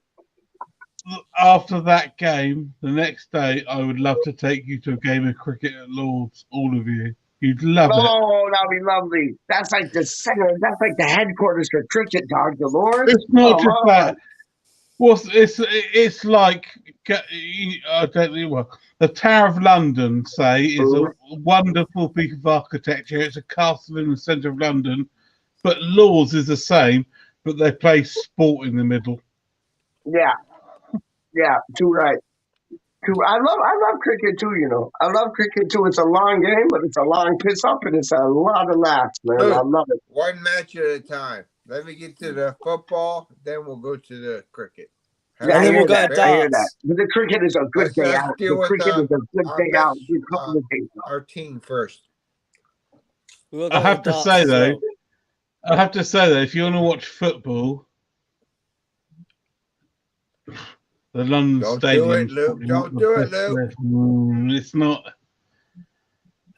After that game, the next day, I would love to take you to a game of cricket at Lord's, all of you. You'd love it. Oh, that'd be lovely. That's like the center. That's like the headquarters for cricket, dog. The Lord. It's not just that. Well, it's like I don't know what the Tower of London, say, is a wonderful piece of architecture. It's a castle in the centre of London, but Lord's is the same, but they play sport in the middle. Yeah, too right. I love cricket too, I love cricket too. It's a long game, but it's a long piss up and it's a lot of laughs, man. I love it. One match at a time. Let me get to the football, then we'll go to the cricket. And then we'll go to darts. But the cricket is a good day out. The cricket is a good day out. Our team first. I have to say though, I have to say though, if you want to watch football, the London Don't Stadium. do it, Luke. Don't do it, Luke. It's not.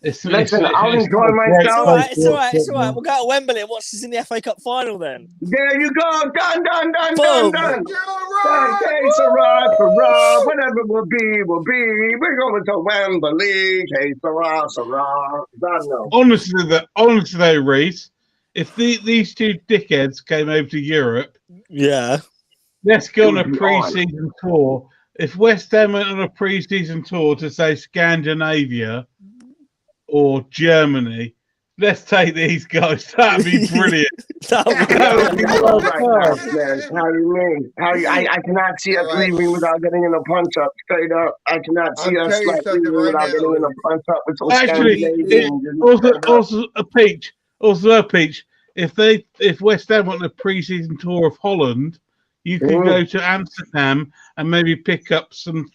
Listen, I'll enjoy It's myself. all right. We'll go to Wembley and watch this in the FA Cup final then. There you go. Done. Boom. Que sera, sera. Whatever will be, will be. We're going to Wembley. Que sera, sera. Done. Honestly though, Reese, if these two dickheads came over to Europe, yeah, let's go on a pre-season tour. If West Ham went on a pre-season tour to say Scandinavia or Germany, let's take these guys. That'd be brilliant. That would be man. How do you mean? I cannot see us leaving without getting in a punch up. Straight up, I cannot see us leaving without getting in a punch up with some also a peach. If West Ham want a pre-season tour of Holland, you can go to Amsterdam and maybe pick up some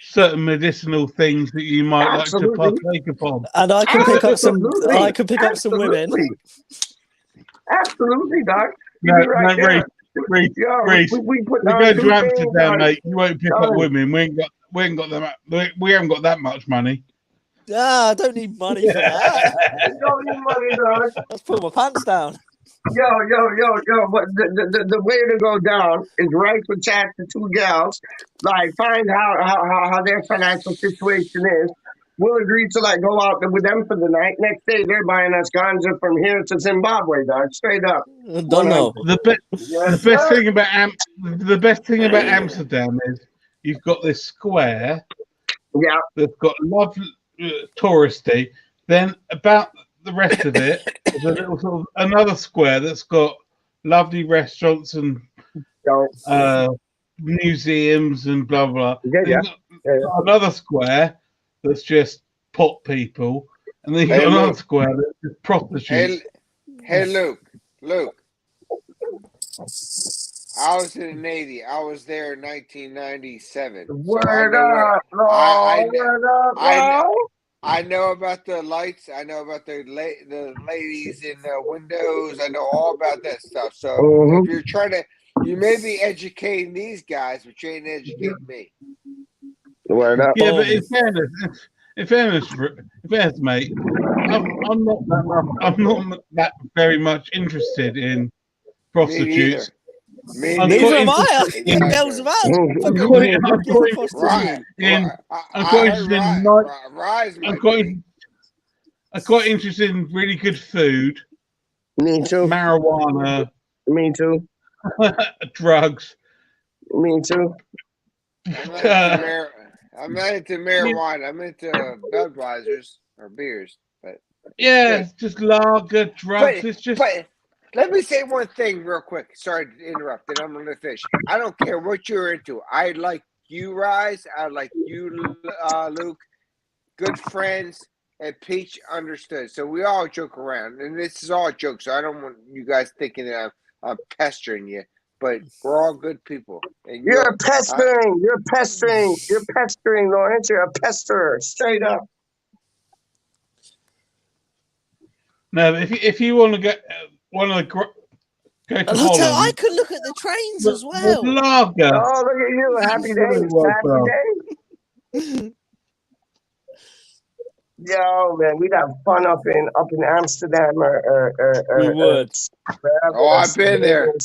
certain medicinal things that you might like to partake upon. And I can pick up some. I can pick up some women. Absolutely, Doc. Reese. We go to Amsterdam, mate. You won't pick up women. We haven't got that much money. I don't need money for that. Don't need money, Doc. Let's pull my pants down. Yo. But the way to go down is right for chat to two gals. Like, find how their financial situation is. We'll agree to like go out with them for the night. Next day, they're buying us ganja from here to Zimbabwe, dog. Straight up. Don't know. The best thing about Amsterdam is you've got this square. Yeah. That's got lovely touristy. Then about the rest of it is a little sort of another square that's got lovely restaurants and museums and blah blah. Another square that's just pot people, and then you got another square that's just prostitutes. Hey, Luke. I was in the Navy. I was there in 1997. Word up, bro. I know about the lights. I know about the ladies in the windows. I know all about that stuff. So if you're trying to, you may be educating these guys, but you ain't educating me. Word up. Yeah, but in fairness, mate, I'm not that very much interested in prostitutes. Neither am I. Girls about. I'm quite interested in really good food. Me too. Marijuana. Me too. Drugs. Me too. I'm not into marijuana. I'm into Budweisers or beers. But yeah, it's just lager, drugs. But let me say one thing real quick. Sorry to interrupt, and I'm going to finish. I don't care what you're into. I like you, Rise. I like you, Luke. Good friends, and Peach understood. So we all joke around, and this is all jokes. So I don't want you guys thinking that I'm pestering you. But we're all good people. And you're pestering. You're pestering, Lawrence. You're a pesterer. Straight up. No, if you want to get go to Holland, I could look at the trains as well. Lager. Oh, look at you! Happy day. Yo, man, we'd have fun up in Amsterdam we would. I've been there. You've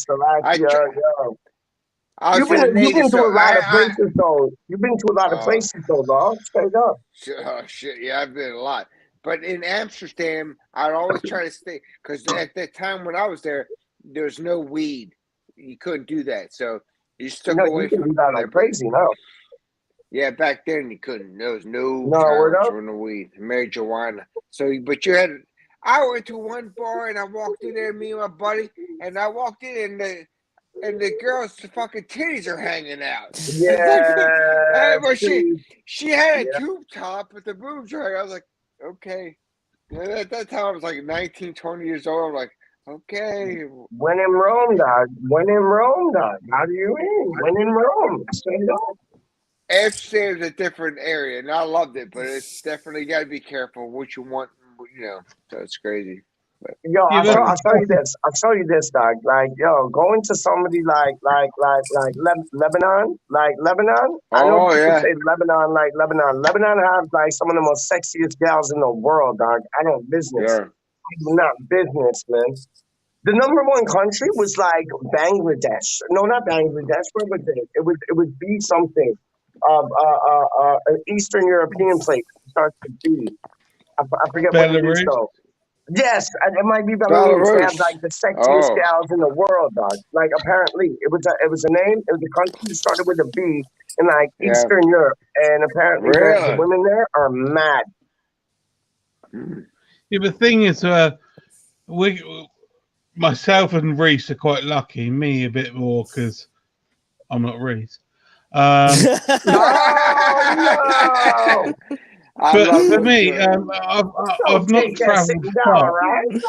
been to a lot of places, though. You've been to a lot of places, though, dog. Straight up. Oh shit! Yeah, I've been a lot. But in Amsterdam, I'd always try to stay because at that time when I was there, there was no weed. You couldn't do that, so you stuck away from that. Like crazy now. Yeah, back then you couldn't. There was no drugs or no weed, marijuana. So, but you had. I went to one bar and I walked in there, me and my buddy, and I walked in and the girl's fucking titties are hanging out. Yeah. But she had a tube top with the boobs right. I was like, okay. And at that time I was like 19, 20 years old. I'm like, okay. When in Rome, dog. How do you mean? When in Rome. Straight up. Amsterdam's a different area, and I loved it, but it's definitely got to be careful what you want, so it's crazy. Yo, I'll show you this. I'll show you this, dog. Like, yo, going to somebody like Lebanon, I know Oh people yeah. say Lebanon, like Lebanon. Lebanon has like some of the most sexiest gals in the world, dog. I don't business. Yeah. Not business, man. The number one country was like Bangladesh. No, not Bangladesh. Where was it? It would be something of an Eastern European place. It starts with B. I forget what it is Belarus. though. Yes, it might be Belarus. They have Belarus. like the sexiest Oh. gals in the world, dog. Like apparently, it was a name. It was a country that started with a B in like Yeah. Eastern Europe, and apparently the Really? women there are mad. Yeah, the thing is, myself and Reese are quite lucky. Me a bit more because I'm not Reese. No! But for me, I've not travelled far. Right?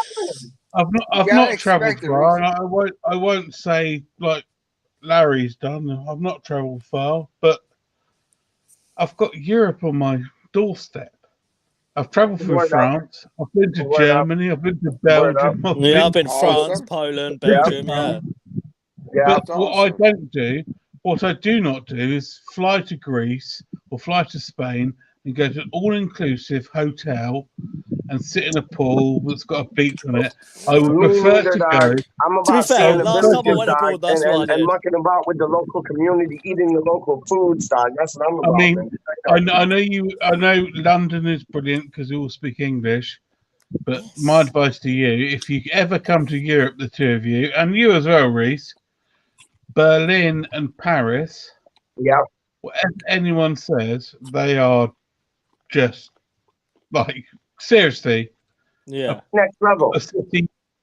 I've not travelled far, and I won't say like Larry's done. I've not travelled far, but I've got Europe on my doorstep. I've travelled through France. I've been to Germany. I've been to Belgium. I've been to France, Poland, Belgium. Yeah. But what I do not do is fly to Greece or fly to Spain and go to an all-inclusive hotel and sit in a pool that's got a beach on it. I would prefer to go. I'm about seeing the villages, dog, and mucking about with the local community, eating the local foods, dog. That's what I'm about. I mean, I know London is brilliant because they all speak English. But my advice to you, if you ever come to Europe, the two of you, and you as well, Reese, Berlin and Paris. Yeah. Whatever anyone says, they are just like seriously. Yeah. Next level.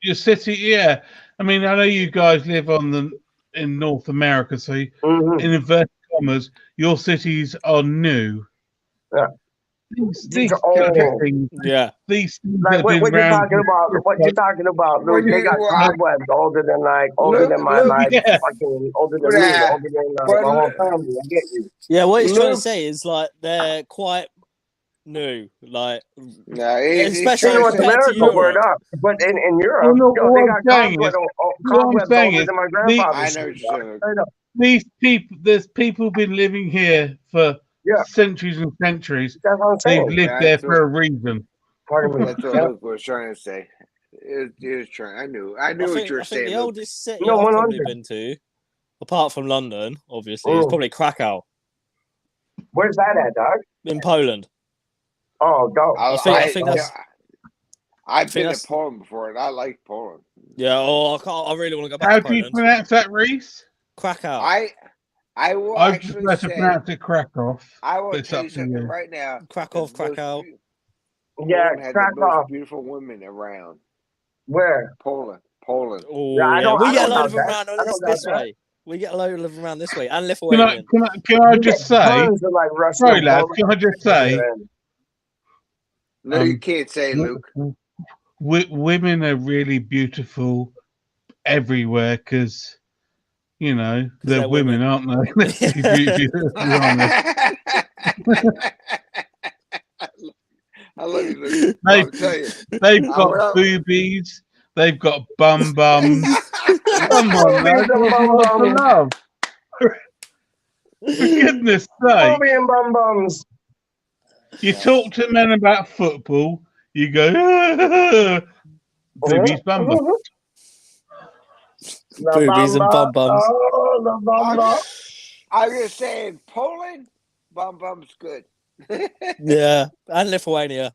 Your city, yeah. I mean, I know you guys live in North America, so in inverted commas, your cities are new. Yeah. These things, yeah. These things like what you talking about? What you talking about? Luke, they got cobwebs older than my fucking older than me, older than my whole family. I get you. Yeah, what he's trying to say is like they're quite new, like especially in North America, word up. But in Europe, they got cobwebs older than my grandfather. There's people been living here for centuries and centuries. They've lived there for a reason. Pardon me. That's what Luke was trying to say. He was trying. I knew what you were saying. The oldest city I've probably been to, apart from London, obviously, is probably Krakow. Where's that at, dog? In Poland. Oh, go! I think that's. I've been to Poland before, and I like Poland. Yeah. Oh, I really want to go back. How to Poland. do you pronounce that, Reese? Krakow. I will I actually prefer to say. pronounce it Krakow. I will tell you something right now. Krakow. Yeah, Poland had Krakow. the most beautiful women around. Where? Poland. Oh, yeah. We get a load of them around this way. We get a load of them around this way, and Lithuania. Can I just say? Sorry, lad. Can I just say? No, you can't say, Luke. Women are really beautiful everywhere because, you know, they're women, aren't they? I love you, Luke. I'll tell you. They've got boobies. They've got bum bums. Come on, man. Love. For goodness sake. Booby and bum bums. You talk to men about football, you go, boobies, bum bums. Boobies and bum bums. I'm just saying, Poland, bum bum's good. Yeah, and Lithuania.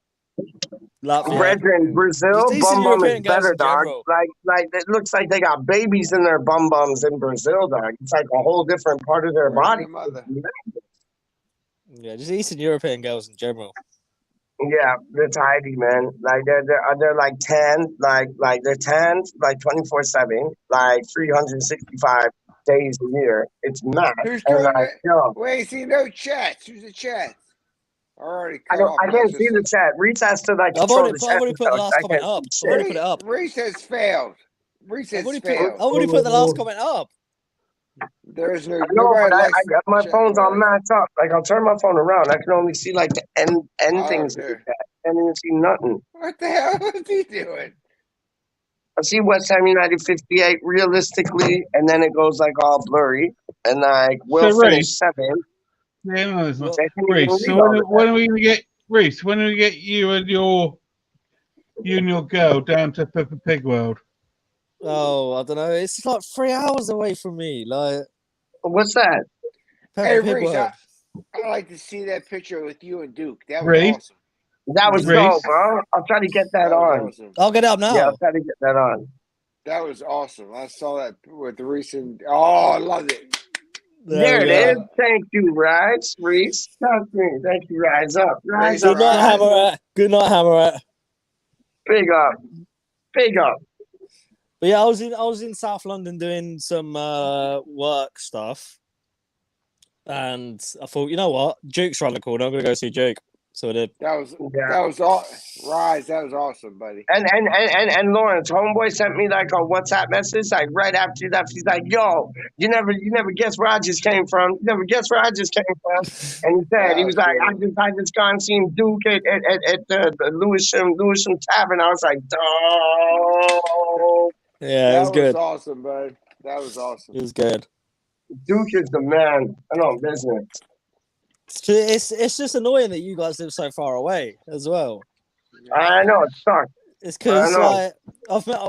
Brethren, Brazil, bum bum is better, dog. Like it looks like they got babies in their bum bums in Brazil, dog. It's like a whole different part of their body. Yeah, just Eastern European girls in general. Yeah, they're tidy, man. Like they're like tan, like they're tan, like 24/7, like 365 days a year. It's mad. Who's doing that? We ain't seen no chats. Who's the chat? I can't see the chat. Reese has to like. I've already put the last comment up. I've already put it up. Reese has failed. I've already put the last comment up. There's no. No, but I got my phone's all matched up. Like I'll turn my phone around. I can only see like the end things. I can't even see nothing. What the hell is he doing? I see West Ham United 58 realistically, and then it goes like all blurry, and like we'll finish 7th. Yeah, no, it's not. They can't even Reese, so read all of when that. are we gonna get Reese? When are we get you and your girl down to Peppa Pig World? Oh, I don't know. It's like 3 hours away from me. Like, what's that? Hey, Peppa Pig Reese, World. I like to see that picture with you and Duke. That was Reese? awesome. That was dope, bro. I'll try to get that on. Awesome. I'll get it up now. Yeah, I'll try to get that on. That was awesome. I saw that with the recent. Oh, I loved it. There it is. Thank you, Reese. Talk to me. Thank you, Rise Up. Rise Good up. night, Hammerette. Good night, Hammerette. Big up. Big up. But yeah, I was in South London doing some work stuff, and I thought, you know what, Duke's around the corner. I'm gonna go see Duke. So I did. That was all. Rise, that was awesome, buddy. And Lawrence, homeboy sent me like a WhatsApp message like right after you left. He's like, "Yo, you never guess where I just came from. You never guess where I just came from." And he said, he was like, "I just gone seen Duke at the Lewisham Tavern." I was like, "Dope." Yeah, it was good. That was awesome, bud. That was awesome. It was good. Duke is the man. I know business. It's just annoying that you guys live so far away as well. I know it sucks. It's because like I've met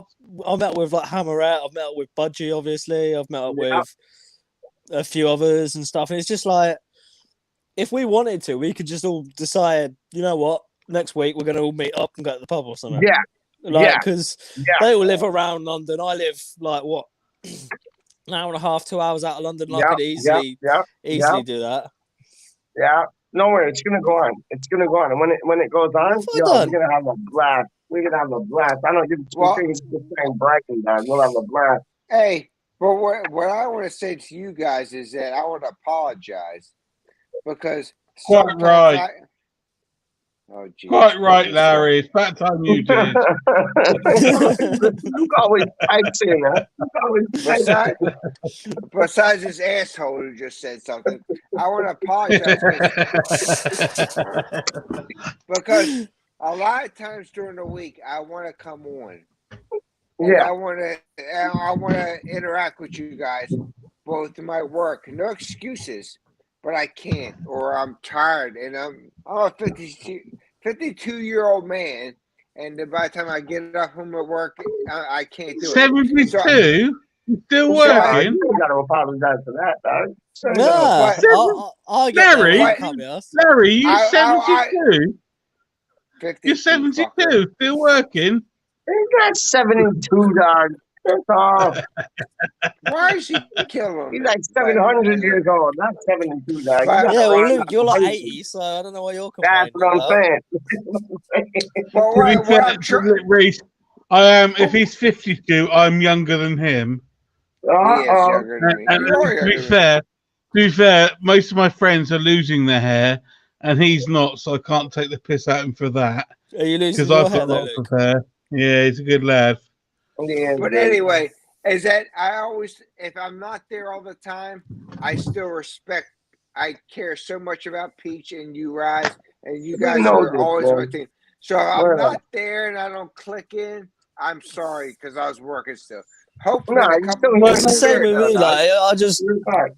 with like Hammerette, I've met up with Budgie, obviously, I've met up with a few others and stuff. And it's just like, if we wanted to, we could just all decide, you know what, next week we're gonna all meet up and go to the pub or something. Yeah. Like, because they all live around London. I live like what, an hour and a half, 2 hours out of London. I could easily do that. Yeah, no worry, it's gonna go on. It's gonna go on, and when it goes on, we're gonna have a blast. We're gonna have a blast. I don't give two things the same Brighton, dog. We'll have a blast. Hey, but what I want to say to you guys is that I want to apologize because quite right. Oh, geez. Quite right, Larry. It's about time you did. Luke always pipes in, huh? Besides this asshole who just said something, I want to apologize because a lot of times during the week I want to come on. Yeah, I want to interact with you guys, both in my work. No excuses, but I can't, or I'm tired, and I'm a 52-year-old man, and by the time I get up from work, I can't do it. 72? Still working? You gotta apologize for that, dog. Larry, you 72? You're 72, still working? You got 72, dog. That's all. Why is he killing him? He's like 700 years old, not 72, dog. Yeah, well, Luke, you're like 80, so I don't know why you're complaining. That's what I'm saying. Reese, if he's 52, I'm younger than him. And to be fair, most of my friends are losing their hair, and he's not, so I can't take the piss out of him for that. Are you losing your hair, though, lots of hair. Yeah, he's a good lad. But anyway, is that I always, if I'm not there all the time, I still respect. I care so much about Peach and you, Rise, and you guys are always my team. So if I'm not there and I don't click in, I'm sorry because I was working still. Hopefully, it's the same with me. Like, I just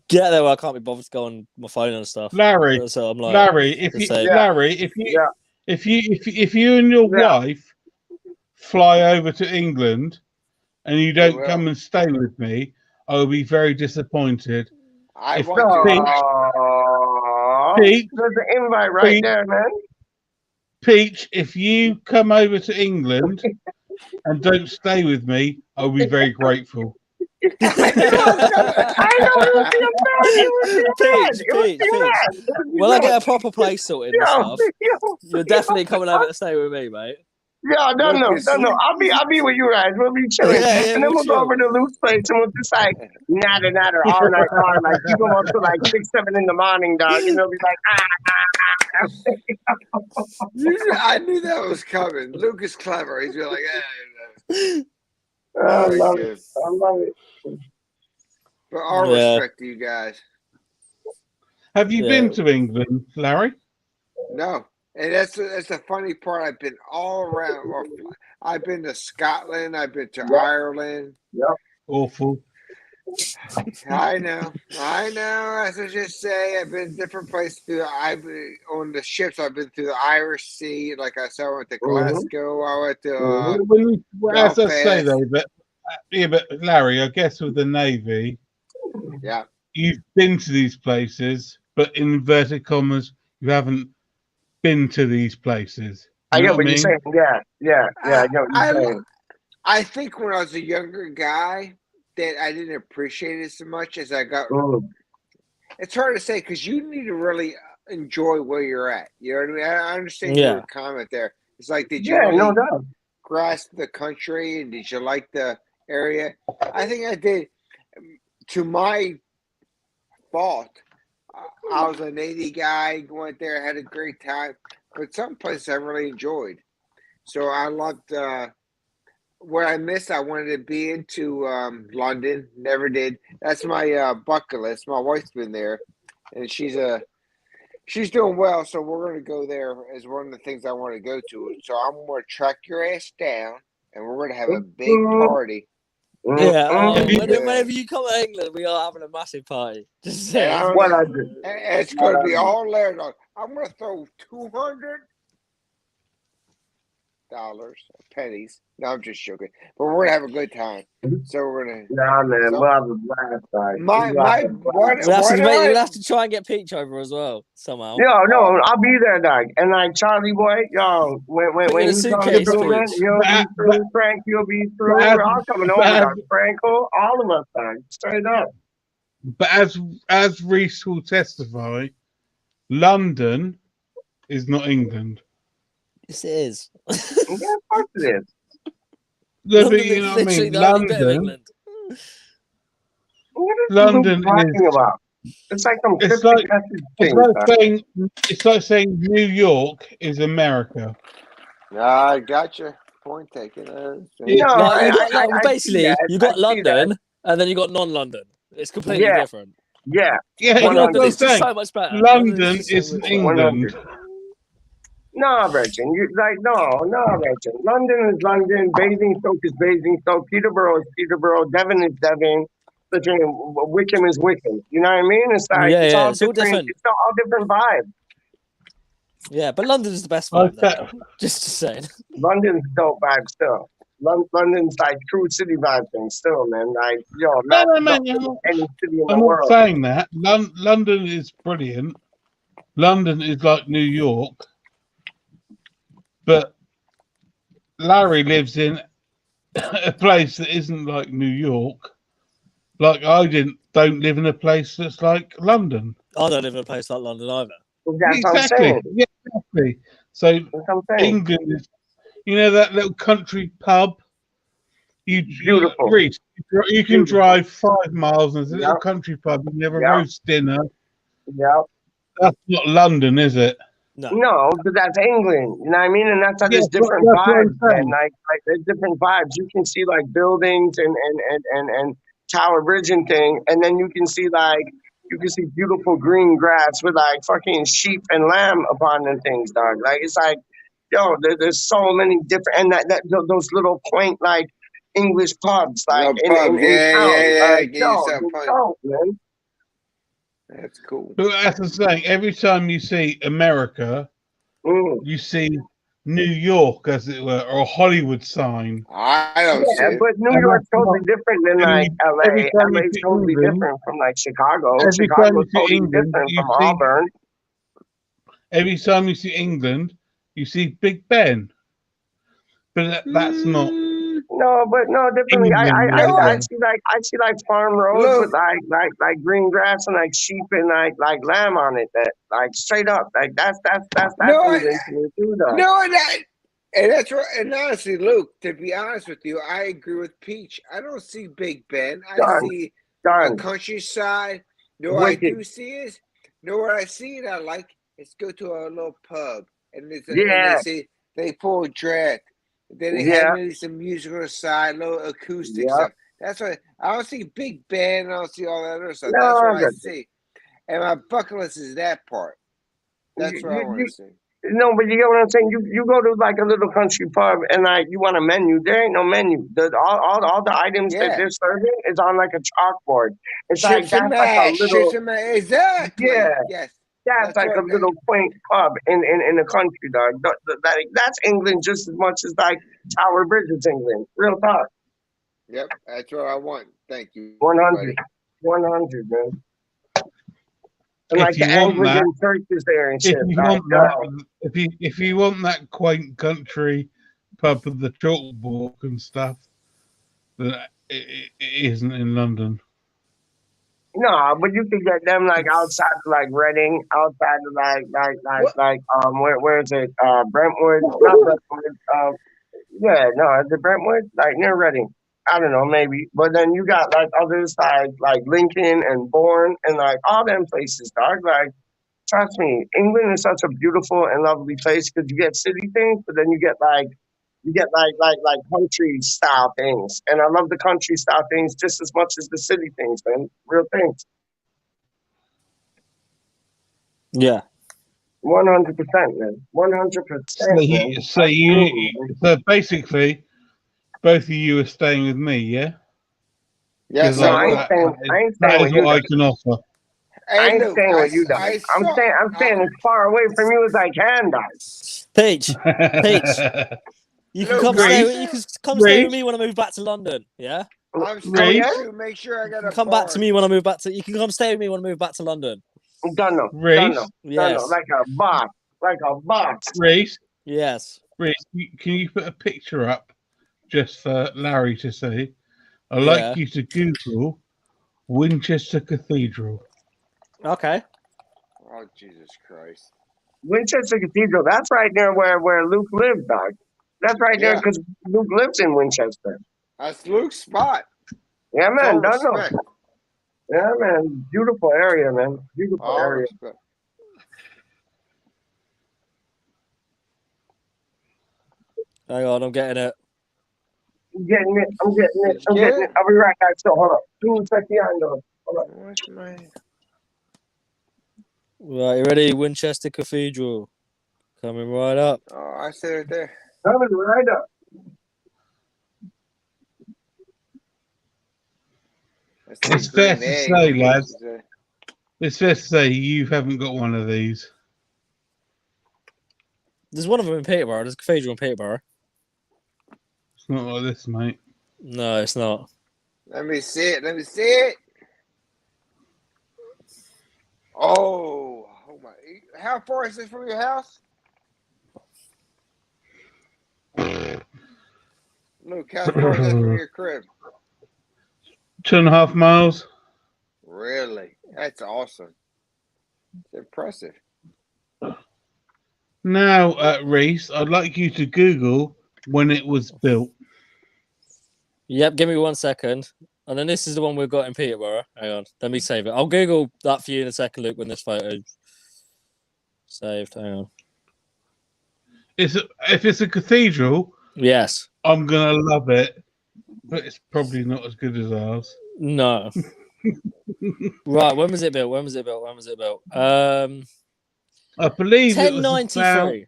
get there where I can't be bothered to go on my phone and stuff. Larry, so I'm like, if you and your wife fly over to England and you don't come and stay with me, I will be very disappointed. There's an invite right there, man. Peach, if you come over to England and don't stay with me, I'll be very grateful. I know Peach. When I get a proper place sorted and stuff, you're definitely coming over to stay with me, mate. Yeah, no. I'll be with you guys. We'll be chilling, and then we'll go over to Luke's place, and we'll just like natter all night long. Like you go up to like 6, 7 in the morning, dog, and they'll be like I knew that was coming. Luke is clever. He's like, I love it. But all respect to you guys. Have you been to England, Larry? No. And that's the funny part. I've been all around. I've been to Scotland. I've been to Ireland. Yep. Awful. I know. As I just say, I've been different places. I've been on the ships. I've been through the Irish Sea. Like I said, I went to Glasgow. I went to As I say though, but Larry, I guess with the Navy, you've been to these places, but in inverted commas, you haven't been to these places. I get what you're saying. Yeah. I get what you're saying. I think when I was a younger guy, that I didn't appreciate it so much as I got. It's hard to say because you need to really enjoy where you're at. You know what I mean? I understand your comment there. It's like, did you really grasp the country and did you like the area? I think I did. To my fault, I was a Navy guy, went there, had a great time. But some places I really enjoyed. So I loved. Where I missed, I wanted to be into London. Never did. That's my bucket list. My wife's been there, and she's doing well. So we're going to go there as one of the things I want to go to. So I'm going to track your ass down, and we're going to have a big party. Yeah, whenever you come to England, we are having a massive party. Just say it's going to be all there. I'm going to throw $200 pennies. No, I'm just joking. But we're gonna have a good time. So we're gonna. Nah, man, we'll have a blast time. We'll have to try and get Peach over as well somehow. No, I'll be there, dog. And like Charlie boy, when he's on the movement, he'll be through. Frank, you'll be through. We're all coming over, dog. Franco, all of us, dog. Straight up. But as Reese will testify, London is not England. Yes, it is. Yeah, of course it is. No, but you know what I mean? London is. About? It's like some. It's like saying New York is America. I got you. Point taken. Basically, you got London, and then you got non-London. It's completely different. Yeah. London is just so much better. London isn't England. No, Virgin. Virgin. London is London. Basingstoke is Basingstoke. Peterborough is Peterborough. Devon is Devon. Wickham is Wickham. You know what I mean? It's like it's all different. It's all different vibes. Yeah, but London is the best vibe. Just to say, London's dope vibe still. London's like true city vibe thing still, man. Like any city in the world. I'm not saying that. London is brilliant. London is like New York. But Larry lives in a place that isn't like New York. Like I don't live in a place that's like London. I don't live in a place like London either. Exactly. Yeah, exactly. So England is, that little country pub. Beautiful. You can drive 5 miles and there's a little country pub. You have a roast dinner. Yeah. That's not London, is it? No, but that's England. You know what I mean? And that's how there's different vibes. And like there's different vibes. You can see like buildings and Tower Bridge and thing, and then you can see beautiful green grass with like fucking sheep and lamb upon them things, dog. Like it's like, there's so many different and those little quaint like English pubs, like in town. Man. That's cool. But as I'm saying, every time you see America, you see New York, as it were, or a Hollywood sign. I don't see it. But New York's totally different than like LA. LA's totally different from like Chicago. Chicago's totally different from Auburn. Every time you see England, you see Big Ben. But that's not. No, but no, differently. I see like farm roads with like green grass and like sheep and like lamb on it. That like straight up, like that's and that's right. And honestly, Luke, to be honest with you, I agree with Peach. I don't see Big Ben. I see a countryside. What I do see is what I see and I like is go to a little pub and they pull a drag. Then they have maybe some music on the side, little acoustic stuff. That's why I don't see Big Ben. I don't see all that other stuff. That's what I see. And my bucket list is that part. That's what I want to see. No, but you get what I'm saying. You go to like a little country pub and like you want a menu. There ain't no menu. All the items that they're serving is on like a chalkboard. It's like Chips and that's like a mash. little Chips and mash. Exactly. yeah. Yes. That's like what a little quaint pub in the country, dog. That's England just as much as like Tower Bridge is England. Real talk. Yep, that's what I want. Thank you. 100. 100, man. And like the Anglican church is there and shit. If you want that quaint country pub with the chalkboard and stuff, then it isn't in London. No, but you can get them like outside of like Reading, outside of where is it? Brentwood, not Brentwood. Yeah, no, is it Brentwood? Like near Reading. I don't know, maybe. But then you got like others like Lincoln and Bourne and like all them places, dog. Like trust me, England is such a beautiful and lovely place because you get city things, but then you get like country style things. And I love the country style things just as much as the city things, man. Real things. Yeah. 100%, man. 100%. So basically, both of you are staying with me, yeah? Yes, no, I ain't staying that with is you. what I can offer. I ain't staying with you, dog. I'm staying as far away from you as I can, dog. Peach. You can come stay with me when I move back to London. Yeah. I'm staying to make sure I got a come back to me when I move back to. You can come stay with me when I move back to London. Done. Yes. Like a box. Reese. Yes. Reese, can you put a picture up just for Larry to see? I'd like you to Google Winchester Cathedral. Okay. Oh, Jesus Christ. Winchester Cathedral, that's right there where Luke lived, dog. That's right there because Luke lives in Winchester. That's Luke's spot. Yeah, man. Done. Respect. Yeah, man. Beautiful area, man. Beautiful area. Respect. Hang on, I'm getting it. I'm getting it. I'll be right back. So hold up. 2 seconds. Hold up. Right, you ready? Winchester Cathedral. Coming right up. Oh, I see it there. Coming right up. It's fair to say, lads. It's fair to say you haven't got one of these. There's one of them in Peterborough. There's a cathedral in Peterborough. It's not like this, mate. No, it's not. Let me see it. Oh my! How far is this from your house? Luke, how far is this from your crib? 2.5 miles. Really? That's awesome. It's impressive. Now, Reese, I'd like you to Google when it was built. Yep, give me 1 second. And then this is the one we've got in Peterborough. Hang on, let me save it. I'll Google that for you in a second, Luke, when this photo saved. Hang on. If it's a cathedral, yes, I'm gonna love it, but it's probably not as good as ours. No. Right, when was it built? I believe 1093.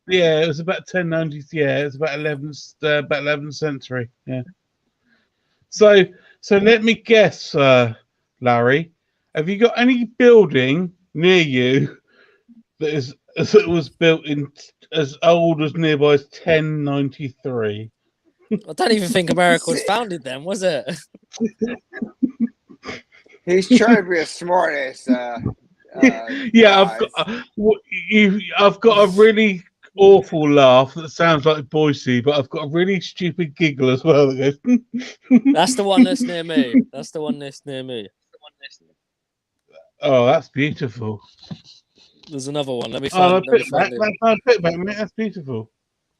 Yeah, it was about 1090. Yeah, it was about 11th century. Yeah. So let me guess, Larry. Have you got any building near you that was built in as old as nearby as 1093? I don't even think America was founded then, was it? He's trying to be a smartass. Yeah, I've got a really awful laugh that sounds like Boise, but I've got a really stupid giggle as well that goes. That's the one that's near me. Oh, that's beautiful. There's another one. Let me find. Mate. That's beautiful.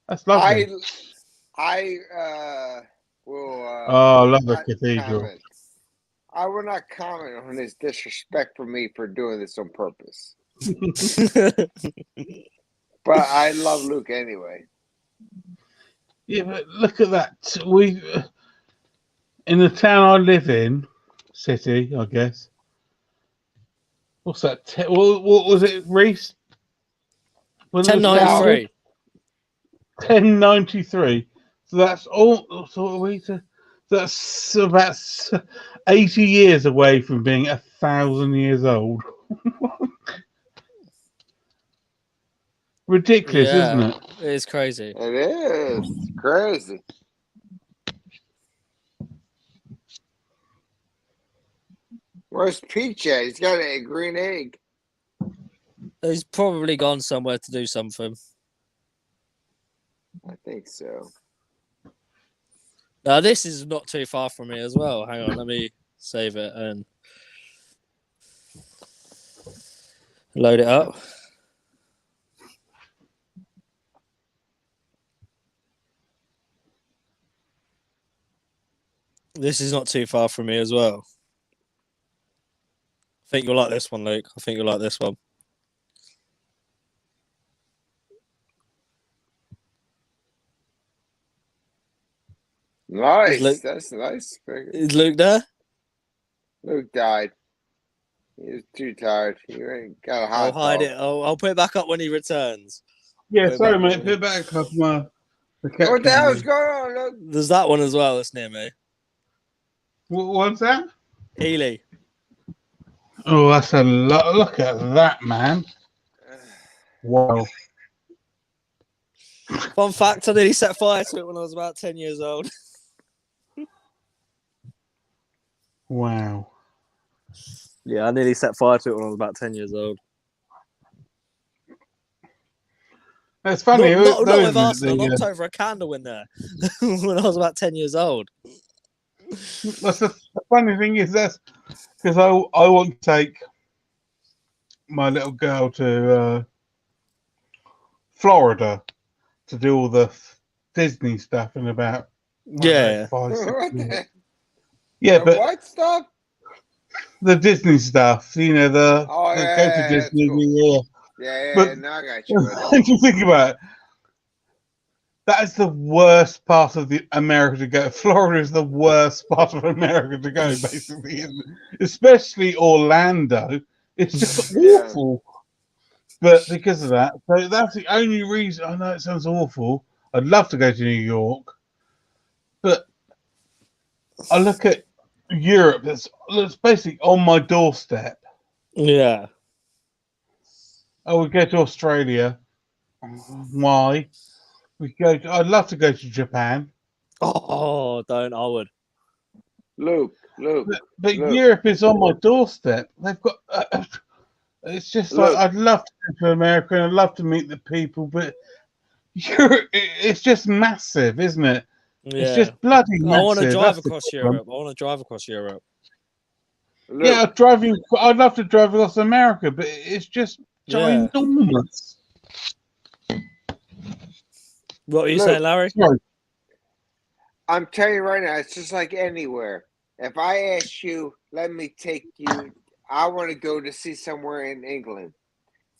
That's lovely. I will. I love the cathedral. Comment. I will not comment on his disrespect for me for doing this on purpose. But I love Luke anyway. Yeah, but look at that. We in the town I live in, city, I guess. What's that? What was it, Reese? 1093. 1093. So that's all. So that's about 80 years away from being 1,000 years old. Ridiculous, isn't it? It is crazy. It is crazy. Where's Peach at? He's got a green egg. He's probably gone somewhere to do something. I think so. Now, this is not too far from me as well. Hang on, let me save it and load it up. This is not too far from me as well. I think you'll like this one, Luke. I think you'll like this one. Nice. That's nice. Is Luke there? Luke died. He was too tired. He got a hot I'll hide it. I'll put it back up when he returns. Yeah, sorry, mate. Put it back up. What the hell is going on, Luke? There's that one as well that's near me. What's that? Ely. Oh, that's a lot. Look at that, man. Wow. Fun fact, I nearly set fire to it when I was about 10 years old. Wow. Yeah, I nearly set fire to it when I was about 10 years old. That's funny. Not with Arsenal. I knocked over a candle in there when I was about 10 years old. That's the funny thing is that's because I want to take my little girl to Florida to do all the Disney stuff in about 5, 6 years. Yeah, but what stuff? The Disney stuff, you know, go to Disney. Cool. Yeah, but now I got you. If you think about it, that is the worst part of America to go. Florida is the worst part of America to go, basically, isn't it? Especially Orlando. It's just awful. But because of that, so that's the only reason. I know it sounds awful. I'd love to go to New York, but I look at Europe. That's basically on my doorstep. Yeah. I would go to Australia. Why? I'd love to go to Japan. Oh, don't! I would. Luke. But Europe is on my doorstep. They've got. It's just like I'd love to go to America and I'd love to meet the people, but Europe, it's just massive, isn't it? Yeah. It's just bloody massive. I want to drive across Europe. Yeah, I'd love to drive across America, but it's just ginormous. What are you saying, Larry? Sorry. I'm telling you right now, it's just like anywhere. If I ask you, let me take you, I want to go to see somewhere in England.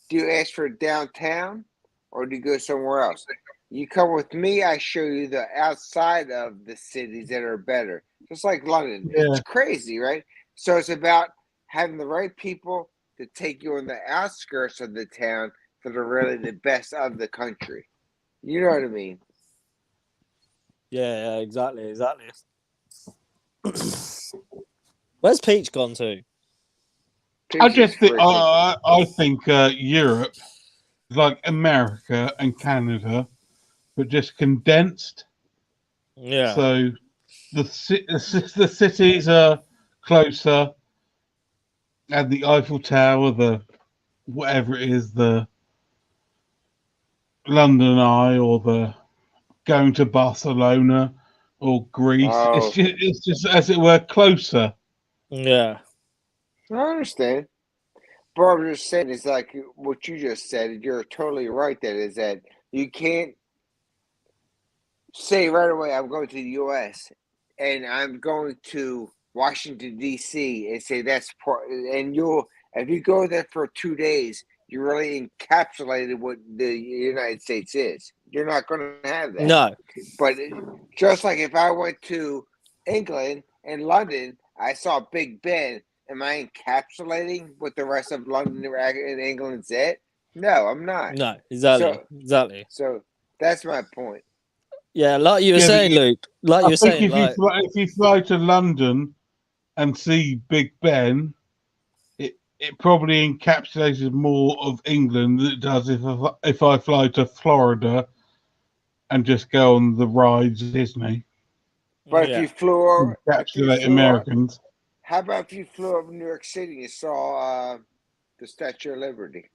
Do you ask for downtown or do you go somewhere else? You come with me, I show you the outside of the cities that are better. Just like London. Yeah. It's crazy, right? So it's about having the right people to take you on the outskirts of the town that are really the best of the country. You know what I mean? Yeah, exactly. Where's Peach gone to? I think Europe is like America and Canada, but just condensed. Yeah. So the cities are closer, and the Eiffel Tower, the whatever it is, the London Eye, or the going to Barcelona or Greece. Oh. It's just as it were closer. Yeah. I understand. But I'm just saying, it's like what you just said. You're totally right. That is that you can't say right away, I'm going to the U.S. and I'm going to Washington, D.C. and say that's part. And if you go there for 2 days, you're really encapsulated what the United States is. You're not going to have that. No. But just like if I went to England and London, I saw Big Ben. Am I encapsulating what the rest of London and England said? No, I'm not. No, exactly. So that's my point. Yeah, like you were saying, Luke. Like you were saying, if you fly to London and see Big Ben, it probably encapsulates more of England than it does if I fly to Florida and just go on the rides at Disney. But if you flew over, Americans. How about if you flew over New York City and saw the Statue of Liberty?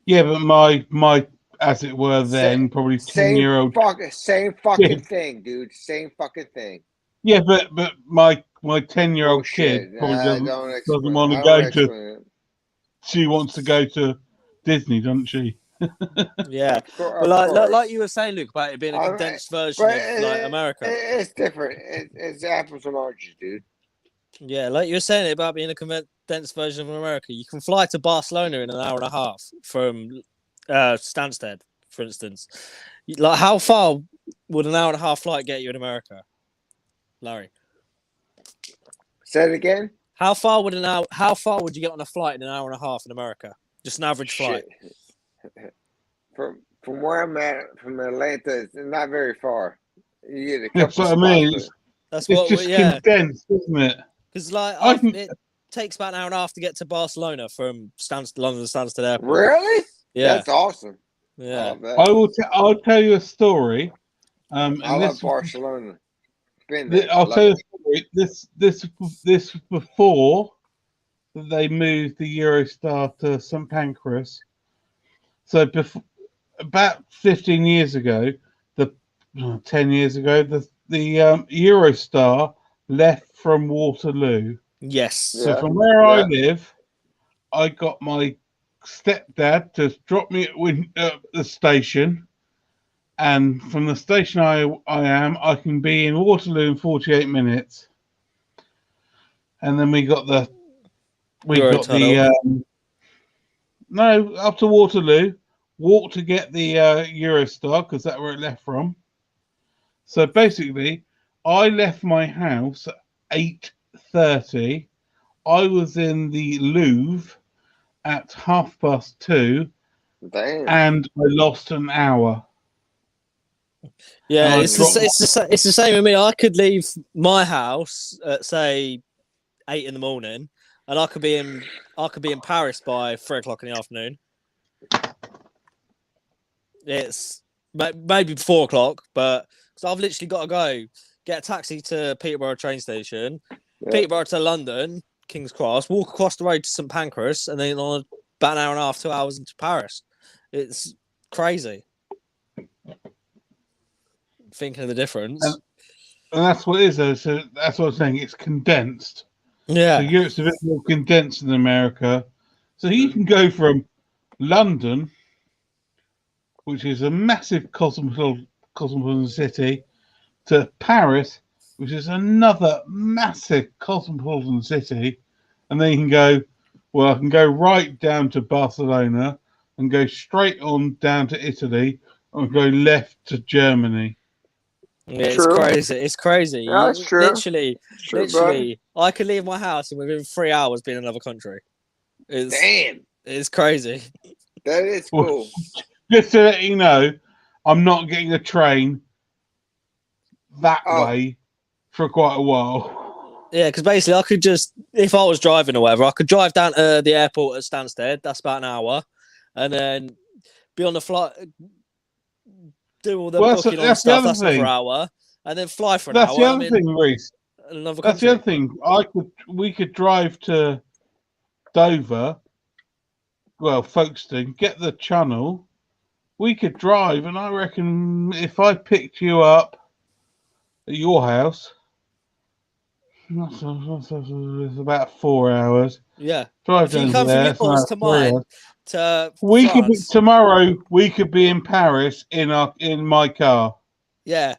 Yeah, but my as it were then probably 10-year-old same fucking thing, dude. Same fucking thing. Yeah, but my 10-year-old kid probably doesn't want to go to. She wants to go to Disney, doesn't she? Yeah, but like you were saying, Luke, about it being a condensed version of like America. It's different. It's apples and oranges, dude. Yeah, like you were saying about being a condensed version of America. You can fly to Barcelona in an hour and a half from Stansted, for instance. Like, how far would an hour and a half flight get you in America, Larry? Say it again. How far would you get on a flight in an hour and a half in America? Just an average flight. From where I'm at, from Atlanta, it's not very far. You get a couple That's what I mean. It's just condensed, isn't it? Because it takes about an hour and a half to get to Barcelona from London Stansted Airport. Really? Yeah, that's awesome. Yeah, I'll tell you a story. I love Barcelona. I'll tell you a story. This before they moved the Eurostar to St Pancras. So about 15 years ago, 10 years ago, the Eurostar left from Waterloo. Yes. So from where I live, I got my stepdad to drop me at the station, and from the station I can be in Waterloo in 48 minutes. And then we got the no, up to Waterloo, walk to get the Eurostar because that's where it left from. So basically, I left my house at 8:30. I was in the Louvre at 2:30. Damn. And I lost an hour. Yeah, it's the same with me. I could leave my house at say 8 in the morning, and I could be in Paris by 3 o'clock in the afternoon. It's maybe 4 o'clock, but because I've literally got to go get a taxi to Peterborough train station, Peterborough to London, King's Cross, walk across the road to St Pancras, and then on about an hour and a half, 2 hours into Paris. It's crazy. Thinking of the difference. And that's what it is, though. So that's what I'm saying. It's condensed. Yeah. So Europe's a bit more condensed than America. So you can go from London, which is a massive cosmopolitan city, to Paris, which is another massive cosmopolitan city. And then you can go, well, I can go right down to Barcelona and go straight on down to Italy and go left to Germany. Yeah, it's crazy. It's crazy. Yeah, that's true. Literally, I could leave my house and within 3 hours be in another country. It's crazy. That is cool. Just to let you know, I'm not getting a train that way for quite a while. Yeah, because basically I could just, if I was driving or whatever, I could drive down to the airport at Stansted. That's about an hour. And then be on the flight, do all the booking on stuff. That's another hour. And then fly for an hour. That's the other thing, Reese. That's the other thing. We could drive to Dover, well, Folkestone, get the Channel. We could drive, and I reckon if I picked you up at your house, it's about 4 hours. Yeah. Drive if you come from yours to mine, tomorrow we could be in Paris in my car. Yeah.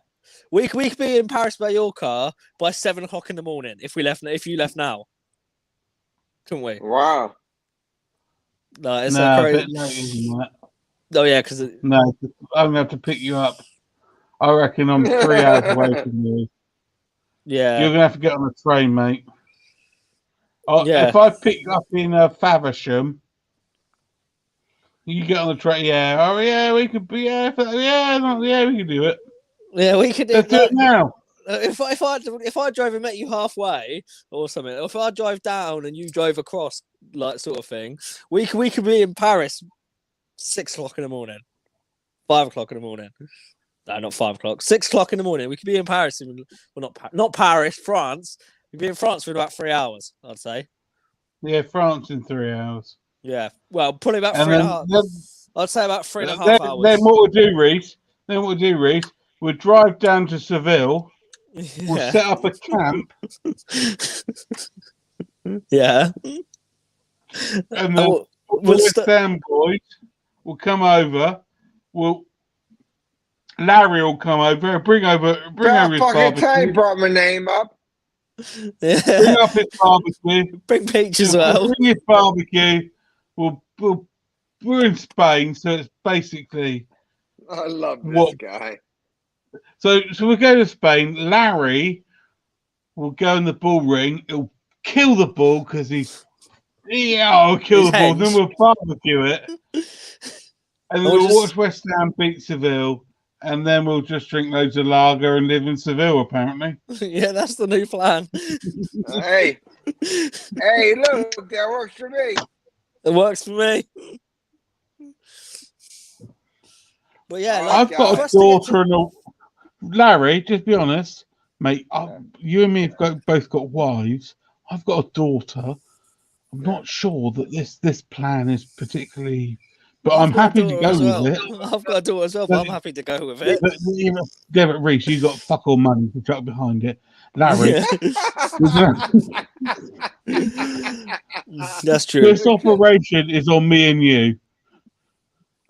We could be in Paris by your car by 7 o'clock in the morning if you left now. Couldn't we? Wow. No, it's crazy. Oh yeah, because no, I'm gonna have to pick you up. I reckon I'm 3 hours away from you. Yeah, you're gonna have to get on a train, mate. If I pick you up in Faversham, You get on the train, yeah. Oh yeah, we could be, yeah, we could do it. Yeah, we could do Let's do it now. If I drove and met you halfway or something, or if I drive down and you drove across, like sort of thing, we could be in Paris 6 o'clock in the morning, 5 o'clock in the morning. No, not 5 o'clock. 6 o'clock in the morning. We could be in Paris. Well, not Paris, France. We'd be in France for about 3 hours, I'd say. Yeah, France in 3 hours. Yeah. Well, probably about 3.5. I'd say about 3.5 hours. Then what we'll do, Reese? We'll drive down to Seville. Yeah. We'll set up a camp. Yeah. And then West Ham boys will come over. Larry will come over. Bring over his barbecue. Time brought my name up. Yeah. Bring up his barbecue. Bring Peach as well. Bring his barbecue. We're in Spain, so it's basically. I love this guy. So we'll go to Spain. Larry will go in the bull ring. He'll kill the bull because I'll kill the bull. Then we'll barbecue it. And then we'll watch West Ham beat Seville. And then we'll just drink loads of lager and live in Seville, apparently. Yeah, that's the new plan. Hey, look, that works for me. It works for me. But yeah, I've got a daughter and a... Larry, just be honest, mate. You and me have both got wives. I've got a daughter. I'm not sure that this plan is particularly... But I'm happy to go with it. I've got a daughter as well, but I'm happy to go with it. But Reese, you've got fuck all money to chuck behind it. Larry. That's true. This operation is on me and you.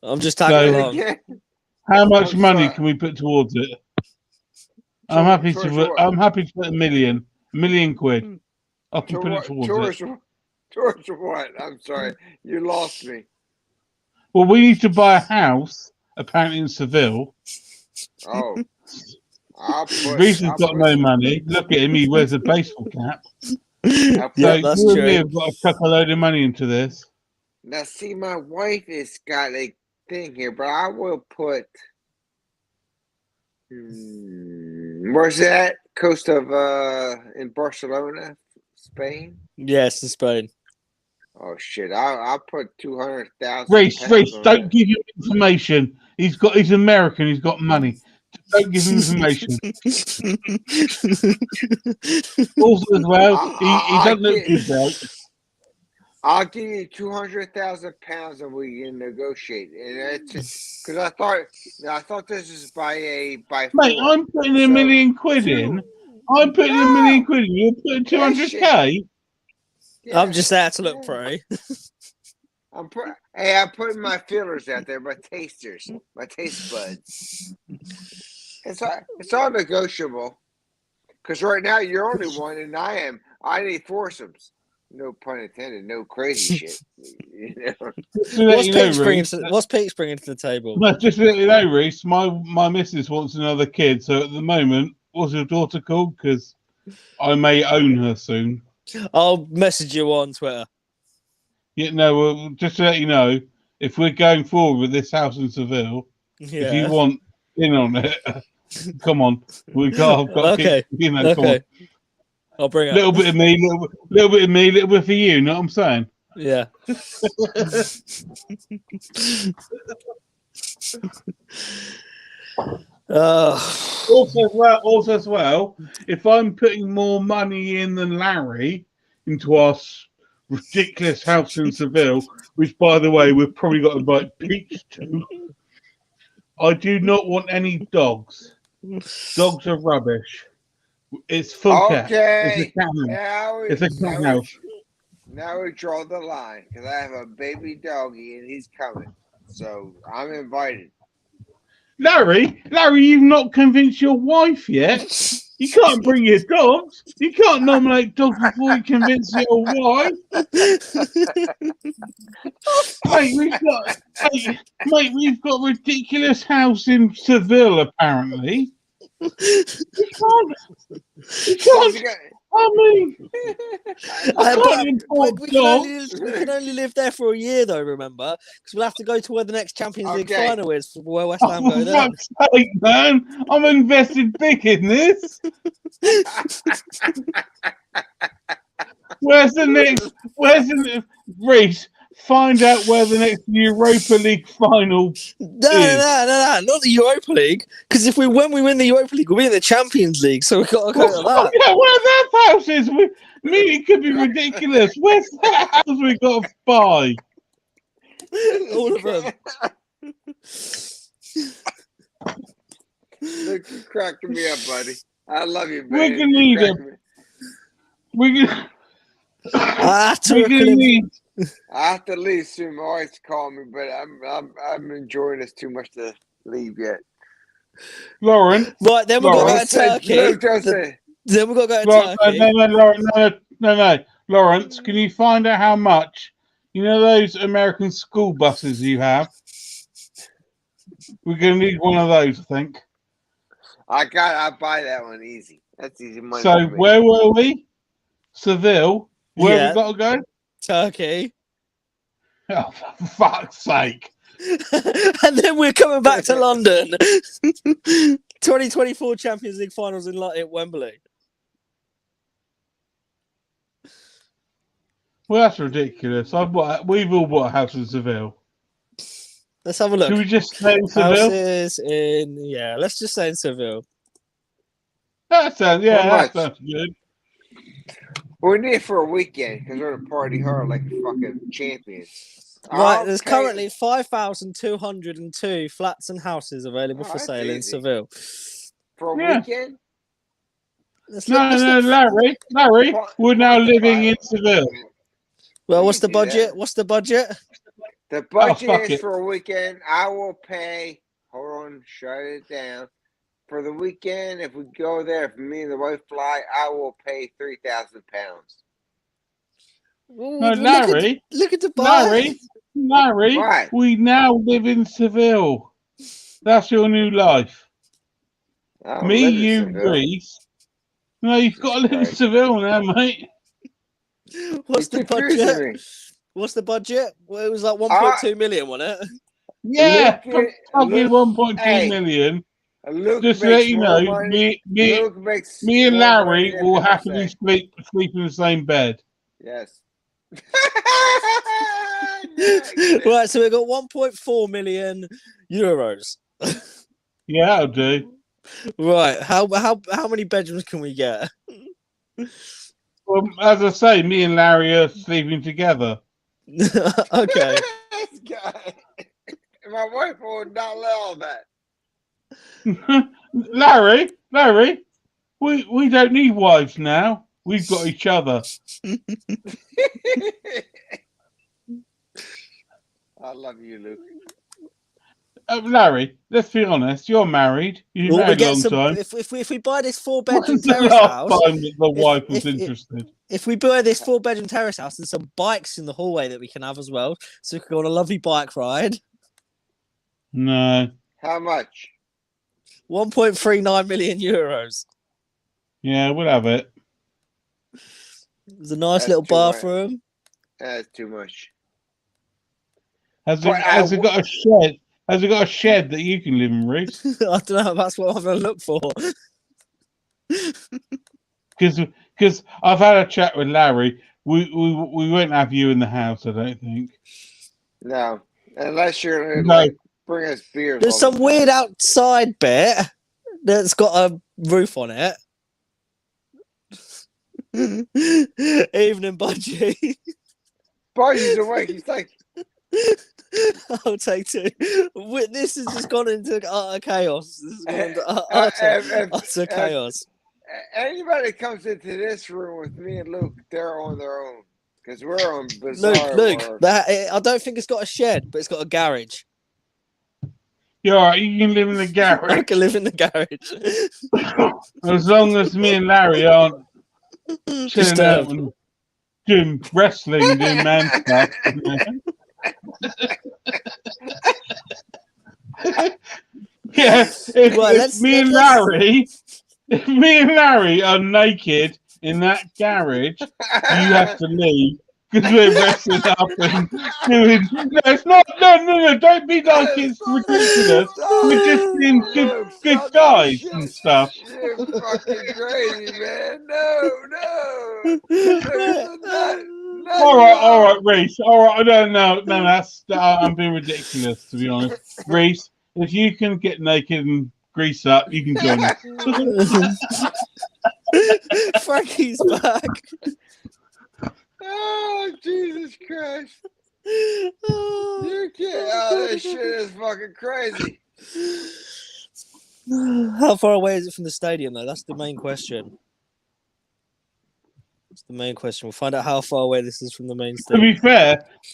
I'm just tagging along. How much money can we put towards it? I'm happy to put $1 million. £1 million quid. I can put it towards it. Towards what? I'm sorry. You lost me. Well, we need to buy a house, apparently in Seville. Oh. Reese has got no money. Look at him. He wears a baseball cap. Yeah, that's true. We've got to chuck a load of money into this. Now, see, my wife has got a thing here, but I will put... where's that? Coast of... in Barcelona, Spain? Yes, in Spain. Oh shit! I'll put 200,000. Reese, don't give him information. He's American. He's got money. Don't give him information. Also, as well, he doesn't look good, right? I'll give you 200,000 pounds, and we can negotiate. And it's just because I thought this is by. Mate, I'm putting $1 million in. I'm putting $1 million in. You're putting 200K. Yeah. I'm just there to look pretty. I'm putting my feelers out there, my tasters, my taste buds. It's all negotiable. Because right now you're only one, and I need foursomes. No pun intended. No crazy shit. You know? What's Pete's bringing to the table? No, just to let you know, Reese, my missus wants another kid. So at the moment, what's your daughter called? Because I may own her soon. I'll message you on Twitter. Yeah, no, well, just to let you know, if we're going forward with this house in Seville, if you want in on it, come on. I've got okay. Come on. I'll bring it. Little bit of me, little bit of me, little bit for you. You know what I'm saying? Yeah. Also as well, if I'm putting more money in than Larry into our ridiculous house in Seville, which by the way we've probably got to invite Peach to, I do not want any dogs. Dogs are rubbish. It's full cat. It's a cat house. It's a cat house. Now we draw the line because I have a baby doggy and he's coming, so I'm invited. Larry, you've not convinced your wife yet. You can't bring your dogs. You can't nominate dogs before you convince your wife. Mate, we've got a ridiculous house in Seville, apparently. You can't. I mean, we can only live there for a year, though. Remember, because we'll have to go to where the next Champions League final is, for where West Ham go there. For fuck's sake, man! I'm invested big in this. Where's the next? Reece, find out where the next Europa League final is. No, not the Europa League. Because when we win the Europa League, we'll be in the Champions League. So we've got to go to that. Yeah, where that house is? It could be ridiculous. Where's that house we got to buy? All of them. Look, you're cracking me up, buddy. I love you, man. We're gonna need him. I have to leave soon. My wife's calling me, but I'm enjoying this too much to leave yet. Lauren. Right, then we've got to go to Turkey. Then we've got to go to Turkey. No. Lawrence, can you find out how much, those American school buses you have? We're going to need one of those, I think. I'll buy that one easy. That's easy money. So where were we? Seville. Where we got to go? Turkey. Oh, for fuck's sake. And then we're coming back to London. 2024 Champions League finals in Wembley. Well, that's ridiculous. We've all bought a house in Seville. Let's have a look. Should we just stay in Seville? Let's just stay in Seville. That sounds good. We need it for a weekend because we're gonna party hard like fucking champions. Right, there's currently 5,202 flats and houses available for sale in Seville. For a weekend? No, Larry, we're now living in Seville. Well, what's the budget? The budget is for a weekend. I will pay. Hold on, shut it down. For the weekend, if we go there, if me and the wife fly, I will pay £3,000. No, Larry. Look at Dubai. Larry. Right. We now live in Seville. That's your new life. Me, you, Reece. No, you've got to live in Seville now, mate. What's the budget? What's the budget? Well, it was like 1.2 million, wasn't it? Yeah, probably 1.2 million. Just to let you know, me and Larry will happily sleep in the same bed. Yes. Right, so we've got 1.4 million euros. Yeah, that'll do. Right, how many bedrooms can we get? Well, as I say, me and Larry are sleeping together. Okay. My wife would not allow that. Larry, we don't need wives now. We've got each other. I love you, Luke. Larry, let's be honest. You're married. You've been married a long time. If we buy this 4-bedroom terrace house, the wife was interested. If we buy this 4-bedroom terrace house and some bikes in the hallway that we can have as well, so we can go on a lovely bike ride. No. How much? 1.39 million euros. Yeah, we'll have it. There's a nice little bathroom. That's too much. Has it got a shed? Has it got a shed that you can live in, Reece? I don't know. That's what I'm going to look for. Because I've had a chat with Larry. We won't have you in the house, I don't think. No, unless you're going to bring us beer. There's some weird outside bit that's got a roof on it. Evening, Budgie. Budgie's awake. He's like, I'll take 2. This has just gone into utter chaos. This has gone into utter chaos. Anybody comes into this room with me and Luke, they're on their own. Because we're on bizarre. Luke, I don't think it's got a shed, but it's got a garage. You're all right, you can live in the garage. I can live in the garage. As long as me and Larry aren't chilling out and doing wrestling and doing man stuff. Yeah, if me and Larry are naked in that garage, you have to leave because we're messing up and doing. No, it's not. No. Don't be like it's ridiculous. We're just being good guys and stuff. You're fucking crazy, man. No. All right, Reese. All right, no. That's I'm being ridiculous, to be honest. Reese, if you can get naked and grease up, you can join us. Frankie's back. Oh, Jesus Christ. You can't. Oh, this shit is fucking crazy. How far away is it from the stadium, though? That's the main question. That's the main question. We'll find out how far away this is from the main stadium. To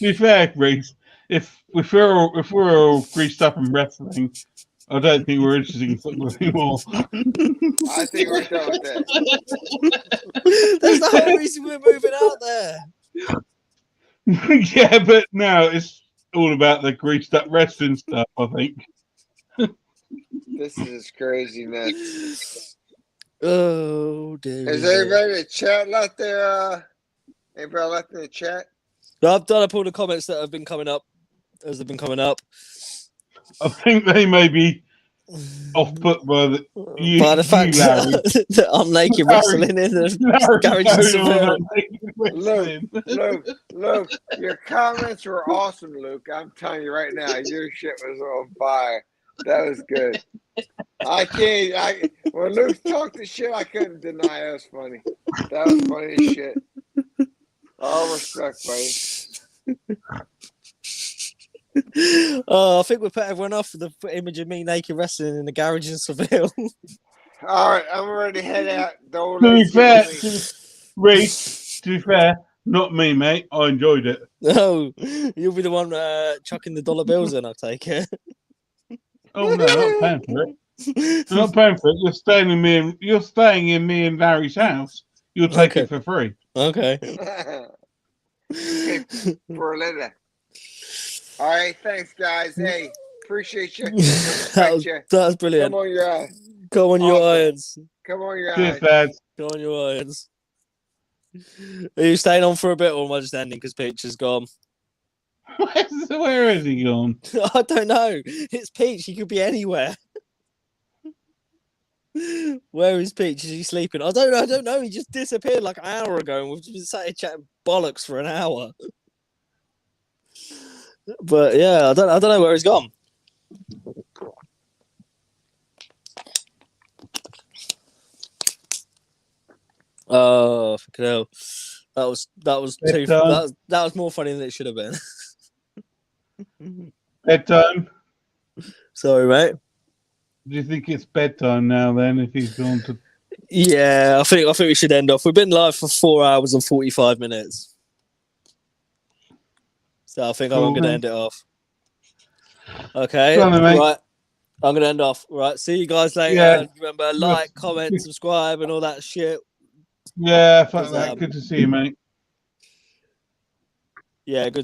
be fair, Reese, if we're all greased up and wrestling, I don't think we're interested in football anymore. I think we're done with that. That's the whole reason we're moving out there. Yeah, but now it's all about the greased up wrestling stuff, I think. This is craziness. Oh, dear. Is everybody in the chat left there? Anybody left in the chat? I've done up all the comments that have been coming up as they've been coming up. I think they may be off-put by the fact that I'm naked wrestling in the garage in Seville. Luke, your comments were awesome, Luke. I'm telling you right now, your shit was on fire. That was good. When Luke talked the shit, I couldn't deny it. That was funny. That was funny as shit. All respect, buddy. Oh, I think we put everyone off with the image of me naked wrestling in the garage in Seville. All right, I'm ready to head out. To be fair, Reese, to be fair, not me, mate. I enjoyed it. No, you'll be the one chucking the dollar bills in, I'll take it. Oh no, not paying for it. I'm not paying for it. You're staying in me and Larry's house. You'll take it for free. Okay. For a little. All right, thanks, guys. Hey, appreciate you. That was brilliant. Come on, your eyes. Come on, your irons. Come on, your Cheers, eyes. Dad. Come on, your irons. Are you staying on for a bit, or am I just ending because Peach is gone? Where is he gone? I don't know. It's Peach. He could be anywhere. Where is Peach? Is he sleeping? I don't know. He just disappeared like an hour ago, and we've just been sat here chatting bollocks for an hour. But yeah, I don't know where he's gone. Oh, fucking hell. That was too. That was more funny than it should have been. Bedtime. Sorry, mate. Do you think it's bedtime now? Then, if he's gone to. Yeah, I think we should end off. We've been live for 4 hours and 45 minutes, so I think I'm going to end it off. Okay, right. I'm going to end off. Right, see you guys later. Yeah. Remember, like, comment, subscribe, and all that shit. Yeah, fuck that. Good to see you, mate. Yeah, good.